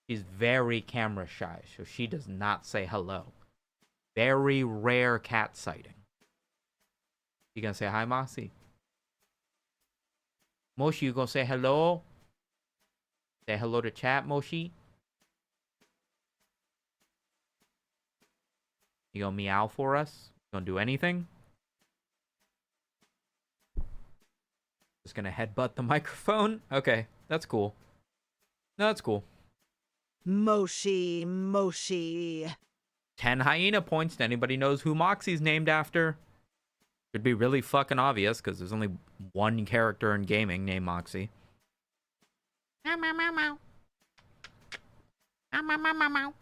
Speaker 1: She's very camera shy, so she does not say hello. Very rare cat sighting. You gonna say hi, Moxie? Moshi, you gonna say hello? Say hello to chat, Moshi. You gonna meow for us? Gonna do anything? Just gonna headbutt the microphone? Okay, that's cool. No, that's cool.
Speaker 3: Moshi, Moshi.
Speaker 1: 10 hyena points to anybody knows who Moxie's named after. Should be really fucking obvious, because there's only one character in gaming named Moxie. Meow, meow, meow, meow. Meow, meow, meow, meow, meow.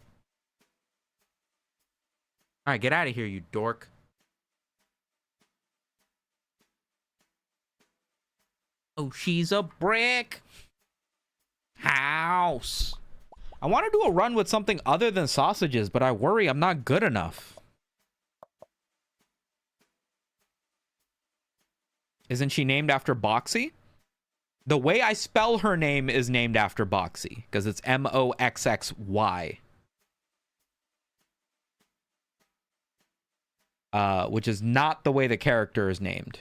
Speaker 1: Alright, get out of here, you dork. Oh, she's a brick. House. I want to do a run with something other than sausages, but I worry I'm not good enough. Isn't she named after Boxy? The way I spell her name is named after Boxy, because it's Moxxy. Which is not the way the character is named.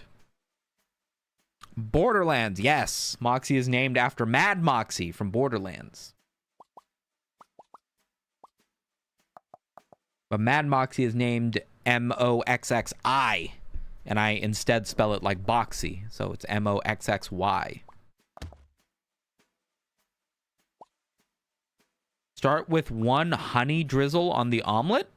Speaker 1: Borderlands, yes. Moxie is named after Mad Moxie from Borderlands. But Mad Moxie is named Moxxi, and I instead spell it like Boxy, so it's Moxxy. Start with 1 honey drizzle on the omelet.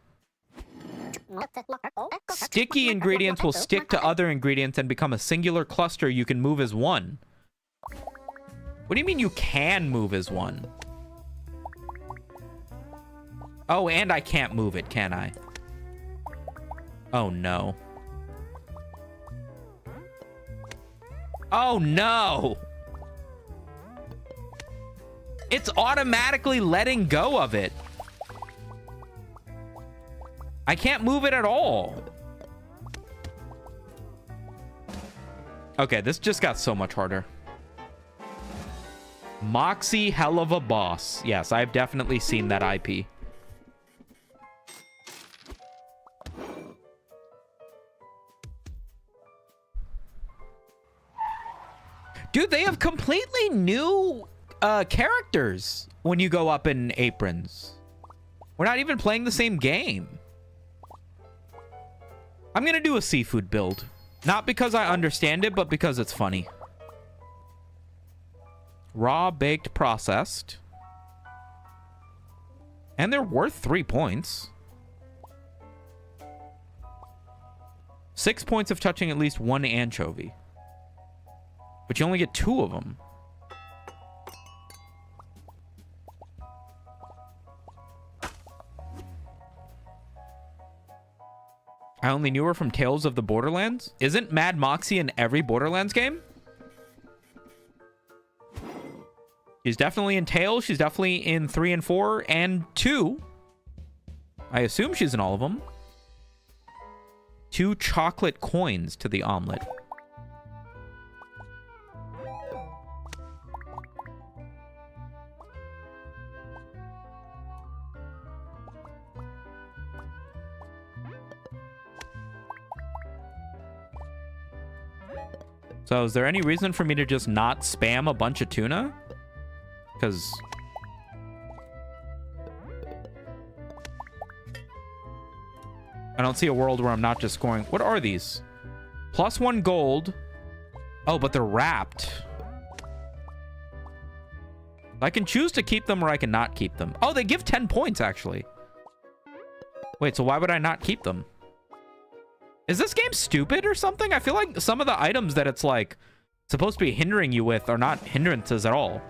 Speaker 1: Sticky ingredients will stick to other ingredients and become a singular cluster you can move as one. What do you mean you can move as one? Oh, and I can't move it, can I? Oh, no. Oh, no! It's automatically letting go of it. I can't move it at all. Okay, this just got so much harder. Moxie, hell of a boss. Yes, I've definitely seen that IP. Dude, they have completely new characters when you go up in aprons. We're not even playing the same game. I'm gonna do a seafood build. Not because I understand it, but because it's funny. Raw, baked, processed. And they're worth 3 points. 6 points of touching at least 1 anchovy. But you only get 2 of them. I only knew her from Tales of the Borderlands. Isn't Mad Moxie in every Borderlands game? She's definitely in Tales. She's definitely in 3 and 4 and 2. I assume she's in all of them. 2 chocolate coins to the omelet. So is there any reason for me to just not spam a bunch of tuna? Because I don't see a world where I'm not just scoring. What are these? +1 gold. Oh, but they're wrapped. I can choose to keep them or I can not keep them. Oh, they give 10 points, actually. Wait, so why would I not keep them? Is this game stupid or something? I feel like some of the items that it's like supposed to be hindering you with are not hindrances at all.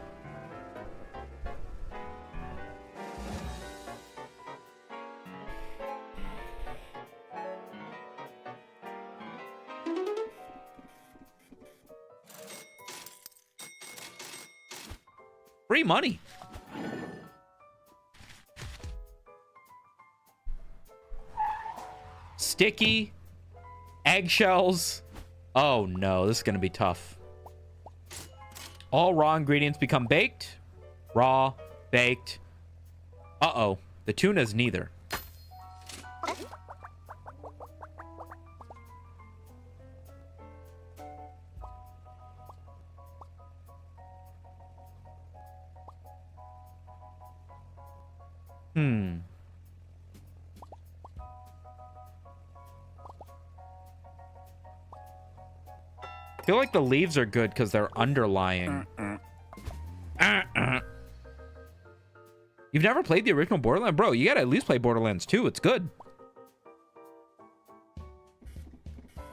Speaker 1: Free money. Sticky. Eggshells. Oh no, this is going to be tough. All raw ingredients become baked. Raw, baked. Uh-oh. The tuna's neither. Hmm. I feel like the leaves are good because they're underlying. You've never played the original Borderlands? Bro, you gotta at least play Borderlands 2. It's good.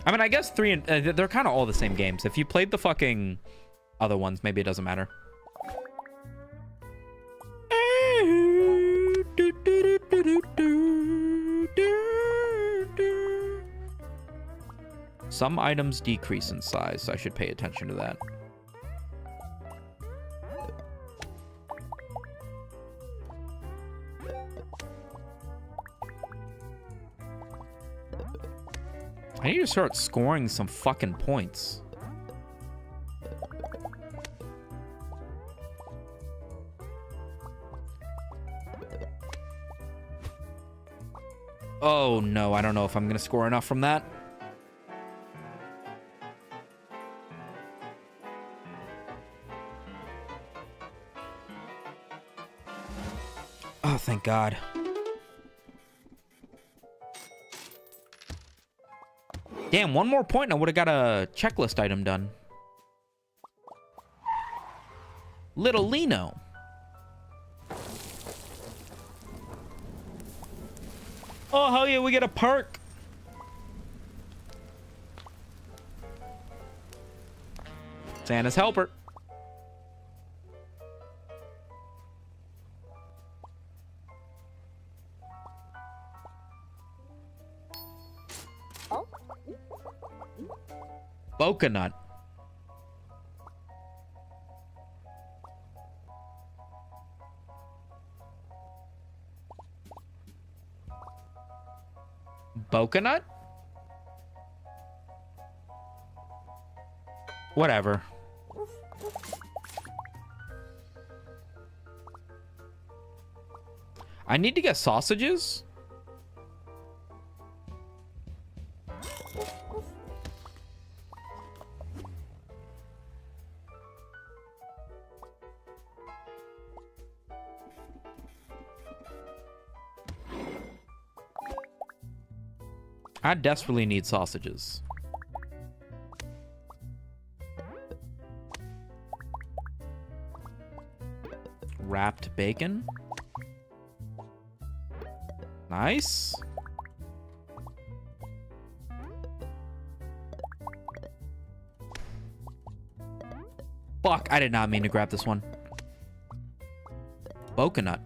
Speaker 1: I mean, I guess 3 and... they're kind of all the same games. If you played the fucking other ones, maybe it doesn't matter. Some items decrease in size, so I should pay attention to that. I need to start scoring some fucking points. Oh no, I don't know if I'm gonna score enough from that. Oh, thank God. Damn, one more point and I would have got a checklist item done. Little Lino. Oh, hell yeah, we get a perk. Santa's helper. Coconut. Coconut? Whatever. I need to get sausages. I desperately need sausages. Wrapped bacon. Nice. Fuck, I did not mean to grab this one. Coconut.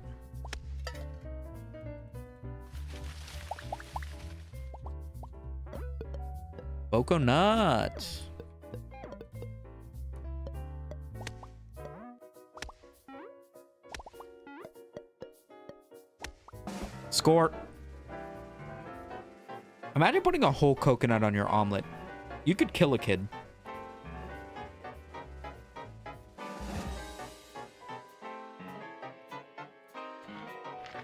Speaker 1: Coconut. Score. Imagine putting a whole coconut on your omelet. You could kill a kid.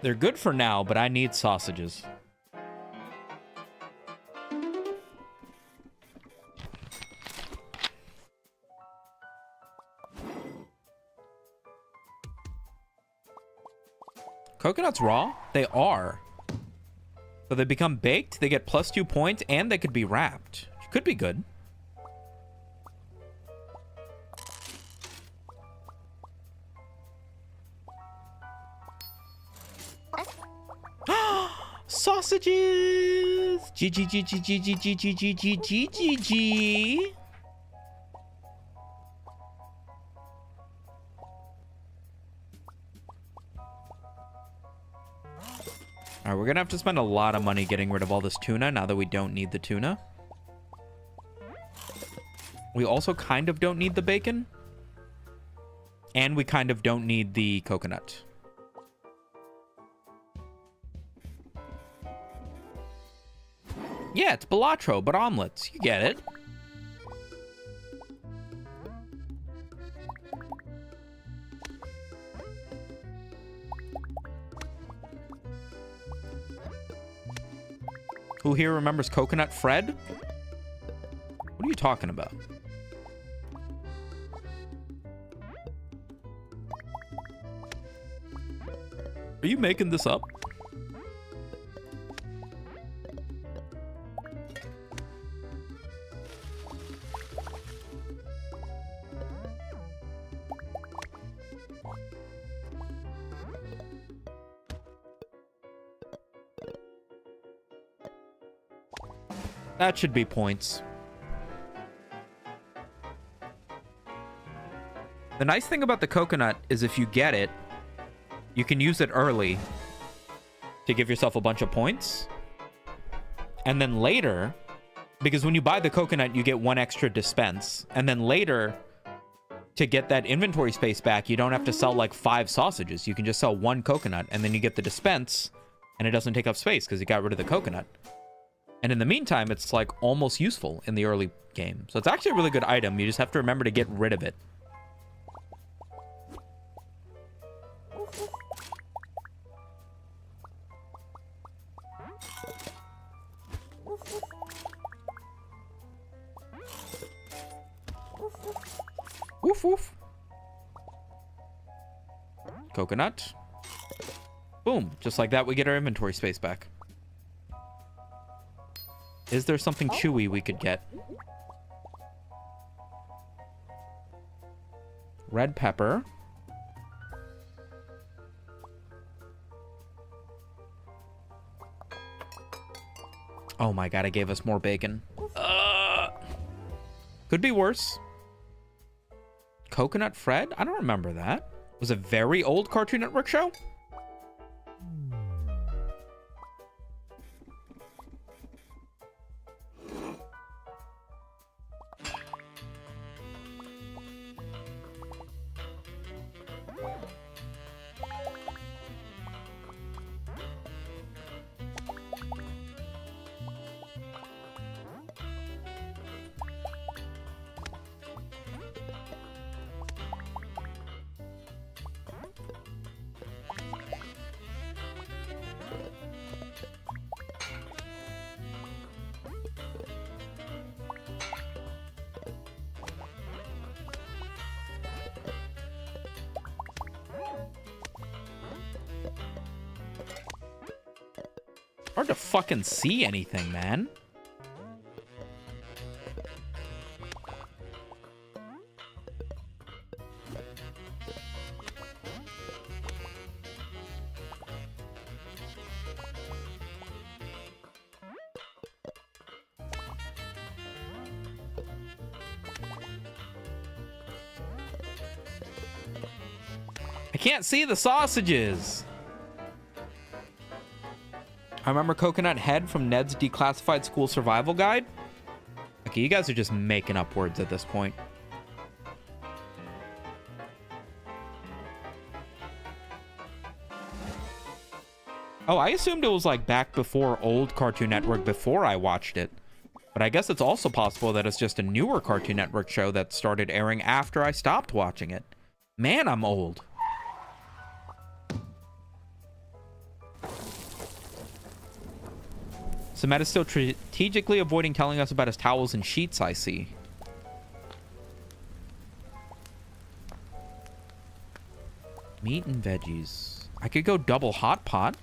Speaker 1: They're good for now, but I need sausages. Coconuts raw? They are. So they become baked, they get +2 points, and they could be wrapped. Which could be good. Sausages! G G G G G G G G G G G G G. All right, we're gonna have to spend a lot of money getting rid of all this tuna now that we don't need the tuna. We also kind of don't need the bacon. And we kind of don't need the coconut. Yeah, it's Balatro, but omelets. You get it. Who here remembers Coconut Fred? What are you talking about? Are you making this up? That should be points. The nice thing about the coconut is if you get it, you can use it early to give yourself a bunch of points. And then later, because when you buy the coconut, you get 1 extra dispense. And then later, to get that inventory space back, you don't have to sell like 5 sausages. You can just sell 1 coconut, and then you get the dispense, and it doesn't take up space because you got rid of the coconut. And in the meantime, it's like almost useful in the early game. So it's actually a really good item. You just have to remember to get rid of it. Woof woof. Coconut. Boom. Just like that, we get our inventory space back. Is there something chewy we could get? Red pepper. Oh my god, it gave us more bacon. Could be worse. Coconut Fred? I don't remember that. Was a very old Cartoon Network show? Hard to fucking see anything, man. I can't see the sausages. I remember Coconut Head from Ned's Declassified School Survival Guide. Okay, you guys are just making up words at this point. Oh, I assumed it was like back before old Cartoon Network before I watched it. But I guess it's also possible that it's just a newer Cartoon Network show that started airing after I stopped watching it. Man, I'm old. So Matt is still strategically avoiding telling us about his towels and sheets, I see. Meat and veggies. I could go double hot pot.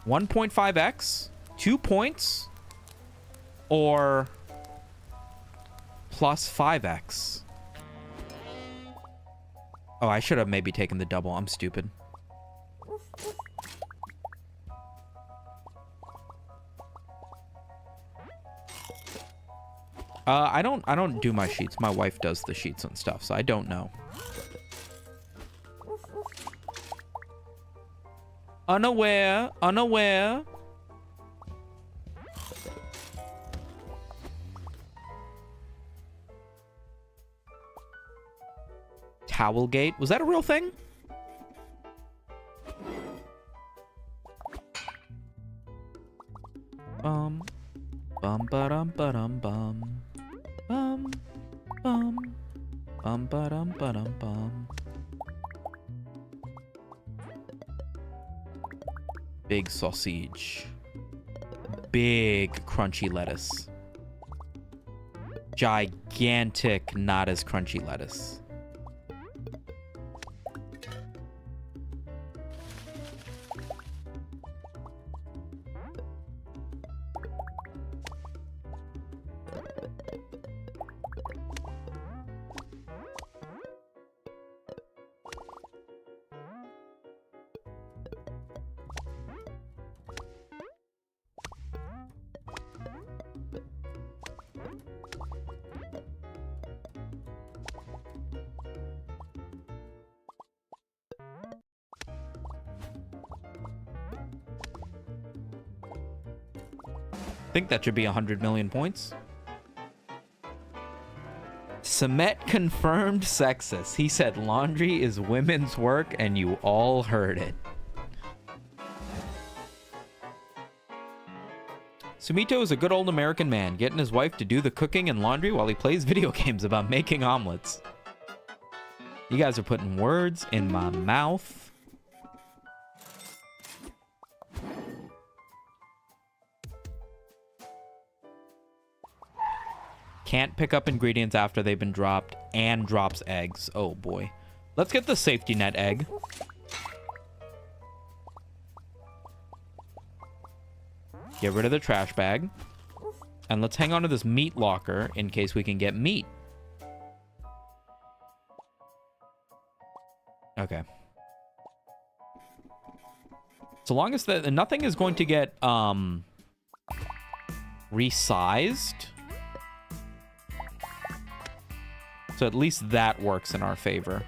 Speaker 1: 1.5x, 2 points, or plus 5x. Oh, I should have maybe taken the double. I'm stupid. I don't do my sheets. My wife does the sheets and stuff, so I don't know. Unaware. Towelgate. Was that a real thing? Bum ba dum ba dum bum. Bum ba dum ba dum bum. Big sausage. Big crunchy lettuce. Gigantic, not as crunchy lettuce. think that should be 100 million points. Samet confirmed sexist. He said laundry is women's work and you all heard it. Sumito is a good old American man, getting his wife to do the cooking and laundry while he plays video games about making omelets. You guys are putting words in my mouth. Can't pick up ingredients after they've been dropped and drops eggs. Oh boy. Let's get the safety net egg. Get rid of the trash bag. And let's hang on to this meat locker in case we can get meat. Okay. So long as nothing is going to get resized. So at least that works in our favor.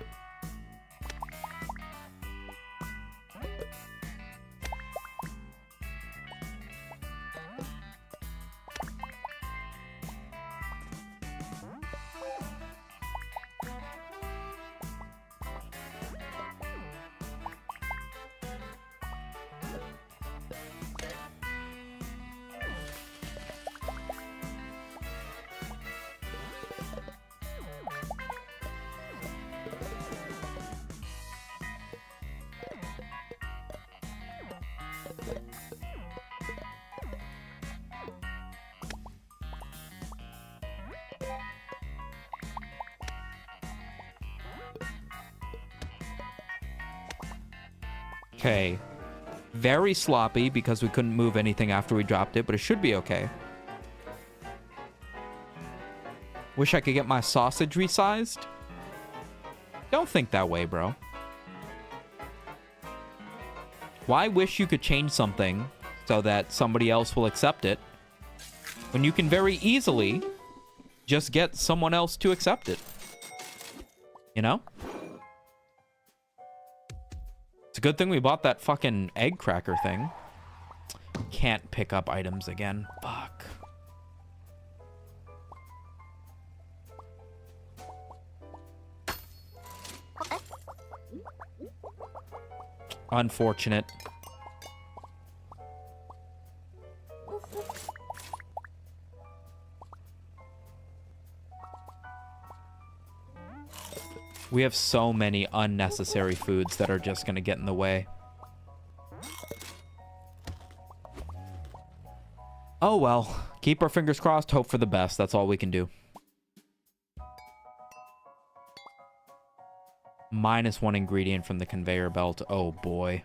Speaker 1: Okay. Very sloppy because we couldn't move anything after we dropped it, but it should be okay. Wish I could get my sausage resized. Don't think that way, bro. Why wish you could change something so that somebody else will accept it when you can very easily just get someone else to accept it? You know? It's a good thing we bought that fucking egg cracker thing. Can't pick up items again. Fuck. Unfortunate. We have so many unnecessary foods that are just going to get in the way. Oh well. Keep our fingers crossed, hope for the best. That's all we can do. -1 ingredient from the conveyor belt. Oh boy.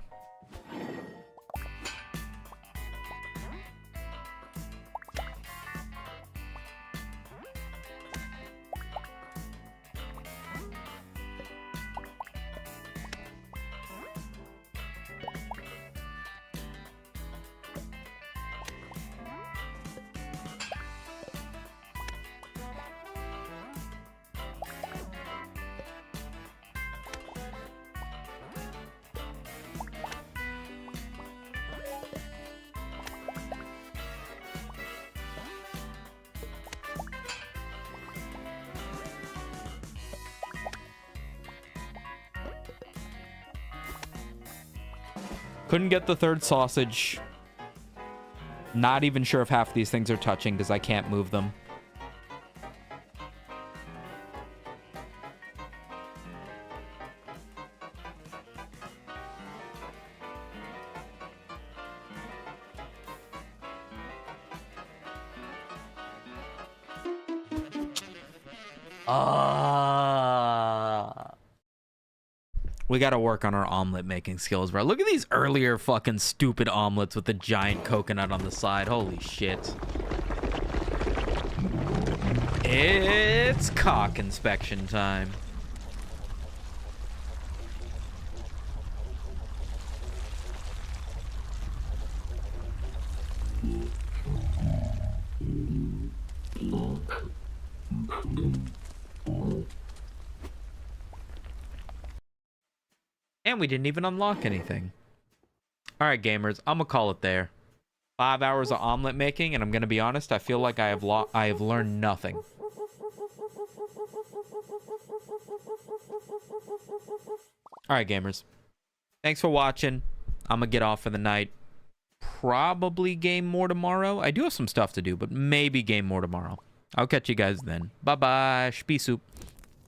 Speaker 1: Couldn't get the third sausage. Not even sure if half these things are touching because I can't move them. We gotta work on our omelet making skills, bro. Look at these earlier fucking stupid omelets with the giant coconut on the side. Holy shit. It's cock inspection time. And we didn't even unlock anything. Alright, gamers. I'm gonna call it there. 5 hours of omelet making, and I'm gonna be honest, I feel like I have learned nothing. All right, gamers. Thanks for watching. I'm gonna get off for the night. Probably game more tomorrow. I do have some stuff to do, but maybe game more tomorrow. I'll catch you guys then. Bye bye. Spee soup.